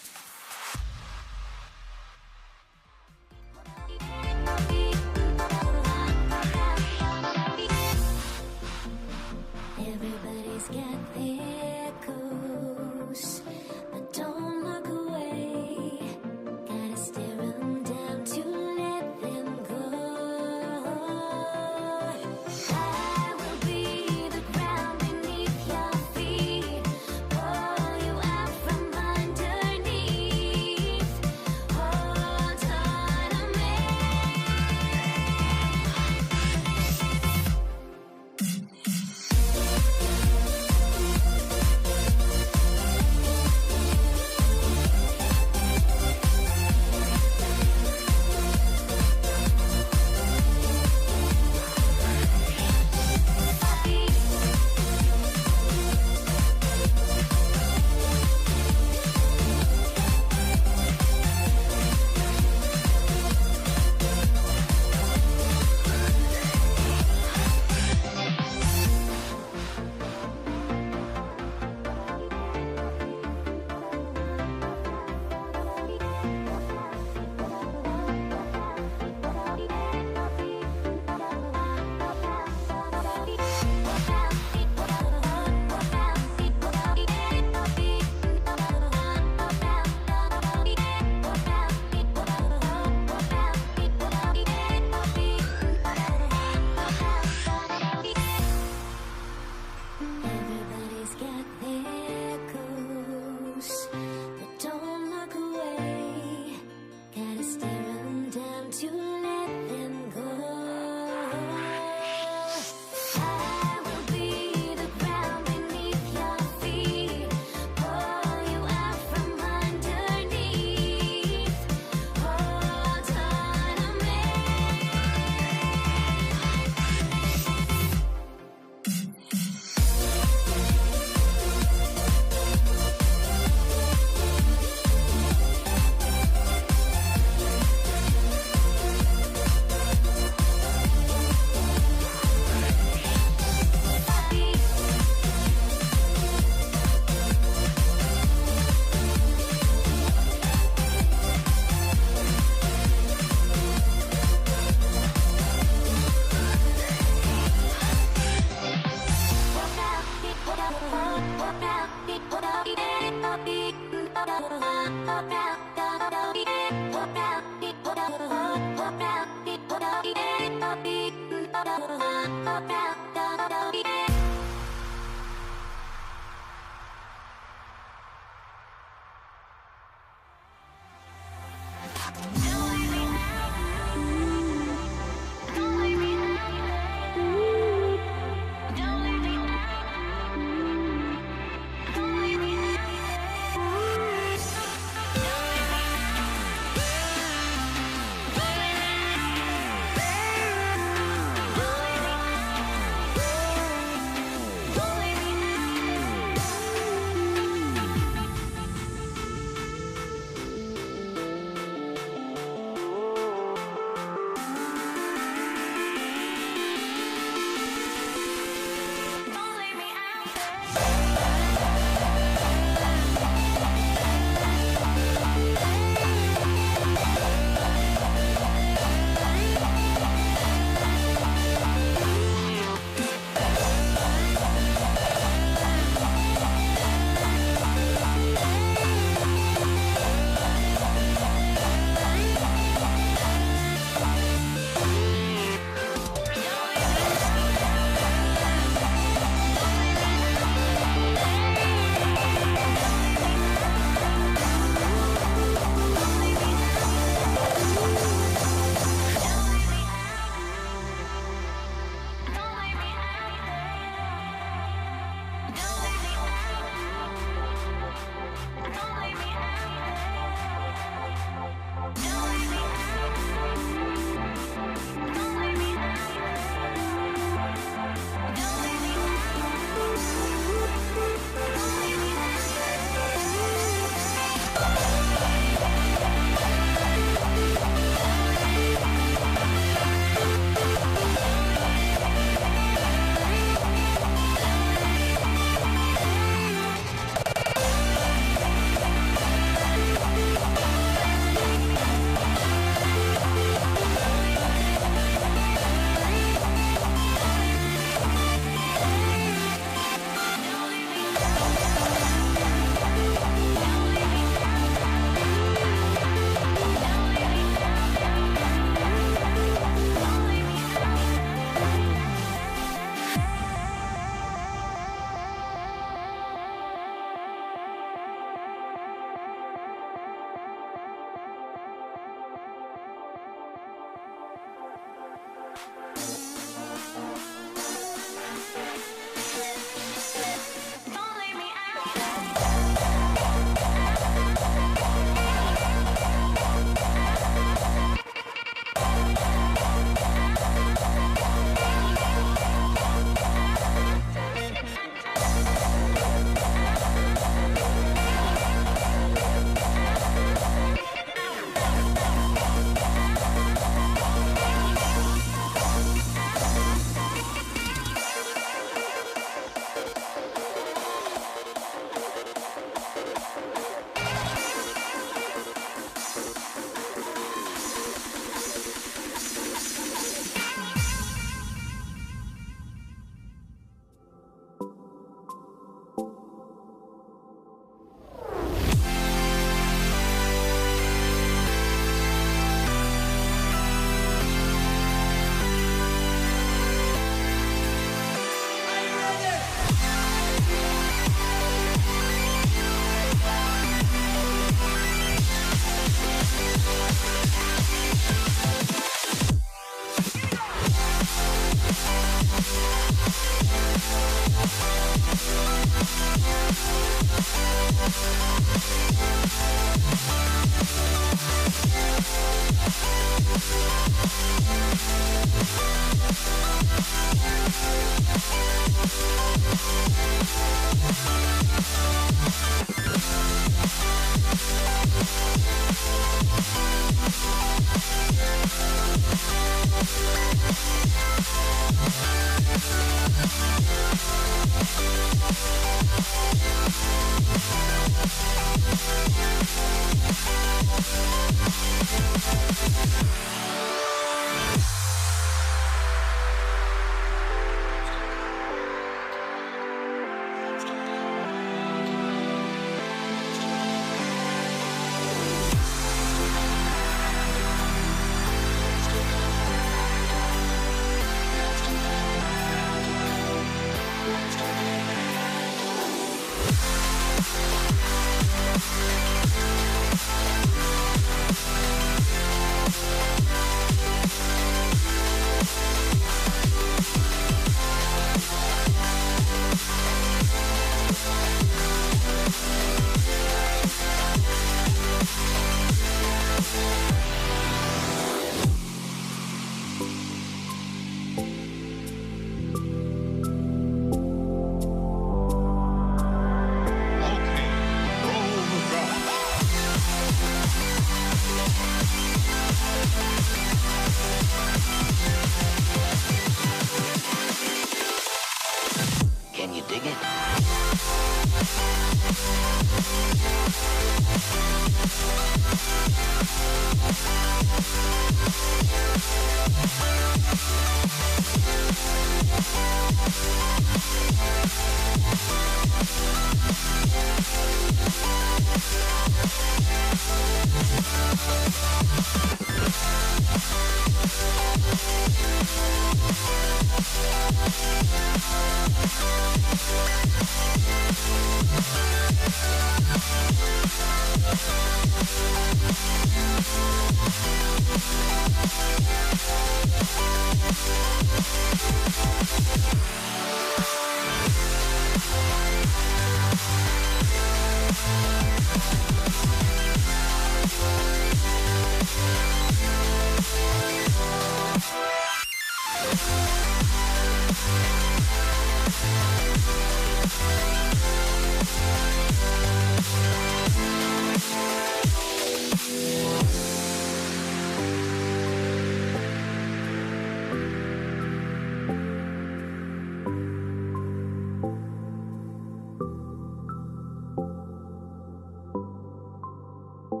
Why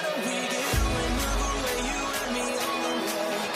don't we get away, move away, you and me on the wall?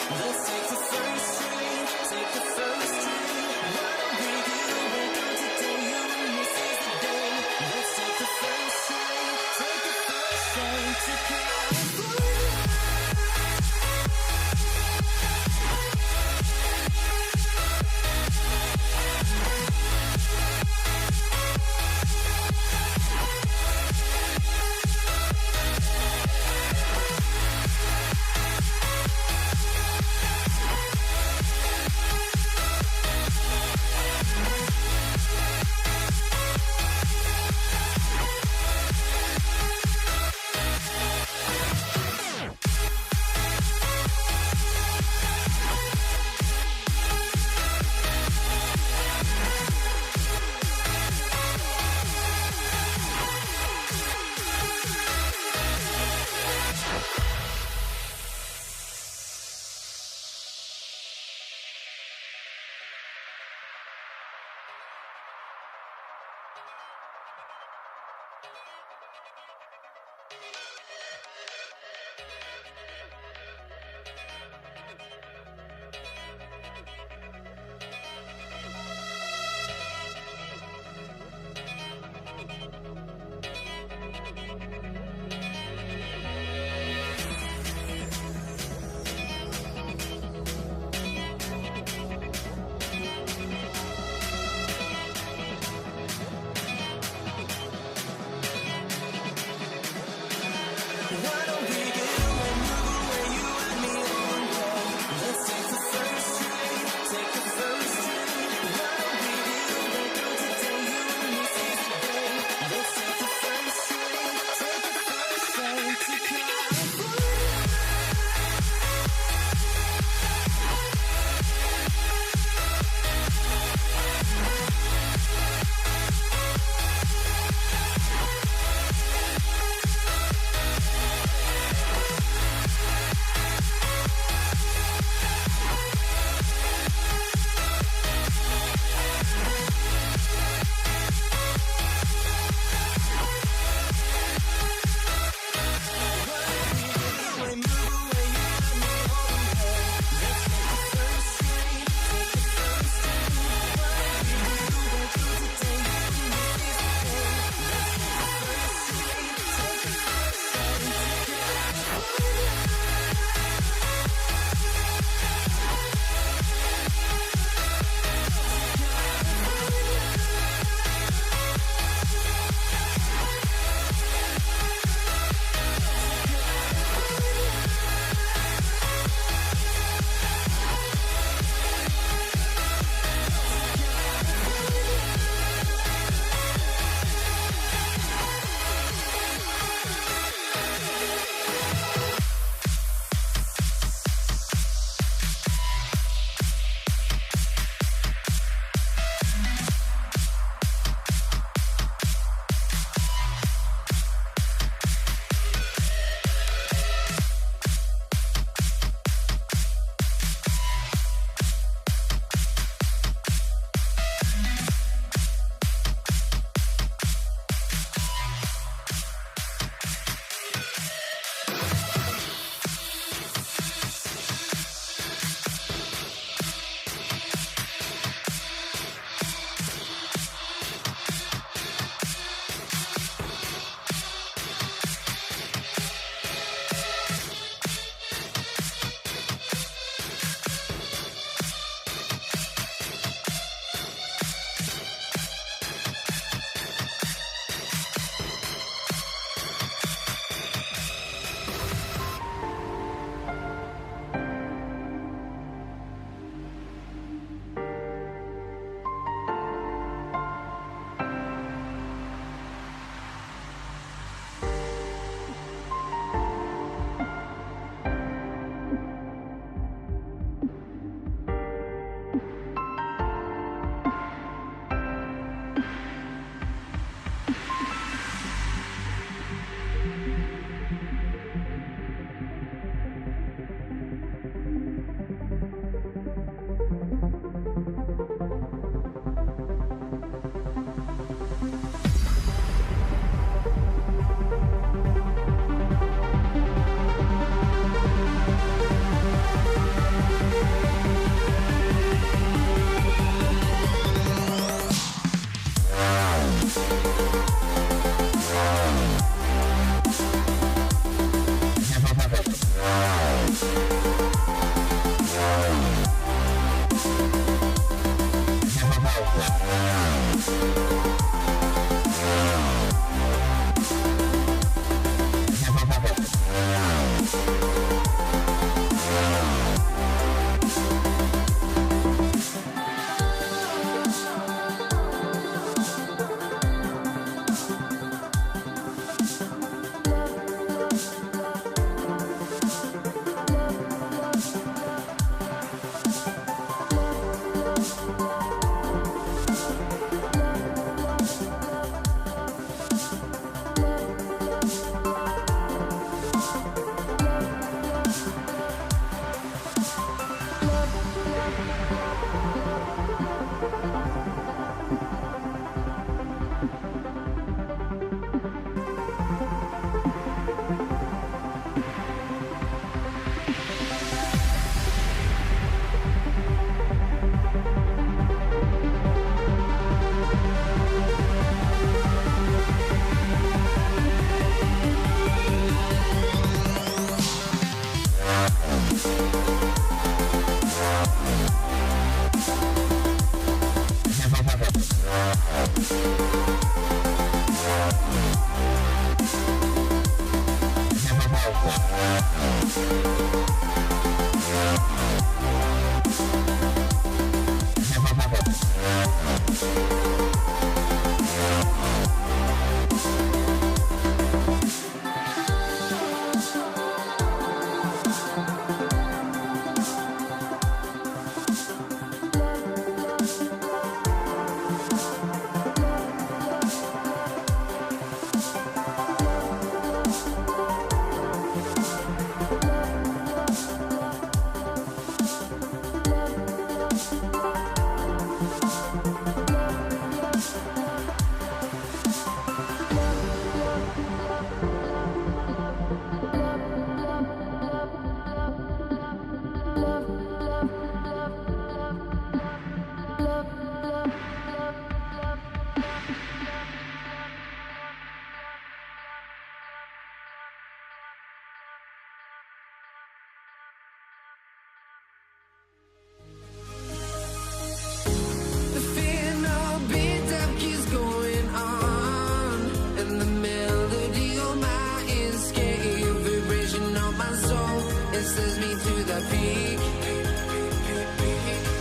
The fear no beat up keeps going on, and the melody on my ears, getting vibration on my soul. It sends me to the peak,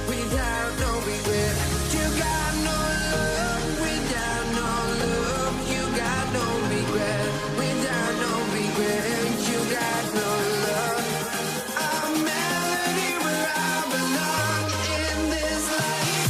without no regret. You got no love, without no love. You got no regret, without no regret. You got no love. A melody where I belong in this life.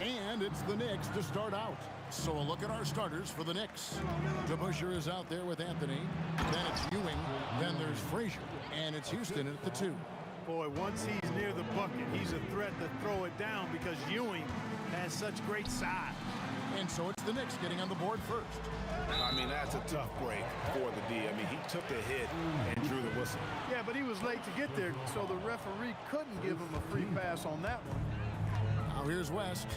And it's the Knicks to start out. So a look at our starters for the Knicks. DeBusschere is out there with Anthony. Then it's Ewing. Then there's Frazier. And it's Houston at the 2. Boy, once he's near the bucket, he's a threat to throw it down because Ewing has such great size. And so it's the Knicks getting on the board first. I mean, that's a tough break for the D. I mean, he took the hit and drew the whistle. Yeah, but he was late to get there, so the referee couldn't give him a free pass on that one. Now here's West.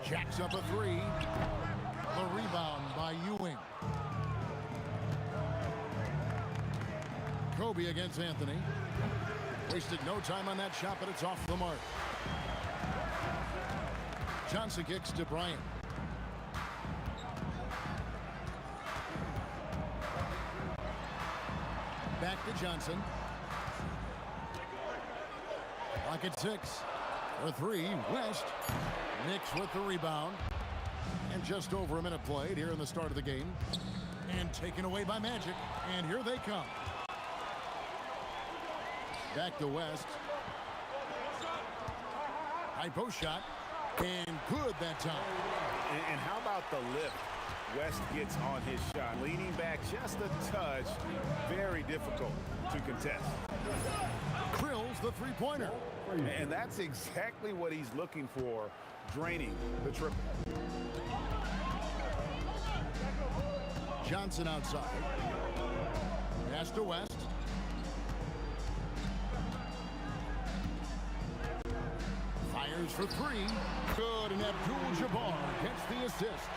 Jacks up a 3. The rebound by Ewing. Kobe against Anthony. Wasted no time on that shot, but it's off the mark. Johnson kicks to Bryant. Back to Johnson. Clock at 6. For 3, West. Knicks with the rebound. And just over a minute played here in the start of the game. And taken away by Magic. And here they come. Back to West. High post shot. And good that time. And how about the lift West gets on his shot? Leaning back just a touch. Very difficult to contest. Krill's the three-pointer. And that's exactly what he's looking for, draining the triple. Johnson outside. Pass to West. Fires for 3. Good, and Abdul-Jabbar gets the assist.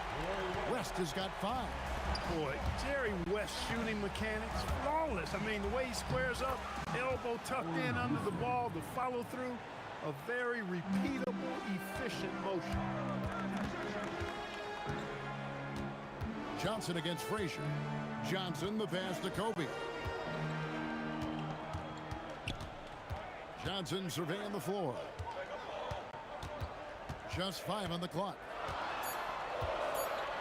West has got 5. Boy, Jerry West shooting mechanics, flawless. I mean, the way he squares up, elbow tucked in under the ball, the follow through, a very repeatable, efficient motion. Johnson against Frazier. Johnson, the pass to Kobe. Johnson surveying the floor. Just 5 on the clock.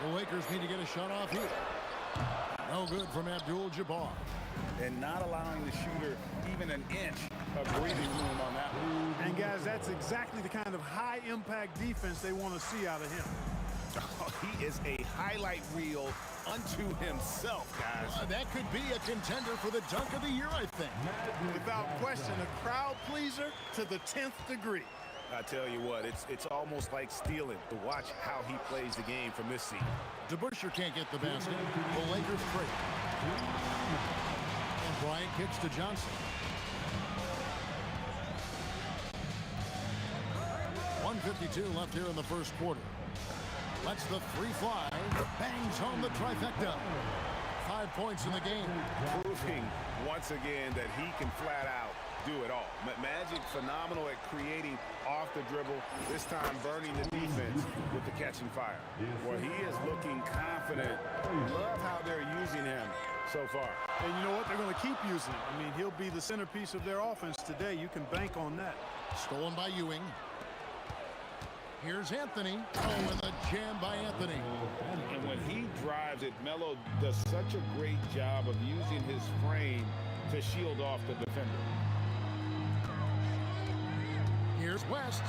The Lakers need to get a shot off here. No good from Abdul-Jabbar. And not allowing the shooter even an inch of breathing room on that one. And guys, that's exactly the kind of high-impact defense they want to see out of him. Oh, he is a highlight reel unto himself, guys. That could be a contender for the dunk of the year, I think. Without question, a crowd pleaser to the 10th degree. I tell you what, it's almost like stealing to watch how he plays the game from this seat. DeBusschere can't get the basket. The Lakers break. And Bryant kicks to Johnson. 1:52 left here in the first quarter. Lets the 3 fly. Bangs home the trifecta. 5 points in the game. Proving once again that he can flat out do it all. Magic phenomenal at creating off the dribble, this time burning the defense with the catching fire. Well, he is looking confident. Love how they're using him so far. And you know what? They're going to keep using him. I mean, he'll be the centerpiece of their offense today. You can bank on that. Stolen by Ewing. Here's Anthony. Oh, and the jam by Anthony. And when he drives it, Melo does such a great job of using his frame to shield off the defender. Here's West.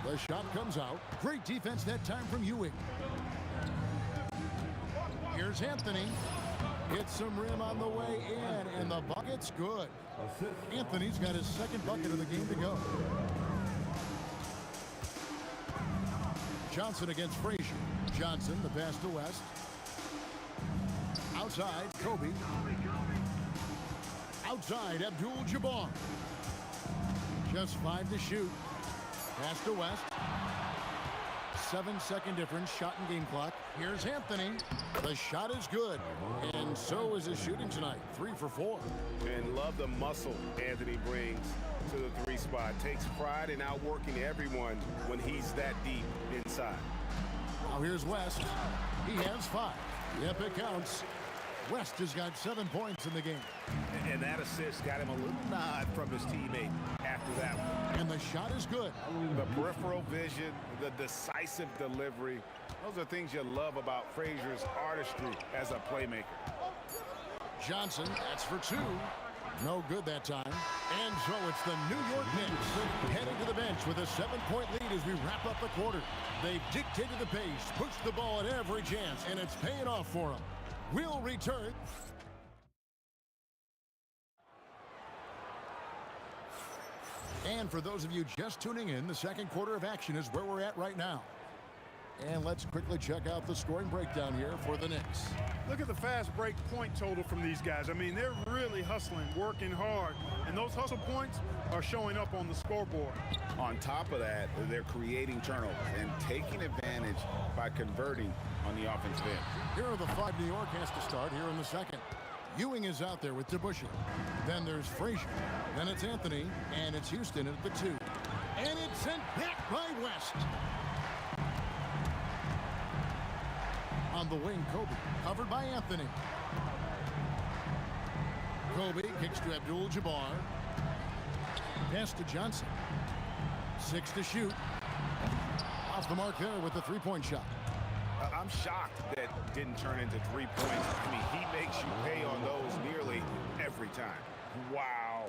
The shot comes out. Great defense that time from Ewing. Here's Anthony. Hits some rim on the way in, and the bucket's good. Anthony's got his second bucket of the game to go. Johnson against Frazier. Johnson, the pass to West. Outside, Kobe. Outside, Abdul-Jabbar. Just 5 to shoot. Pass to West. 7-second difference, shot and game clock. Here's Anthony. The shot is good. And so is his shooting tonight. 3 for 4. And love the muscle Anthony brings to the 3 spot. Takes pride in outworking everyone when he's that deep inside. Now here's West. He has 5. Yep, it counts. West has got 7 points in the game. And that assist got him a little nod from his teammate after that one. And the shot is good. The peripheral vision, the decisive delivery, those are things you love about Frazier's artistry as a playmaker. Johnson, that's for 2. No good that time. And And so it's the New York Knicks heading to the bench with a 7-point lead as we wrap up the quarter. They've dictated the pace, pushed the ball at every chance, and it's paying off for them. We'll return. And for those of you just tuning in, the second quarter of action is where we're at right now. And let's quickly check out the scoring breakdown here for the Knicks. Look at the fast break point total from these guys. I mean, they're really hustling, working hard, and those hustle points are showing up on the scoreboard. On top of that, they're creating turnovers and taking advantage by converting on the offensive end. Here are the 5 New York has to start here in the second. Ewing is out there with DeBusschere. Then there's Frazier. Then it's Anthony, and it's Houston at the 2. And it's sent back by West. On the wing, Kobe, covered by Anthony. Kobe kicks to Abdul-Jabbar. Pass to Johnson. 6 to shoot. Off the mark there with the 3-point shot. I'm shocked that didn't turn into 3 points. I mean, he makes you pay on those nearly every time. Wow.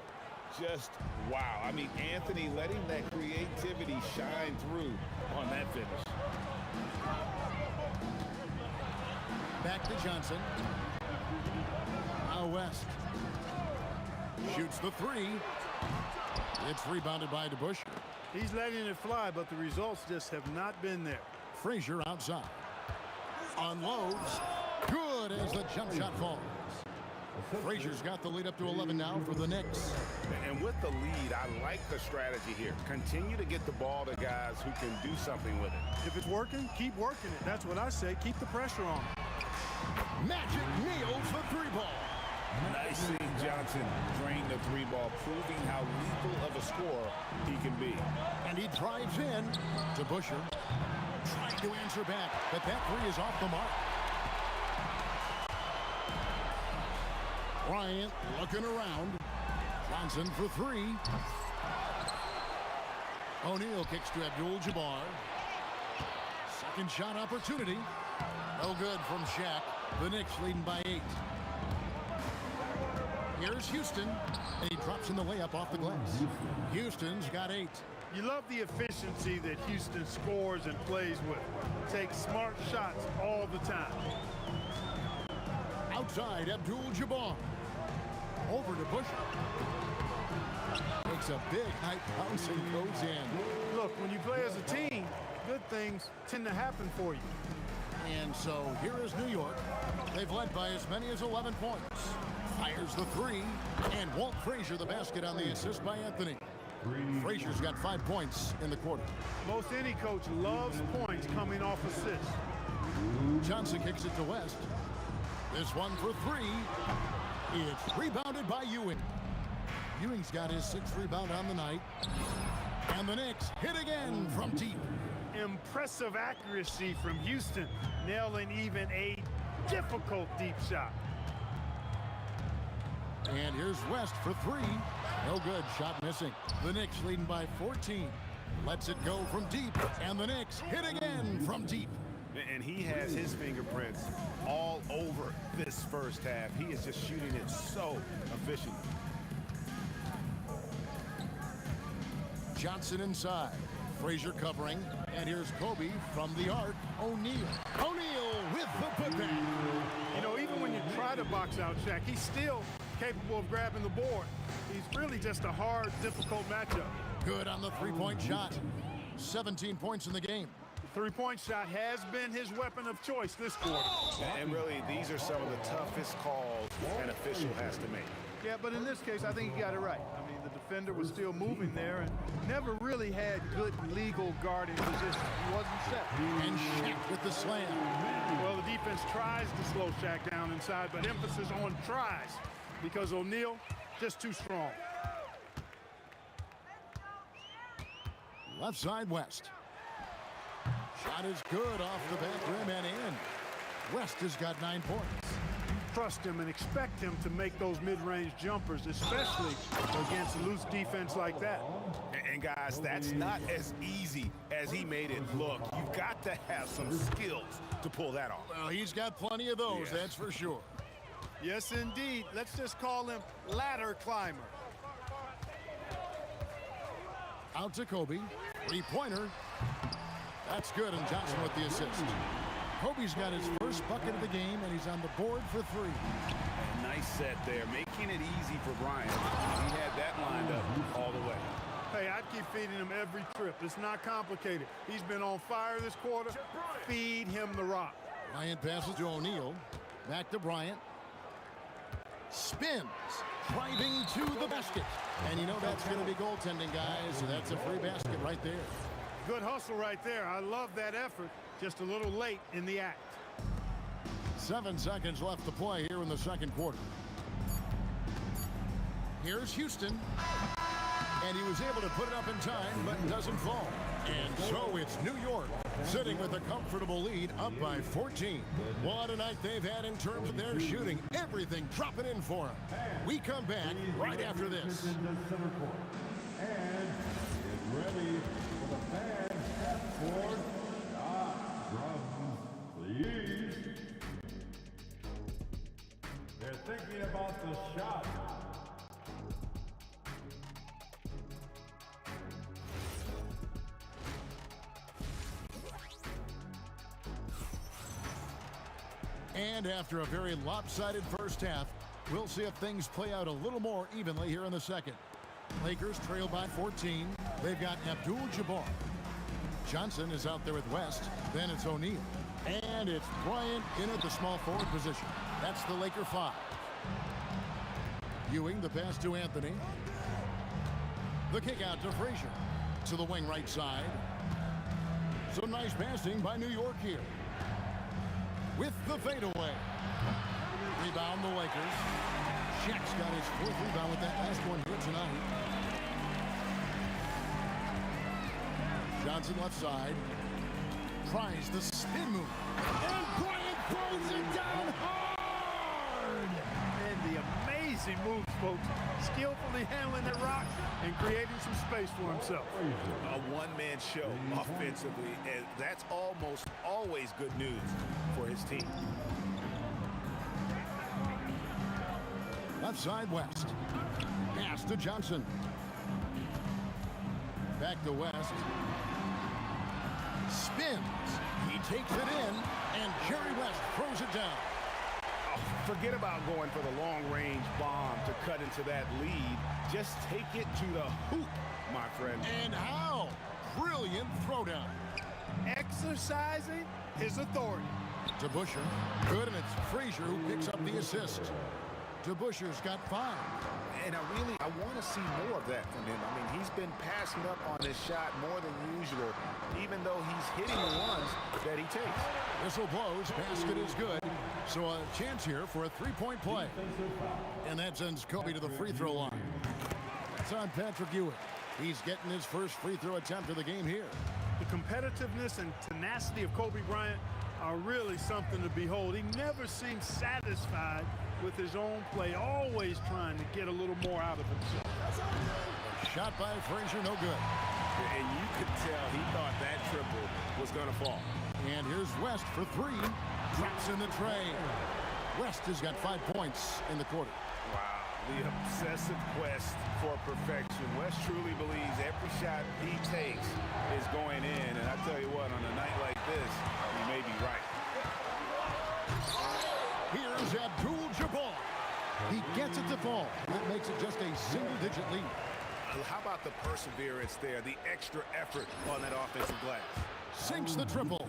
Just wow. I mean, Anthony letting that creativity shine through on that finish. Back to Johnson. Now West. Shoots the 3. It's rebounded by DeBusschere. He's letting it fly, but the results just have not been there. Frazier outside. Unloads. Good as the jump shot falls. Frazier's got the lead up to 11 now for the Knicks. And with the lead, I like the strategy here. Continue to get the ball to guys who can do something with it. If it's working, keep working it. That's what I say. Keep the pressure on. Magic nails the 3-ball. Nice seeing Johnson drain the 3-ball, proving how lethal of a scorer he can be. And he drives in to DeBusschere. Trying to answer back, but that 3 is off the mark. Bryant looking around. Johnson for 3. O'Neal kicks to Abdul-Jabbar. Second shot opportunity. No good from Shaq. The Knicks leading by 8. Here's Houston, and he drops in the layup off the glass. Houston's got 8. You love the efficiency that Houston scores and plays with. Takes smart shots all the time. Outside, Abdul-Jabbar. Over to Bush. Takes a big high bounce and goes in. Look, when you play as a team, good things tend to happen for you. And so here is New York. They've led by as many as 11 points. Fires the 3, and Walt Frazier the basket on the assist by Anthony. Frazier's got 5 points in the quarter. Most any coach loves points coming off assists. Johnson kicks it to West. This one for 3. It's rebounded by Ewing. Ewing's got his 6th rebound on the night. And the Knicks hit again from deep. Impressive accuracy from Houston, nailing even a difficult deep shot. And here's West for 3. No good. Shot missing. The Knicks leading by 14. Lets it go from deep. And the Knicks hit again from deep. And he has his fingerprints all over this first half. He is just shooting it so efficient. Johnson inside. Frazier covering. And here's Kobe from the arc. O'Neal. O'Neal with the putback. You know, even when you try to box out Shaq, he's still capable of grabbing the board. He's really just a hard, difficult matchup. Good on the 3-point shot. 17 points in the game. The 3-point shot has been his weapon of choice this quarter. And really, these are some of the toughest calls an official has to make. Yeah, but in this case, I think he got it right. I mean, the defender was still moving there and never really had good legal guarding position. He wasn't set. And Shaq with the slam. Well, the defense tries to slow Shaq down inside, but emphasis on tries because O'Neal just too strong. Left side, West. Shot is good off the back rim and in. West has got 9 points. Trust him and expect him to make those mid-range jumpers, especially against a loose defense like that. And guys, that's not as easy as he made it look. You've got to have some skills to pull that off. Well, he's got plenty of those, that's for sure. Yes, indeed. Let's just call him ladder climber. Out to Kobe. Three-pointer. That's good, and Johnson with the assist. Kobe's got his first bucket of the game, and he's on the board for three. A nice set there, making it easy for Bryant. He had that lined up all the way. Hey, I'd keep feeding him every trip. It's not complicated. He's been on fire this quarter. Feed him the rock. Bryant passes to O'Neal. Back to Bryant. Spins. Driving to the basket. And you know that's going to be goaltending, guys. So that's a free basket right there. Good hustle right there. I love that effort. Just a little late in the act. 7 seconds left to play here in the second quarter. Here's Houston. And he was able to put it up in time, but doesn't fall. And so it's New York sitting with a comfortable lead, up by 14. What a night they've had in terms of their shooting. Everything dropping in for them. We come back right after this. And get ready for the fans at court. Shot from the East. They're thinking about the shot. And after a very lopsided first half, we'll see if things play out a little more evenly here in the second. Lakers trail by 14. They've got Abdul-Jabbar. Johnson is out there with West. Then it's O'Neal. And it's Bryant in at the small forward position. That's the Laker 5. Ewing, the pass to Anthony. The kick out to Frazier. To the wing right side. Some nice passing by New York here. With the fadeaway. Rebound the Lakers. Shaq's got his fourth rebound with that last one here tonight. Johnson left side. Tries the spin move. And Bryant throws it down hard. And the amazing moves, folks. Skillfully handling that rock and creating some space for himself. A one-man show offensively, and that's almost always good news for his team. Left side West. Pass to Johnson. Back to West. Spins. He takes it in, and Jerry West throws it down. Forget about going for the long-range bomb to cut into that lead. Just take it to the hoop, my friend. And how? Brilliant throwdown. Exercising his authority. To Busher. Good, and it's Frazier who picks up the assist. To Busher's got 5. And I want to see more of that from him. I mean, he's been passing up on this shot more than usual, even though he's hitting the ones that he takes. Whistle blows. Basket is good. So a chance here for a three-point play. And that sends Kobe to the free throw line. It's on Patrick Ewing. He's getting his first free throw attempt of the game here. The competitiveness and tenacity of Kobe Bryant are really something to behold. He never seems satisfied with his own play, always trying to get a little more out of himself. Shot by Frazier, no good. And you could tell he thought that triple was going to fall. And here's West for 3. Drops in the tray. West has got 5 points in the quarter. Wow, the obsessive quest for perfection. West truly believes every shot he takes is going in. And I tell you what, on a night like this, he may be right. Here's Abdul-Jabbar. He gets it to fall. That makes it just a single-digit lead. How about the perseverance there, the extra effort on that offensive glass? Sinks the triple.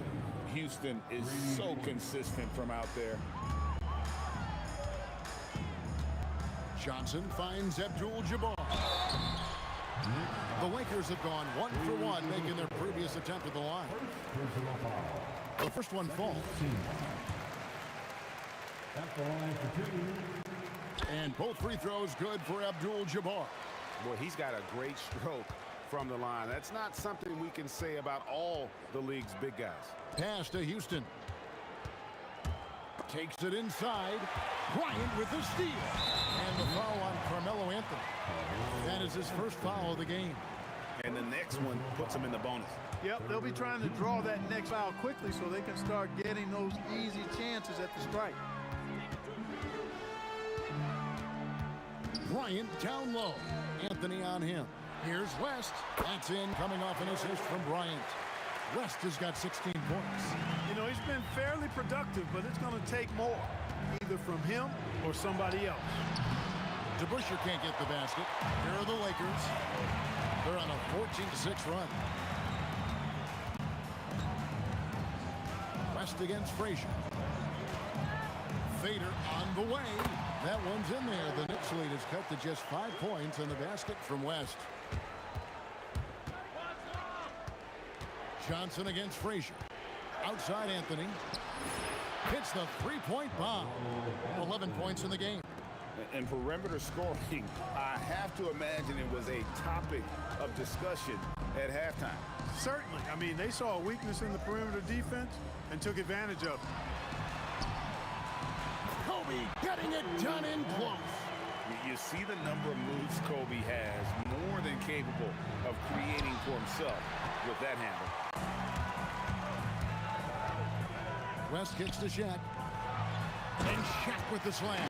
Houston is so consistent from out there. Johnson finds Abdul-Jabbar. The Lakers have gone 1 for 1, making their previous attempt at the line. The first one falls. At the line for 2. And both free throws good for Abdul-Jabbar. Boy, he's got a great stroke from the line. That's not something we can say about all the league's big guys. Pass to Houston. Takes it inside. Bryant with the steal. And the foul on Carmelo Anthony. That is his first foul of the game. And the next one puts him in the bonus. Yep, they'll be trying to draw that next foul quickly so they can start getting those easy chances at the strike. Bryant down low. Anthony on him. Here's West. That's in, coming off an assist from Bryant. West has got 16 points. You know, he's been fairly productive, but it's going to take more, either from him or somebody else. DeBusschere can't get the basket. Here are the Lakers. They're on a 14-6 run. West against Frazier. Fader on the way. That one's in there. The Knicks lead is cut to just 5 points in the basket from West. Johnson against Frazier. Outside Anthony. Hits the three-point bomb. 11 points in the game. And perimeter scoring, I have to imagine it was a topic of discussion at halftime. Certainly. I mean, they saw a weakness in the perimeter defense and took advantage of it. Kobe getting it done in close. You see the number of moves Kobe has, more than capable of creating for himself with that handle. West kicks to Shaq. And Shaq with the slam.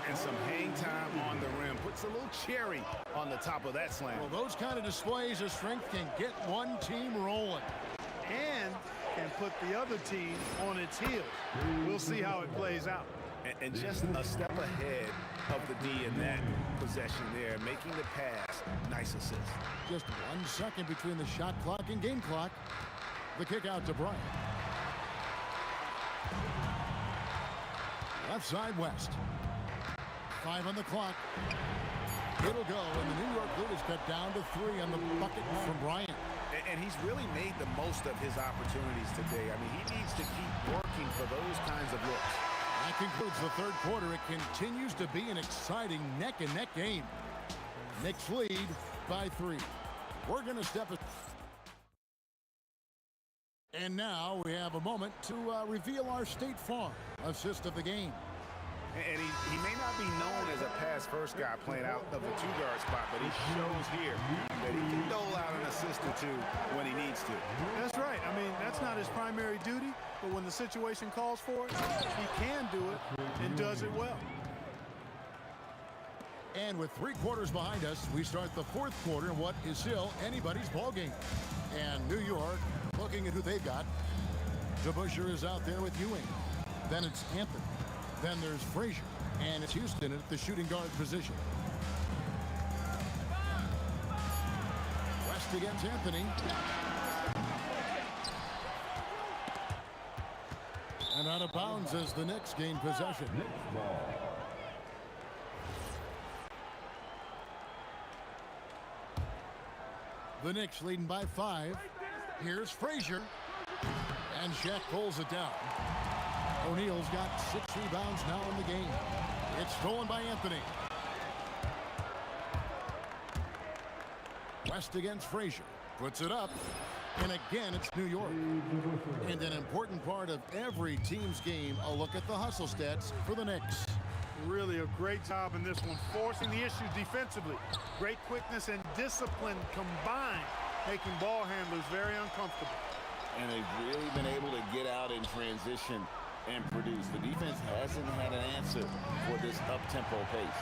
And some hang time on the rim. Puts a little cherry on the top of that slam. Well, those kind of displays of strength can get one team rolling. And can put the other team on its heels. We'll see how it plays out. And just a step ahead of the D in that possession there, making the pass. Nice assist. Just 1 second between the shot clock and game clock. The kick out to Bryant. Left side West. 5 on the clock. It'll go, and the New York lead is cut down to 3 on the bucket from Bryant. And he's really made the most of his opportunities today. I mean, he needs to keep working for those kinds of looks. That concludes the third quarter. It continues to be an exciting neck-and-neck game. Knicks lead by 3. We're going to step it. And now we have a moment to reveal our State Farm assist of the game. And he may not be known as a pass-first guy playing out of the 2-guard spot, but he shows here that he can dole out an assist or two when he needs to. That's right. I mean, that's not his primary duty, but when the situation calls for it, he can do it and does it well. And with 3 quarters behind us, we start the fourth quarter in what is still anybody's ball game. And New York, looking at who they've got, DeBusschere is out there with Ewing. Then it's Anthony. Then there's Frazier. And it's Houston at the shooting guard position. West against Anthony. And out of bounds as the Knicks gain possession. The Knicks leading by 5. Here's Frazier. And Shaq pulls it down. O'Neal's got 6 rebounds now in the game. It's stolen by Anthony. West against Frazier. Puts it up. And again, it's New York. And an important part of every team's game, a look at the hustle stats for the Knicks. Really a great job in this one, forcing the issue defensively. Great quickness and discipline combined, making ball handlers very uncomfortable. And they've really been able to get out in transition and produce. The defense hasn't had an answer for this up-tempo pace.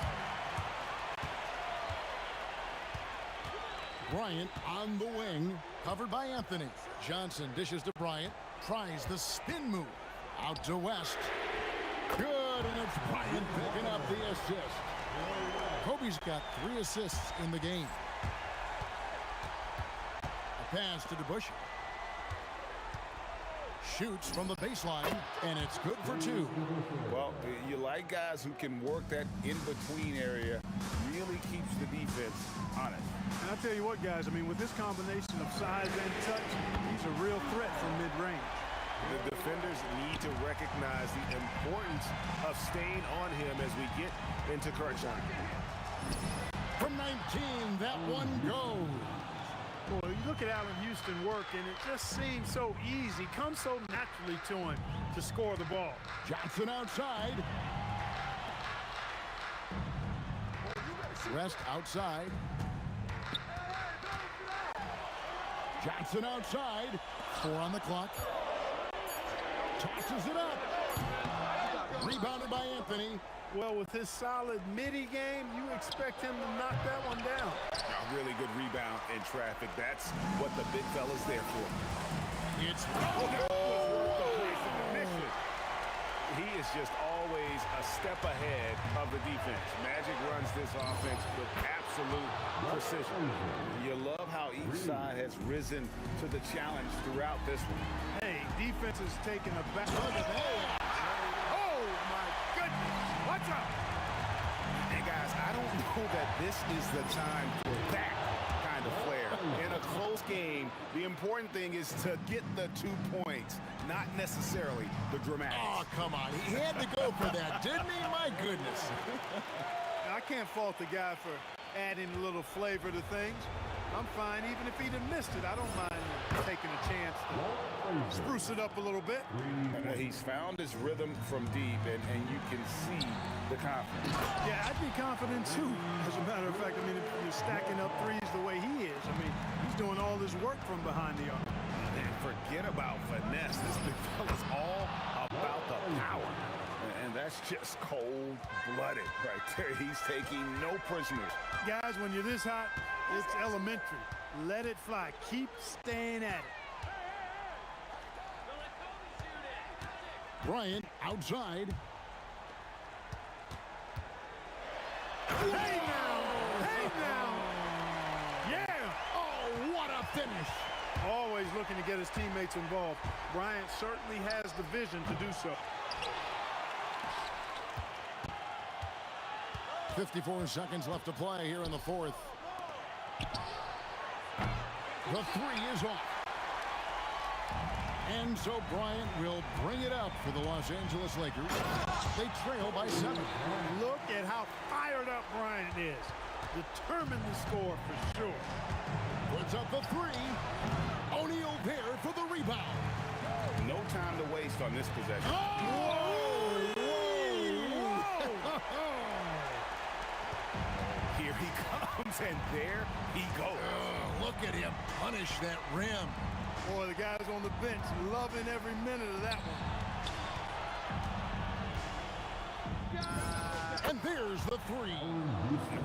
Bryant on the wing, covered by Anthony. Johnson dishes to Bryant, tries the spin move. Out to West. Good, and it's Bryant picking up the assist. Kobe's got 3 assists in the game. A pass to DeBusschere. Shoots from the baseline, and it's good for 2. Well, you like guys who can work that in-between area, really keeps the defense honest. And I'll tell you what, guys, I mean, with this combination of size and touch, he's a real threat from mid-range. The defenders need to recognize the importance of staying on him as we get into crunch time. From 19, that one goes. Boy, you look at Allen Houston work, and it just seems so easy. Comes so naturally to him to score the ball. Johnson outside. West outside. Johnson outside. 4 on the clock. Tosses it up. Rebounded by Anthony. Well, with his solid midi game, you expect him to knock that one down. A really in traffic. That's what the big fella's there for. It's He is just always a step ahead of the defense. Magic runs this offense with absolute precision. You love how each side has risen to the challenge throughout this one. Hey, defense is taking a back. Look at that. Oh, my goodness. What's up? And guys, I don't know that this is the time for that kind of flair. In a close game, the important thing is to get the 2 points, not necessarily the dramatics. Oh, come on. He had to go for that, didn't he? My goodness. I can't fault the guy for adding a little flavor to things. I'm fine. Even if he'd have missed it, I don't mind taking a chance to spruce it up a little bit. He's found his rhythm from deep, and you can see the confidence. Yeah, I'd be confident too. As a matter of fact, I mean, if you're stacking up threes the way he is, I mean, he's doing all this work from behind the arc. And forget about finesse. This big fella's all about the power. And that's just cold-blooded right there. He's taking no prisoners. Guys, when you're this hot, it's elementary. Let it fly. Keep staying at it. Bryant outside. Hey now! Hey now! Yeah! Oh, what a finish. Always looking to get his teammates involved. Bryant certainly has the vision to do so. 54 seconds left to play here in the fourth. The three is off. And so Bryant will bring it up for the Los Angeles Lakers. They trail by 7. Look at how fired up Bryant is. Determined to score for sure. Puts up the three. O'Neal there for the rebound. No time to waste on this possession. Oh! Here he comes, and there he goes. Oh, look at him punish that rim. Boy, the guys on the bench loving every minute of that one. And there's the three.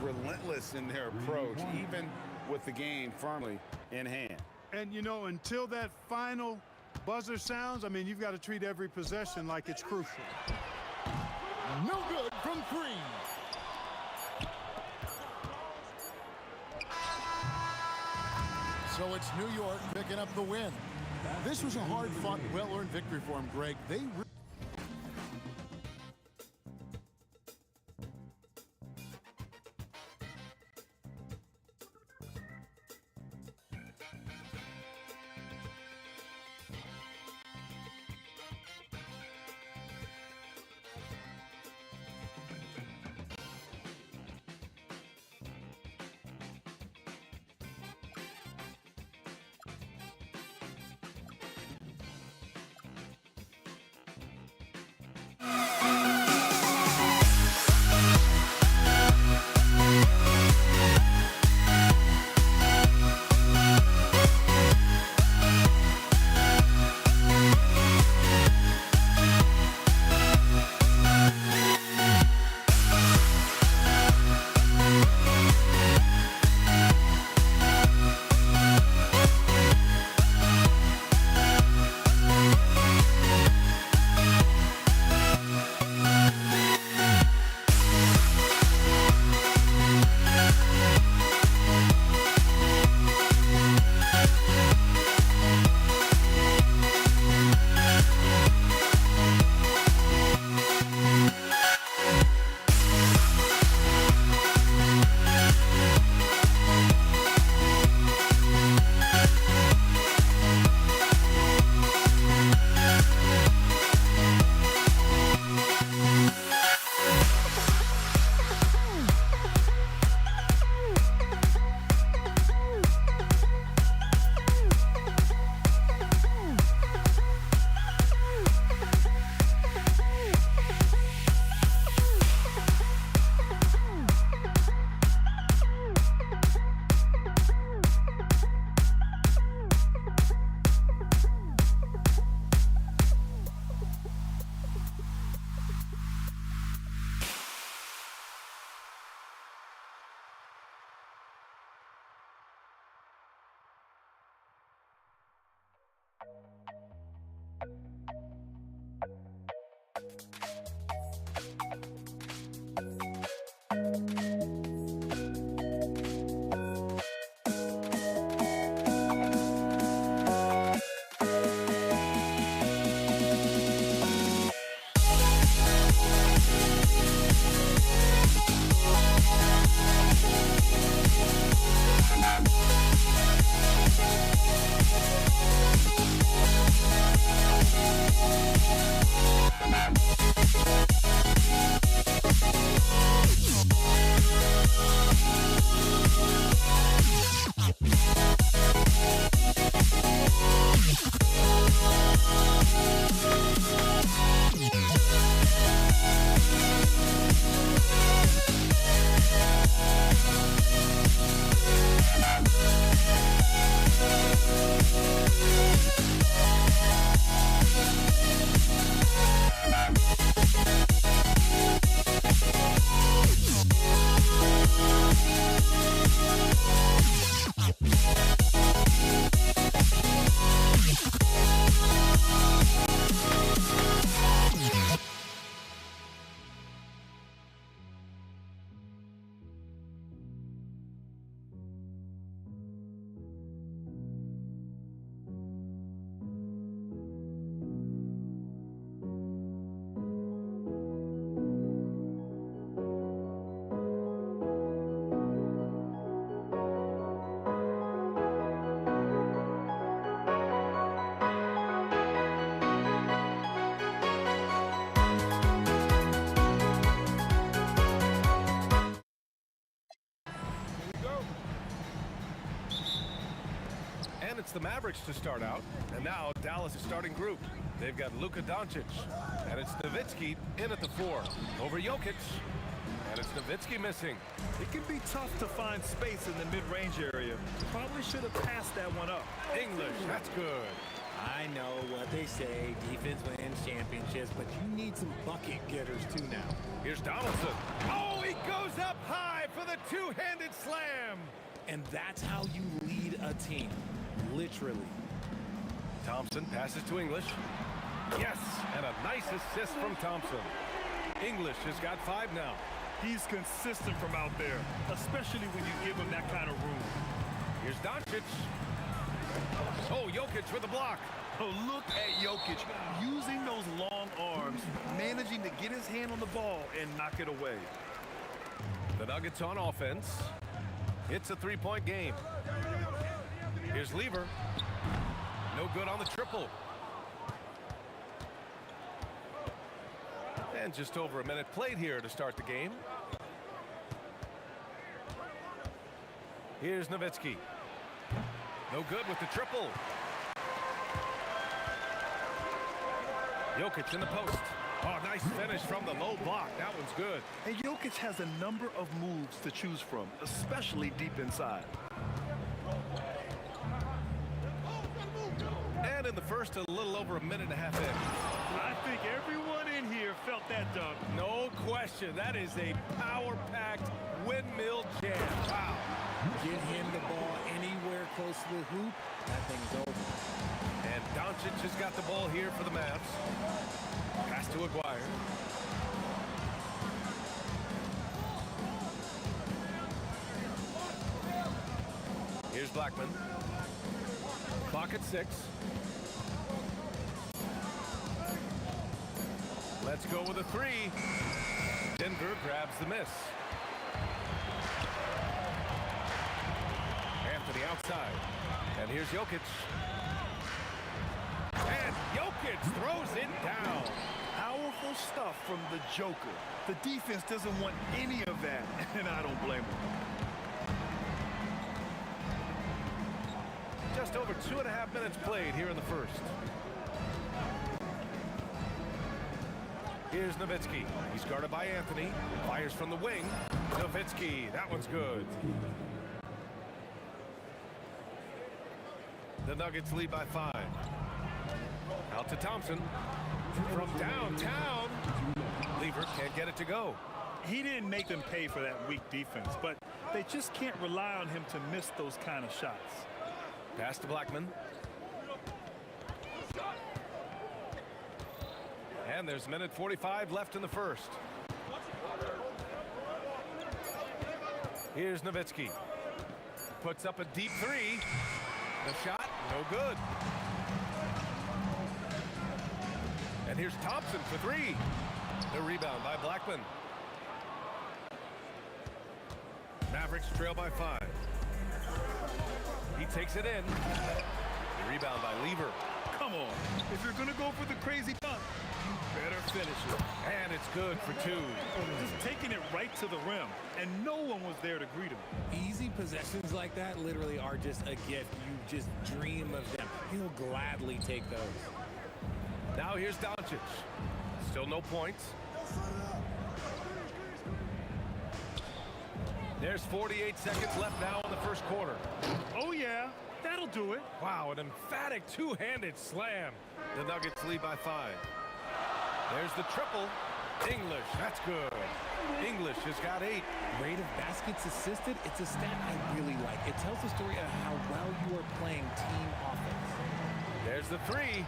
Relentless in their approach, even with the game firmly in hand. And, you know, until that final buzzer sounds, I mean, you've got to treat every possession like it's crucial. No good from 3. So it's New York picking up the win. This was a hard-fought, well-earned victory for him, Greg. They it's the Mavericks to start out. And now Dallas' starting group. They've got Luka Doncic. And it's Nowitzki in at the 4 over Jokic. And it's Nowitzki missing. It can be tough to find space in the mid-range area. Probably should have passed that one up. English, that's good. I know what they say, defense wins championships, but you need some bucket getters too now. Here's Donaldson. Oh, he goes up high for the two-handed slam. And that's how you lead a team, literally. Thompson passes to English. Yes, and a nice assist from Thompson. English has got 5 now. He's consistent from out there, especially when you give him that kind of room. Here's Doncic. Oh, Jokic with the block. Oh, look at Jokic using those long arms, managing to get his hand on the ball and knock it away. The Nuggets on offense. It's a 3-point game. Here's Lever. No good on the triple. And just over a minute played here to start the game. Here's Nowitzki. No good with the triple. Jokic in the post. Oh, nice finish from the low block. That one's good. And Jokic has a number of moves to choose from, especially deep inside. And in the first, a little over a minute and a half in. I think everyone in here felt that dunk. No question. That is a power-packed windmill jam. Wow. Get him the ball anywhere close to the hoop, that thing's over. And Doncic has got the ball here for the Mavs. Pass to Aguirre. Here's Blackman. Clock at 6. Let's go with a 3. Denver grabs the miss. Anthony outside. And here's Jokic. And Jokic throws it down. Powerful stuff from the Joker. The defense doesn't want any of that, and I don't blame them. Just over 2.5 minutes played here in the first. Here's Nowitzki. He's guarded by Anthony. Fires from the wing. Nowitzki. That one's good. The Nuggets lead by 5. Out to Thompson. From downtown. Lever can't get it to go. He didn't make them pay for that weak defense, but they just can't rely on him to miss those kind of shots. Pass to Blackman. And there's a minute 45 left in the first. Here's Nowitzki. Puts up a deep 3. The shot, no good. And here's Thompson for 3. The rebound by Blackman. Mavericks trail by 5. He takes it in. The rebound by Lever. Come on. If you're going to go for the crazy dunk, you better finish it. And it's good for 2. Just taking it right to the rim, and no one was there to greet him. Easy possessions like that literally are just a gift. You just dream of them. He'll gladly take those. Now here's Doncic. Still no points. There's 48 seconds left now in the first quarter. Oh, yeah. That'll do it. Wow, an emphatic two-handed slam. The Nuggets lead by 5. There's the triple. English, that's good. English has got 8. Rate of baskets assisted, it's a stat I really like. It tells the story of how well you are playing team offense. There's the 3.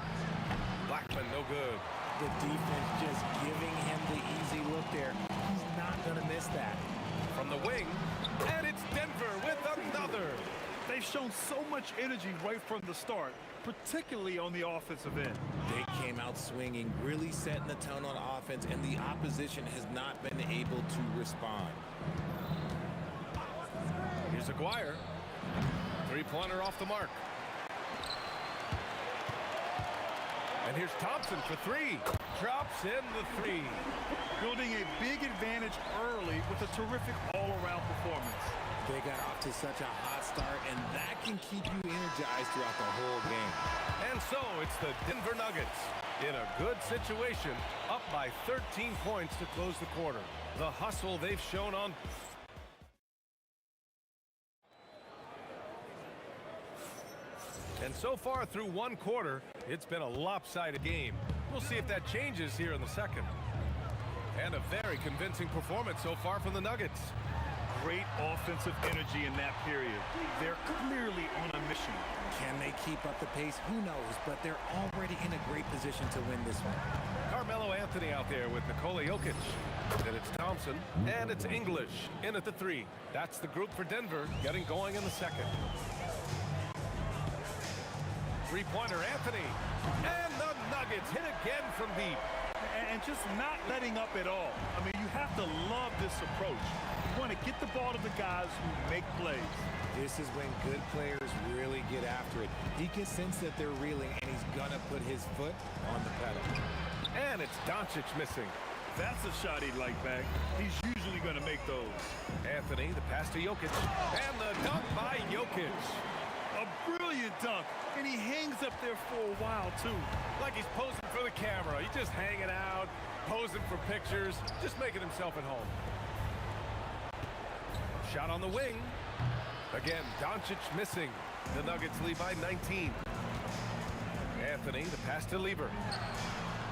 Blackman, no good. The defense just giving him the easy look there. He's not going to miss that. From the wing, and it's Denver with another. They've shown so much energy right from the start, particularly on the offensive end. They came out swinging, really setting the tone on offense, and the opposition has not been able to respond. Here's Aguirre. 3-pointer off the mark. And here's Thompson for three. Drops in the three. Building a big advantage early with a terrific all-around performance. They got off to such a hot start, and that can keep you energized throughout the whole game. And so it's the Denver Nuggets in a good situation, up by 13 points to close the quarter. The hustle they've shown on... And so far through one quarter, it's been a lopsided game. We'll see if that changes here in the second. And a very convincing performance so far from the Nuggets. Great offensive energy in that period. They're clearly on a mission. Can they keep up the pace? Who knows, but they're already in a great position to win this one. Carmelo Anthony out there with Nikola Jokic. Then it's Thompson, and it's English in at the three. That's the group for Denver getting going in the second. Three-pointer Anthony, and the Nuggets hit again from deep. And just not letting up at all. I mean, you have to love this approach. You want to get the ball to the guys who make plays. This is when good players really get after it. He can sense that they're reeling, and he's going to put his foot on the pedal. And it's Doncic missing. That's a shot he'd like back. He's usually going to make those. Anthony, the pass to Jokic, and the dunk by Jokic. A brilliant dunk, and he hangs up there for a while, too. Like he's posing for the camera. He's just hanging out, posing for pictures, just making himself at home. Shot on the wing. Again, Doncic missing. The Nuggets lead by 19. Anthony, the pass to Lieber.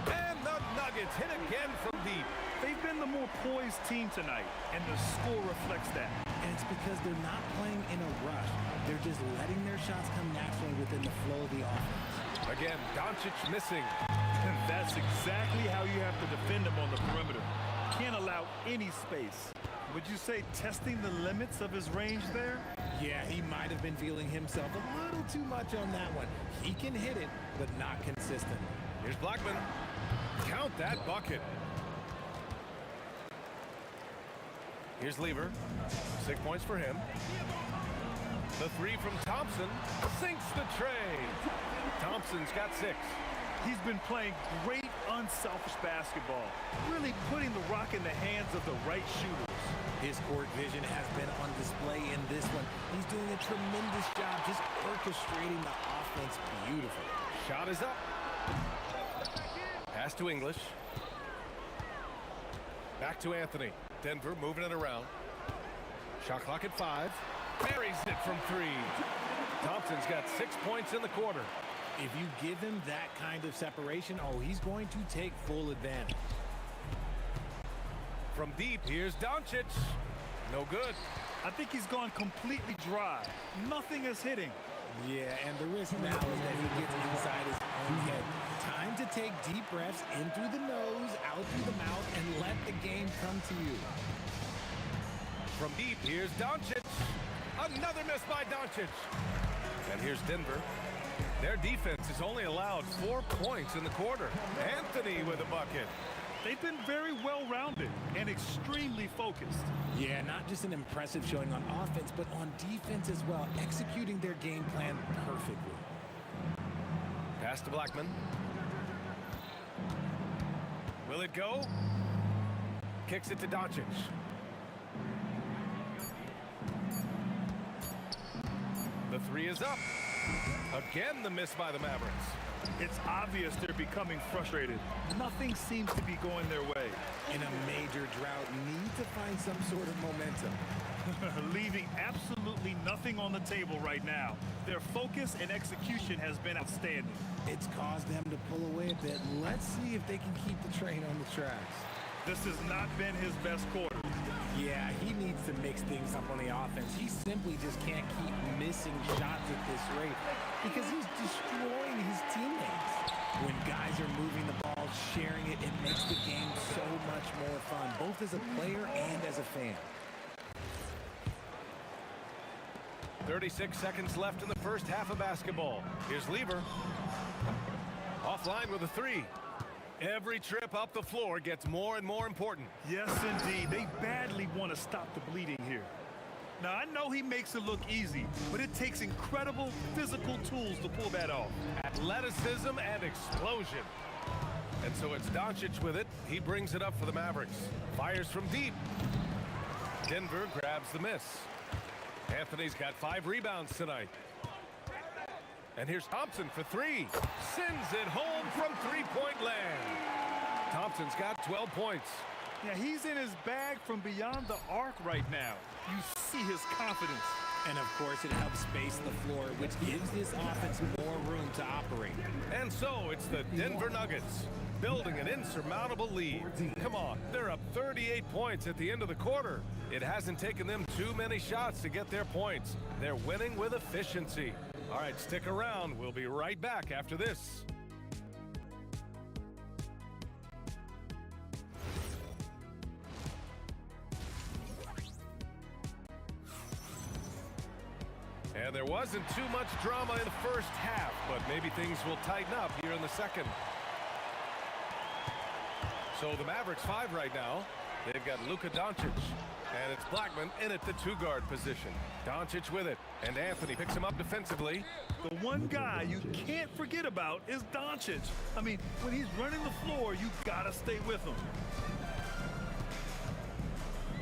And the Nuggets hit again from deep. They've been the more poised team tonight, and the score reflects that. And it's because they're not playing in a rush. They're just letting their shots come naturally within the flow of the offense. Again, Doncic missing. And that's exactly how you have to defend him on the perimeter. Can't allow any space. Would you say testing the limits of his range there? Yeah, he might have been feeling himself a little too much on that one. He can hit it, but not consistently. Here's Blackman. Count that bucket. Here's Lieber. 6 points for him. The three from Thompson sinks the tray. Thompson's got 6. He's been playing great, unselfish basketball, really putting the rock in the hands of the right shooters. His court vision has been on display in this one. He's doing a tremendous job just orchestrating the offense beautifully. Shot is up. Pass to English. Back to Anthony. Denver moving it around. Shot clock at 5. Buries it from 3. Thompson's got 6 points in the quarter. If you give him that kind of separation, he's going to take full advantage. From deep, here's Doncic. No good. I think he's gone completely dry. Nothing is hitting. Yeah, and the risk now is that he gets inside his own head. Time to take deep breaths in through the nose, out through the mouth, and let the game come to you. From deep, here's Doncic. Another miss by Doncic. And here's Denver. Their defense has only allowed 4 points in the quarter. Anthony with a bucket. They've been very well-rounded and extremely focused. Yeah, not just an impressive showing on offense, but on defense as well, executing their game plan perfectly. Pass to Blackman. Will it go? Kicks it to Doncic. The three is up. Again, the miss by the Mavericks. It's obvious they're becoming frustrated. Nothing seems to be going their way. In a major drought, need to find some sort of momentum. Leaving absolutely nothing on the table right now. Their focus and execution has been outstanding. It's caused them to pull away a bit. Let's see if they can keep the train on the tracks. This has not been his best quarter. Yeah, he needs to mix things up on the offense. He simply just can't keep missing shots at this rate because he's destroying his teammates. When guys are moving the ball, sharing it, it makes the game so much more fun, both as a player and as a fan. 36 seconds left in the first half of basketball. Here's Lieber. Offline with a three. Every trip up the floor gets more and more important. Yes, indeed. They badly want to stop the bleeding here. Now, I know he makes it look easy, but it takes incredible physical tools to pull that off. Athleticism and explosion. And so it's Doncic with it. He brings it up for the Mavericks. Fires from deep. Denver grabs the miss. Anthony's got 5 rebounds tonight. And here's Thompson for 3. Sends it home from three-point land. Thompson's got 12 points. Yeah, he's in his bag from beyond the arc right now. You see his confidence. And of course, it helps space the floor, which gives this offense more room to operate. And so it's the Denver Nuggets building an insurmountable lead. Come on, they're up 38 points at the end of the quarter. It hasn't taken them too many shots to get their points. They're winning with efficiency. All right, stick around. We'll be right back after this. And there wasn't too much drama in the first half, but maybe things will tighten up here in the second. So the Mavericks 5 right now. They've got Luka Doncic, and it's Blackman in at the 2-guard position. Doncic with it, and Anthony picks him up defensively. The one guy you can't forget about is Doncic. I mean, when he's running the floor, you gotta stay with him.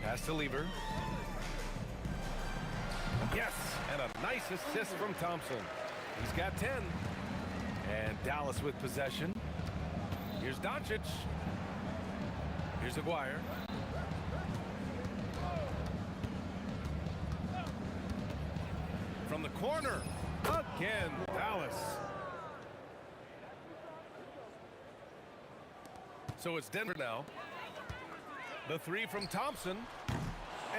Pass to Lever. Yes, and a nice assist from Thompson. He's got 10. And Dallas with possession. Here's Doncic. Here's Aguirre. From the corner, again, Dallas. So it's Denver now. The 3 from Thompson.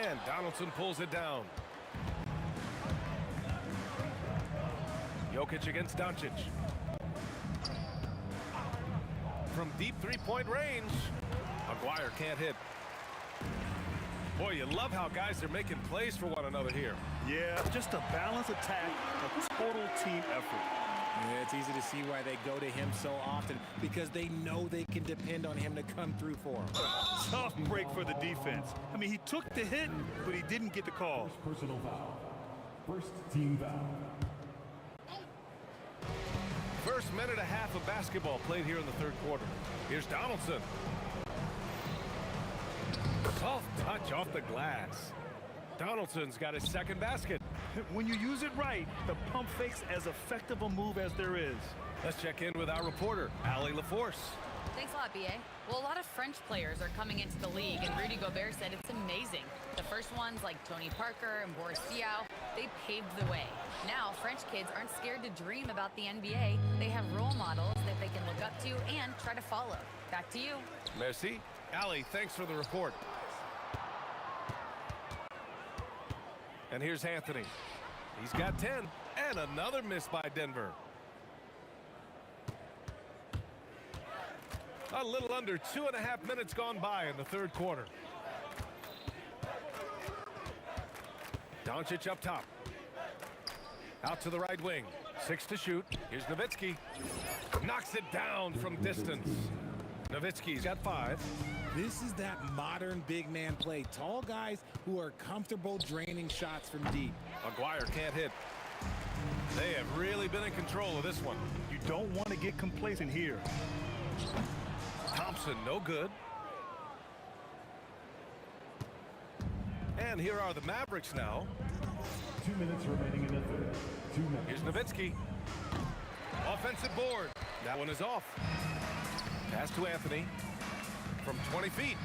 And Donaldson pulls it down. Jokic against Doncic. From deep three-point range, Aguirre can't hit. Boy, you love how guys are making plays for one another here. Yeah, just a balanced attack, a total team effort. Yeah, it's easy to see why they go to him so often, because they know they can depend on him to come through for them. Tough break for the defense. I mean, he took the hit, but he didn't get the call. Personal foul. First team foul. First minute and a half of basketball played here in the third quarter. Here's Donaldson. Soft touch off the glass. Donaldson's got his second basket. When you use it right, the pump fake's as effective a move as there is. Let's check in with our reporter, Allie LaForce. Thanks a lot, B.A. Well, a lot of French players are coming into the league, and Rudy Gobert said it's amazing. The first ones, like Tony Parker and Boris Diaw, they paved the way. Now, French kids aren't scared to dream about the NBA. They have role models that they can look up to and try to follow. Back to you. Merci. Allie, thanks for the report. And here's Anthony. He's got 10, and another miss by Denver. A little under 2.5 minutes gone by in the third quarter. Doncic up top. Out to the right wing. 6 to shoot. Here's Nowitzki. Knocks it down from distance. Nowitzki's got 5. This is that modern big man play. Tall guys who are comfortable draining shots from deep. Aguirre can't hit. They have really been in control of this one. You don't want to get complacent here. Thompson, no good. And here are the Mavericks now. 2 minutes remaining in the third. 2 minutes. Here's Nowitzki. Offensive board. That one is off. Pass to Anthony from 20 feet.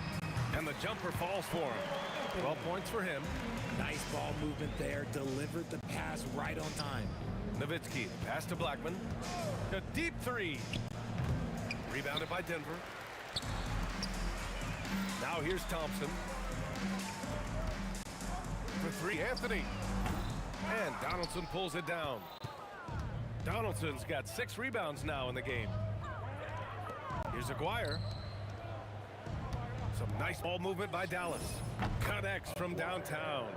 And the jumper falls for him. 12 points for him. Nice ball movement there. Delivered the pass right on time. Nowitzki, pass to Blackman. A deep 3. Rebounded by Denver. Now here's Thompson. For 3, Anthony. And Donaldson pulls it down. Donaldson's got 6 rebounds now in the game. Here's Aguirre. Some nice ball movement by Dallas. Connects from downtown.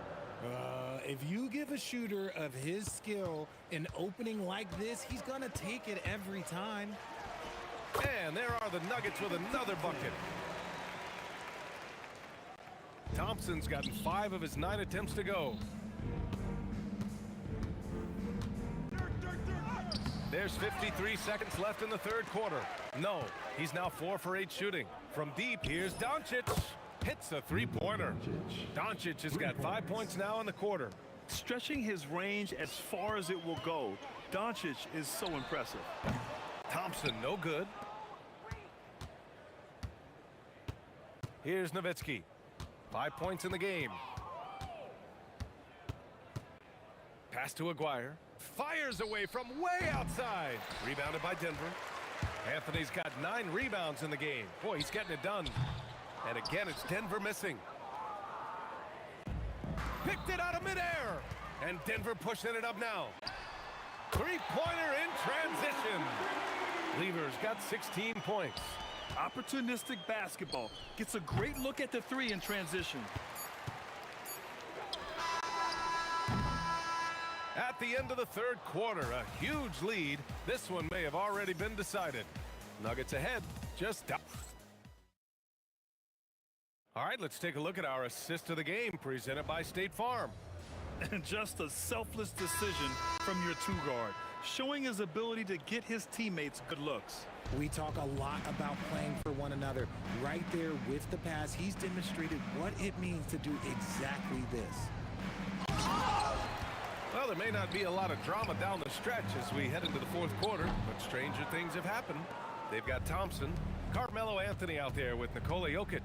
If you give a shooter of his skill an opening like this, he's going to take it every time. And there are the Nuggets with another bucket. Thompson's gotten 5 of his 9 attempts to go. There's 53 seconds left in the third quarter. No, he's now 4 for 8 shooting. From deep, here's Doncic. Hits a three-pointer. Doncic has got 5 points now in the quarter. Stretching his range as far as it will go. Doncic is so impressive. Thompson, no good. Here's Nowitzki. 5 points in the game. Pass to Aguirre. Fires away from way outside. Rebounded by Denver. Anthony's got 9 rebounds in the game. Boy, he's getting it done. And again, it's Denver missing. Picked it out of midair. And Denver pushing it up now. Three-pointer in transition. Lever's got 16 points. Opportunistic basketball. Gets a great look at the three in transition. At the end of the third quarter, a huge lead. This one may have already been decided. Nuggets ahead, just up. All right, let's take a look at our assist of the game presented by State Farm. And just a selfless decision from your two-guard, showing his ability to get his teammates good looks. We talk a lot about playing for one another. Right there with the pass, he's demonstrated what it means to do exactly this. Well, there may not be a lot of drama down the stretch as we head into the fourth quarter, but stranger things have happened. They've got Thompson, Carmelo Anthony out there with Nikola Jokic,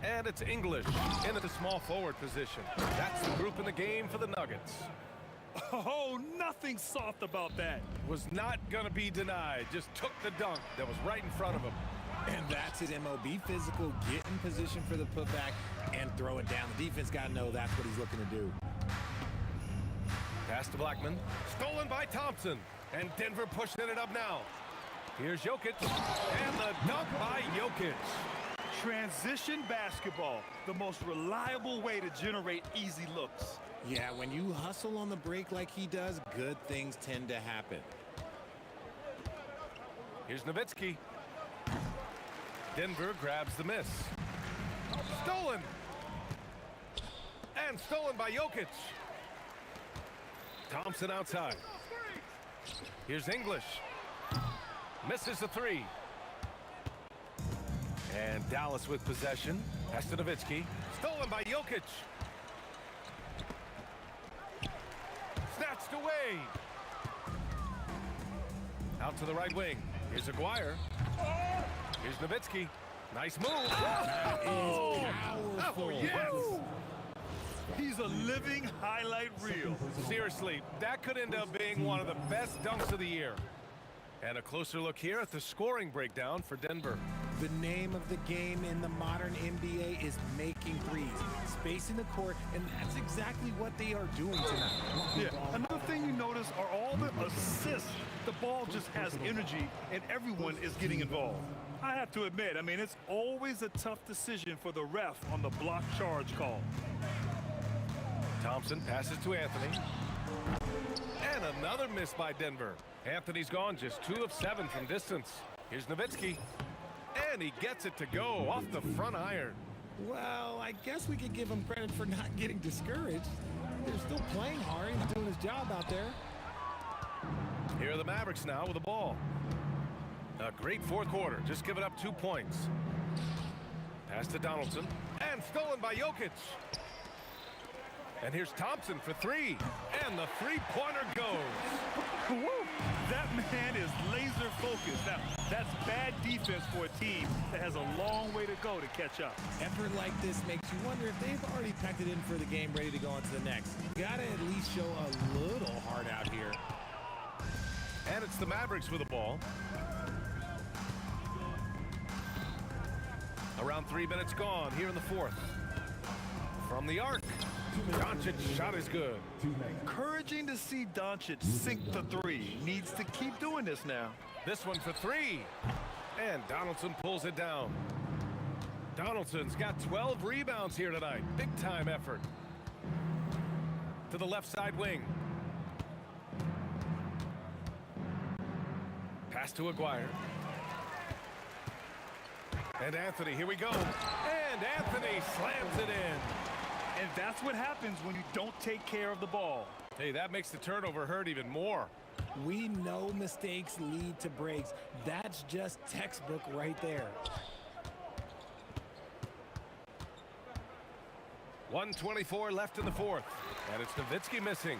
and it's English in at the small forward position. That's the group in the game for the Nuggets. Oh, nothing soft about that. Was not going to be denied. Just took the dunk that was right in front of him. And that's it, Mo. Be physical, get in position for the putback, and throw it down. The defense got to know that's what he's looking to do. Pass to Blackman. Stolen by Thompson. And Denver pushing it up now. Here's Jokic. And the dunk by Jokic. Transition basketball, the most reliable way to generate easy looks. Yeah, when you hustle on the break like he does, good things tend to happen. Here's Nowitzki. Denver grabs the miss. Stolen. And stolen by Jokic. Thompson outside. Here's English. Misses the three. And Dallas with possession. Pass to Nowitzki. Stolen by Jokic. Snatched away. Out to the right wing. Here's Aguirre. Here's Nowitzki. Nice move. That is powerful. Oh, yes. He's a living highlight reel. Seriously, that could end up being one of the best dunks of the year. And a closer look here at the scoring breakdown for Denver. The name of the game in the modern NBA is making threes, spacing the court, and that's exactly what they are doing tonight. Yeah. Another thing you notice are all the assists. The ball just has energy, and everyone is getting involved. I have to admit, I mean, it's always a tough decision for the ref on the block charge call. Thompson passes to Anthony. And another miss by Denver. Anthony's gone just 2 of 7 from distance. Here's Nowitzki. And he gets it to go off the front iron. Well, I guess we could give him credit for not getting discouraged. They're still playing hard. He's doing his job out there. Here are the Mavericks now with the ball. A great fourth quarter. Just giving up 2 points. Pass to Donaldson. And stolen by Jokic. And here's Thompson for 3. And the three-pointer goes. Woo! That man is laser focused. Now, that's bad defense for a team that has a long way to go to catch up. Effort like this makes you wonder if they've already packed it in for the game, ready to go on to the next. You gotta at least show a little heart out here. And it's the Mavericks with the ball. Around 3 minutes gone here in the fourth. From the arc. Doncic's shot is good. Encouraging to see Doncic sink the three. Needs to keep doing this now. This one for 3. And Donaldson pulls it down. Donaldson's got 12 rebounds here tonight. Big time effort. To the left side wing. Pass to Aguirre. And Anthony, here we go. And Anthony slams it in. And that's what happens when you don't take care of the ball. Hey, that makes the turnover hurt even more. We know mistakes lead to breaks. That's just textbook right there. 1:24 left in the fourth. And it's Nowitzki missing.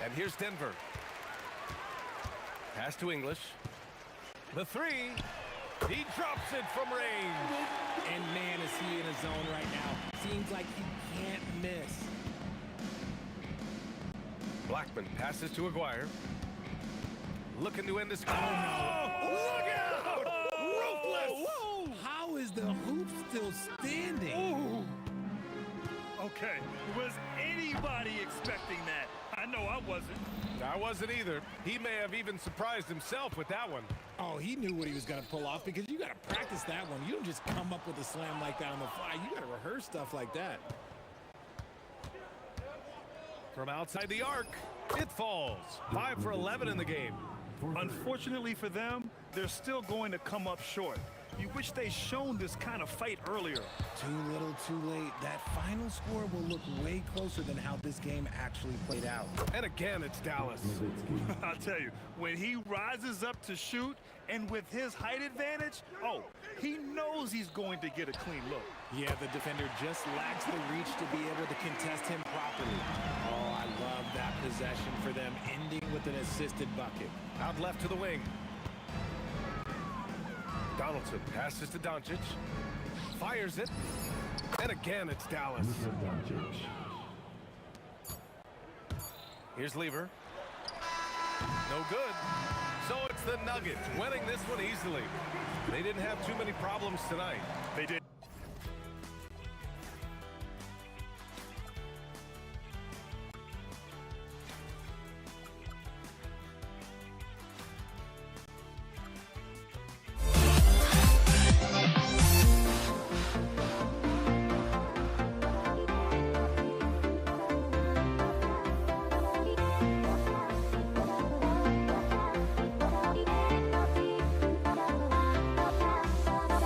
And here's Denver. Pass to English. The three. He drops it from range. And man, is he in a zone right now. Seems like he can't miss. Blackman passes to Aguirre. Looking to end this game. Oh, look out! Ruthless! Whoa! How is the hoop still standing? Ooh. Okay, was anybody expecting that? I know I wasn't. I wasn't either. He may have even surprised himself with that one. Oh, he knew what he was going to pull off because you got to practice that one. You don't just come up with a slam like that on the fly. You got to rehearse stuff like that. From outside the arc, it falls. 5 for 11 in the game. Unfortunately for them, they're still going to come up short. You wish they'd shown this kind of fight earlier. Too little, too late. That final score will look way closer than how this game actually played out. And again, it's Dallas. I'll tell you, when he rises up to shoot, and with his height advantage, oh, he knows he's going to get a clean look. Yeah, the defender just lacks the reach to be able to contest him properly. Oh, I love that possession for them, ending with an assisted bucket. Out left to the wing. Donaldson passes to Doncic. Fires it. And again, it's Dallas. Here's Lever. No good. So it's the Nuggets winning this one easily. They didn't have too many problems tonight. They did.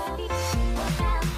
We'll be right back.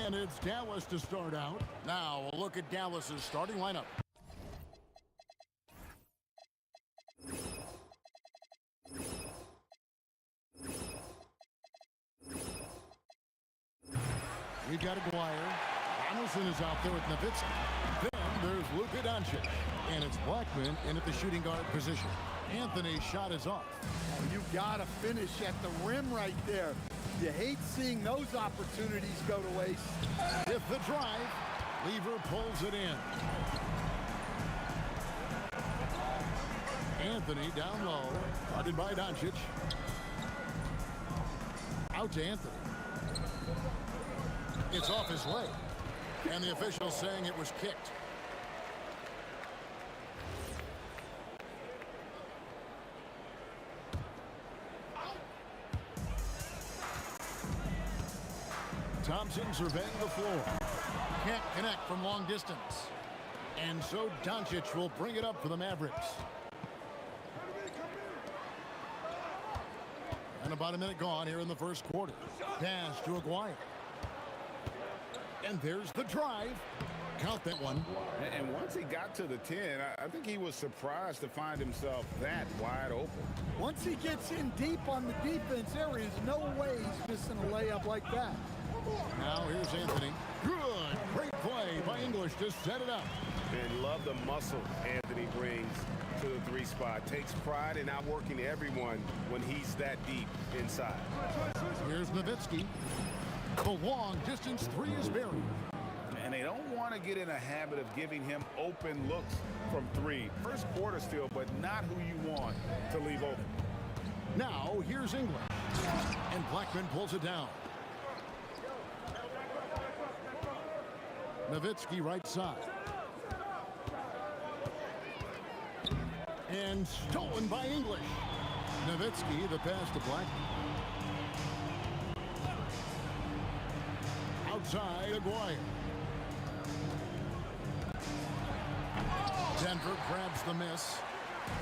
And it's Dallas to start out. Now, a look at Dallas's starting lineup. We've got Aguirre. Donaldson is out there with Nowitzki. Then there's Luka Doncic. And it's Blackman in at the shooting guard position. Anthony's shot is off. Oh, you got to finish at the rim right there. You hate seeing those opportunities go to waste. With the drive, Lever pulls it in. Anthony down low, guarded by Doncic. Out to Anthony. It's off his leg, and the official saying it was kicked. Thompson surveying the floor. Can't connect from long distance. And so Doncic will bring it up for the Mavericks. And about a minute gone here in the first quarter. Pass to Aguirre. And there's the drive. Count that one. And once he got to the 10, I think he was surprised to find himself that wide open. Once he gets in deep on the defense, there is no way he's missing a layup like that. Now here's Anthony. Good. Great play by English to set it up. And love the muscle Anthony brings to the 3 spot. Takes pride in outworking everyone when he's that deep inside. Here's Nowitzki. The long distance 3 is buried. And they don't want to get in a habit of giving him open looks from 3. First quarter still, but not who you want to leave open. Now here's English. And Blackman pulls it down. Nowitzki right side. And stolen by English. Nowitzki, the pass to Blackman. Outside, Aguirre. Denver grabs the miss.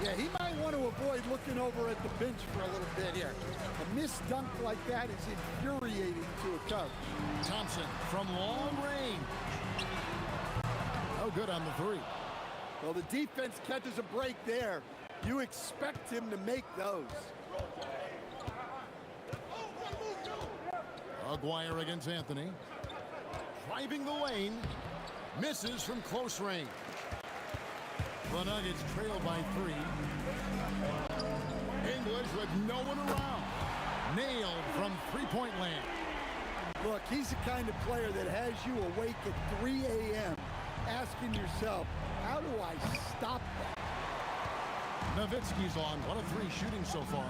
Yeah, he might want to avoid looking over at the bench for a little bit here. A missed dunk like that is infuriating to a coach. Thompson from long range. Oh, good on the 3. Well, the defense catches a break there. You expect him to make those. Aguirre against Anthony. Driving the lane. Misses from close range. The Nuggets trail by 3. English with no one around. Nailed from three-point land. Look, he's the kind of player that has you awake at 3 a.m. asking yourself, how do I stop that? Nowitzki's on 1 of 3 shooting so far.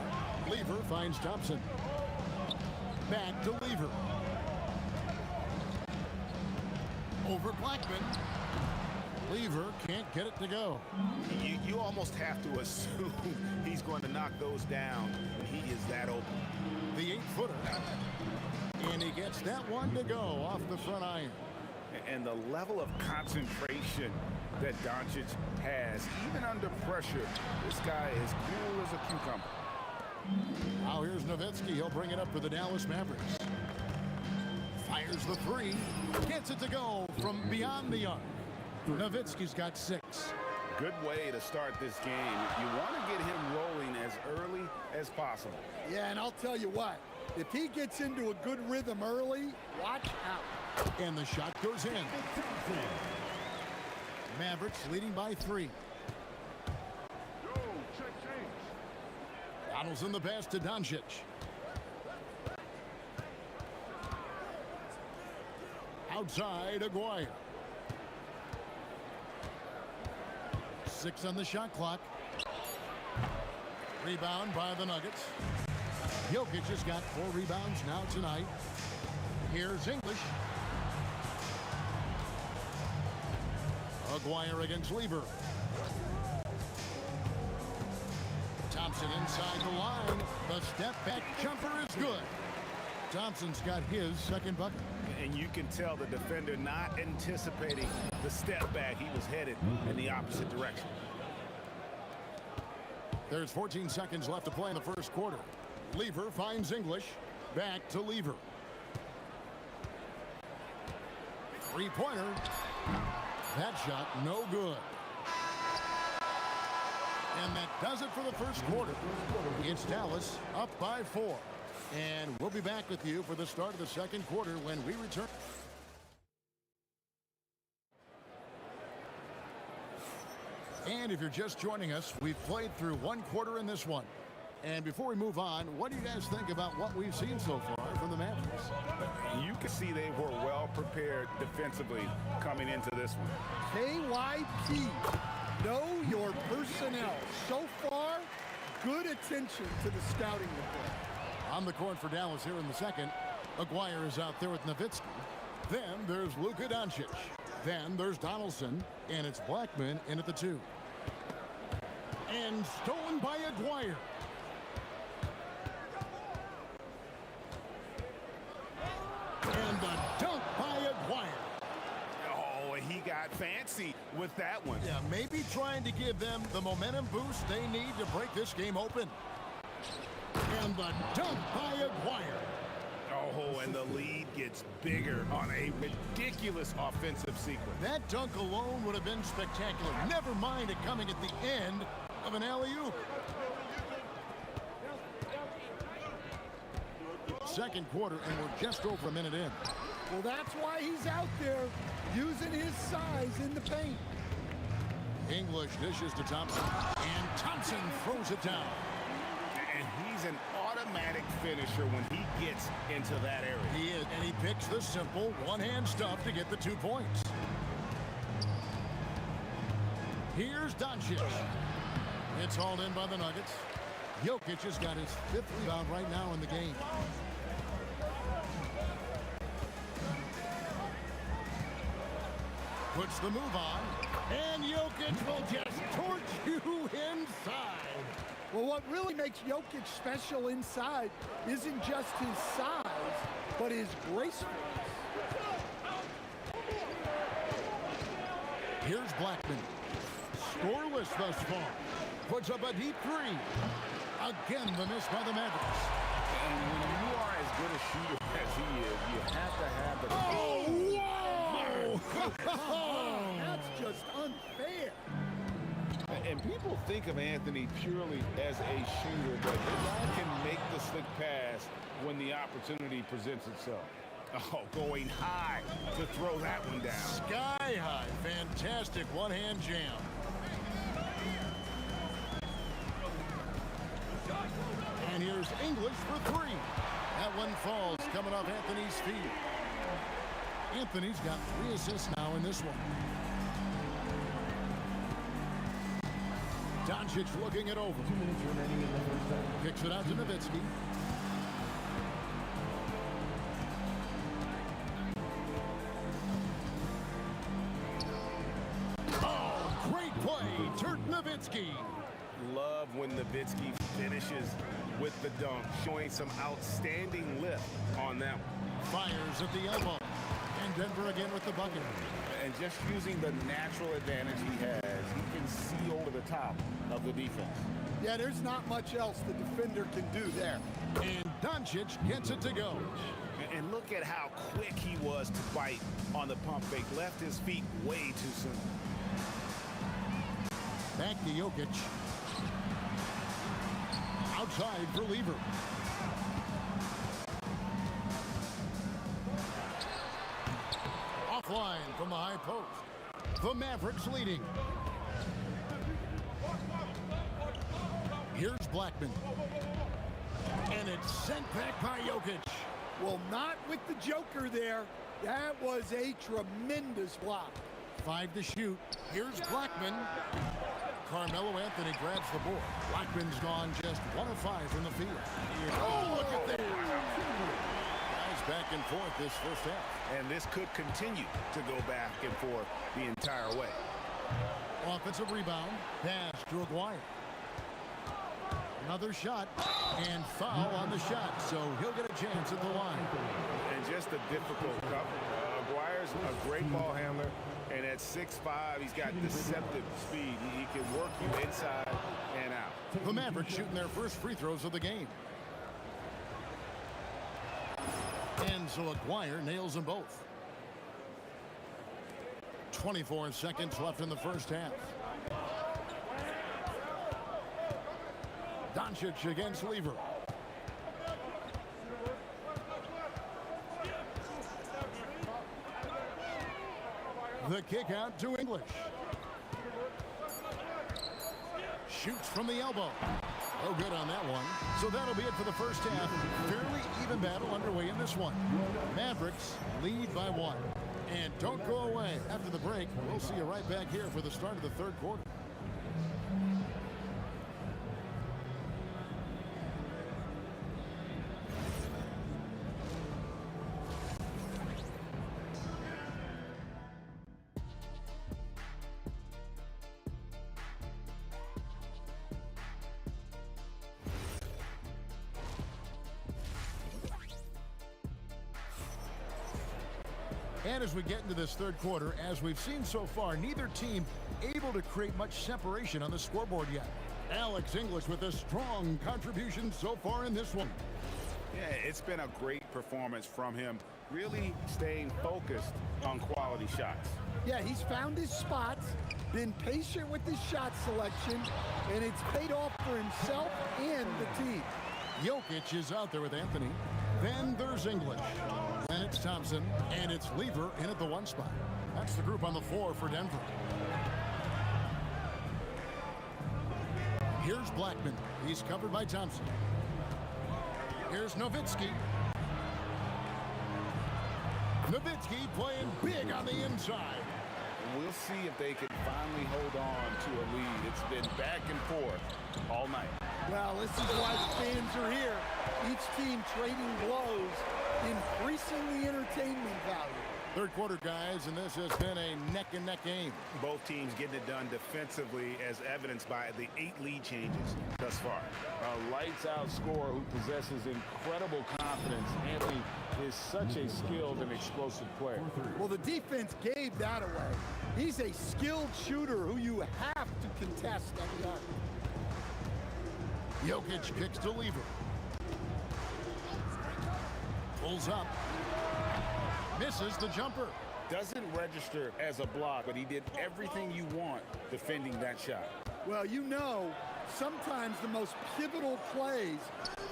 Lever finds Thompson. Back to Lever. Over Blackman. Lever can't get it to go. You almost have to assume he's going to knock those down when he is that open. The 8-footer. And he gets that one to go off the front iron. And the level of concentration that Doncic has, even under pressure, this guy is cool as a cucumber. Now here's Nowitzki. He'll bring it up for the Dallas Mavericks. Fires the 3. Gets it to go from beyond the arc. Nowitzki's got 6. Good way to start this game. You want to get him rolling as early as possible. Yeah, and I'll tell you what, if he gets into a good rhythm early, watch out. And the shot goes in. Mavericks leading by 3. Donaldson the pass to Doncic. Outside, Aguirre. 6 on the shot clock. Rebound by the Nuggets. Jokic has got 4 rebounds now tonight. Here's English. Aguirre against Lever. Thompson inside the line. The step back jumper is good. Thompson's got his second bucket. And you can tell the defender not anticipating the step back. He was headed in the opposite direction. There's 14 seconds left to play in the first quarter. Lever finds English. Back to Lever. Three-pointer. That shot, no good. And that does it for the first quarter. It's Dallas up by 4. And we'll be back with you for the start of the second quarter when we return. And if you're just joining us, we've played through one quarter in this one. And before we move on, what do you guys think about what we've seen so far from the Mavericks? You can see they were well prepared defensively coming into this one. KYP, know your personnel. So far, good attention to the scouting report. On the court for Dallas here in the second. Aguirre is out there with Nowitzki. Then there's Luka Doncic. Then there's Donaldson. And it's Blackman in at the 2. And stolen by Aguirre. And the dunk by Aguirre. Oh, he got fancy with that one. Yeah, maybe trying to give them the momentum boost they need to break this game open. And the dunk by Aguirre. Oh, and the lead gets bigger on a ridiculous offensive sequence. That dunk alone would have been spectacular. Never mind it coming at the end of an alley-oop. Second quarter, and we're just over a minute in. Well, that's why he's out there using his size in the paint. English dishes to Thompson, and Thompson throws it down. And he's an automatic finisher when he gets into that area. He is, and he picks the simple one-hand stuff to get the 2 points. Here's Doncic. It's hauled in by the Nuggets. Jokic has got his 5th rebound right now in the game. Puts the move on, and Jokic will just torch you inside. Well, what really makes Jokic special inside isn't just his size, but his gracefulness. Here's Blackman. Scoreless thus far. Puts up a deep 3. Again, the miss by the Mavericks. And when you are as good a shooter as he is, you have to have the... Oh, whoa! That's just unfair. And people think of Anthony purely as a shooter, but the guy can make the slick pass when the opportunity presents itself. Oh, going high to throw that one down. Sky high. Fantastic one-hand jam. And here's English for 3. That one falls coming off Anthony's feet. Anthony's got 3 assists now in this one. Doncic looking it over. 2 minutes remaining in the first half. Kicks it out to Nowitzki. Oh, great play. Dirk Nowitzki. Love when Nowitzki finishes with the dunk, showing some outstanding lift on that one. Fires at the elbow. And Denver again with the bucket. And just using the natural advantage he has, he can see over the top of the defense. Yeah, there's not much else the defender can do there. And Doncic gets it to go. And look at how quick he was to bite on the pump fake. Left his feet way too soon. Back to Jokic. Outside for Lever. Offline from the high post. The Mavericks leading. Here's Blackman. And it's sent back by Jokic. Well, not with the Joker there. That was a tremendous block. 5 to shoot. Here's Blackman. Carmelo Anthony grabs the board. Blackman's gone just 1 of 5 from the field. Oh, look at that. Guys back and forth this first half. And this could continue to go back and forth the entire way. Offensive rebound. Pass to Aguirre. Another shot. And foul on the shot. So he'll get a chance at the line. And just a difficult cover. Aguirre's a great ball handler. And at 6'5", he's got deceptive speed. He can work you inside and out. The Mavericks shooting their first free throws of the game. And so Aguirre nails them both. 24 seconds left in the first half. Doncic against Lever. The kick out to English. Shoots from the elbow. Oh, good on that one. So that'll be it for the first half. Fairly even battle underway in this one. Mavericks lead by 1. And don't go away. After the break, we'll see you right back here for the start of the third quarter. And as we get into this third quarter, as we've seen so far, neither team able to create much separation on the scoreboard yet. Alex English with a strong contribution so far in this one. Yeah, it's been a great performance from him, really staying focused on quality shots. Yeah, he's found his spots, been patient with his shot selection, and it's paid off for himself and the team. Jokic is out there with Anthony. Then there's English. Then it's Thompson, and it's Lever in at the 1 spot. That's the group on the floor for Denver. Here's Blackman. He's covered by Thompson. Here's Nowitzki. Nowitzki playing big on the inside. We'll see if they can finally hold on to a lead. It's been back and forth all night. Well, this is why the fans are here. Each team trading blows, increasing the entertainment value. Third quarter, guys, and this has been a neck-and-neck game. Both teams getting it done defensively, as evidenced by the 8 lead changes thus far. A lights-out scorer who possesses incredible confidence. Anthony is such a skilled and explosive player. Well, the defense gave that away. He's a skilled shooter who you have to contest every arc. Jokic kicks to Lever. Pulls up. Misses the jumper. Doesn't register as a block, but he did everything you want defending that shot. Well, you know, sometimes the most pivotal plays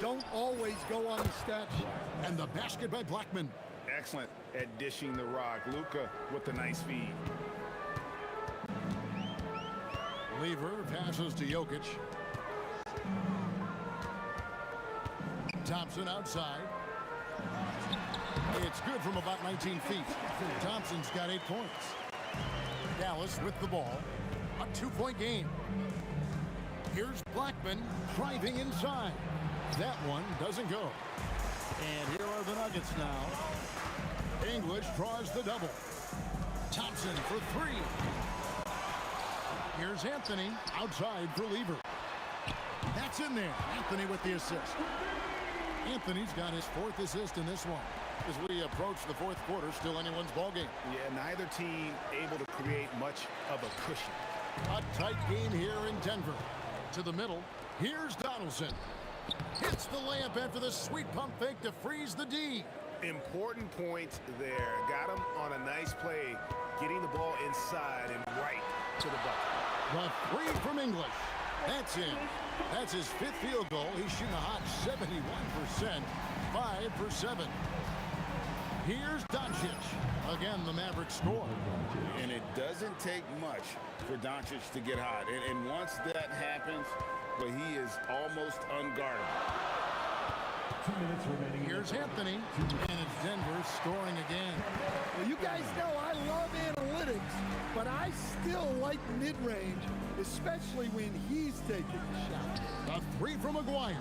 don't always go on the stat sheet. And the basket by Blackman. Excellent at dishing the rock. Luka with the nice feed. Lever passes to Jokic. Thompson outside. It's good from about 19 feet. Thompson's got 8 points. Dallas with the ball. A 2-point game. Here's Blackman driving inside. That one doesn't go. And here are the Nuggets now. English draws the double. Thompson for 3. Here's Anthony outside for Lever. That's in there. Anthony with the assist. Anthony's got his 4th assist in this one. As we approach the 4th quarter, still anyone's ballgame. Yeah, neither team able to create much of a cushion. A tight game here in Denver. To the middle, here's Donaldson. Hits the layup after the sweet pump fake to freeze the D. Important point there. Got him on a nice play, getting the ball inside and right to the bucket. The 3 from English. That's in. That's his 5th field goal. He's shooting a hot 71%. 5 for 7. Here's Doncic. Again, the Mavericks score. And it doesn't take much for Doncic to get hot. And once that happens, well, he is almost unguardable. 2 minutes remaining. Here's Anthony. And it's Denver scoring again. Well, you guys know I love analytics, but I still like mid-range, especially when he's taking the shot. A 3 from McGuire.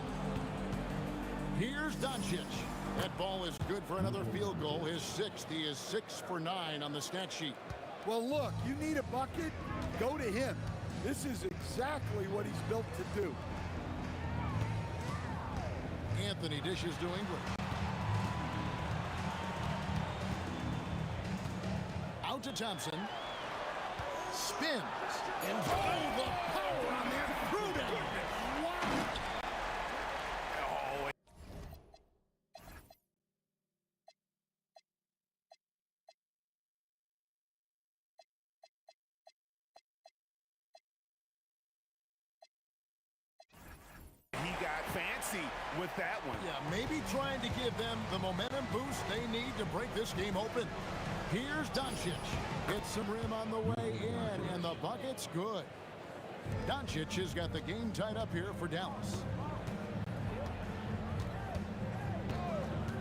Here's Doncic. That ball is good for another field goal. His 6th. He is 6 for 9 on the stat sheet. Well, look, you need a bucket, go to him. This is exactly what he's built to do. Anthony dishes to English. Out to Thompson. Spins. And oh, the power on that through down. with that one. Yeah, maybe trying to give them the momentum boost they need to break this game open. Here's Doncic. Gets some rim on the way in, and the bucket's good. Doncic has got the game tied up here for Dallas.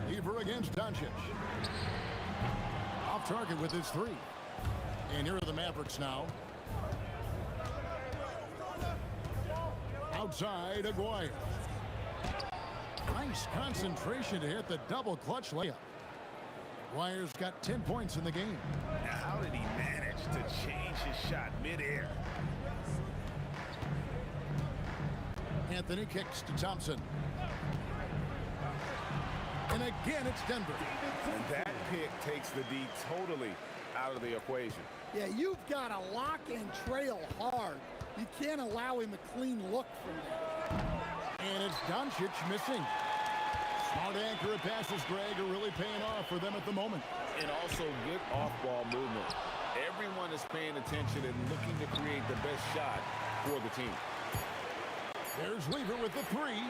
Lever against Doncic. Off target with his three. And here are the Mavericks now. Outside, Aguirre. Nice concentration to hit the double clutch layup. Aguirre's got 10 points in the game. Now, how did he manage to change his shot midair? Anthony kicks to Thompson. And again, it's Denver. And that pick takes the D totally out of the equation. Yeah, you've got to lock and trail hard. You can't allow him a clean look from there. And it's Doncic missing. Smart accurate passes, Greg, are really paying off for them at the moment. And also good off-ball movement. Everyone is paying attention and looking to create the best shot for the team. There's Lever with the three.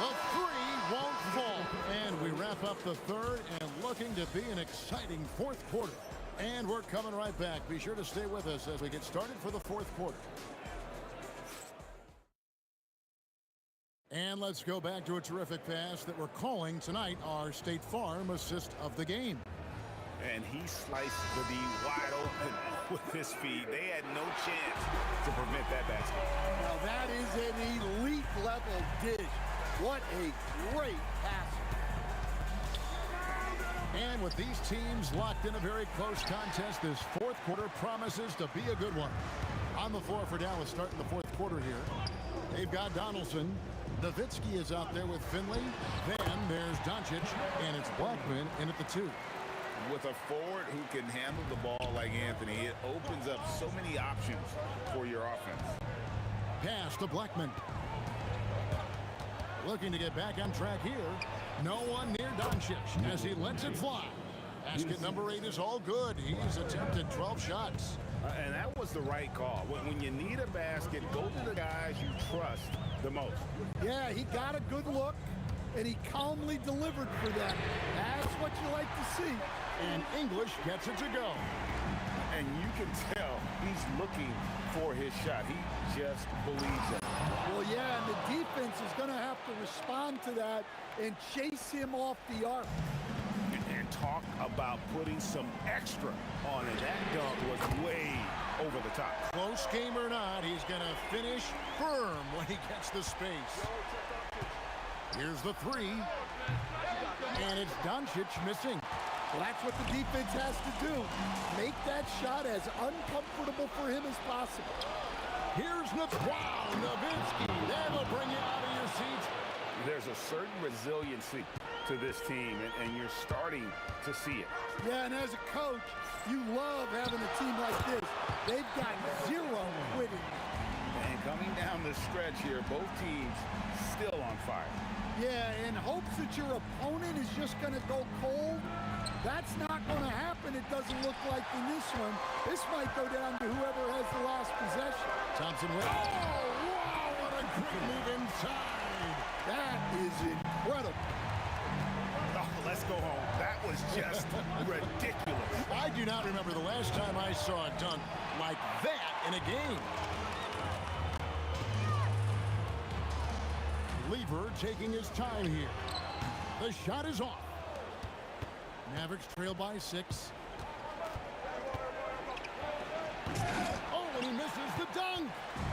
The three won't fall. And we wrap up the third and looking to be an exciting fourth quarter. And we're coming right back. Be sure to stay with us as we get started for the fourth quarter. And let's go back to a terrific pass that we're calling tonight our State Farm assist of the game. And he sliced the D wide open with his feet. They had no chance to prevent that basket. Now that is an elite level dish. What a great pass. And with these teams locked in a very close contest, this fourth quarter promises to be a good one. On the floor for Dallas starting the fourth quarter here. They've got Donaldson. Nowitzki is out there with Finley. Then there's Doncic, and it's Blackman in at the two. With a forward who can handle the ball like Anthony, it opens up so many options for your offense. Pass to Blackman. Looking to get back on track here. No one near Doncic as he lets it fly. Basket number 8 is all good. He's attempted 12 shots. And that was the right call. When you need a basket, go to the guys you trust the most. Yeah, he got a good look, and he calmly delivered for them. That's what you like to see. And English gets it to go. And you can tell he's looking for his shot. He just believes it. Well, yeah, and the defense is going to have to respond to that and chase him off the arc. And talk about putting some extra on it. That dunk was way over the top. Close game or not, he's going to finish firm when he gets the space. Here's the three. And it's Doncic missing. Well, that's what the defense has to do. Make that shot as uncomfortable for him as possible. Here's Nowitzki. That'll bring you out of your seats. There's a certain resiliency to this team, and you're starting to see it. Yeah, and as a coach, you love having a team like this. They've got zero quitting. And coming down the stretch here, both teams still on fire. Yeah, in hopes that your opponent is just going to go cold. That's not going to happen, it doesn't look like in this one. This might go down to whoever has the last possession. Thompson with. Oh, wow, what a great move inside. That is incredible. Oh, let's go home. That was just ridiculous. I do not remember the last time I saw a dunk like that in a game. Lever taking his time here. The shot is off. Mavericks trail by 6. Oh, and he misses the dunk.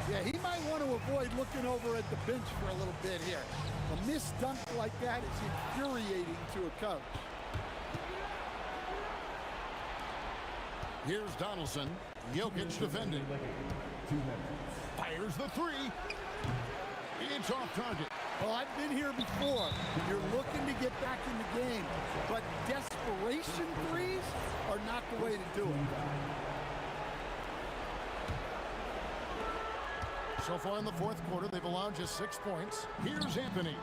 Yeah, he might want to avoid looking over at the bench for a little bit here. A missed dunk like that is infuriating to a coach. Here's Donaldson. Jokic defending. Fires the three. It's off target. Well, I've been here before. You're looking to get back in the game, but desperation threes are not the way to do it. So far in the fourth quarter, they've allowed just 6 points. Here's Anthony.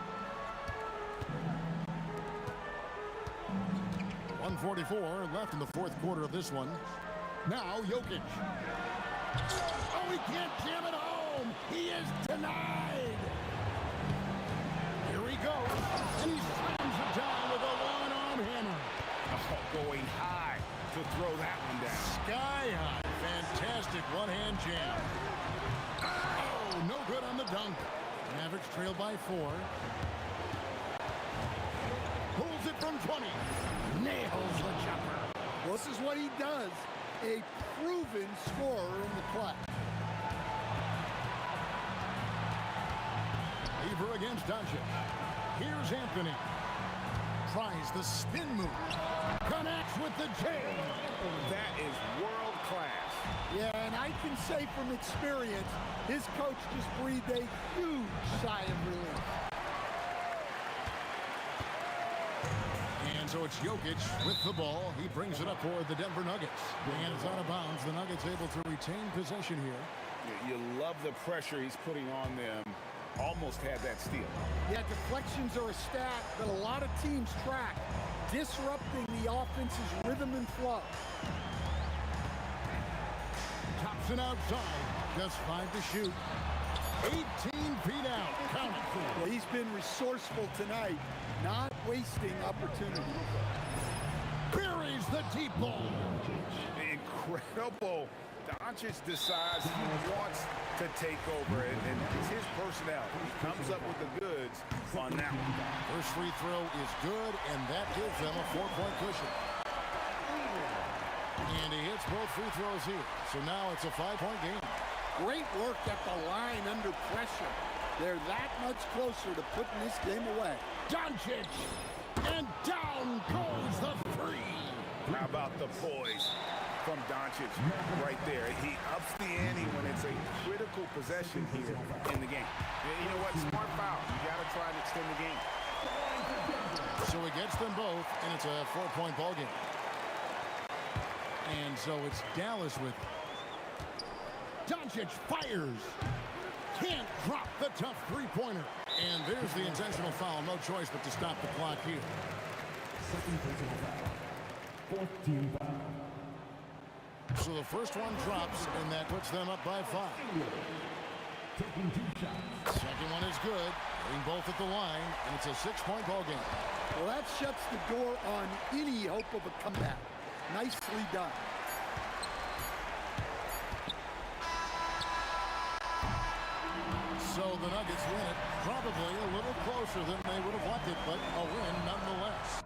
1:44 left in the fourth quarter of this one. Now Jokic. Oh, he can't jam it home. He is denied. Here he goes, and he slams it down with a one-arm hammer. Oh, going high to throw that one down. Sky high. Fantastic one-hand jam. Oh, no good on the dunk. Mavericks trail by 4. Pulls it from 20. Nails the jumper. Well, this is what he does. A proven scorer in the clutch. Lever against Doncic. Here's Anthony. Tries the spin move. Connects with the J. That is world class. Yeah, and I can say from experience, his coach just breathed a huge sigh of relief. And so it's Jokic with the ball. He brings it up for the Denver Nuggets. And it's out of bounds. The Nuggets able to retain possession here. You love the pressure he's putting on them. Almost had that steal. Yeah, deflections are a stat that a lot of teams track, disrupting the offense's rhythm and flow. Thompson outside. Just 5 to shoot. 18 feet out. Count it. Well, he's been resourceful tonight, not wasting opportunity. Buries the deep ball. Incredible. Doncic decides he wants to take over, and it's his personality. He comes up with the goods on that one. First free throw is good, and that gives them a 4-point cushion. And he hits both free throws here. So now it's a 5-point game. Great work at the line under pressure. They're that much closer to putting this game away. Doncic, and down goes the three. How about the poise from Doncic right there? He ups the ante when it's a critical possession here in the game. You know what? Smart foul. You got to try and extend the game. So he gets them both, and it's a 4-point ball game. And so it's Dallas with it. Doncic fires. Can't drop the tough three-pointer. And there's the intentional foul. No choice but to stop the clock here. Second personal foul. Fourth team foul. So the first one drops, and that puts them up by 5. Taking 2 shots. Second one is good. Hitting both at the line, and it's a 6-point ball game. Well, that shuts the door on any hope of a comeback. Nicely done. So the Nuggets win it, probably a little closer than they would have wanted, but a win nonetheless.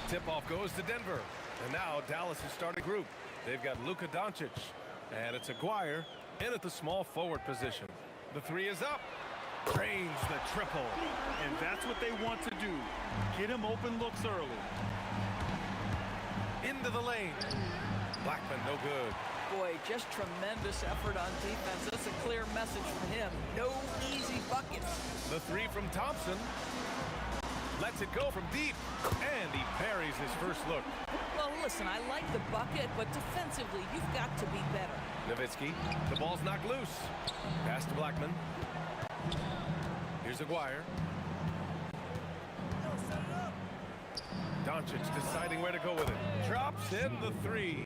Tip-off goes to Denver. And now Dallas has started group. They've got Luka Doncic. And it's Aguirre in at the small forward position. The three is up. Drains the triple. And that's what they want to do. Get him open looks early. Into the lane. Blackman, no good. Boy, just tremendous effort on defense. That's a clear message from him. No easy buckets. The three from Thompson. Lets it go from deep. And he parries his first look. Well, listen, I like the bucket, but defensively, you've got to be better. Nowitzki, the ball's knocked loose. Pass to Blackman. Here's Aguirre. Doncic deciding where to go with it. Drops in the three.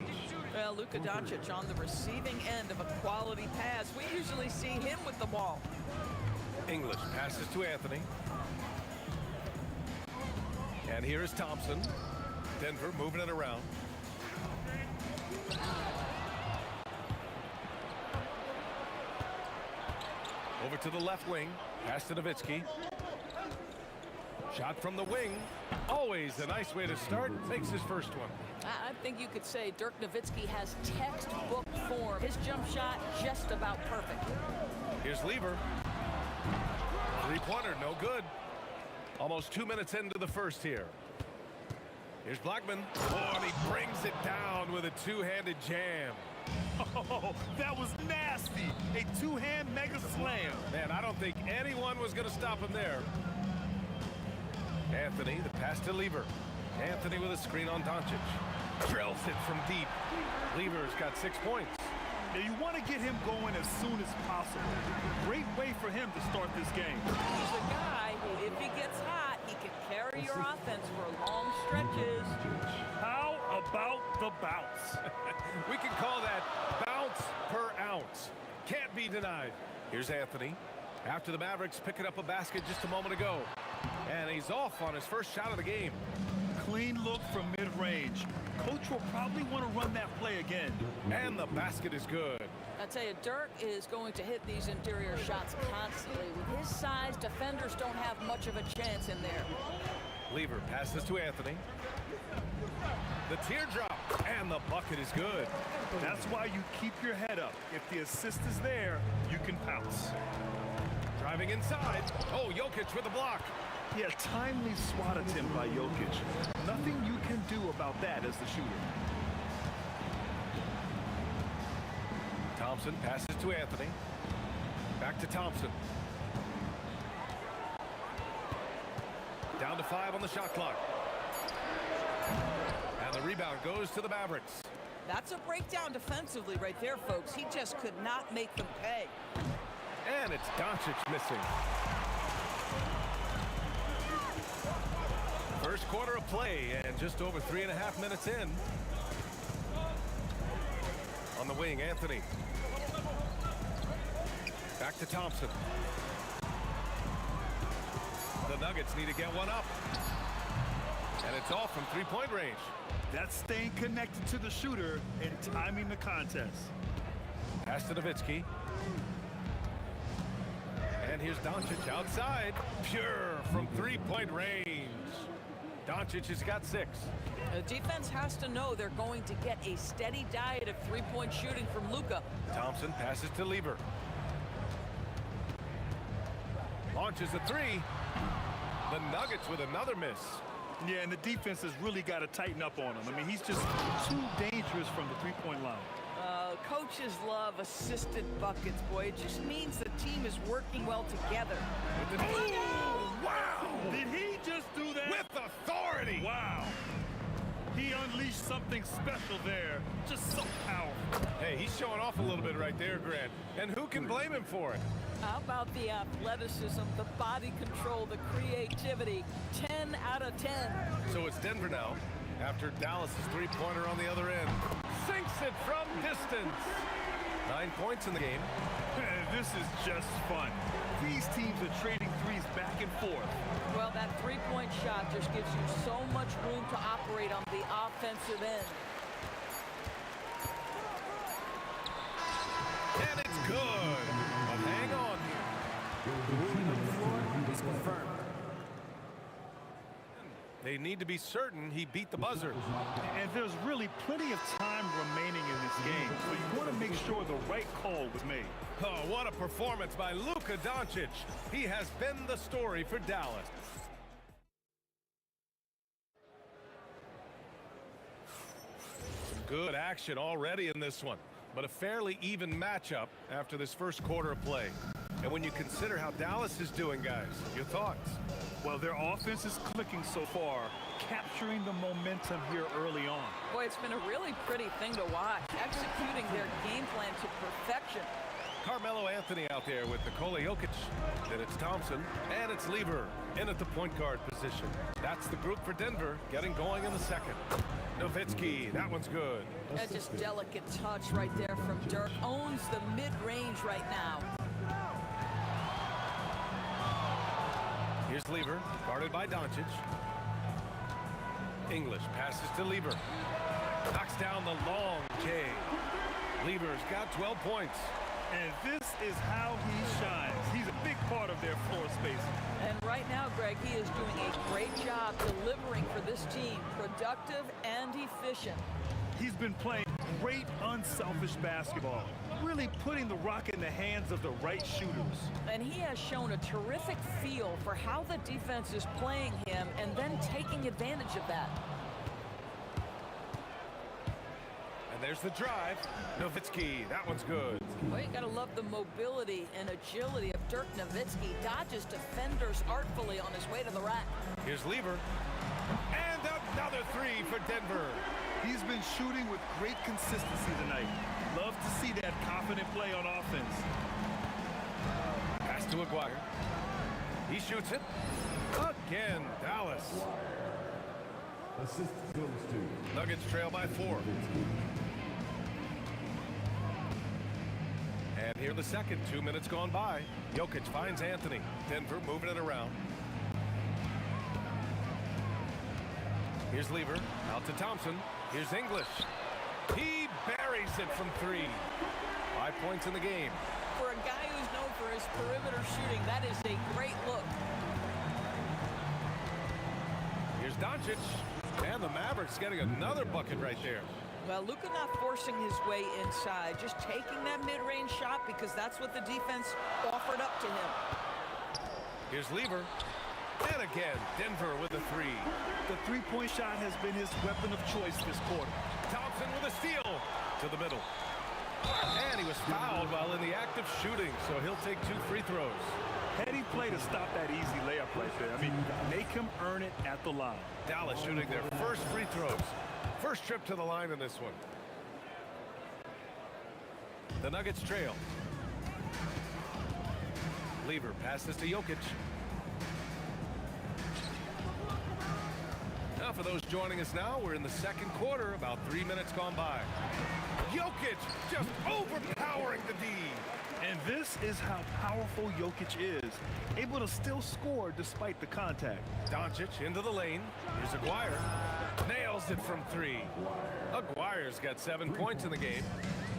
Well, Luka Doncic on the receiving end of a quality pass. We usually see him with the ball. English passes to Anthony. And here is Thompson. Denver moving it around. Over to the left wing. Pass to Nowitzki. Shot from the wing. Always a nice way to start. Makes his first one. I think you could say Dirk Nowitzki has textbook form. His jump shot just about perfect. Here's Lever. Three-pointer, no good. Almost 2 minutes into the first here. Here's Blackman. Oh, and he brings it down with a two-handed jam. Oh, that was nasty. A two-hand mega slam. Man, I don't think anyone was going to stop him there. Anthony, the pass to Lever. Anthony with a screen on Doncic. Drills it from deep. Lever's got 6 points. Now you want to get him going as soon as possible. Great way for him to start this game. He's a guy who, if he gets hot, he can carry your offense for long stretches. How about the bounce? We can call that bounce per ounce. Can't be denied. Here's Anthony. After the Mavericks picking up a basket just a moment ago. And he's off on his first shot of the game. Clean look from mid-range. Coach will probably want to run that play again. And the basket is good. I tell you, Dirk is going to hit these interior shots constantly. With his size, defenders don't have much of a chance in there. Lever passes to Anthony. The teardrop, and the bucket is good. That's why you keep your head up. If the assist is there, you can pounce. Driving inside. Oh, Jokic with a block. Yeah, timely swat attempt by Jokic. Nothing you can do about that as the shooter. Thompson passes to Anthony. Back to Thompson. Down to 5 on the shot clock. And the rebound goes to the Mavericks. That's a breakdown defensively right there, folks. He just could not make them pay. And it's Doncic missing. First quarter of play and just over 3.5 minutes in. On the wing, Anthony. Back to Thompson. The Nuggets need to get one up. And it's off from three-point range. That's staying connected to the shooter and timing the contest. Pass to Nowitzki. And here's Doncic outside. Pure from three-point range. Doncic has got 6. The defense has to know they're going to get a steady diet of three-point shooting from Luka. Thompson passes to Lever. Launches a 3. The Nuggets with another miss. Yeah, and the defense has really got to tighten up on him. I mean, he's just too dangerous from the three-point line. Coaches love assisted buckets, boy. It just means the team is working well together. Oh, wow! Did he just do that? With authority! Wow. He unleashed something special there. Just so powerful. Hey, he's showing off a little bit right there, Grant. And who can blame him for it? How about the athleticism, the body control, the creativity? 10 out of 10. So it's Denver now, after Dallas' three-pointer on the other end. Sinks it from distance. 9 points in the game. This is just fun. These teams are trading threes back and forth. Well, that three-point shot just gives you so much room to operate on the offensive end. And it's good. But hang on here. The movement of the floor is confirmed. They need to be certain he beat the buzzer. And there's really plenty of time remaining in this game, so you want to make sure the right call was made. Oh, what a performance by Luka Doncic. He has been the story for Dallas. Some good action already in this one, but a fairly even matchup after this first quarter of play. And when you consider how Dallas is doing, guys, your thoughts? Well, their offense is clicking so far, capturing the momentum here early on. Boy, it's been a really pretty thing to watch, executing their game plan to perfection. Carmelo Anthony out there with Nikola Jokic. Then it's Thompson, and it's Lever in at the point guard position. That's the group for Denver, getting going in the second. Nowitzki, that one's good. That just delicate touch right there from Dirk. Owns the mid-range right now. Here's Lever, guarded by Doncic. English passes to Lever. Knocks down the long J. Lever's got 12 points. And this is how he shines. He's a big part of their floor spacing. And right now, Greg, he is doing a great job delivering for this team. Productive and efficient. He's been playing great, unselfish basketball, really putting the rock in the hands of the right shooters. And he has shown a terrific feel for how the defense is playing him and then taking advantage of that. And there's the drive. Nowitzki, that one's good. Well, you gotta love the mobility and agility of Dirk Nowitzki. Dodges defenders artfully on his way to the rack. Here's Lever. And another three for Denver. He's been shooting with great consistency tonight. Love to see that confident play on offense. Pass to Aguirre. He shoots it. Again, Dallas. Assist goes to Nuggets trail by 4. And here the second, 2 minutes gone by. Jokic finds Anthony. Denver moving it around. Here's Lever, out to Thompson. Here's English. He buries it from 3. 5 points in the game. For a guy who's known for his perimeter shooting, that is a great look. Here's Doncic. And the Mavericks getting another bucket right there. Well, Luka not forcing his way inside, just taking that mid-range shot because that's what the defense offered up to him. Here's Lever. And again, Denver with a 3. The three-point shot has been his weapon of choice this quarter. Thompson with a steal to the middle. And he was fouled while in the act of shooting, so he'll take 2 free throws. Heady play to stop that easy layup right there. I mean, make him earn it at the line. Dallas shooting their first free throws. First trip to the line in this one. The Nuggets trail. Lever passes to Jokic. Now for those joining us now, we're in the second quarter, about 3 minutes gone by. Jokic just overpowering the D. And this is how powerful Jokic is, able to still score despite the contact. Doncic into the lane. Here's Aguirre. Nails it from 3. Aguirre's got 7 points in the game.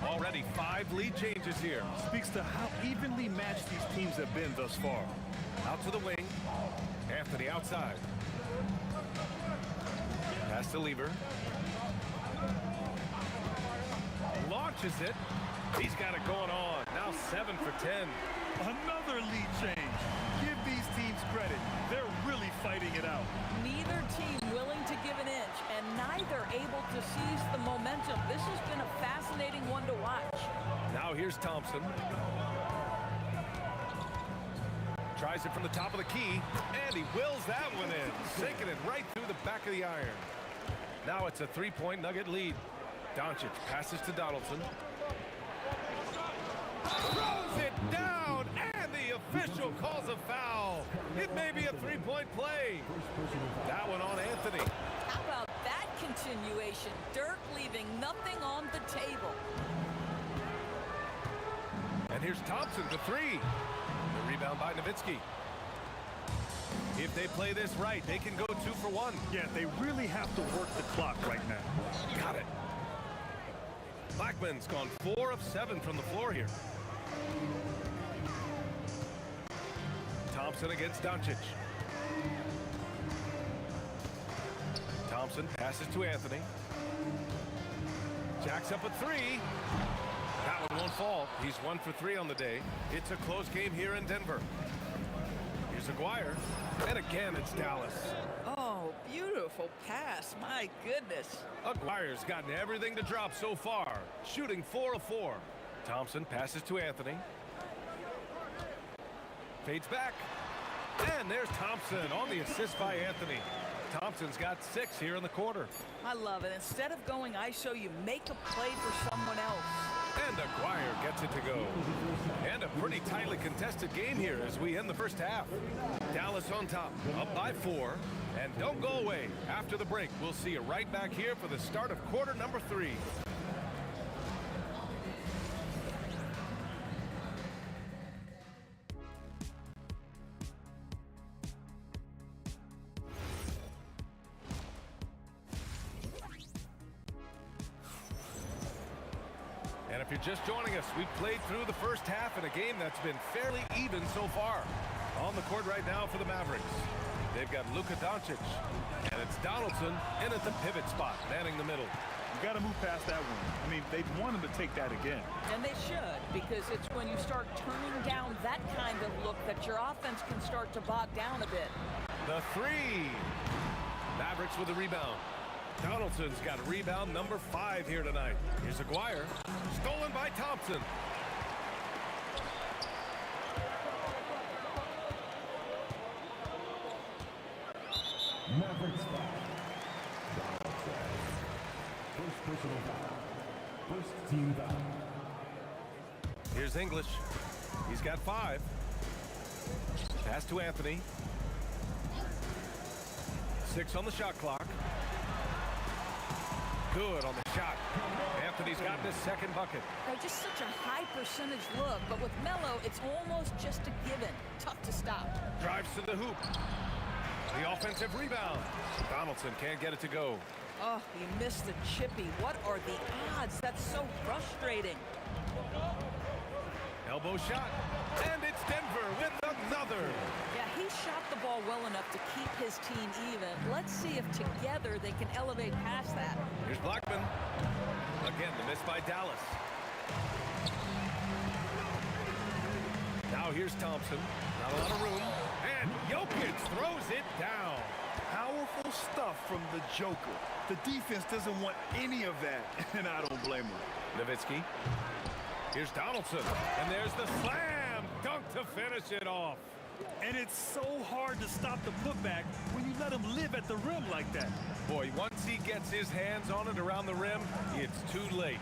Already 5 lead changes here. Speaks to how evenly matched these teams have been thus far. Out to the wing. Anthony outside. Pass to Lever. Launches it. He's got it going on. Now 7 for 10. Another lead change. Give these teams credit. They're really fighting it out. Neither team willing to give an inch and neither able to seize the momentum. This has been a fascinating one to watch. Now here's Thompson. Tries it from the top of the key, and he wills that one in, sinking it right through the back of the iron. Now it's a 3-point Nugget lead. Doncic passes to Donaldson. Throws it down, and the official calls a foul. It may be a 3-point play. That one on Anthony. How about that continuation? Dirk leaving nothing on the table. And here's Thompson for 3. The rebound by Nowitzki. If they play this right, they can go 2 for 1. Yeah, they really have to work the clock right now. Got it. Blackman's gone 4 of 7 from the floor here. Thompson against Doncic. Thompson passes to Anthony. Jacks up a three. That one won't fall. He's 1 for 3 on the day. It's a close game here in Denver. Here's Aguirre. And again, it's Dallas. Oh, beautiful pass. My goodness. Aguirre's gotten everything to drop so far. Shooting 4 of 4. Thompson passes to Anthony. Fades back. And there's Thompson on the assist by Anthony. Thompson's got 6 here in the quarter. I love it. Instead of going ISO, you make a play for someone else. And Aguirre gets it to go. And a pretty tightly contested game here as we end the first half. Dallas on top, up by 4. And don't go away. After the break, we'll see you right back here for the start of quarter number 3. And if you're just joining us, we've played through the first half in a game that's been fairly even so far. On the court right now for the Mavericks, they've got Luka Doncic, and it's Donaldson in at the pivot spot, manning the middle. You got to move past that one. I mean, they'd want him to take that again. And they should, because it's when you start turning down that kind of look that your offense can start to bog down a bit. The 3. Mavericks with a rebound. Donaldson's got rebound number 5 here tonight. Here's Aguirre. Stolen by Thompson. Mavericks foul. Donaldson. First personal foul. First team foul. Here's English. He's got 5. Pass to Anthony. 6 on the shot clock. Good on the shot. Anthony's gotten his second bucket. They're just such a high percentage look, but with Melo, it's almost just a given. Tough to stop. Drives to the hoop. The offensive rebound. Donaldson can't get it to go. Oh, he missed the chippy. What are the odds? That's so frustrating. Elbow shot. And it's Denver with another. Yeah, he shot the ball well enough to keep his team even. Let's see if together they can elevate past that. Here's Blackman. Again, the miss by Dallas. Now here's Thompson. Not a lot of room. And Jokic throws it down. Powerful stuff from the Joker. The defense doesn't want any of that, and I don't blame him. Nowitzki. Here's Donaldson. And there's the slam dunk to finish it off. And it's so hard to stop the putback when you let him live at the rim like that. Boy, once he gets his hands on it around the rim, it's too late.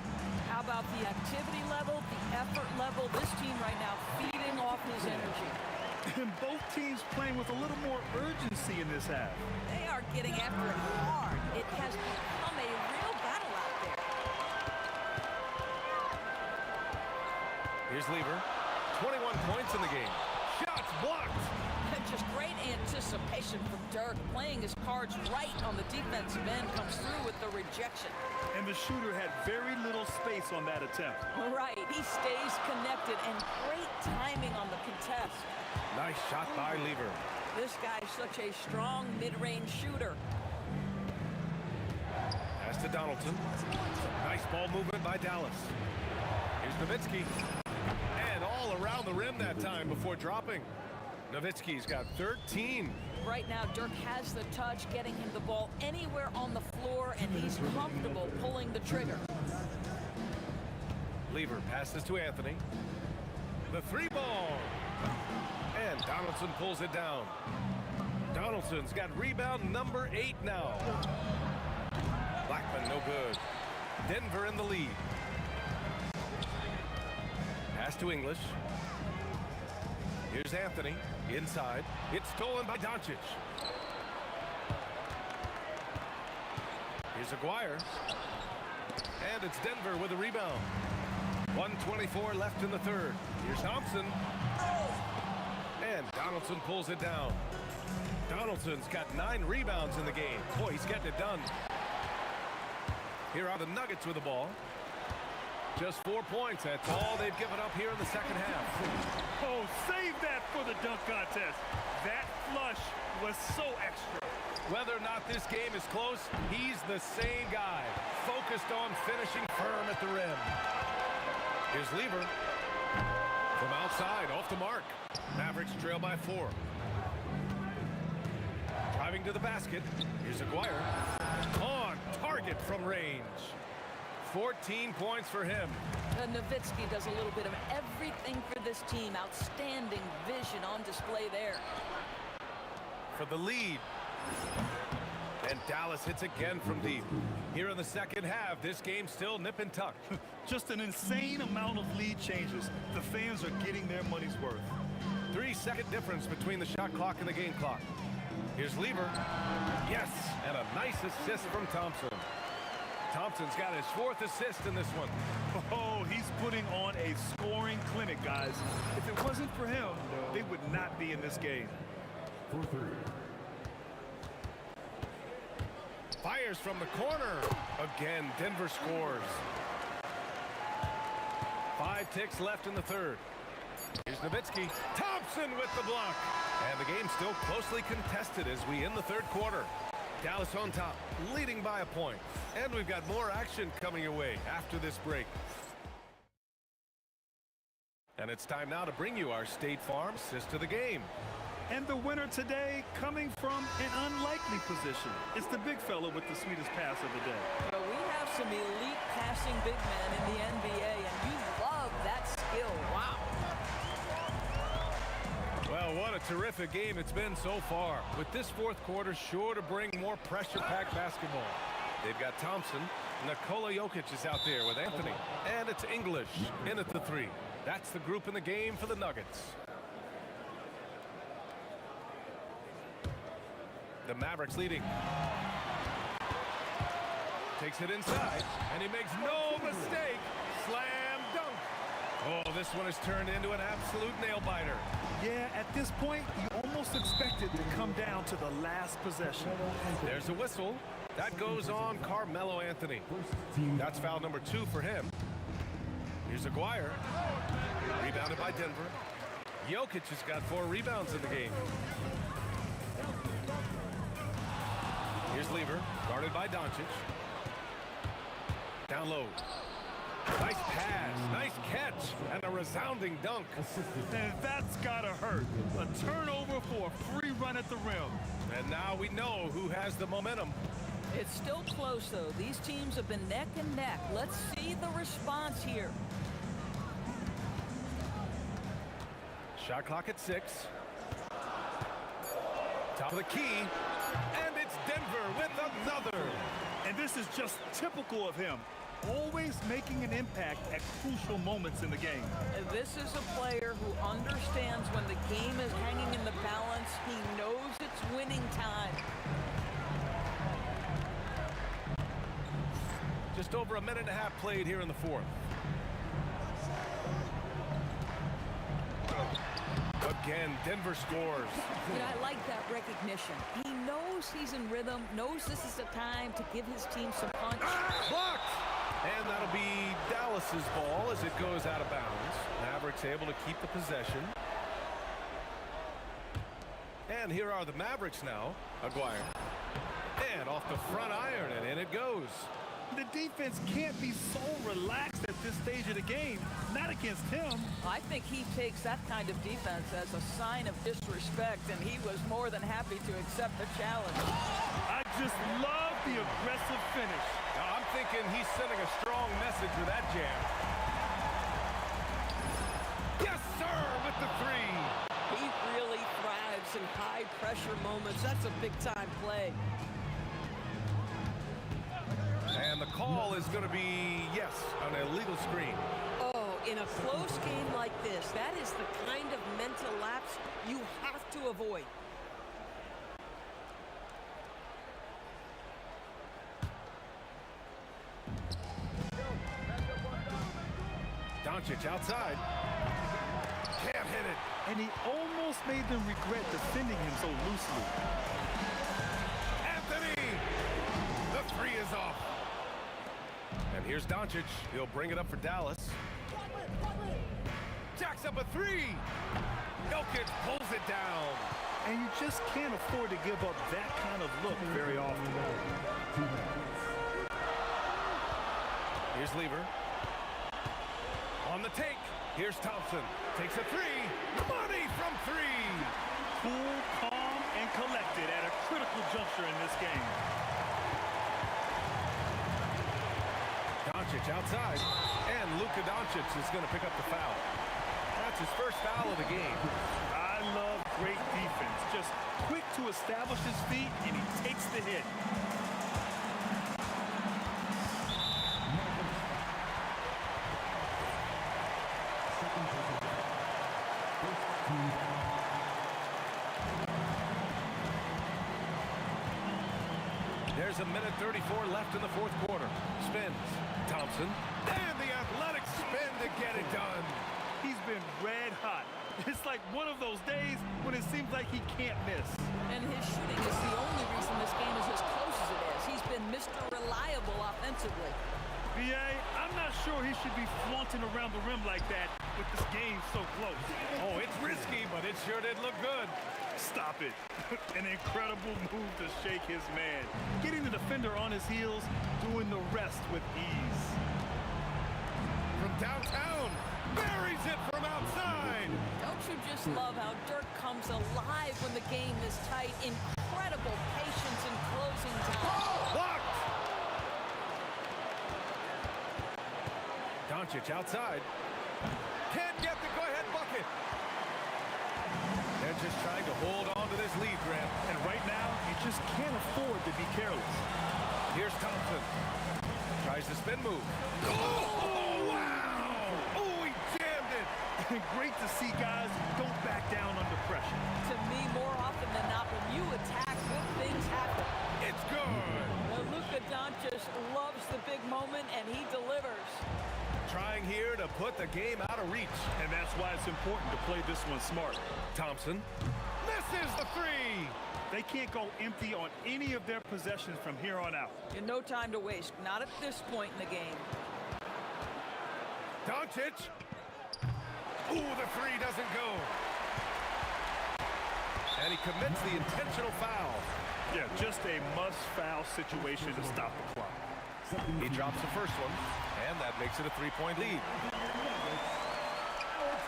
How about the activity level, the effort level? This team right now feeding off his energy. And both teams playing with a little more urgency in this half. They are getting after it hard. It has become a real battle out there. Here's Lever. 21 points in the game. Shots blocked. And just great anticipation from Dirk. Playing his cards right on the defensive end, comes through with the rejection. And the shooter had very little space on that attempt. Right, he stays connected, and great timing on the contest. Nice shot by Lever. This guy's such a strong mid-range shooter. Pass to Donaldson. Nice ball movement by Dallas. Here's Nowitzki. And all around the rim that time before dropping. Nowitzki's got 13. Right now, Dirk has the touch, getting him the ball anywhere on the floor, and he's comfortable pulling the trigger. Lever passes to Anthony. The 3 ball. And Donaldson pulls it down. Donaldson's got rebound number 8 now. Blackman no good. Denver in the lead. Pass to English. Here's Anthony inside. It's stolen by Doncic. Here's Aguirre. And it's Denver with a rebound. 1:24 left in the third. Here's Thompson. And Donaldson pulls it down. Donaldson's got 9 rebounds in the game. Boy, he's getting it done. Here are the Nuggets with the ball. Just 4 points. That's all they've given up here in the second half. Oh, save that for the dunk contest. That flush was so extra. Whether or not this game is close, he's the same guy, focused on finishing firm at the rim. Here's Lever. From outside, off the mark. Mavericks trail by 4. Driving to the basket. Here's Aguirre. On target from range. 14 points for him. Nowitzki does a little bit of everything for this team. Outstanding vision on display there. For the lead. And Dallas hits again from deep. Here in the second half, this game's still nip and tuck. Just an insane amount of lead changes. The fans are getting their money's worth. 3-second difference between the shot clock and the game clock. Here's Lever. Yes, and a nice assist from Thompson. Thompson's got his 4th assist in this one. Oh, he's putting on a scoring clinic, guys. If it wasn't for him, they would not be in this game. For 3. Fires from the corner. Again, Denver scores. 5 ticks left in the third. Here's Nowitzki. Thompson with the block. And the game's still closely contested as we end the third quarter. Dallas on top, leading by a point. And we've got more action coming your way after this break. And it's time now to bring you our State Farm assist of the game. And the winner today coming from an unlikely position. It's the big fella with the sweetest pass of the day. Well, we have some elite passing big men in the NBA, and you love that skill. Wow. Well, what a terrific game it's been so far. With this fourth quarter sure to bring more pressure-packed basketball. They've got Thompson. Nikola Jokic is out there with Anthony. And it's English in at the 3. That's the group in the game for the Nuggets. The Mavericks leading. Takes it inside, and he makes no mistake. Slam dunk. Oh, this one has turned into an absolute nail-biter. Yeah, at this point, you almost expect it to come down to the last possession. There's a whistle. That goes on Carmelo Anthony. That's foul number 2 for him. Here's Aguirre. Rebounded by Denver. Jokic has got 4 rebounds in the game. Here's Lever, guarded by Doncic. Down low. Nice pass, nice catch, and a resounding dunk. And that's gotta hurt. A turnover for a free run at the rim. And now we know who has the momentum. It's still close, though. These teams have been neck and neck. Let's see the response here. Shot clock at 6. Top of the key. And it's Denver with another. And this is just typical of him. Always making an impact at crucial moments in the game. And this is a player who understands when the game is hanging in the balance. He knows it's winning time. Just over a minute and a half played here in the fourth. Again, Denver scores. But I like that recognition. He knows he's in rhythm, knows this is the time to give his team some punch. Blocked! And that'll be Dallas's ball as it goes out of bounds. Mavericks able to keep the possession. And here are the Mavericks now. Aguirre. And off the front iron, and in it goes. The defense can't be so relaxed at this stage of the game. Not against him. I think he takes that kind of defense as a sign of disrespect, and he was more than happy to accept the challenge. I just love the aggressive finish. Now, I'm thinking he's sending a strong message with that jam. Yes, sir, with the 3. He really thrives in high-pressure moments. That's a big-time play. And the call is going to be, yes, an illegal screen. Oh, in a close game like this, that is the kind of mental lapse you have to avoid. Doncic outside. Can't hit it. And he almost made them regret defending him so loosely. Anthony! The 3 is off. And here's Doncic. He'll bring it up for Dallas. Jacks up a 3. Jokic pulls it down. and you just can't afford to give up that kind of look very often. Here's Lever. On the take, here's Thompson. Takes a three. Money from three. Cool, calm, and collected at a critical juncture in this game. Doncic outside, and Luka Doncic is going to pick up the foul. That's his first foul of the game. I love great defense. Just quick to establish his feet, and he takes the hit. There's a minute 34 left in the fourth quarter. Spins. Thompson. And the athletic spin to get it done. He's been red hot. It's like one of those days when it seems like he can't miss. And his shooting is the only reason this game is as close as it is. He's been Mr. Reliable offensively. B.A., I'm not sure he should be flaunting around the rim like that with this game so close. Oh, it's risky, but it sure did look good. Stop it. An incredible move to shake his man. Getting the defender on his heels, doing the rest with ease. From downtown, buries it from outside. Don't you just love how Dirk comes alive when the game is tight? Incredible patience in closing time. Blocked. Doncic outside. Can't get the go-ahead bucket. They're just trying to hold on to this lead, Grant. And right now, you just can't afford to be careless. Here's Thompson. Tries the spin move. Oh, wow! Oh, he jammed it. Great to see guys don't back down under pressure. To me, more often than not, when you attack, good things happen. It's good. Well, Luka Doncic loves the big moment, and he delivers. Trying here to put the game out of reach. And that's why it's important to play this one smart. Thompson misses the three. They can't go empty on any of their possessions from here on out. And no time to waste, not at this point in the game. Doncic. Ooh, the three doesn't go. And he commits the intentional foul. Yeah, just a must-foul situation to stop the clock. He drops the first one, and that makes it a three-point lead.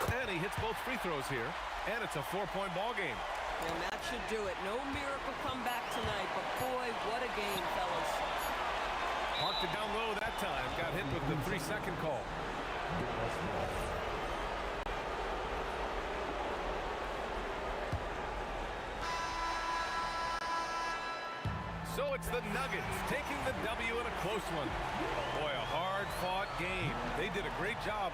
And he hits both free throws here, and it's a four-point ball game. And that should do it. No miracle comeback tonight, but boy, what a game, fellas. Parked it down low that time. Got hit with the 3-second call. So it's the Nuggets taking the W in a close one. Boy, a hard-fought game. They did a great job.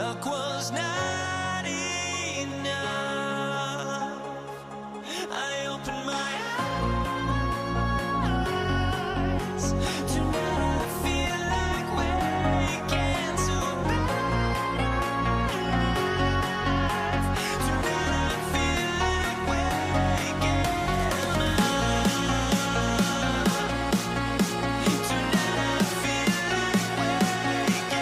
luck was not enough. I opened my eyes. Tonight I feel like waking to life. Tonight I feel like waking up. Tonight I feel like waking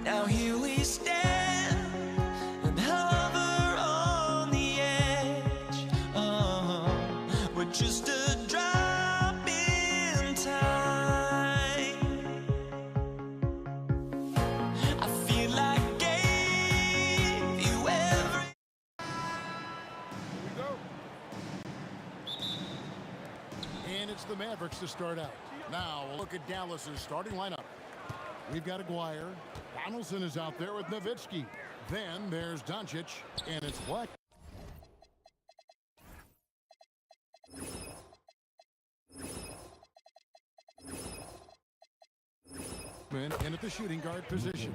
Now here we stand and hover on the edge. We're just a drop in time. I feel like I gave you every. Here we go. And it's the Mavericks to start out. Now we'll look at Dallas's starting lineup. We've got Aguirre. Donaldson is out there with Nowitzki. Then there's Doncic, and it's what? In at the shooting guard position.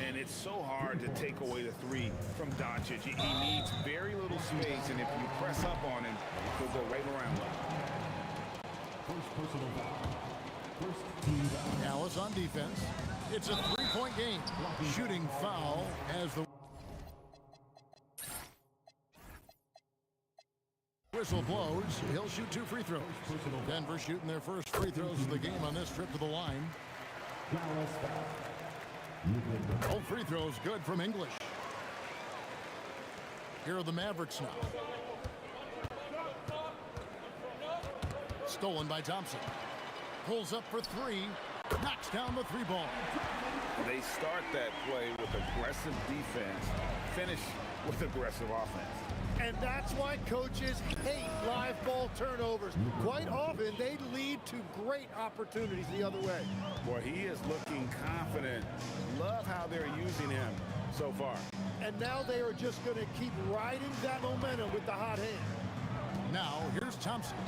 And it's so hard to take away the three from Doncic. He needs very little space, and if you press up on him, he'll go right around. First personal foul. First team foul. Dallas on defense. It's a three-point game. Shooting foul as the whistle blows. He'll shoot 2 free throws. Denver shooting their first free throws of the game on this trip to the line. Dallas foul. All free throws good from English. Here are the Mavericks now. Stolen by Thompson. Pulls up for 3. Knocks down the 3 ball. They start that play with aggressive defense, finish with aggressive offense. And that's why coaches hate live ball turnovers. Quite often, they lead to great opportunities the other way. Boy, he is looking confident. Love how they're using him so far. And now they are just going to keep riding that momentum with the hot hand. Now, here's Thompson.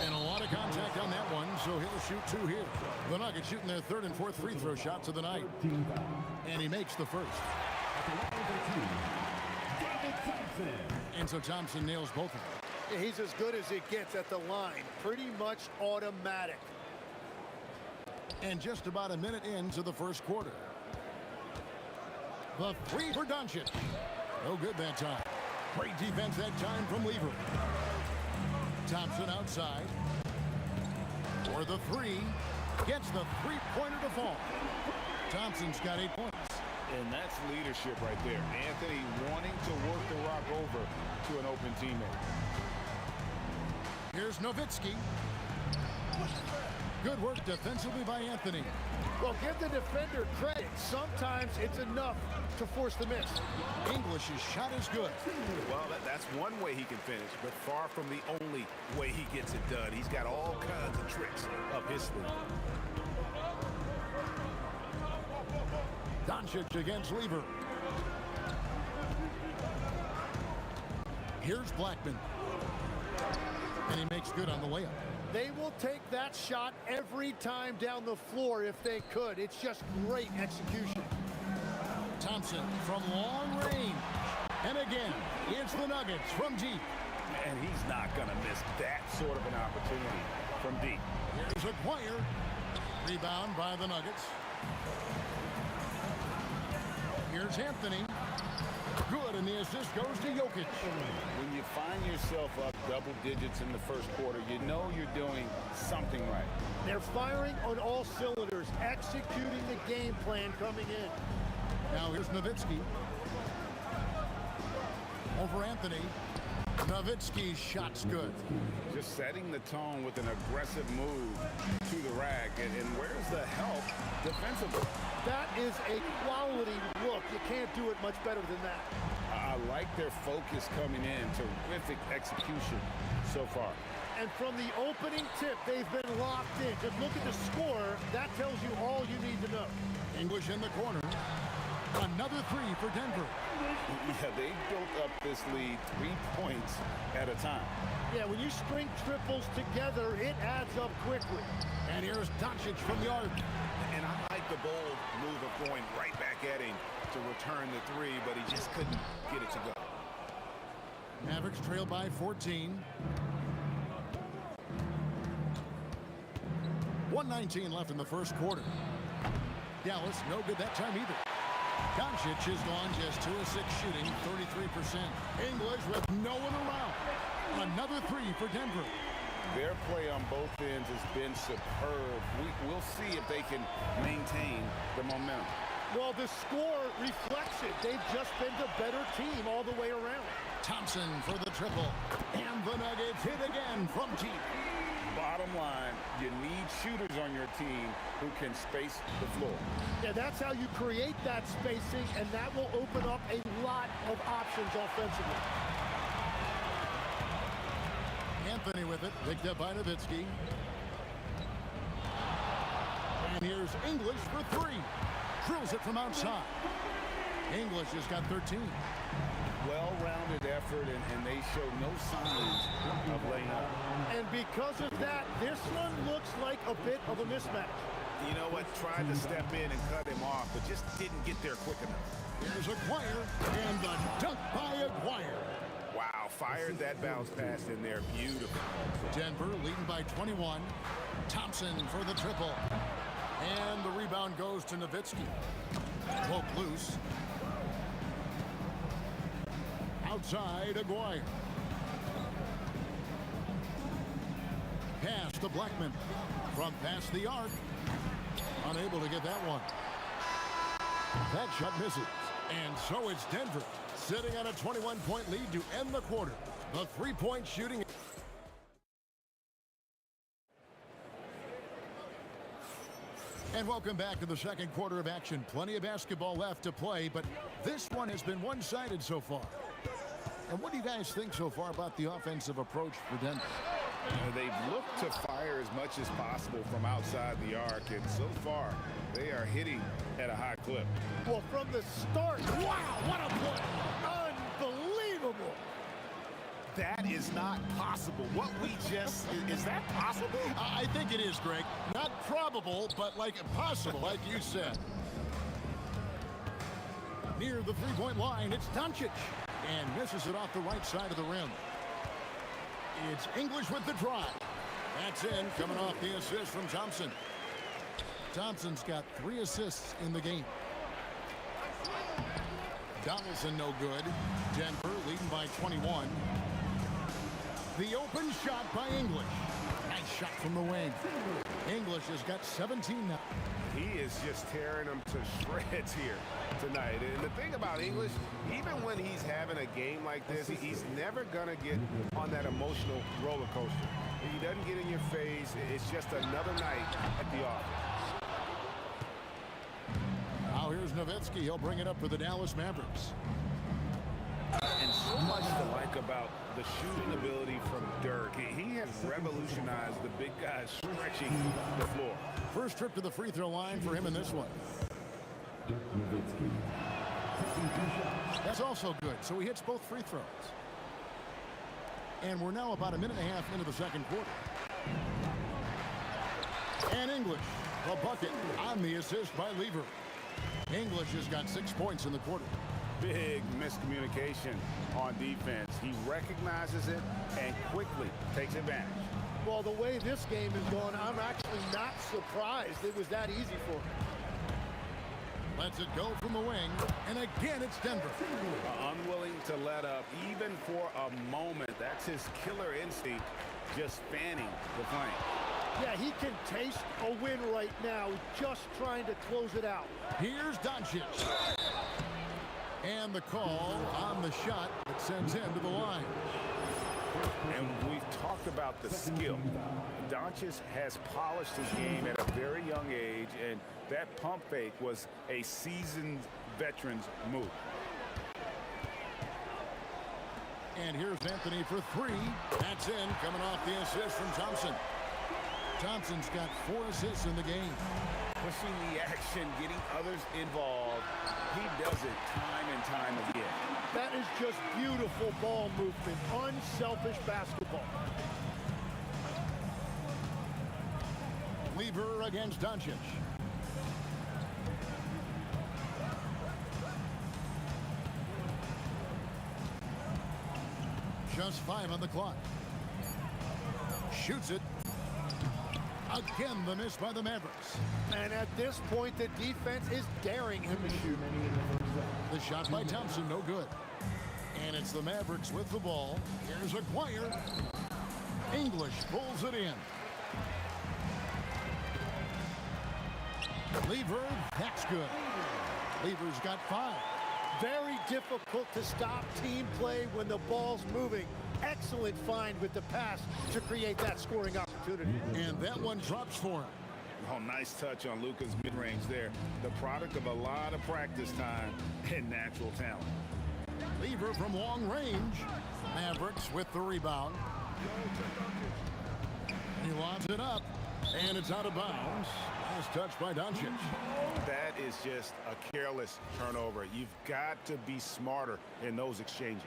And a lot of contact on that one, so he'll shoot 2 here. The Nuggets shooting their 3rd and 4th free throw shots of the night. And he makes the first. And so Thompson nails both of them. He's as good as it gets at the line. Pretty much automatic. And just about a minute into the first quarter. The 3 for Doncic. No good that time. Great defense that time from Lever. Thompson outside. For the 3. Gets the 3-pointer to fall. Thompson's got 8 points. And that's leadership right there. Anthony wanting to work the rock over to an open teammate. Here's Nowitzki. Good work defensively by Anthony. Well, give the defender credit. Sometimes it's enough to force the miss. English's shot is good. Well, that's one way he can finish, but far from the only way he gets it done. He's got all kinds of tricks up his sleeve. Doncic against Lever. Here's Blackman. And he makes good on the layup. They will take that shot every time down the floor if they could. It's just great execution. Thompson from long range. And again, it's the Nuggets from deep. And he's not going to miss that sort of an opportunity from deep. Here's Aguirre. Rebound by the Nuggets. Here's Anthony. Good, and the assist goes to Jokic. When you find yourself up double digits in the first quarter, you know you're doing something right. They're firing on all cylinders, executing the game plan coming in. Now here's Nowitzki. over Anthony. Nowitzki's shot's good. Just setting the tone with an aggressive move to the rack. And where's the help defensively? That is a quality look. You can't do it much better than that. I like their focus coming in. Terrific execution so far. And from the opening tip, they've been locked in. Just look at the score. That tells you all you need to know. English in the corner. Another three for Denver. Yeah, they built up this lead 3 points at a time. Yeah, when you string triples together, it adds up quickly. And here's Doncic from the arc. And I like the bold move of going right back at him to return the three, but he just couldn't get it to go. Mavericks trail by 14. 1:19 left in the first quarter. Dallas no good that time either. Doncic has gone just 2 of 6 shooting, 33%. English with no one around. Another three for Denver. Their play on both ends has been superb. We'll see if they can maintain the momentum. Well, the score reflects it. They've just been the better team all the way around. Thompson for the triple. And the Nuggets hit again from deep. Bottom line, you need shooters on your team who can space the floor. Yeah, that's how you create that spacing, and that will open up a lot of options offensively. Anthony with it, picked up by Nowitzki. And here's English for three. Drills it from outside. English has got 13. Well-rounded effort, and they show no signs of laying up. And because of that, this one looks like a bit of a mismatch. You know what? Tried to step in and cut him off, but just didn't get there quick enough. Here's Aguirre, and the dunk by Aguirre. Wow, fired that bounce pass in there. Beautiful. Denver leading by 21. Thompson for the triple. And the rebound goes to Nowitzki. Poke loose. Outside, Aguirre. Pass to Blackman. From past the arc. Unable to get that one. That shot misses. And so it's Denver sitting on a 21-point lead to end the quarter. The three-point shooting. And welcome back to the second quarter of action. Plenty of basketball left to play, but this one has been one-sided so far. And what do you guys think so far about the offensive approach for Denver? They've looked to fire as much as possible from outside the arc, and so far, they are hitting at a high clip. Well, from the start, wow, what a play! Unbelievable! That is not possible. What we just, is that possible? I think it is, Greg. Not probable, but like possible, like you said. Near the three-point line, it's Doncic. And misses it off the right side of the rim. It's English with the drive. That's in, coming off the assist from Thompson. Thompson's got 3 assists in the game. Donaldson no good. Denver leading by 21. The open shot by English. Nice shot from the wing. English has got 17 now. He is just tearing them to shreds here tonight. And the thing about English, even when he's having a game like this, he's never going to get on that emotional roller coaster. He doesn't get in your face. It's just another night at the office. Now here's Nowitzki. He'll bring it up for the Dallas Mavericks. And so much to like about the shooting ability from Dirk. He has revolutionized the big guys stretching the floor. First trip to the free throw line for him in this one. That's also good. So he hits both free throws. And we're now about a minute and a half into the second quarter. And English, the bucket on the assist by Lever. English has got 6 points in the quarter. Big miscommunication on defense. He recognizes it and quickly takes advantage. Well, the way this game is going, I'm actually not surprised it was that easy for him. Lets it go from the wing, and again it's Denver. Unwilling to let up even for a moment. That's his killer instinct, just fanning the flame. Yeah, he can taste a win right now, just trying to close it out. Here's Doncic. And the call on the shot that sends him to the line. And we've talked about the skill. Doncic has polished his game at a very young age, and that pump fake was a seasoned veteran's move. And here's Anthony for three. That's in, coming off the assist from Thompson. Thompson's got 4 assists in the game. Pushing the action, getting others involved. He does it time and time again. That is just beautiful ball movement, unselfish basketball. Lever against Doncic. Just 5 on the clock. Shoots it. Again, the miss by the Mavericks. And at this point, the defense is daring him to shoot. The shot by Thompson, no good. And it's the Mavericks with the ball. Here's Aguirre. English pulls it in. Lever, that's good. Lever's got 5. Very difficult to stop team play when the ball's moving. Excellent find with the pass to create that scoring opportunity. And that one drops for him. Oh, nice touch on Luka's mid-range there. The product of a lot of practice time and natural talent. Lever from long range. Mavericks with the rebound. He lobs it up, and it's out of bounds. Last touch by Doncic. That is just a careless turnover. You've got to be smarter in those exchanges.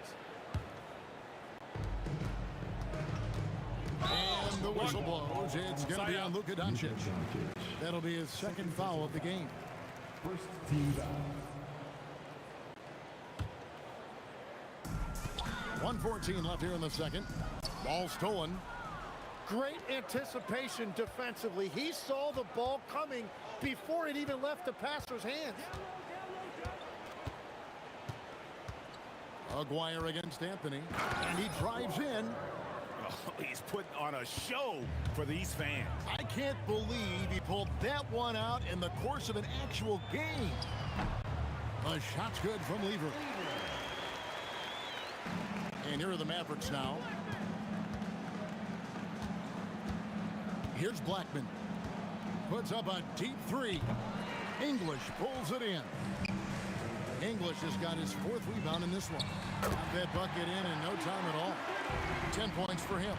And the whistle blows. It's going to be on Luka Doncic. That'll be his second foul of the game. First team foul. 1:14 left here in the second. Ball stolen. Great anticipation defensively. He saw the ball coming before it even left the passer's hands. Aguirre against Anthony. And he drives in. Oh, he's putting on a show for these fans. I can't believe he pulled that one out in the course of an actual game. The shot's good from Lever. And here are the Mavericks now. Here's Blackman. Puts up a deep 3. English pulls it in. English has got his 4th rebound in this one. Got that bucket in no time at all. 10 points for him.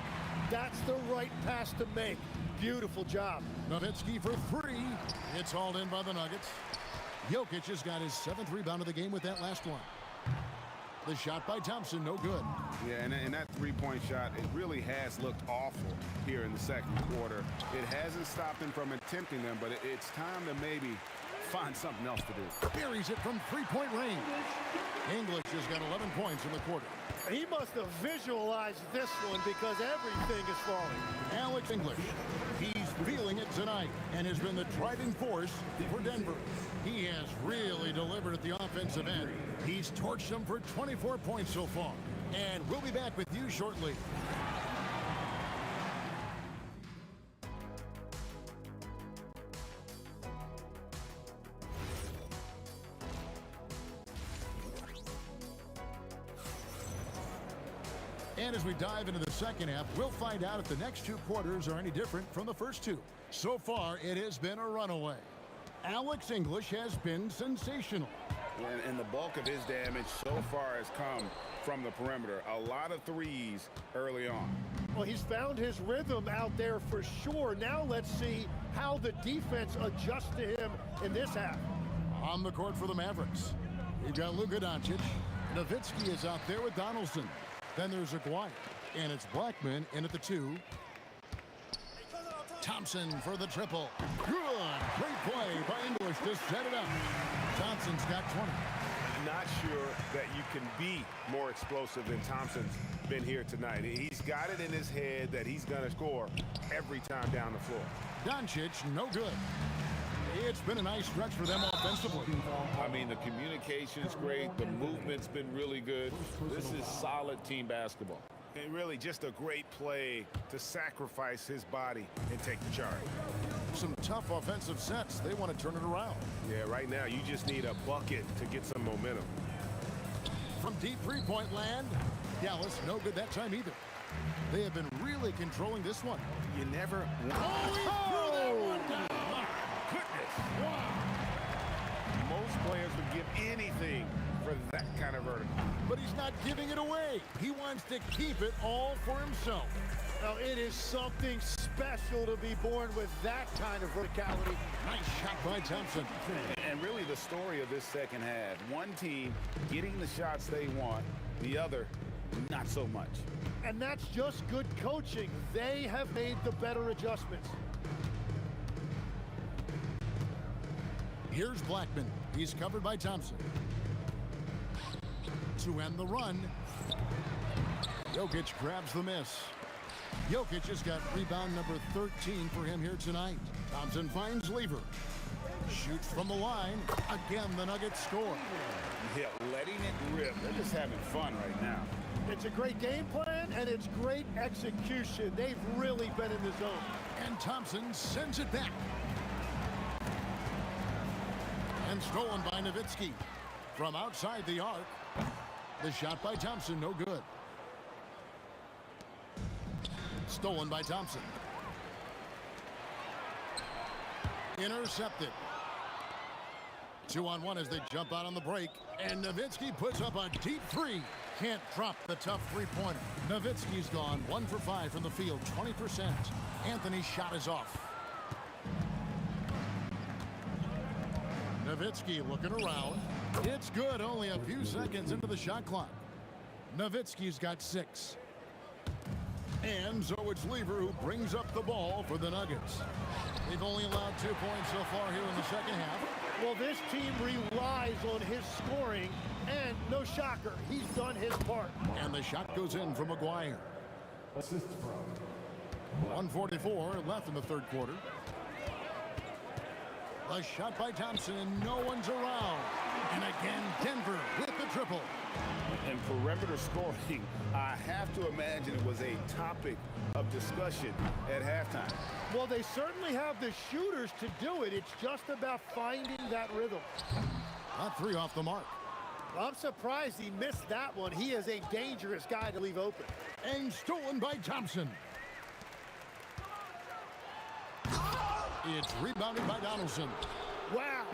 That's the right pass to make. Beautiful job. Nowitzki for 3. It's hauled in by the Nuggets. Jokic has got his 7th rebound of the game with that last one. The shot by Thompson, no good. Yeah, and that three-point shot, it really has looked awful here in the second quarter. It hasn't stopped him from attempting them, but it's time to maybe find something else to do. Buries it from 3-point range. English has got 11 points in the quarter. He must have visualized this one because everything is falling. Alex English, he's feeling it tonight and has been the driving force for Denver. He has really delivered at the offensive end. He's torched them for 24 points so far. And we'll be back with you shortly. And as we dive into the second half, we'll find out if the next 2 quarters are any different from the first 2. So far, it has been a runaway. Alex English has been sensational. And the bulk of his damage so far has come from the perimeter. A lot of threes early on. Well, he's found his rhythm out there for sure. Now let's see how the defense adjusts to him in this half. On the court for the Mavericks, we've got Luka Doncic. Nowitzki is out there with Donaldson. Then there's Aguirre, and it's Blackman in at the 2. Thompson for the triple. Good. Great play by English to set it up. Thompson's got 20. Not sure that you can be more explosive than Thompson's been here tonight. He's got it in his head that he's going to score every time down the floor. Doncic, no good. It's been a nice stretch for them offensively. I mean, the communication's great. The movement's been really good. This is solid team basketball. And really just a great play to sacrifice his body and take the charge. Some tough offensive sets. They want to turn it around. Yeah, right now you just need a bucket to get some momentum. from deep three-point land. Dallas, no good that time either. They have been really controlling this one. You never... Oh, he threw that one down. My goodness. Wow. Most players would give anything for that kind of vertical. But he's not giving it away. He wants to keep it all for himself. Now, it is something special to be born with that kind of verticality. Nice shot by Thompson. And really the story of this second half. One team getting the shots they want, the other not so much. And that's just good coaching. They have made the better adjustments. Here's Blackman. He's covered by Thompson. To end the run, Jokic grabs the miss. Jokic has got rebound number 13 for him here tonight. Thompson finds Lever. Shoots from the line. Again, the Nuggets score. Yeah, letting it rip. They're just having fun right now. It's a great game plan, and it's great execution. They've really been in the zone. And Thompson sends it back. And stolen by Nowitzki. From outside the arc. The shot by Thompson, no good. Stolen by Thompson. Intercepted. 2-on-1 as they jump out on the break. And Nowitzki puts up a deep three. Can't drop the tough three-pointer. Nowitzki's gone 1 for 5 from the field, 20%. Anthony's shot is off. Nowitzki looking around. It's good, only a few seconds into the shot clock. Nowitzki's got 6. And so it's Lever who brings up the ball for the Nuggets. They've only allowed 2 points so far here in the second half. Well, this team relies on his scoring, and no shocker, he's done his part. And the shot goes in from McGuire. 1:44 left in the third quarter. A shot by Thompson, and no one's around. And again, Denver with the triple. And perimeter scoring, I have to imagine it was a topic of discussion at halftime. Well, they certainly have the shooters to do it. It's just about finding that rhythm. Not 3 off the mark. I'm surprised he missed that one. He is a dangerous guy to leave open. And stolen by Thompson. It's rebounded by Donaldson. Wow,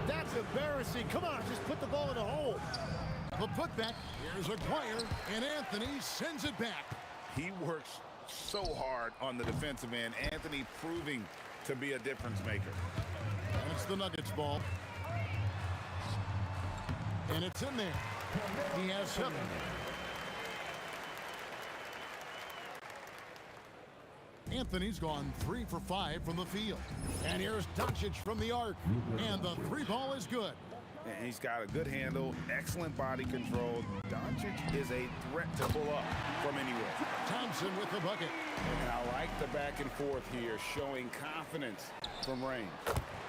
that's embarrassing. Come on, just put the ball in the hole. The putback, here's Aguirre, and Anthony sends it back. He works so hard on the defensive end. Anthony proving to be a difference maker. And it's the Nuggets ball. And it's in there. He has 7. Anthony's gone 3 for 5 from the field. And here's Doncic from the arc. And the 3 ball is good. And he's got a good handle, excellent body control. Doncic is a threat to pull up from anywhere. Thompson with the bucket. And I like the back and forth here, showing confidence from range.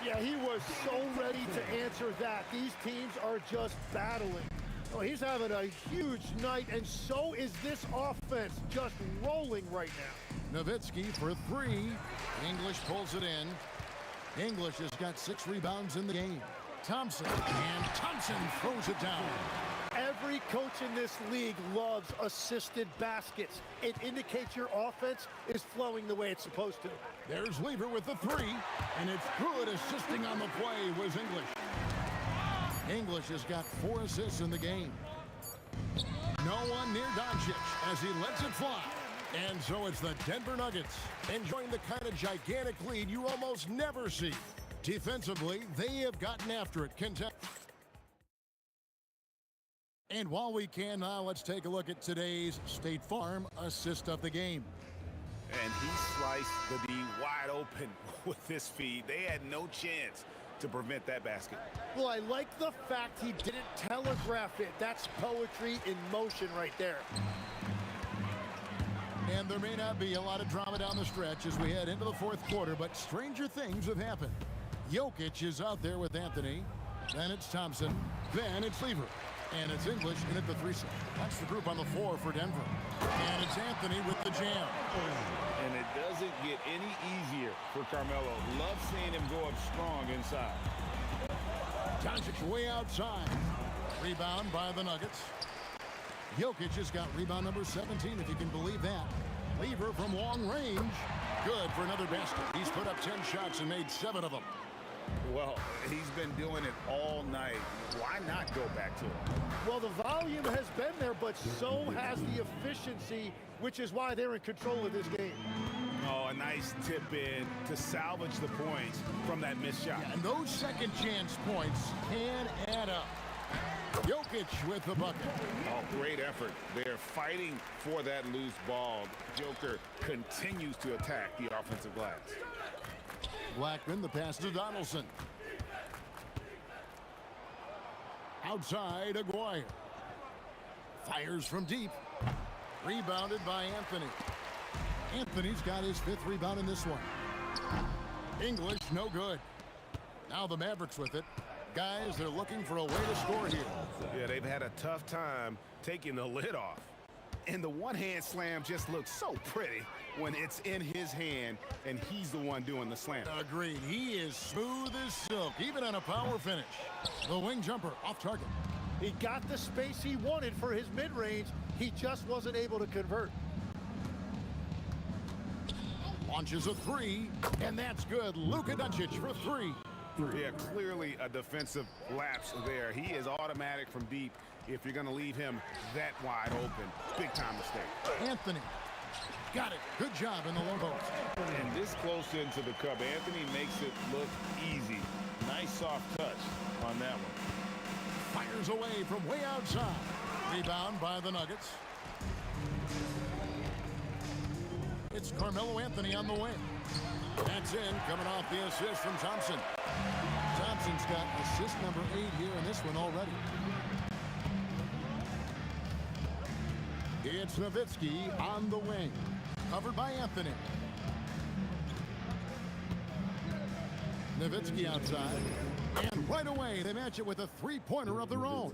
Yeah, he was so ready to answer that. These teams are just battling. Oh, he's having a huge night, and so is this offense, just rolling right now. Nowitzki for 3. English pulls it in. English has got 6 rebounds in the game. Thompson, and Thompson throws it down. Every coach in this league loves assisted baskets. It indicates your offense is flowing the way it's supposed to. There's Lever with the 3, and it's good. Assisting on the play was English. English has got 4 assists in the game. No one near Doncic as he lets it fly. And so it's the Denver Nuggets enjoying the kind of gigantic lead you almost never see. Defensively, they have gotten after it. And while we can now, let's take a look at today's State Farm assist of the game. And he sliced the D wide open with this feed. They had no chance to prevent that basket. Well, I like the fact he didn't telegraph it. That's poetry in motion right there. And there may not be a lot of drama down the stretch as we head into the fourth quarter, but stranger things have happened. Jokic is out there with Anthony. Then it's Thompson. Then it's Lever. And it's English in at the 3. That's the group on the floor for Denver. And it's Anthony with the jam. And it doesn't get any easier for Carmelo. Love seeing him go up strong inside. Doncic way outside. Rebound by the Nuggets. Jokic has got rebound number 17, if you can believe that. Lever from long range. Good for another basket. He's put up 10 shots and made 7 of them. Well, he's been doing it all night. Why not go back to it? Well, the volume has been there, but so has the efficiency, which is why they're in control of this game. Oh, a nice tip in to salvage the points from that missed shot. Yeah, and those second chance points can add up. Jokic with the bucket. Oh, great effort. They're fighting for that loose ball. Joker continues to attack the offensive glass. Blackman, the pass to Donaldson. Outside, Aguirre. Fires from deep. Rebounded by Anthony. Anthony's got his 5th rebound in this one. English, no good. Now the Mavericks with it. Guys, they're looking for a way to score here. Yeah, they've had a tough time taking the lid off. And the one-hand slam just looks so pretty when it's in his hand and he's the one doing the slam. Agreed. He is smooth as silk, even on a power finish. The wing jumper off target. He got the space he wanted for his mid-range. He just wasn't able to convert. Launches a 3, and that's good. Luka Doncic for 3. Yeah, clearly a defensive lapse there. He is automatic from deep if you're going to leave him that wide open. Big time mistake. Anthony. Got it. Good job in the low post. And this close into the cup, Anthony makes it look easy. Nice soft touch on that one. Fires away from way outside. Rebound by the Nuggets. It's Carmelo Anthony on the wing. That's in, coming off the assist from Thompson. Thompson's got assist number 8 here in this one already. It's Nowitzki on the wing. Covered by Anthony. Nowitzki outside. And right away, they match it with a 3-pointer of their own.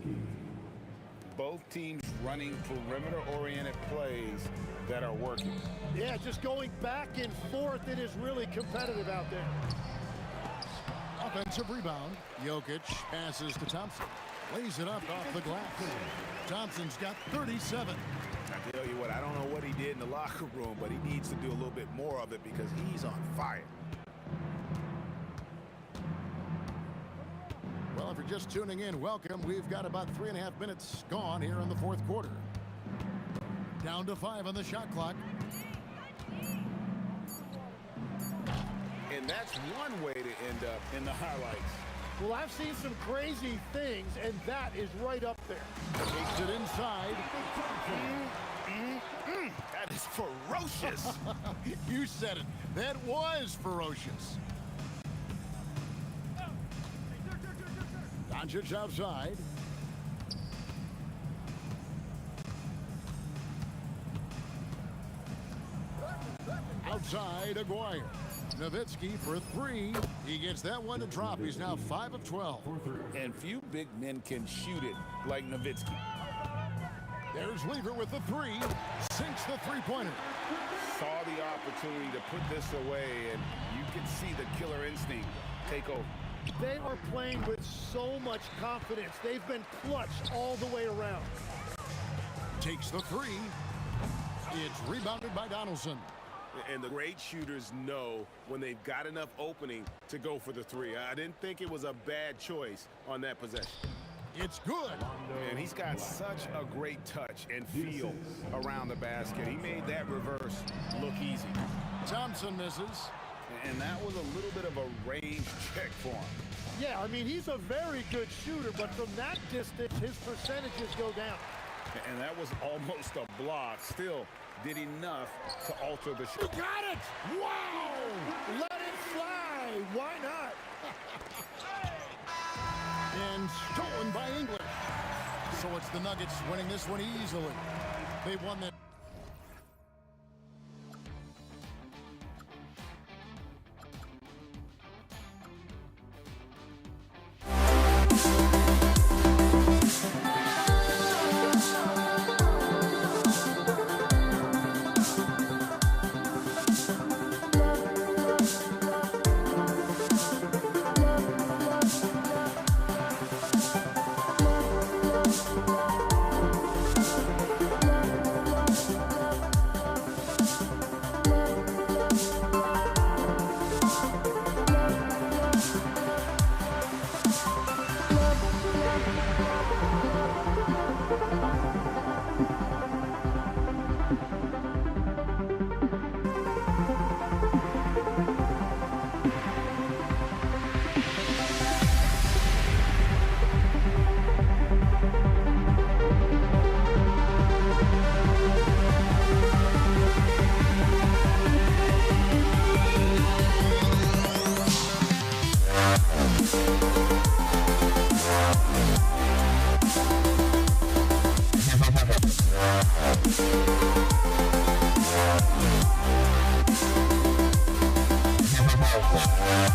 Both teams running perimeter-oriented plays that are working. Yeah, just going back and forth. It is really competitive out there. Offensive rebound. Jokic passes to Thompson. Lays it up off the glass. Thompson's got 37. I tell you what, I don't know what he did in the locker room, but he needs to do a little bit more of it because he's on fire. Well, if you're just tuning in, welcome. We've got about 3.5 minutes gone here in the 4th quarter. Down to 5 on the shot clock. And that's one way to end up in the highlights. Well, I've seen some crazy things, and that is right up there. Takes it inside. That is ferocious. You said it. That was ferocious. Doncic outside. Outside, Aguirre. Nowitzki for 3. He gets that one to drop. He's now 5 of 12. And few big men can shoot it like Nowitzki. There's Lever with the 3. Sinks the 3-pointer. Saw the opportunity to put this away, and you can see the killer instinct take over. They are playing with so much confidence. They've been clutch all the way around. Takes the 3. It's rebounded by Donaldson. And the great shooters know when they've got enough opening to go for the 3. I didn't think it was a bad choice on that possession. It's good. And he's got such a great touch and feel around the basket. He made that reverse look easy. Thompson misses. And that was a little bit of a range check for him. Yeah, I mean, he's a very good shooter, but from that distance, his percentages go down. And that was almost a block. Still did enough to alter the shot. You got it! Wow! Let it fly! Why not? And stolen by English. So it's the Nuggets winning this one easily. They won that.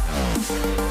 Bye.